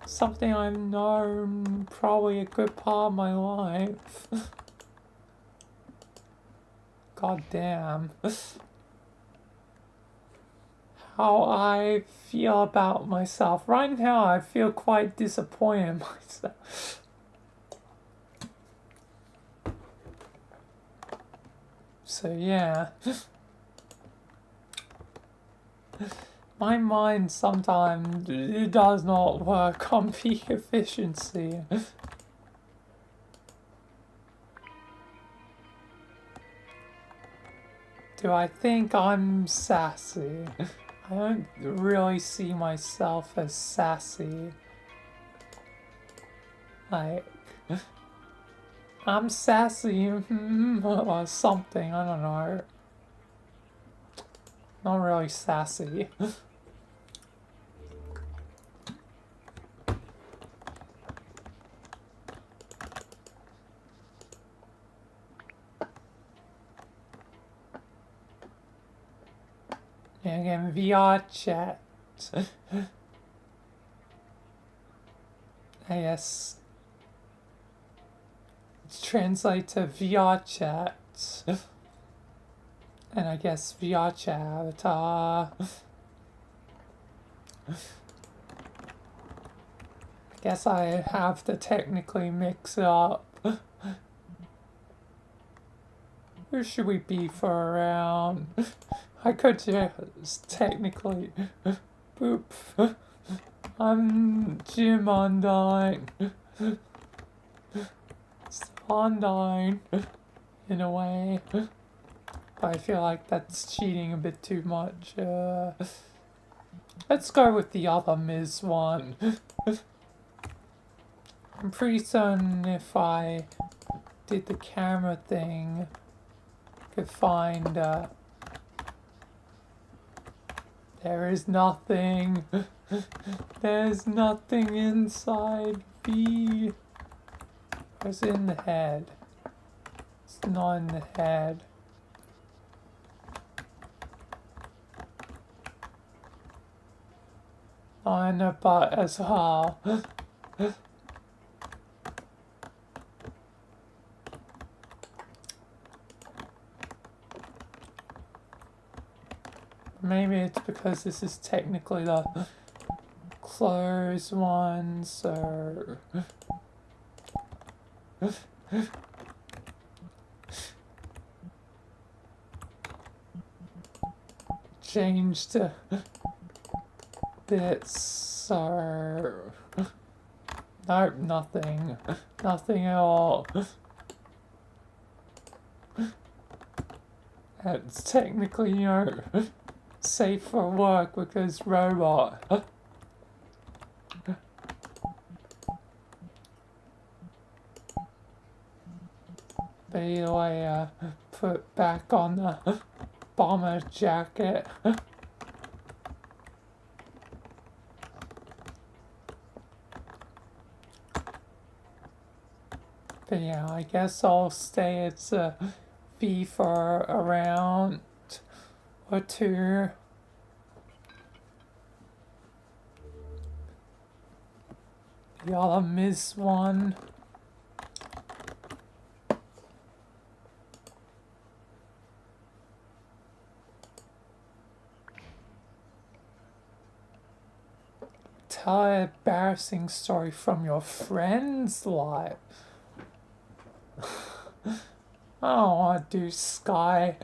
Something I've known probably a good part of my life. God damn. How I feel about myself. Right now I feel quite disappointed in myself. So yeah. My mind sometimes it does not work on peak efficiency. Do I think I'm sassy? I don't really see myself as sassy. Like, I'm sassy or something, I don't know. Not really sassy. And again, VRChat. I guess it's translate to VRChat. And I guess VRChat avatar. I guess I have to technically mix it up. Who should we be for a round? I could just technically boop. I'm Jim Undyne. It's Undyne in a way. But I feel like that's cheating a bit too much. Let's go with the other Ms. one. I'm pretty certain if I did the camera thing, could find there is nothing. There's nothing inside V. It's in the head. It's not in the head. Not in the butt as well. maybe it's because this is technically the closed one, so changed bits, so nope, nothing at all. It's technically, you know, safe for work because robot. But either way, put back on the bomber jacket. But yeah, I guess I'll stay at V for a round or two. The other miss one. Tell an embarrassing story from your friend's life. I don't want to do Sky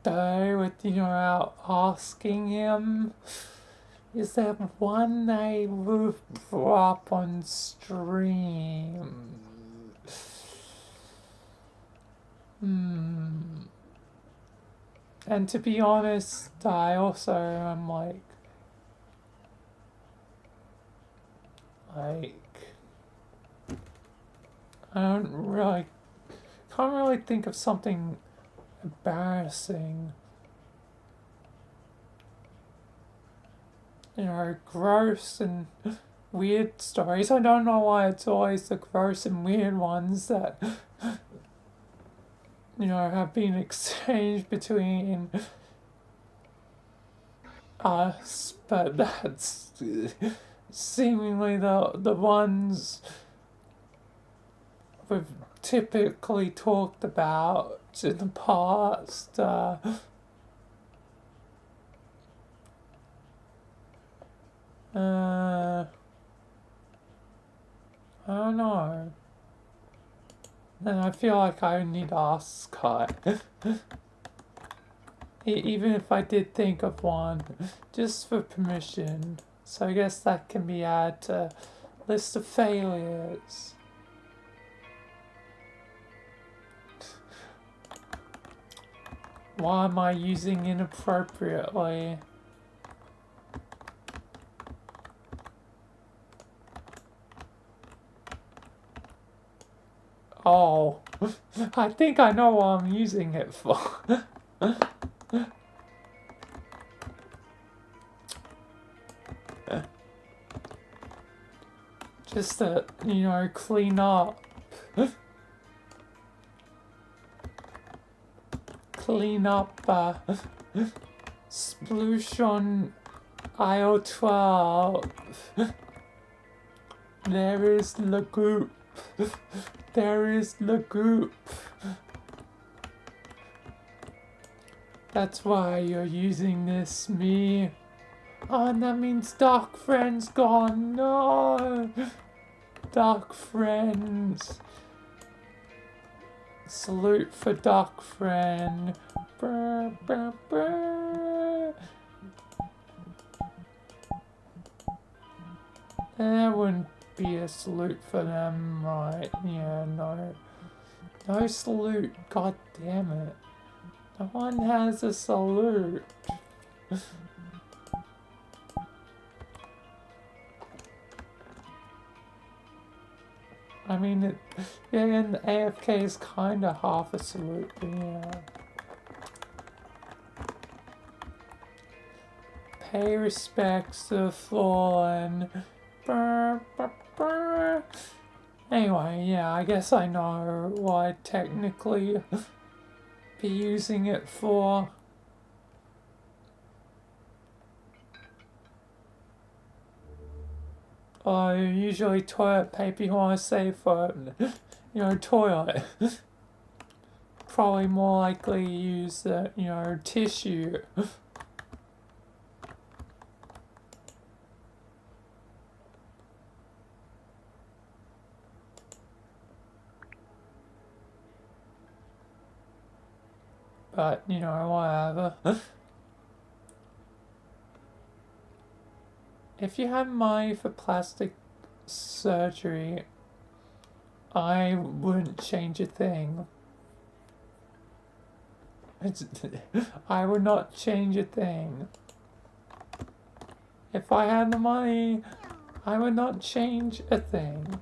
though with, you know, out asking him. Is there one they will drop on stream? And to be honest, I also am like I don't really, can't really think of something embarrassing. You know, gross and weird stories. I don't know why it's always the gross and weird ones that, you know, have been exchanged between us, but that's seemingly the ones we've typically talked about in the past. I don't know. And I feel like I need to ask Scott. Even if I did think of one, just for permission. So I guess that can be added to list of failures. Why am I using inappropriately? Oh, I think I know what I'm using it for. Just to, you know, clean up. Clean up sploosh on aisle 12. There is the goop. There is the goop. That's why you're using this, me. Oh, and that means Dark Friend's gone. No! Dark Friends. Salute for Dark Friend. Brr, brr, brr. There wouldn't be a salute for them, right? Yeah, no. No salute, god damn it. No one has a salute. I mean, yeah, and the AFK is kind of half a salute, but yeah. Pay respects to the fallen. Brr, brr, brr. Anyway, yeah, I guess I know what I'd technically be using it for. Usually toilet paper you want to save for, you know, toilet. probably more likely use the, tissue. But, whatever. If you had money for plastic surgery, I wouldn't change a thing. I would not change a thing. If I had the money, I would not change a thing.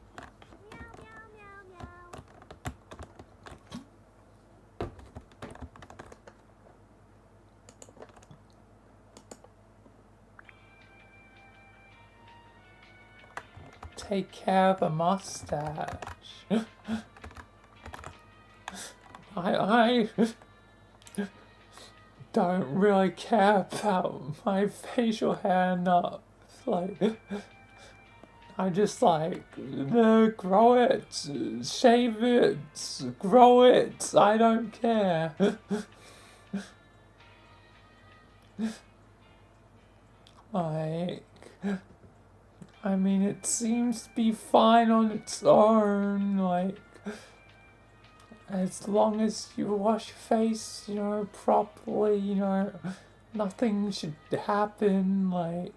Take care of a mustache. I don't really care about my facial hair enough. Like, I just grow it, shave it, grow it. I don't care. Like, I mean, it seems to be fine on its own, like, as long as you wash your face, properly, nothing should happen, like,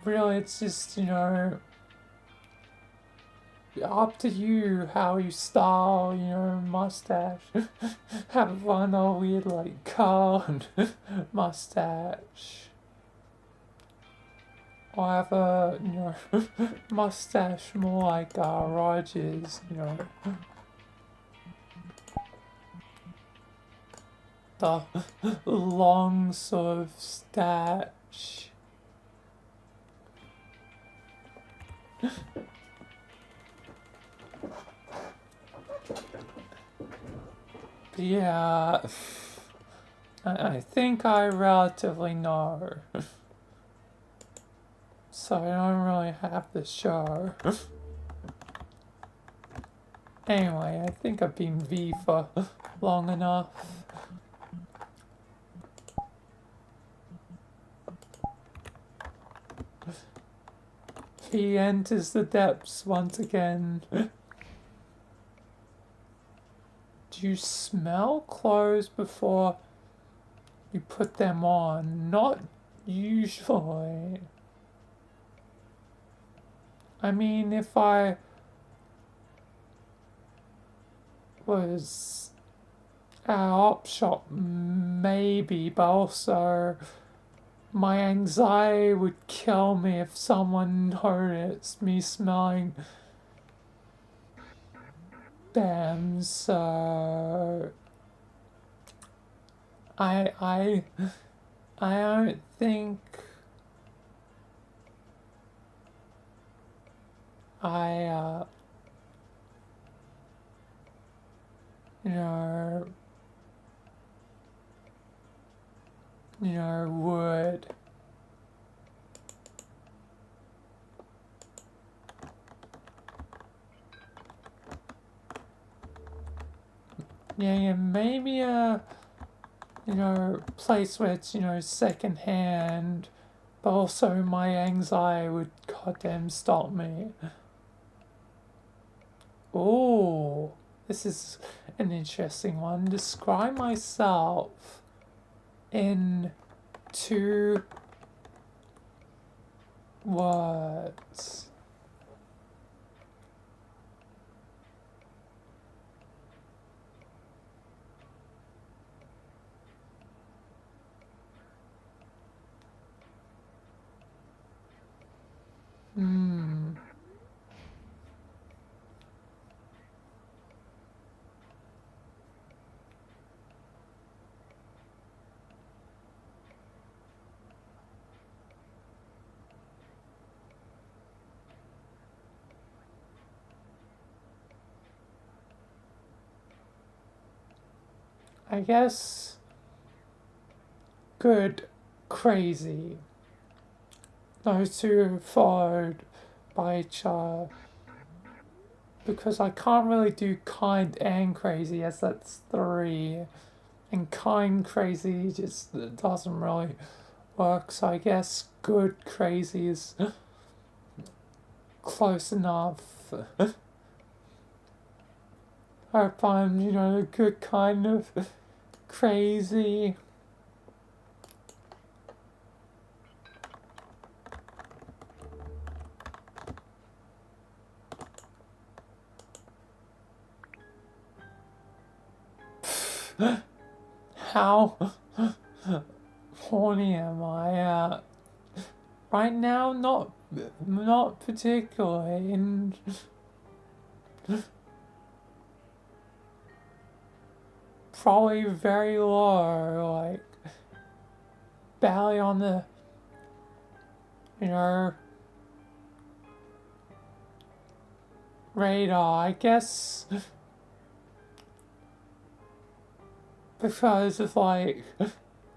really, it's just, up to you how you style your mustache. Have one all weird, like, curled mustache. Or have a, mustache more like Roger's, the long sort of stash. Yeah, I think I relatively know. So I don't really have to show. Anyway, I think I've been V for long enough. V enters the depths once again. Do you smell clothes before you put them on? Not usually. I mean, if I was at an op shop, maybe, but also my anxiety would kill me if someone noticed me smelling them, so I don't think I would. Yeah, maybe a, place where it's, second hand, but also my anxiety would goddamn stop me. Oh, this is an interesting one. Describe myself in 2 words. I guess good, crazy. Those two followed by each other. because I can't really do kind and crazy, as that's 3. And kind crazy just doesn't really work, so I guess good crazy is close enough. Hope I'm, a good kind of crazy. How horny am I? Right now, not particularly. And probably very low, like barely on the, radar. I guess because of like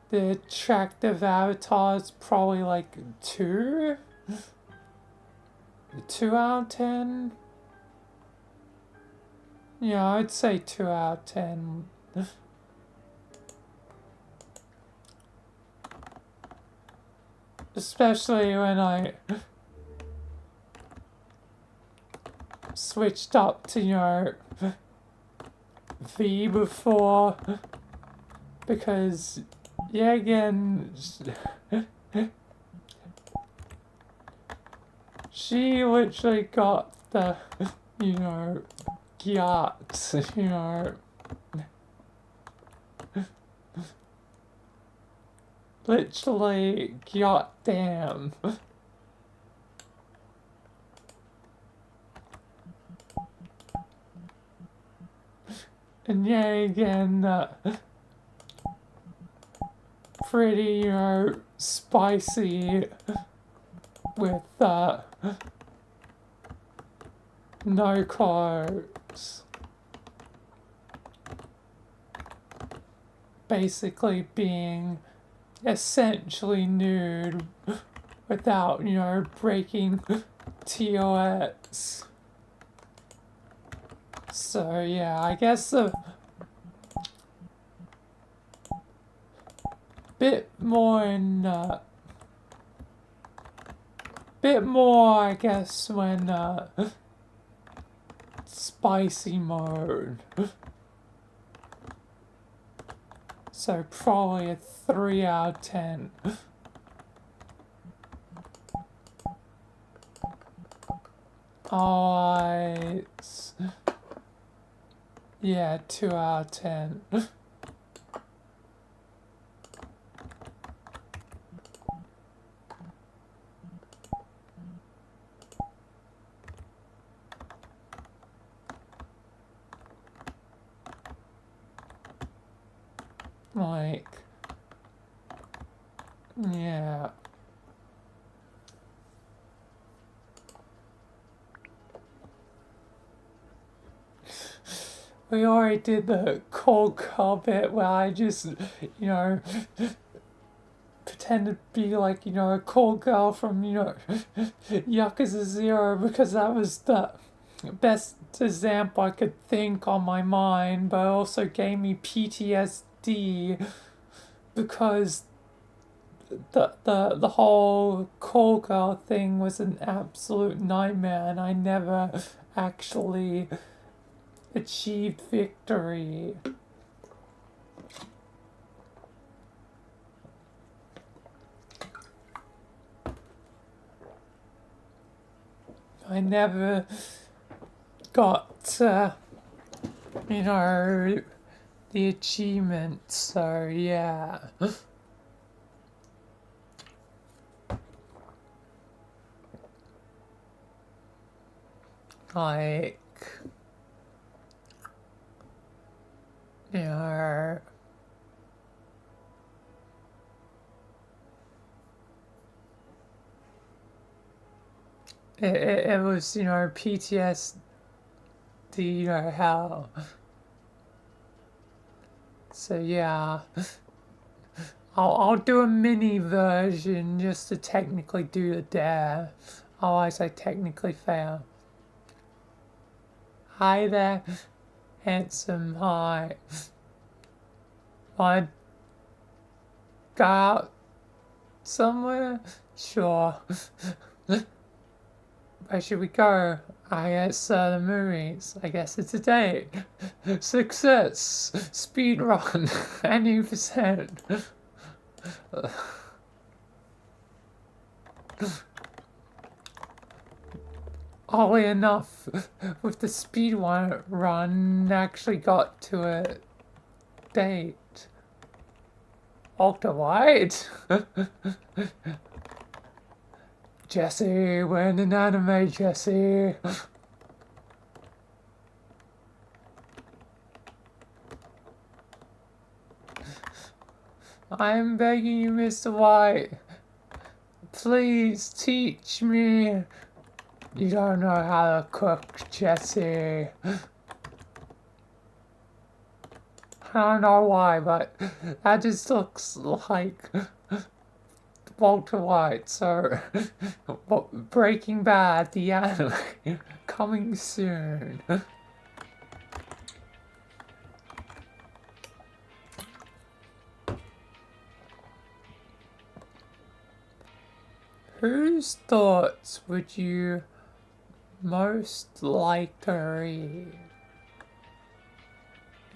the attractive avatars, probably like 2 out of 10. Yeah, I'd say 2 out of 10. Especially when I switched up to, V before, because, yeah, again, she literally got the, guts, literally, goddamn. And yeah, again, pretty, spicy with, no clothes. Basically being essentially nude without, breaking TOS. So yeah, I guess a bit more I guess, when spicy mode. So probably a 3 out of 10. Alright. Yeah, 2 out of 10. Like, yeah. We already did the cold call bit where I just, pretended to be like, a cold girl from, Yakuza 0, because that was the best example I could think on my mind, but it also gave me PTSD because the whole call girl thing was an absolute nightmare, and I never actually achieved victory. I never got, the achievement, so yeah. Like, it was, PTSD, hell. So yeah, I'll do a mini version just to technically do the dare. Otherwise I technically fail. Hi there, handsome, hi. Wanna go out somewhere? Sure. Where should we go? I guess the movies. I guess it's a date. Success! Speed run! Any percent. Oddly enough, with the speed run, actually got to a date. Walter White? Jesse, we're in an anime, Jesse. I'm begging you, Mr. White. Please teach me. You don't know how to cook, Jesse. I don't know why, but that just looks like Walter White. So, Breaking Bad, the anime, coming soon. Whose thoughts would you most like to read?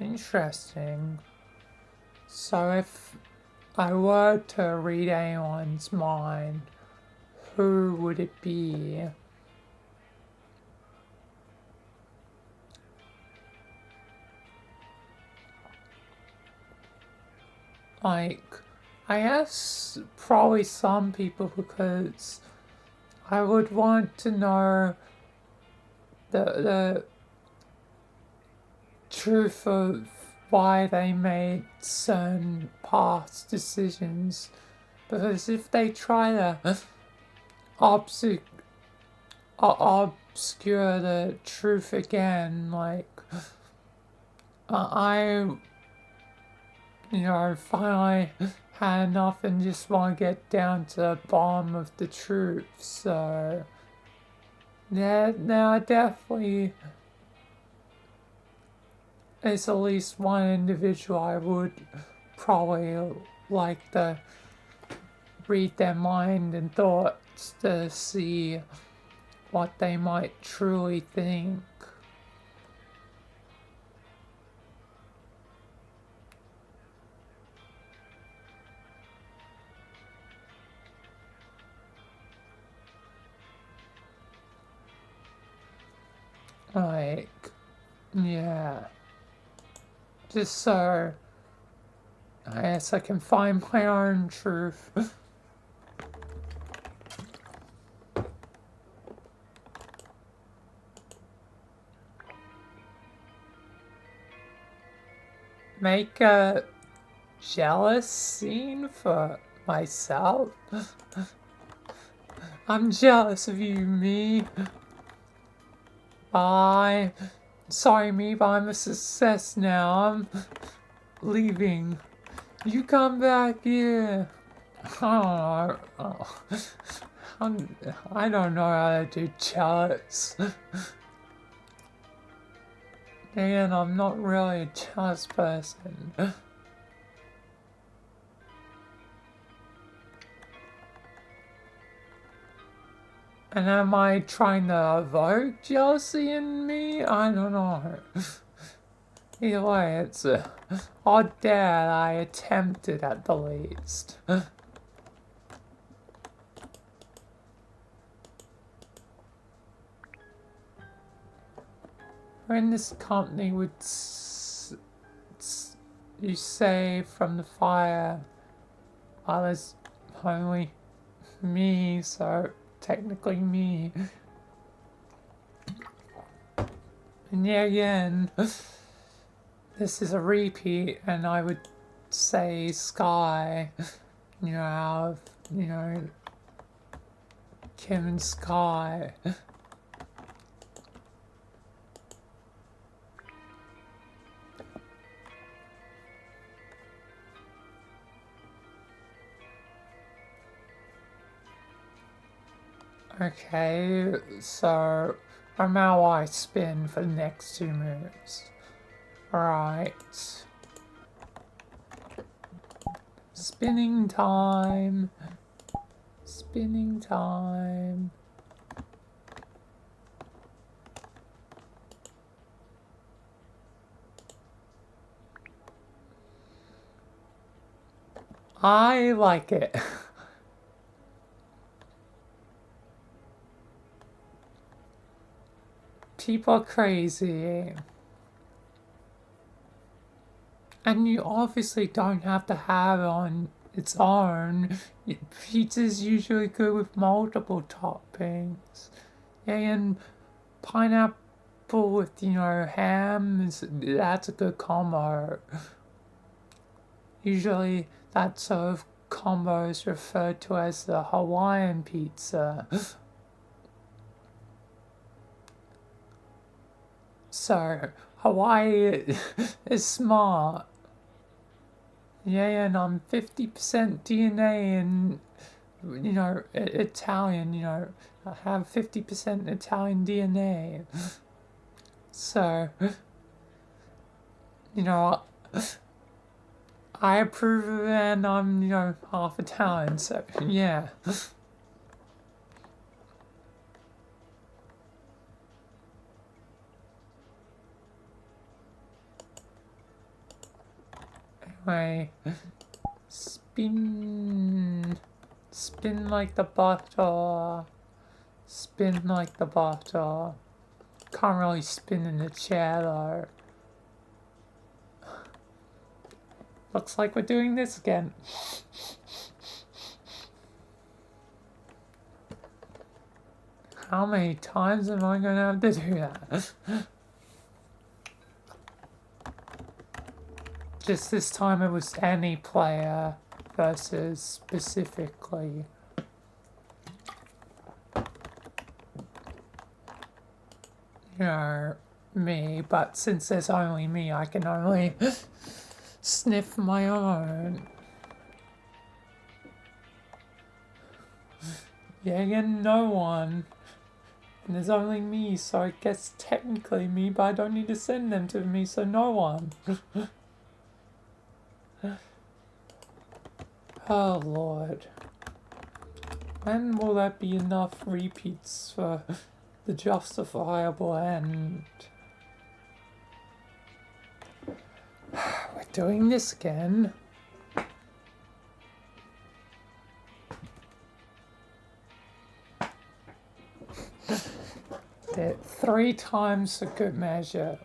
Interesting. So if I were to read anyone's mind, who would it be? Like, I guess probably some people, because I would want to know the truth of why they made certain past decisions. Because if they try to obscure the truth again, like, I finally had enough and just want to get down to the bottom of the truth. So, there definitely is at least one individual I would probably like to read their mind and thoughts to see what they might truly think. Like, yeah. Just so I guess I can find my own truth. Make a jealous scene for myself. I'm jealous of you, me. Bye. Sorry, me, but I'm a success now. I'm leaving. You come back here. Oh, I don't know how to do jealous. And I'm not really a jealous person. And am I trying to evoke jealousy in me? I don't know. Either way, it's a odd dare I attempted at the least. When this company would you say from the fire, well, there's only me, so technically me. And yeah, again, this is a repeat, and I would say Sky, out of, Kim and Sky. Okay, so no matter what I spin for the next 2 moves. Alright. Spinning time. Spinning time. I like it. People are crazy. And you obviously don't have to have it on its own. Pizza's usually good with multiple toppings. Yeah, and pineapple with, ham, that's a good combo. Usually that sort of combo is referred to as the Hawaiian pizza. So, Hawaii is smart. Yeah, and I'm 50% DNA and, Italian, I have 50% Italian DNA. So, I approve of it and I'm, half Italian, so, yeah. Anyway, spin like the butter, spin like the butter. Can't really spin in the chair though. Looks like we're doing this again. How many times am I gonna have to do that? Just this time it was any player versus specifically. Me, but since there's only me, I can only sniff my own. Yeah, again, no one. And there's only me, so I guess technically me, but I don't need to send them to me, so no one. Oh Lord. When will that be enough repeats for the justifiable end? We're doing this again. Did 3 times for good measure.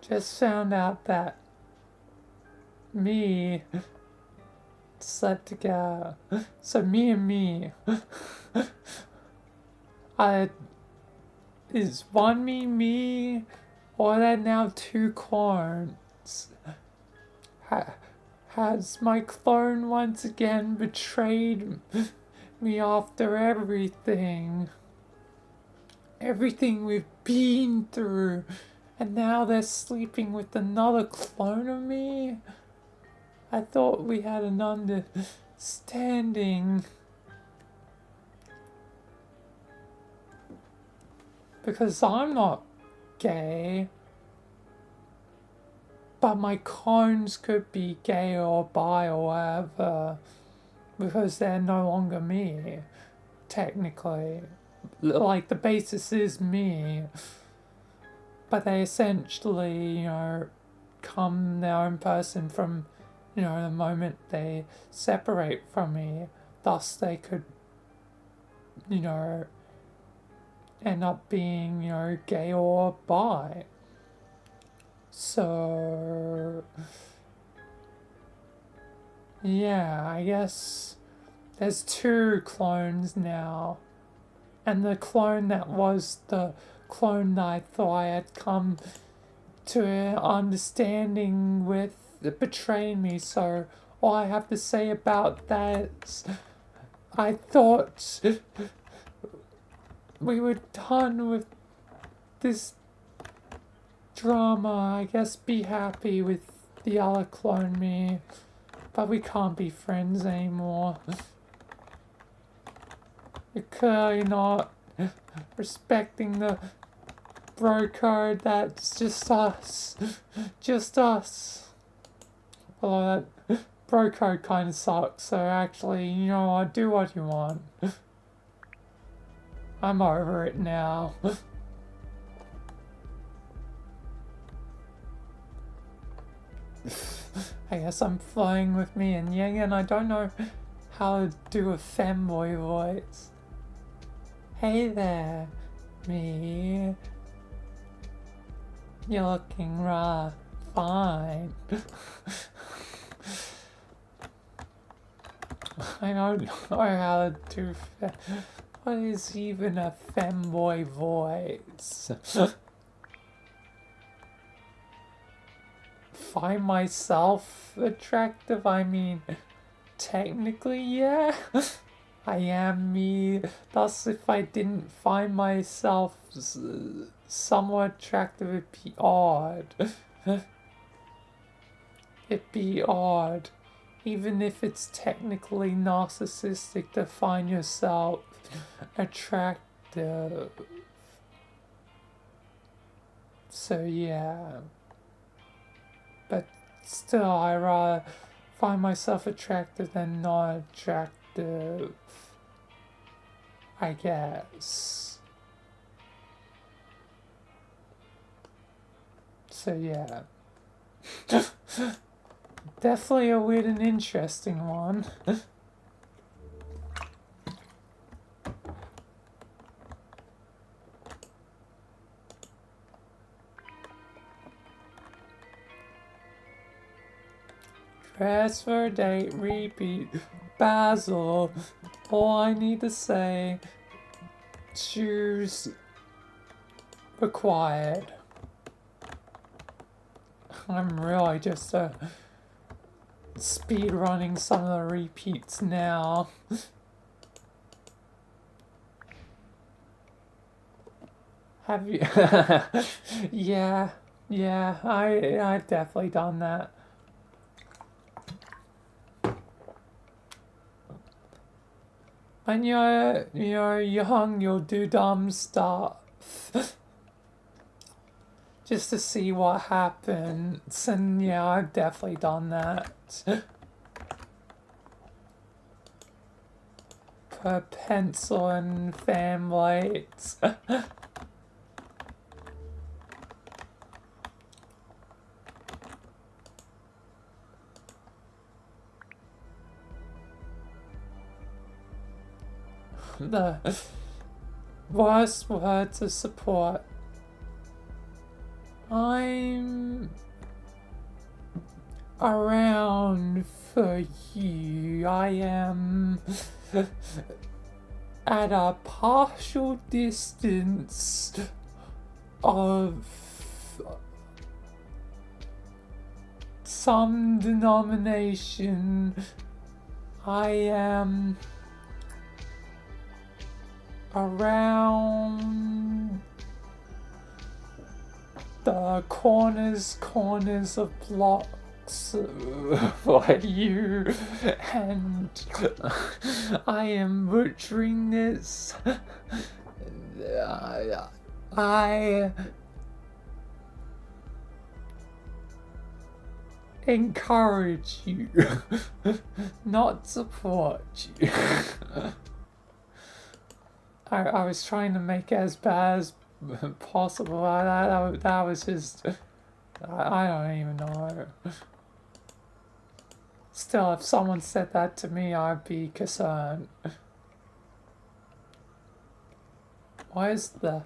Just found out that me slept together. So me and me. Is one me, or are there now 2 clones? Has my clone once again betrayed me after everything? Everything we've been through, and now they're sleeping with another clone of me? I thought we had an understanding. Because I'm not gay. But my clones could be gay or bi or whatever. Because they're no longer me. Technically. Like, the basis is me. But they essentially, come their own person from, the moment they separate from me. Thus, they could, end up being, gay or bi. So, yeah, I guess there's 2 clones now. And the clone that was the clone that I thought I had come to an understanding with betrayed me. So, all I have to say about that is I thought we were done with this drama, I guess be happy with the other clone me, but we can't be friends anymore. You're clearly not respecting the bro code. That's just us. Just us. Although that bro code kind of sucks, so actually, you know what, do what you want. I'm over it now. I guess I'm flying with me and Yang, and I don't know how to do a femboy voice. Hey there, me. You're looking rather fine. I don't know how to do what is even a femboy voice? Find myself attractive? I mean, technically, yeah. I am me. Thus, if I didn't find myself somewhat attractive, it'd be odd. It'd be odd. Even if it's technically narcissistic to find yourself attractive. So, yeah. But still, I rather find myself attractive than not attractive, I guess. So yeah. Definitely a weird and interesting one. Transfer date, repeat, Basil. All I need to say, choose required. I'm really just speed running some of the repeats now. Have you? Yeah, I've definitely done that. When you're young, you'll do dumb stuff. Just to see what happens. And yeah, I've definitely done that. Put pencil and fan lights. The worst words of support. I'm around for you. I am at a partial distance of some denomination. I am around the corners of blocks for you, and I am butchering this. I encourage you, not support you. I was trying to make it as bad as possible. That was just... I don't even know. Still, if someone said that to me, I'd be concerned. What is the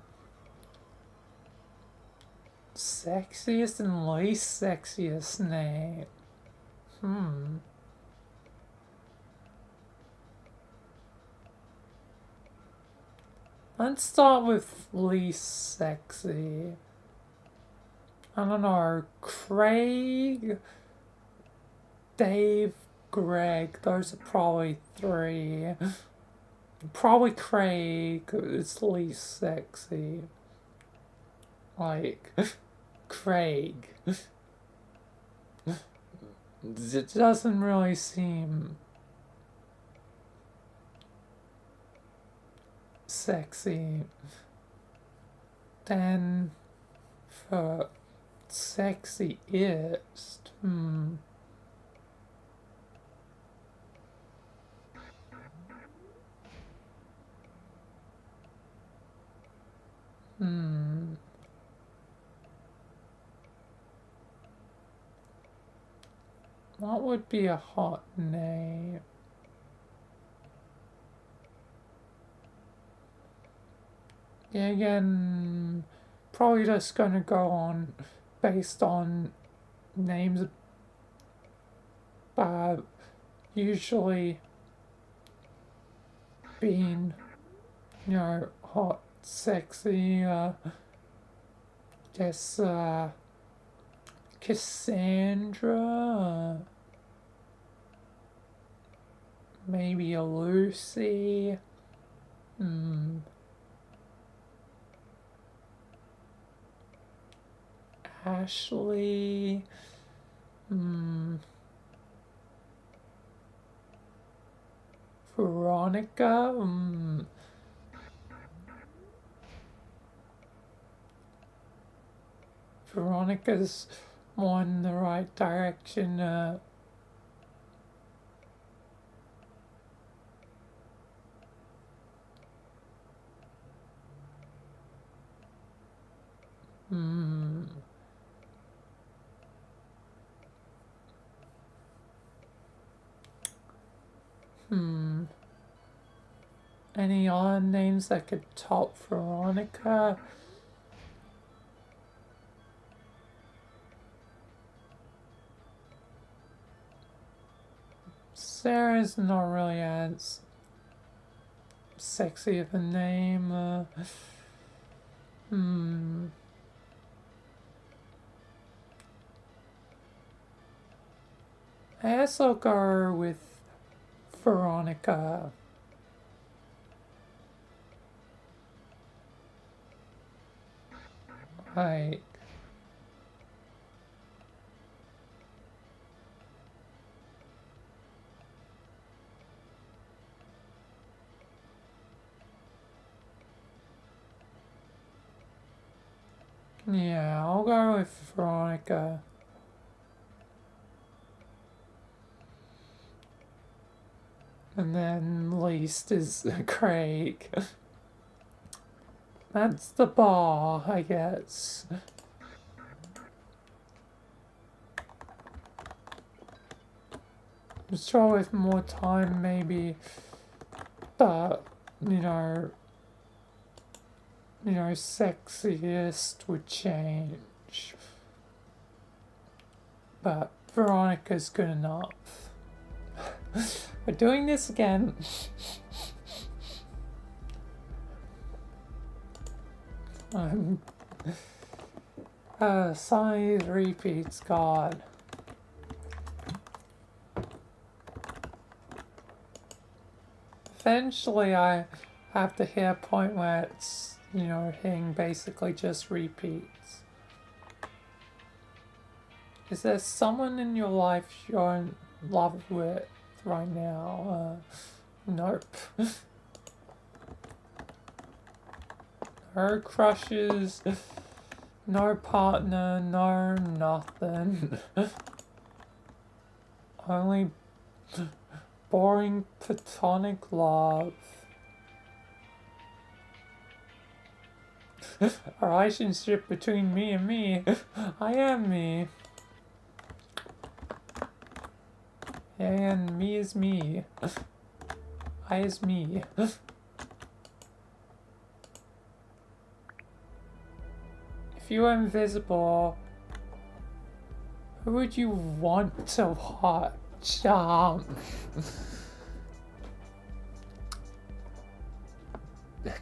sexiest and least sexiest name? Let's start with least sexy. I don't know, Craig, Dave, Greg, those are probably three. Probably Craig is least sexy. like Craig. It doesn't really seem sexy. Then for sexiest, what would be a hot name? Yeah, again, probably just gonna go on based on names, usually being, hot, sexy, guess, Cassandra, maybe a Lucy, Ashley, Veronica, Veronica's more in the right direction, any other names that could top Veronica? Sarah's not really as sexy of a name. I guess I'll go with Veronica. Like, yeah, I'll go with Veronica. And then least is Craig. That's the bar, I guess. I'm sure with more time, maybe the, sexiest would change. But Veronica's good enough. We're doing this again. Size repeats, God. Eventually I have to hit a point where it's, hitting basically just repeats. Is there someone in your life you're in love with right now? Nope. No crushes, no partner, no nothing. Only boring platonic love. A relationship between me and me. I am me. And me is me. I is me. If you were invisible, who would you want to watch?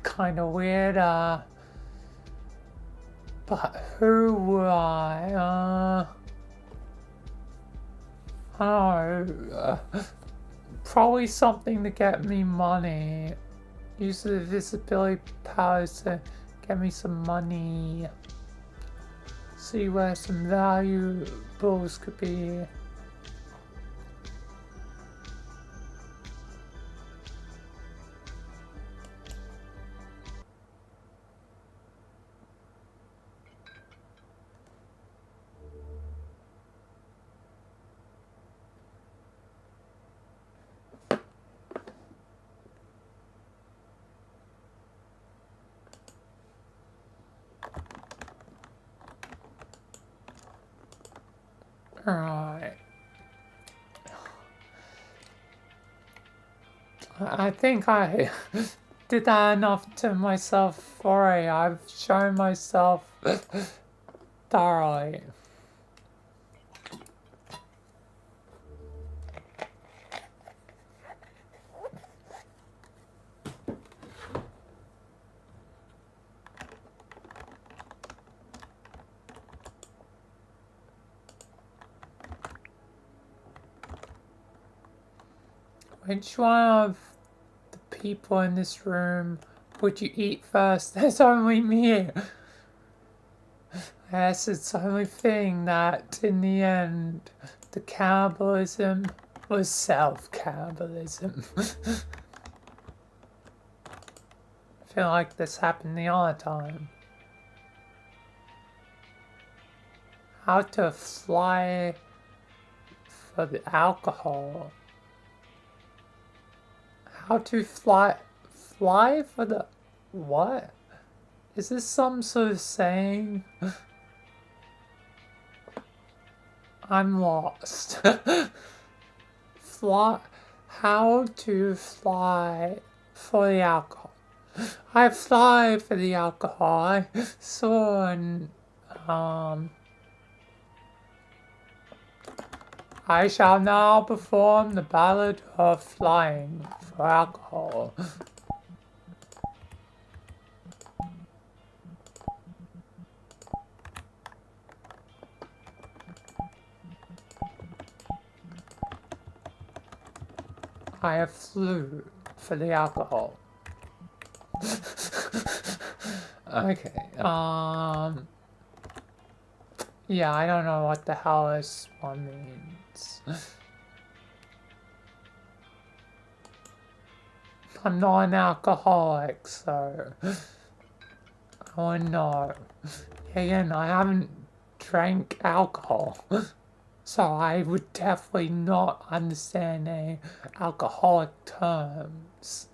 Kind of weird, but who would I don't know, probably something to get me money. Use the visibility powers to get me some money. see where some valuables could be. Alright. I think I did that enough to myself already. I've shown myself thoroughly. Which one of the people in this room would you eat first? There's only me. Yes, it's the only thing that in the end, the cannibalism was self-cannibalism. I feel like this happened the other time. How to fly for the alcohol. How to fly for the what? Is this some sort of saying? I'm lost. How to fly for the alcohol. I fly for the alcohol. I saw an I shall now perform the ballad of flying for alcohol. I have flew for the alcohol. Okay, yeah, I don't know what the hell this one means. I'm not an alcoholic, so I wouldn't know. Again, I haven't drank alcohol, so I would definitely not understand any alcoholic terms.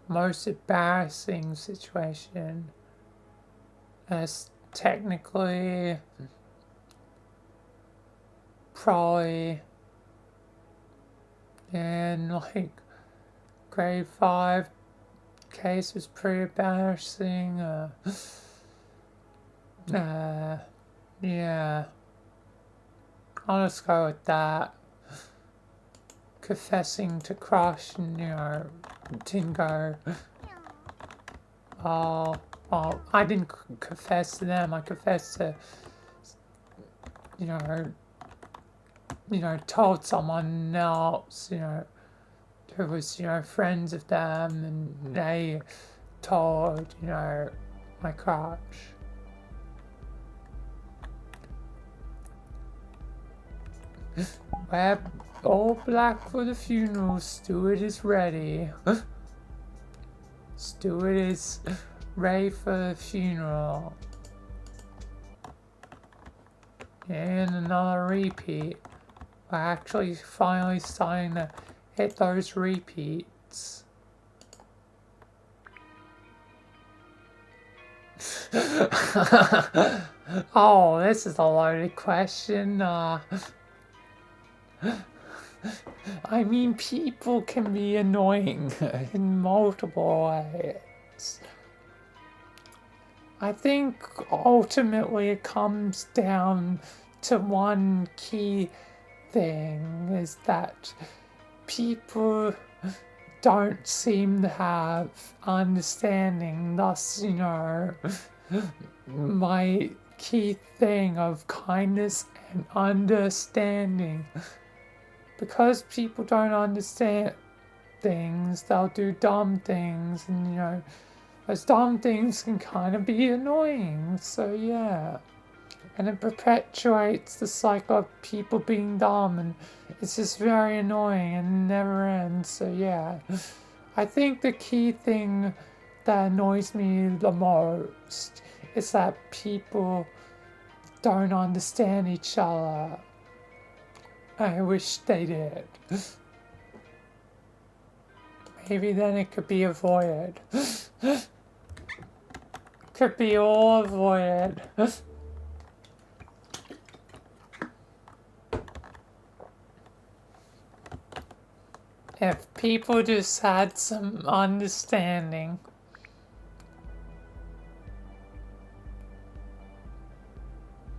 Most embarrassing situation is technically probably in like grade 5 case was pretty embarrassing. Yeah, I'll just go with that. Confessing to crush and, you know, didn't go, oh, I didn't confess to them, I confessed to, you know, told someone else, you know, who was, you know, friends of them, and they told, you know, my crush. Wear all black for the funeral, Stuart is ready. Stuart is ready for the funeral. And another repeat. We're actually finally starting to hit those repeats. Oh, this is a loaded question. I mean, people can be annoying in multiple ways. I think ultimately it comes down to one key thing, is that people don't seem to have understanding. Thus, you know, my key thing of kindness and understanding. Because people don't understand things, they'll do dumb things, and, you know, those dumb things can kind of be annoying, so yeah. And it perpetuates the cycle of people being dumb, and it's just very annoying and never ends, so yeah. I think the key thing that annoys me the most is that people don't understand each other. I wish they did. Maybe then it could be avoided. Could be all avoided. If people just had some understanding.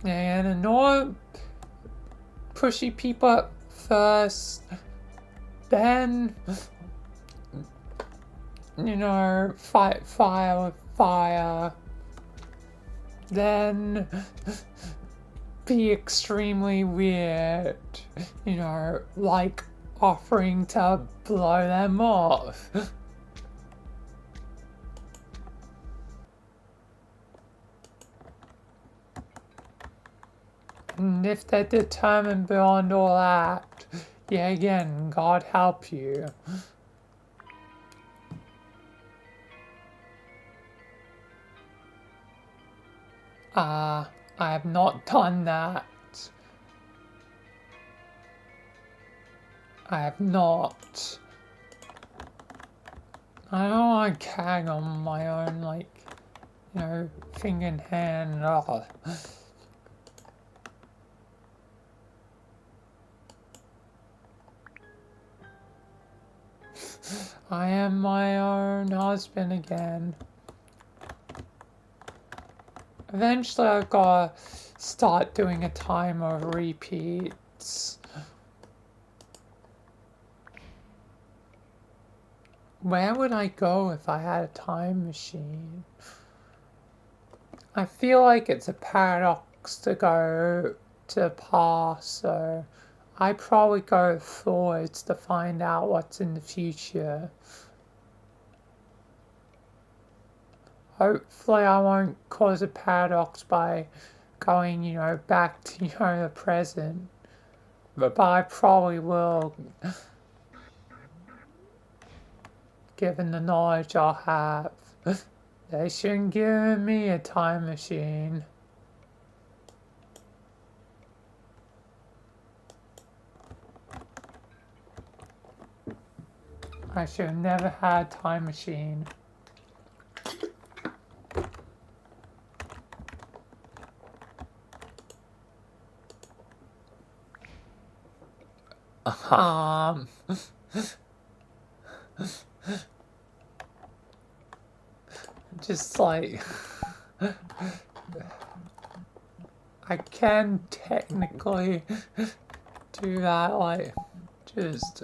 And ignore pushy people up first, then, you know, fight fire with fire, then be extremely weird, you know, like offering to blow them off. And if they're determined beyond all that, yeah, again, God help you. I have not done that. I have not. I don't want to gag on my own, like, you know, finger and hand. Ugh. I am my own husband again. Eventually I've got to start doing a time of repeats. Where would I go if I had a time machine? I feel like it's a paradox to go to the past, so I probably go forwards to find out what's in the future. Hopefully I won't cause a paradox by going, you know, back to, you know, the present. But I probably will, given the knowledge I'll have. They shouldn't give me a time machine. I should have never had a time machine. Just like, I can technically do that, like, just,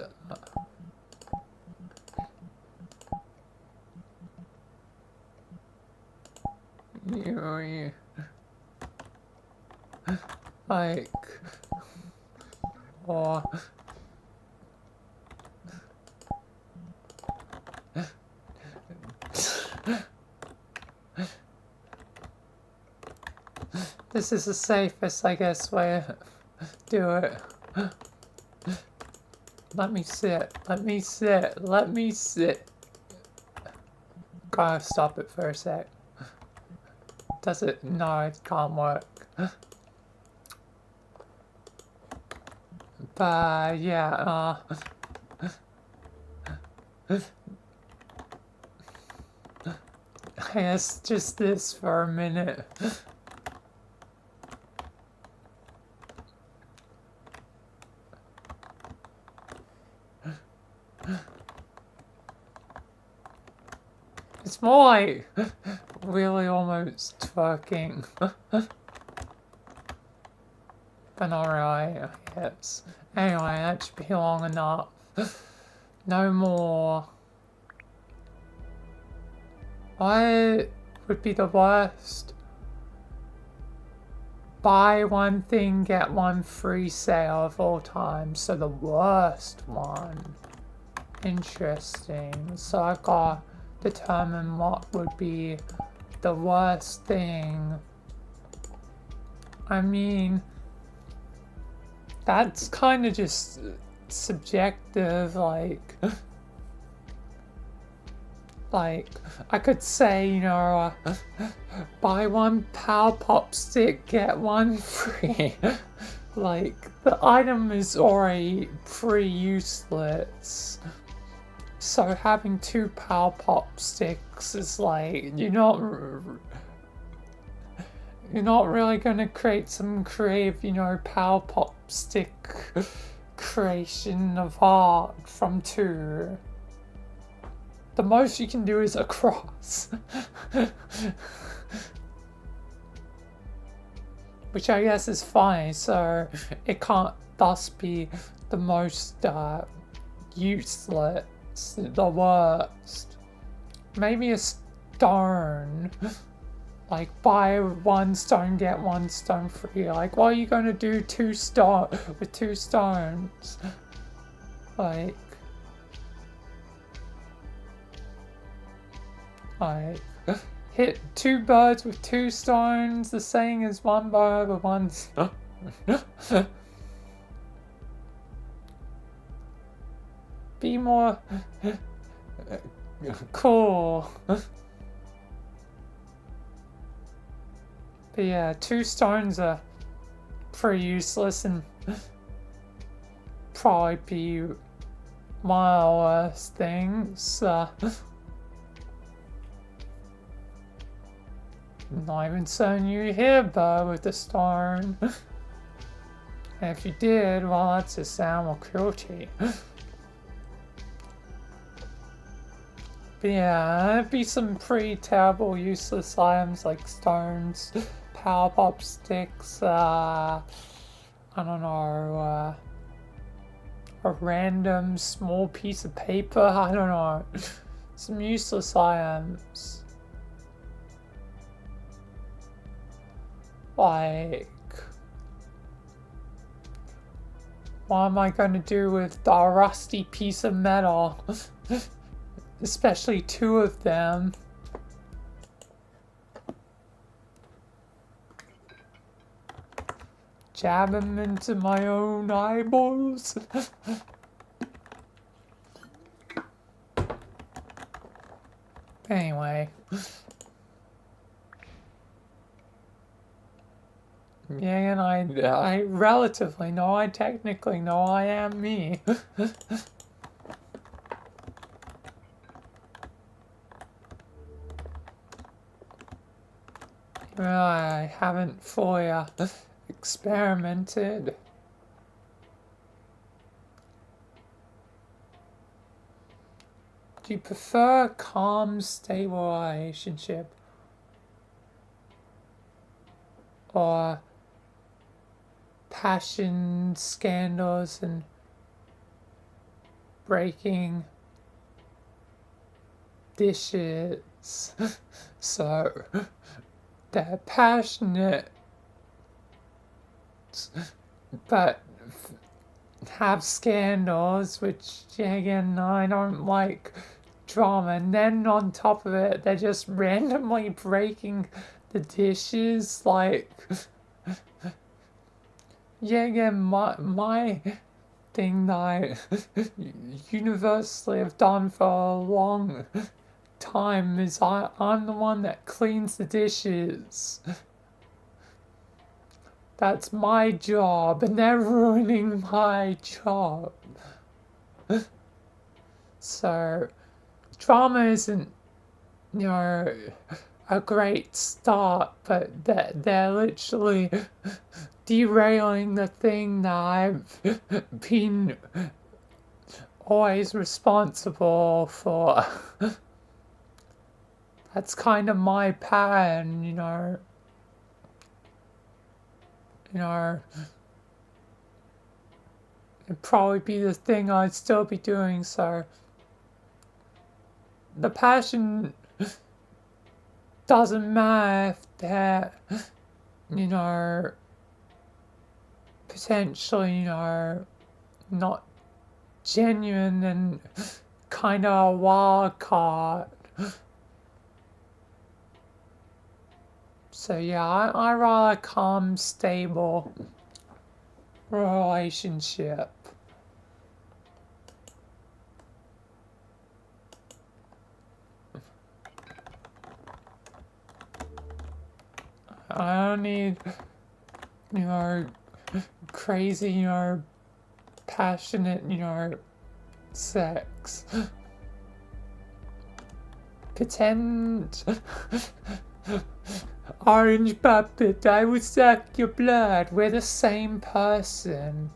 you know, like, or, this is the safest, I guess, way to do it. Let me sit, let me sit, let me sit. Gotta stop it for a sec. Does it? No, it can't work. But yeah, I guess just this for a minute. It's more like really almost twerking. But not really, I guess. Anyway, that should be long enough. No more. What would be the worst? Buy one thing, get one free sale of all time. So the worst one. Interesting. So I've got determine what would be the worst thing. I mean, that's kind of just subjective, like I could say, you know, buy one Power Pop stick, get one free. Like, the item is already pretty useless. So having 2 Power Pop sticks is like, you're not really gonna create some creative, you know, Power Pop stick creation of art from 2. The most you can do is a cross. Which I guess is fine, so it can't thus be the most useless, the worst. Maybe a stone. Like, buy 1 stone, get 1 stone free. Like, what are you gonna do with 2 stones? Like, hit 2 birds with 2 stones. The saying is 1 bird with 1 stone. Be more cool. But yeah, 2 stones are pretty useless and probably be one of the worst things. Not even saying you hit a bird with the stone. And if you did, well, that's just animal cruelty. But yeah, there'd be some pretty terrible useless items like stones, Power Pop sticks, I don't know, a random small piece of paper, I don't know. Some useless items. Like, what am I gonna do with the rusty piece of metal? Especially 2 of them. Jab them into my own eyeballs. Anyway. Yeah, and I relatively know, I technically know I am me. Well, I haven't fully experimented. Do you prefer a calm, stable relationship? Or passion, scandals, and breaking dishes? So, they're passionate, but have scandals, which, yeah, again, I don't like drama. And then on top of it, they're just randomly breaking the dishes, like, yeah, again, my thing that I universally have done for a long time is I'm the one that cleans the dishes. That's my job, and they're ruining my job. So, drama isn't, you know, a great start, but they're literally derailing the thing that I've been always responsible for. That's kind of my pattern, you know. It'd probably be the thing I'd still be doing, so the passion doesn't matter if they're, you know, potentially, you know, not genuine and kind of a wild card. So yeah, I rather calm, stable relationship. I don't need, crazy, passionate, sex. Pretend Orange puppet, I will suck your blood. We're the same person.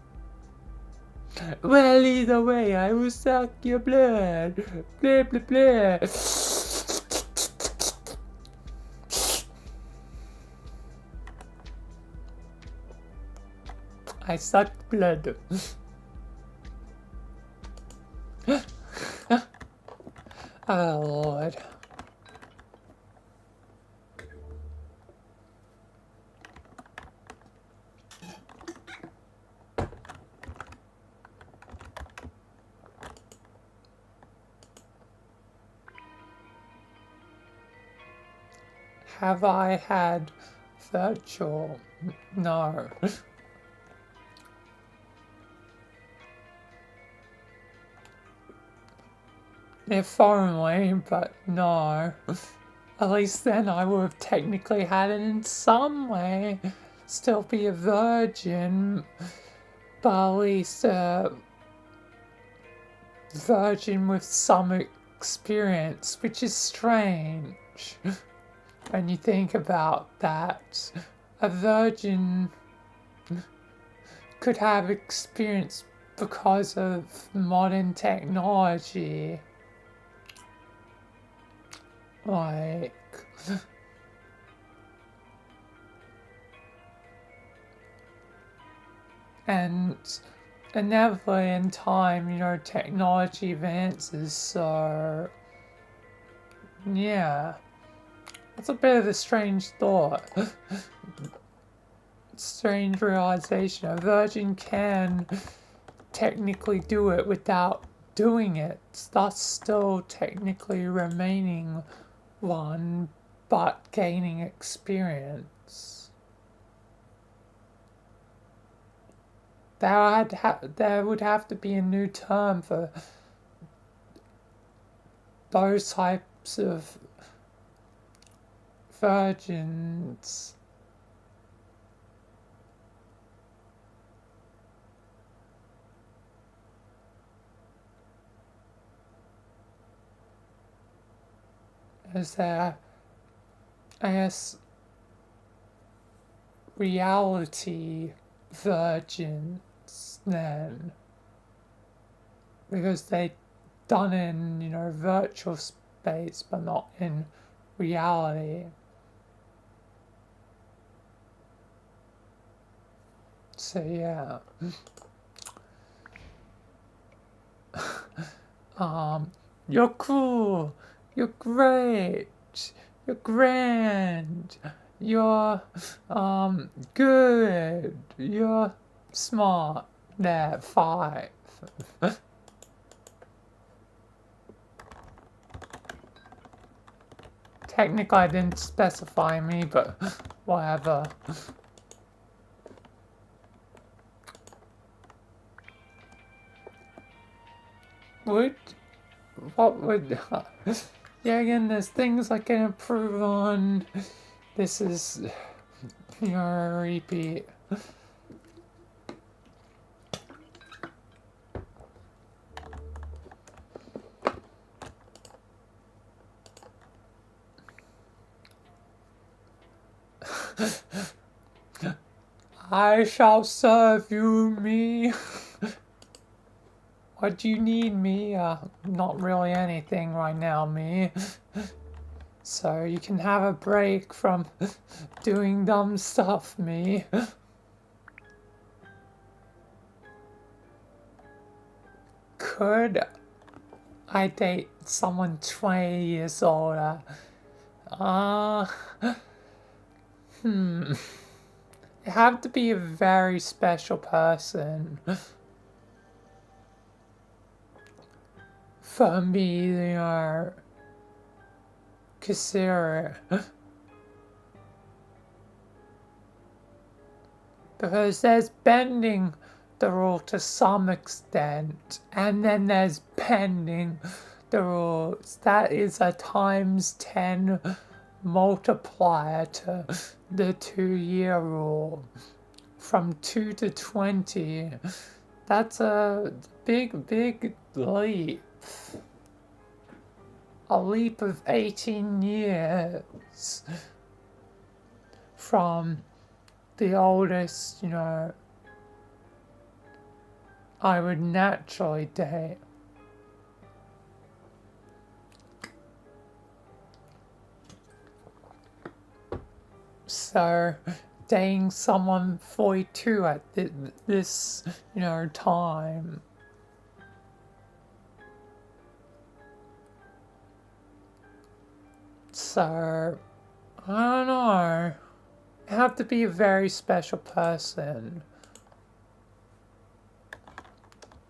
Well, either way, I will suck your blood. Blah, blah, blah. I sucked blood. Oh, Lord. Have I had virtual? No. If only, but no. At least then I would have technically had it in some way. Still be a virgin, but at least a virgin with some experience, which is strange. When you think about that, a virgin could have experience because of modern technology. Like, and inevitably in time, technology advances, so yeah. That's a bit of a strange thought. Strange realization. A virgin can technically do it without doing it, thus still technically remaining one, but gaining experience. There would have to be a new term for those types of virgins. Is there, I guess, reality virgins then? Because they done in, virtual space, but not in reality. So yeah. You're cool. You're great. You're grand. You're good. You're smart. There, 5. Technically, I didn't specify me, but whatever. What would, yeah, again, there's things I can improve on. This is, repeat. I shall serve you, me. What do you need, me? Not really anything right now, me. So you can have a break from doing dumb stuff, me. Could I date someone 20 years older? It have to be a very special person for me, consider it. Because there's bending the rule to some extent, and then there's bending the rules. That is a times 10 multiplier to the 2-year rule. From 2 to 20. That's a big, big leap. A leap of 18 years from the oldest, you know, I would naturally date. So, dating someone 42 at this, you know, time. So, I don't know. You have to be a very special person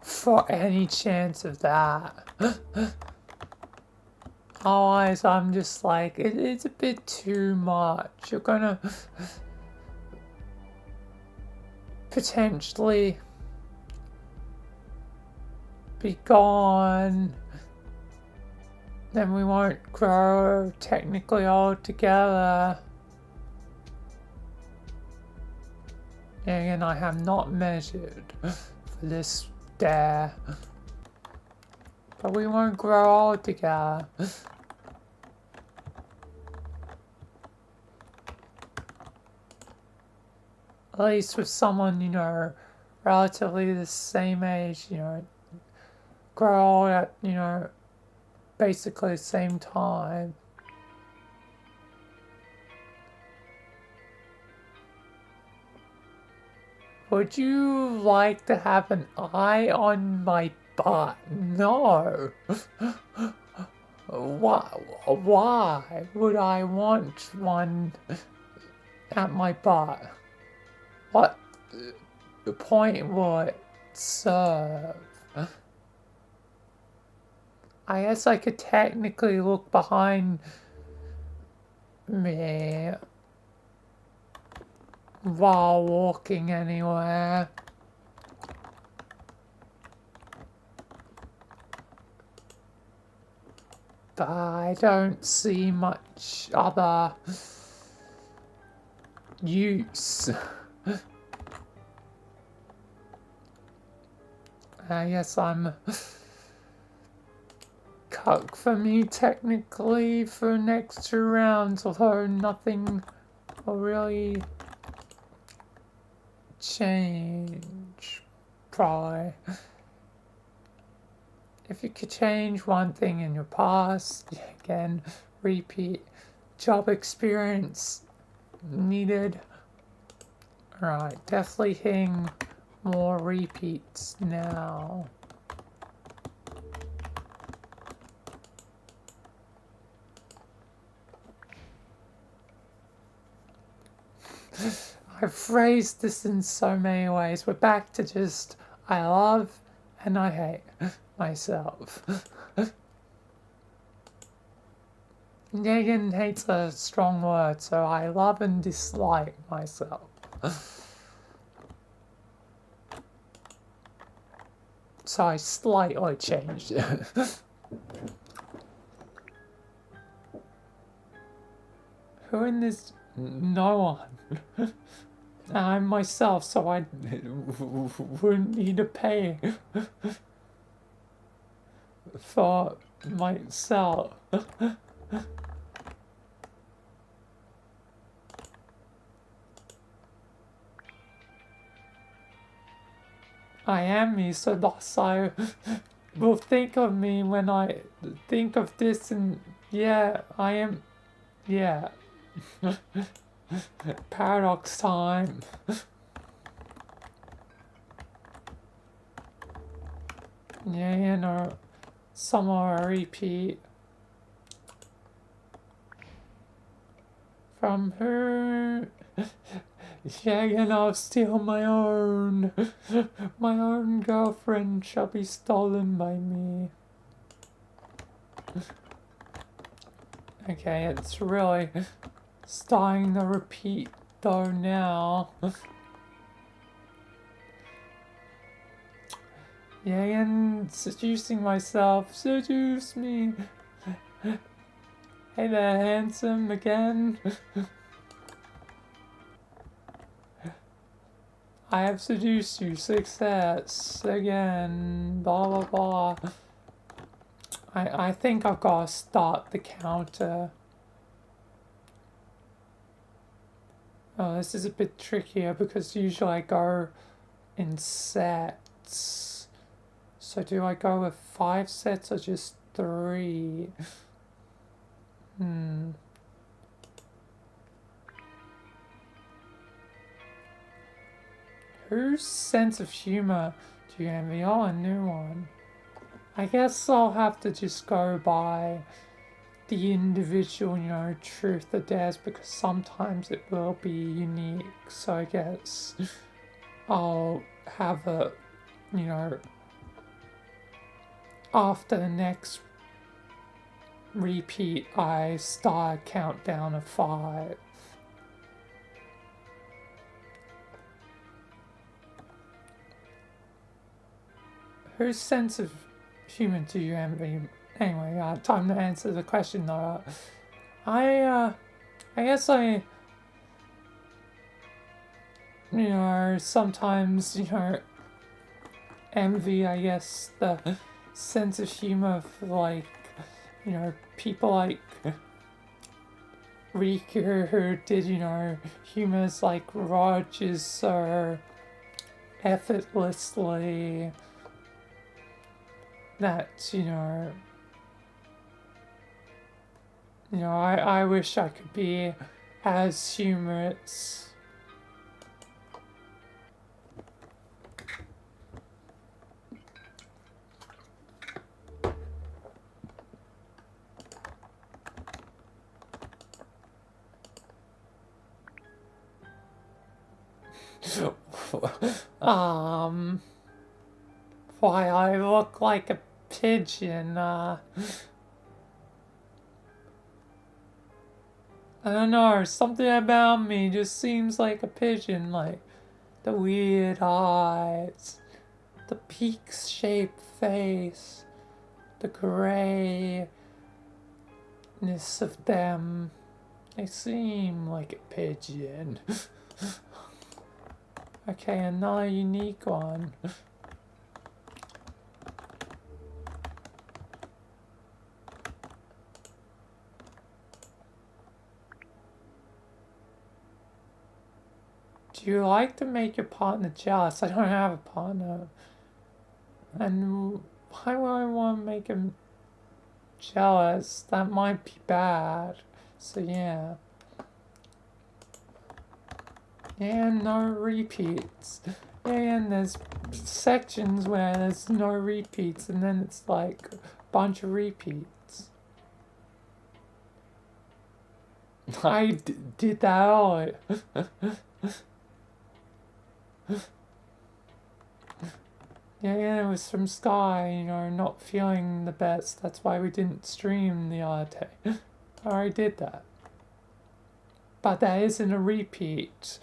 for any chance of that. Otherwise, I'm just like, it's a bit too much. You're gonna potentially be gone. Then we won't grow technically all together. And I have not measured for this dare. But we won't grow all together. At least with someone, you know, relatively the same age, you know, grow old at, you know, basically the same time. Would you like to have an eye on my butt? No. Why would I want one at my butt? What point will it serve? I guess I could technically look behind me while walking anywhere. But I don't see much other use. I guess I'm cuck for me technically for the next 2 rounds, although nothing will really change, probably. If you could change one thing in your past, again, repeat. Job experience needed. Alright, definitely hitting more repeats now. I've phrased this in so many ways. We're back to just, I love and I hate myself. Negan hates a strong word, so I love and dislike myself. So I slightly changed it. Who in this? No one. I'm myself, so I wouldn't need to pay for myself. I am me, so thus I will think of me when I think of this, and yeah, I am, yeah. Paradox time. Yeah, you know, some more repeat. From her. Yeah, and I'll steal my own. My own girlfriend shall be stolen by me. Okay, it's really starting to repeat though now. Yeah, and seducing myself. Seduce me. Hey there, handsome, again. I have seduced you. Success. Again. Blah, blah, blah. I think I've got to start the counter. Oh, this is a bit trickier because usually I go in sets. So do I go with 5 sets or just 3? Whose sense of humor do you envy? Oh, a new one. I guess I'll have to just go by the individual, truth or dares, because sometimes it will be unique. So I guess I'll have a, after the next repeat, I start a countdown of 5. Whose sense of humor do you envy? Anyway, time to answer the question though. I guess I, sometimes, envy, I guess, the sense of humor of, like, people like Riku who did, humors like Rogers so effortlessly that, I wish I could be as humorous. Why I look like a pigeon, I don't know, something about me just seems like a pigeon, like the weird eyes, the peak-shaped face, the grayness of them. They seem like a pigeon. Okay, another unique one. Do you like to make your partner jealous? I don't have a partner. And why would I want to make him jealous? That might be bad. So yeah. And no repeats. Yeah, and there's sections where there's no repeats, and then it's like a bunch of repeats. I did that earlier. Yeah, it was from Sky, not feeling the best. That's why we didn't stream the other day. I already did that. But that isn't a repeat.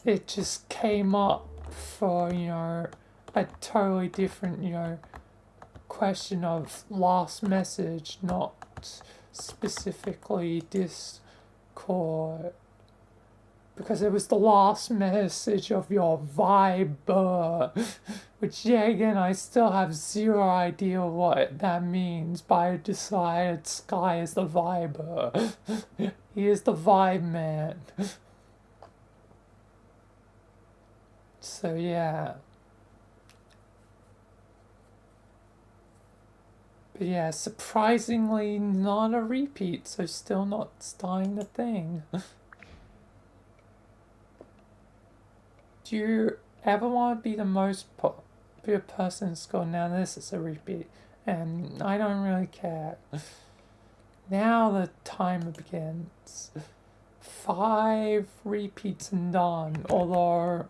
It just came up for, a totally different, question of last message, not specifically Discord. Because it was the last message of your viber, which, yeah, again, I still have zero idea what that means, but I decided Sky is the viber. He is the vibe man. So, yeah. But yeah, surprisingly not a repeat, so still not starting the thing. Do you ever want to be the most popular person in school? Now this is a repeat, and I don't really care. Now the timer begins. 5 repeats and done, although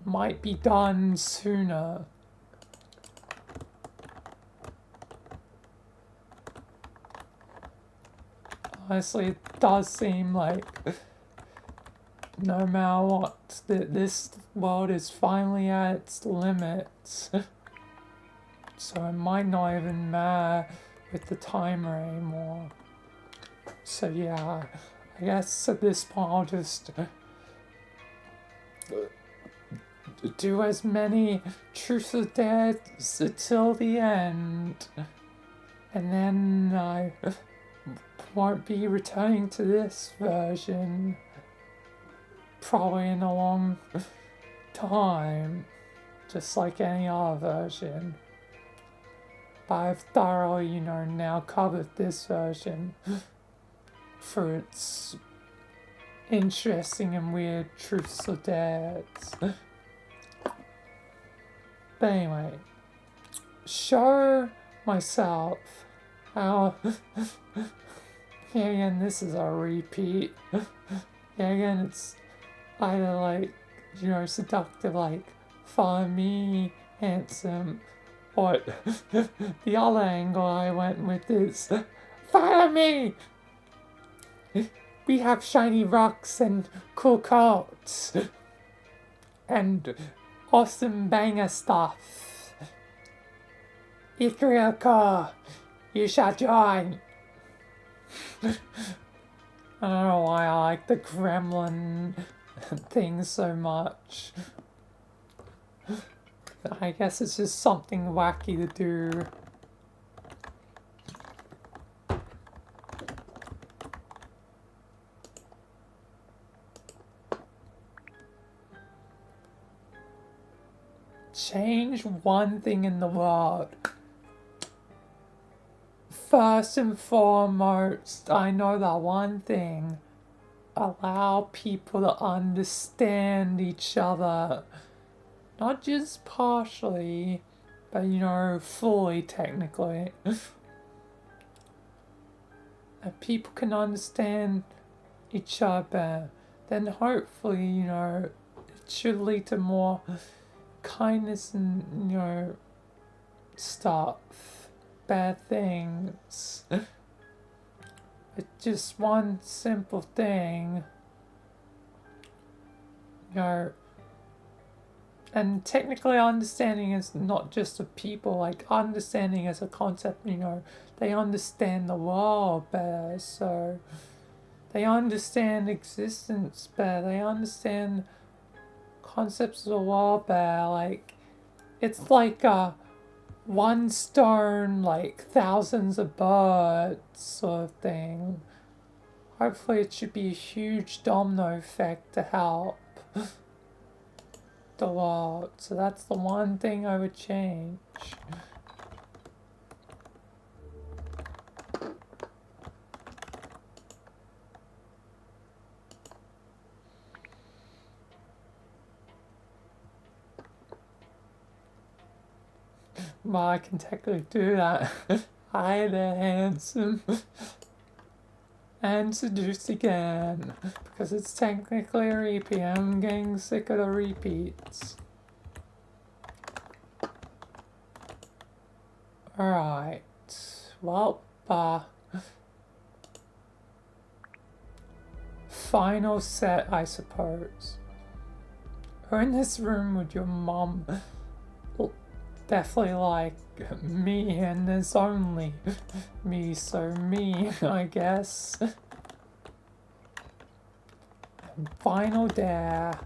might be done sooner. honestly, it does seem like no matter what, this world is finally at its limits. So it might not even matter with the timer anymore. So yeah, I guess at this point I'll just do as many truths or dares till the end. And then I won't be returning to this version probably in a long time, just like any other version. But I've thoroughly, now covered this version for its interesting and weird truths or dares. But anyway, show myself how. Yeah, again, this is a repeat. Yeah, again, it's either like, seductive, like, follow me, handsome, or the other angle I went with is, follow me! We have shiny rocks and cool coats and awesome banger stuff. If you're cool, you shall join. I don't know why I like the gremlin thing so much. I guess it's just something wacky to do. Change one thing in the world. First and foremost, I know that one thing. Allow people to understand each other. Not just partially, but fully technically. If people can understand each other, then hopefully, it should lead to more kindness and, stuff. Bad things. It's just one simple thing. And technically understanding is not just of people, like understanding as a concept, they understand the world better, so they understand existence better, they understand concepts of the world better, like, it's like one stone, like thousands of birds sort of thing. Hopefully it should be a huge domino effect to help the world. So that's the one thing I would change. Well, I can technically do that. Hi there, handsome. And seduced again. Because it's technically a repeat. I'm getting sick of the repeats. Alright. Well, final set, I suppose. We're in this room with your mom. Definitely like me, and there's only me, so me, I guess. And final dare.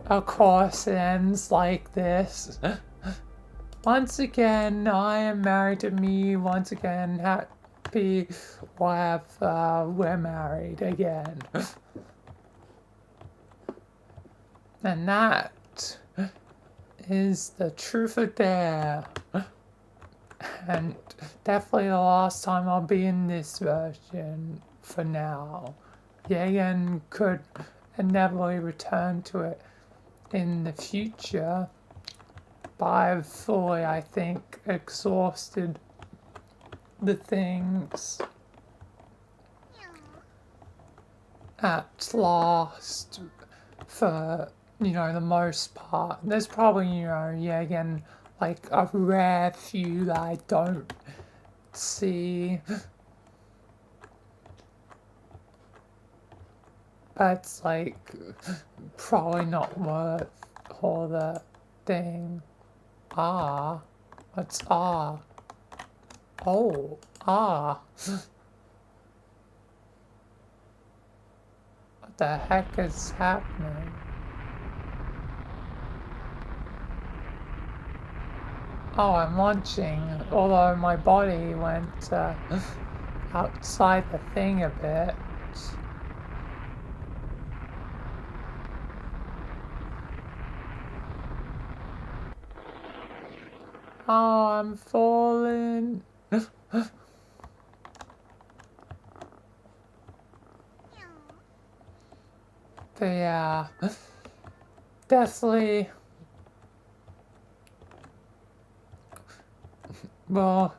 Of course it ends like this. Once again, I am married to me. Once again, happy wife, we're married again. And that is the truth or dare. And definitely the last time I'll be in this version for now. Yagan could inevitably return to it in the future. But I've fully, I think, exhausted the things at last for, the most part. There's probably, again, like a rare few that I don't see. But it's like probably not worth all the thing. Ah, what's ah? Oh, ah. What the heck is happening? Oh, I'm launching, although my body went outside the thing a bit. Oh, I'm falling. But yeah, definitely. Well,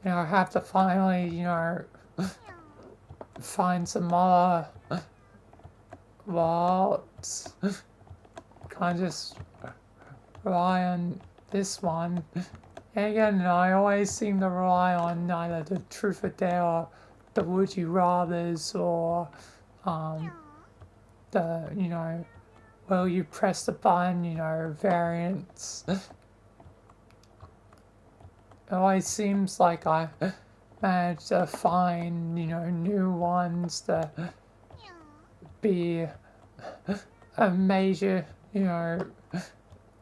I have to finally, find some other vaults. Can't just rely on this one. And again, I always seem to rely on either the truth or dare or the would you rathers or the, will you press the button, variants. It always seems like I manage to find, new ones to be a major,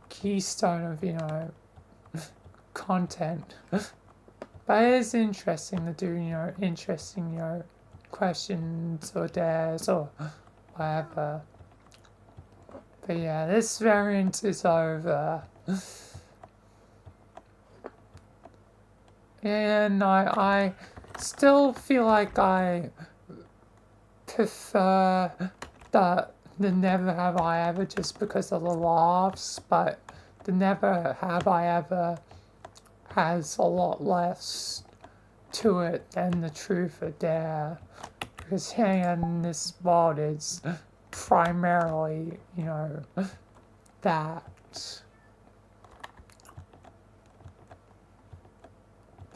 keystone of, content. But it is interesting to do, interesting, questions or dares or whatever. But yeah, this variant is over. And I still feel like I prefer the Never Have I Ever just because of the laughs, but the Never Have I Ever has a lot less to it than the Truth or Dare. Because hanging in this world is primarily, that.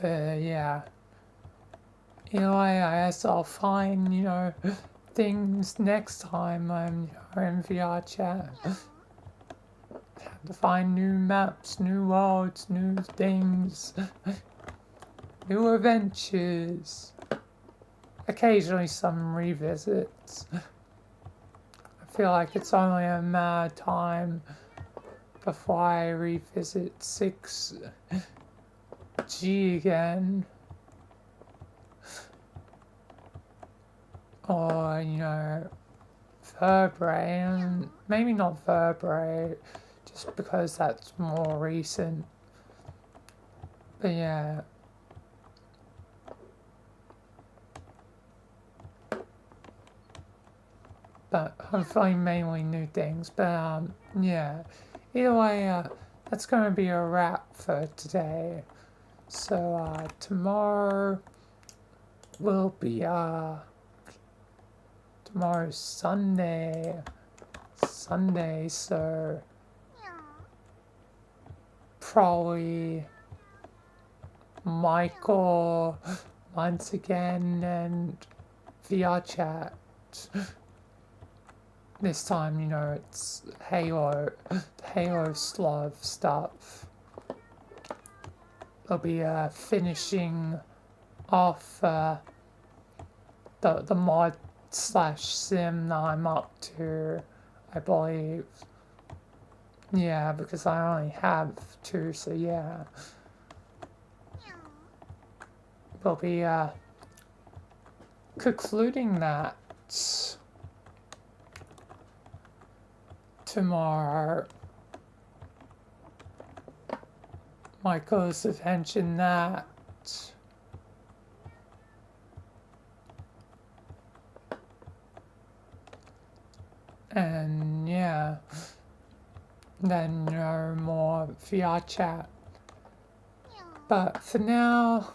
But yeah. I guess I'll find, things next time I'm in VRChat. Have to find new maps, new worlds, new things, new adventures. Occasionally some revisits. I feel like it's only a matter of time before I revisit 6G again. Or, vertebrae, and maybe not vertebrae, just because that's more recent. But yeah. But hopefully mainly new things. But yeah. Either way, that's gonna be a wrap for today. So tomorrow will be tomorrow's Sunday, so probably Michael once again and VRChat. This time, it's Halo Slav stuff. I'll be finishing off the mod /sim that I'm up to, I believe. Yeah, because I only have 2, so yeah. We'll be concluding that tomorrow. Michael's have mentioned that. And yeah, then more VRChat. But for now,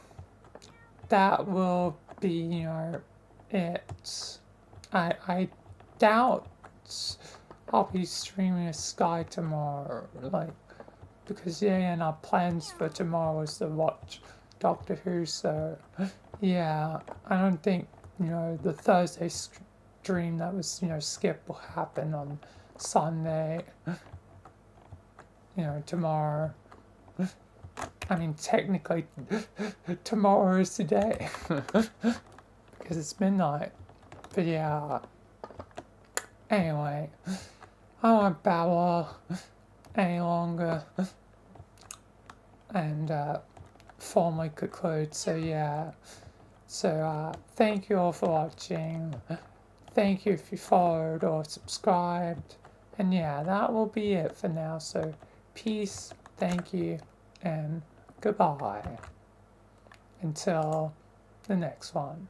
that will be it. I doubt I'll be streaming a Sky tomorrow, like because yeah, and our plans for tomorrow is to watch Doctor Who, so yeah, I don't think, the Thursday stream that was, skipped will happen on Sunday, tomorrow. I mean, technically, tomorrow is today, because it's midnight, but yeah, anyway, I won't babble any longer, and formally conclude, so yeah. So, thank you all for watching. Thank you if you followed or subscribed. And yeah, that will be it for now. So, peace, thank you, and goodbye. Until the next one.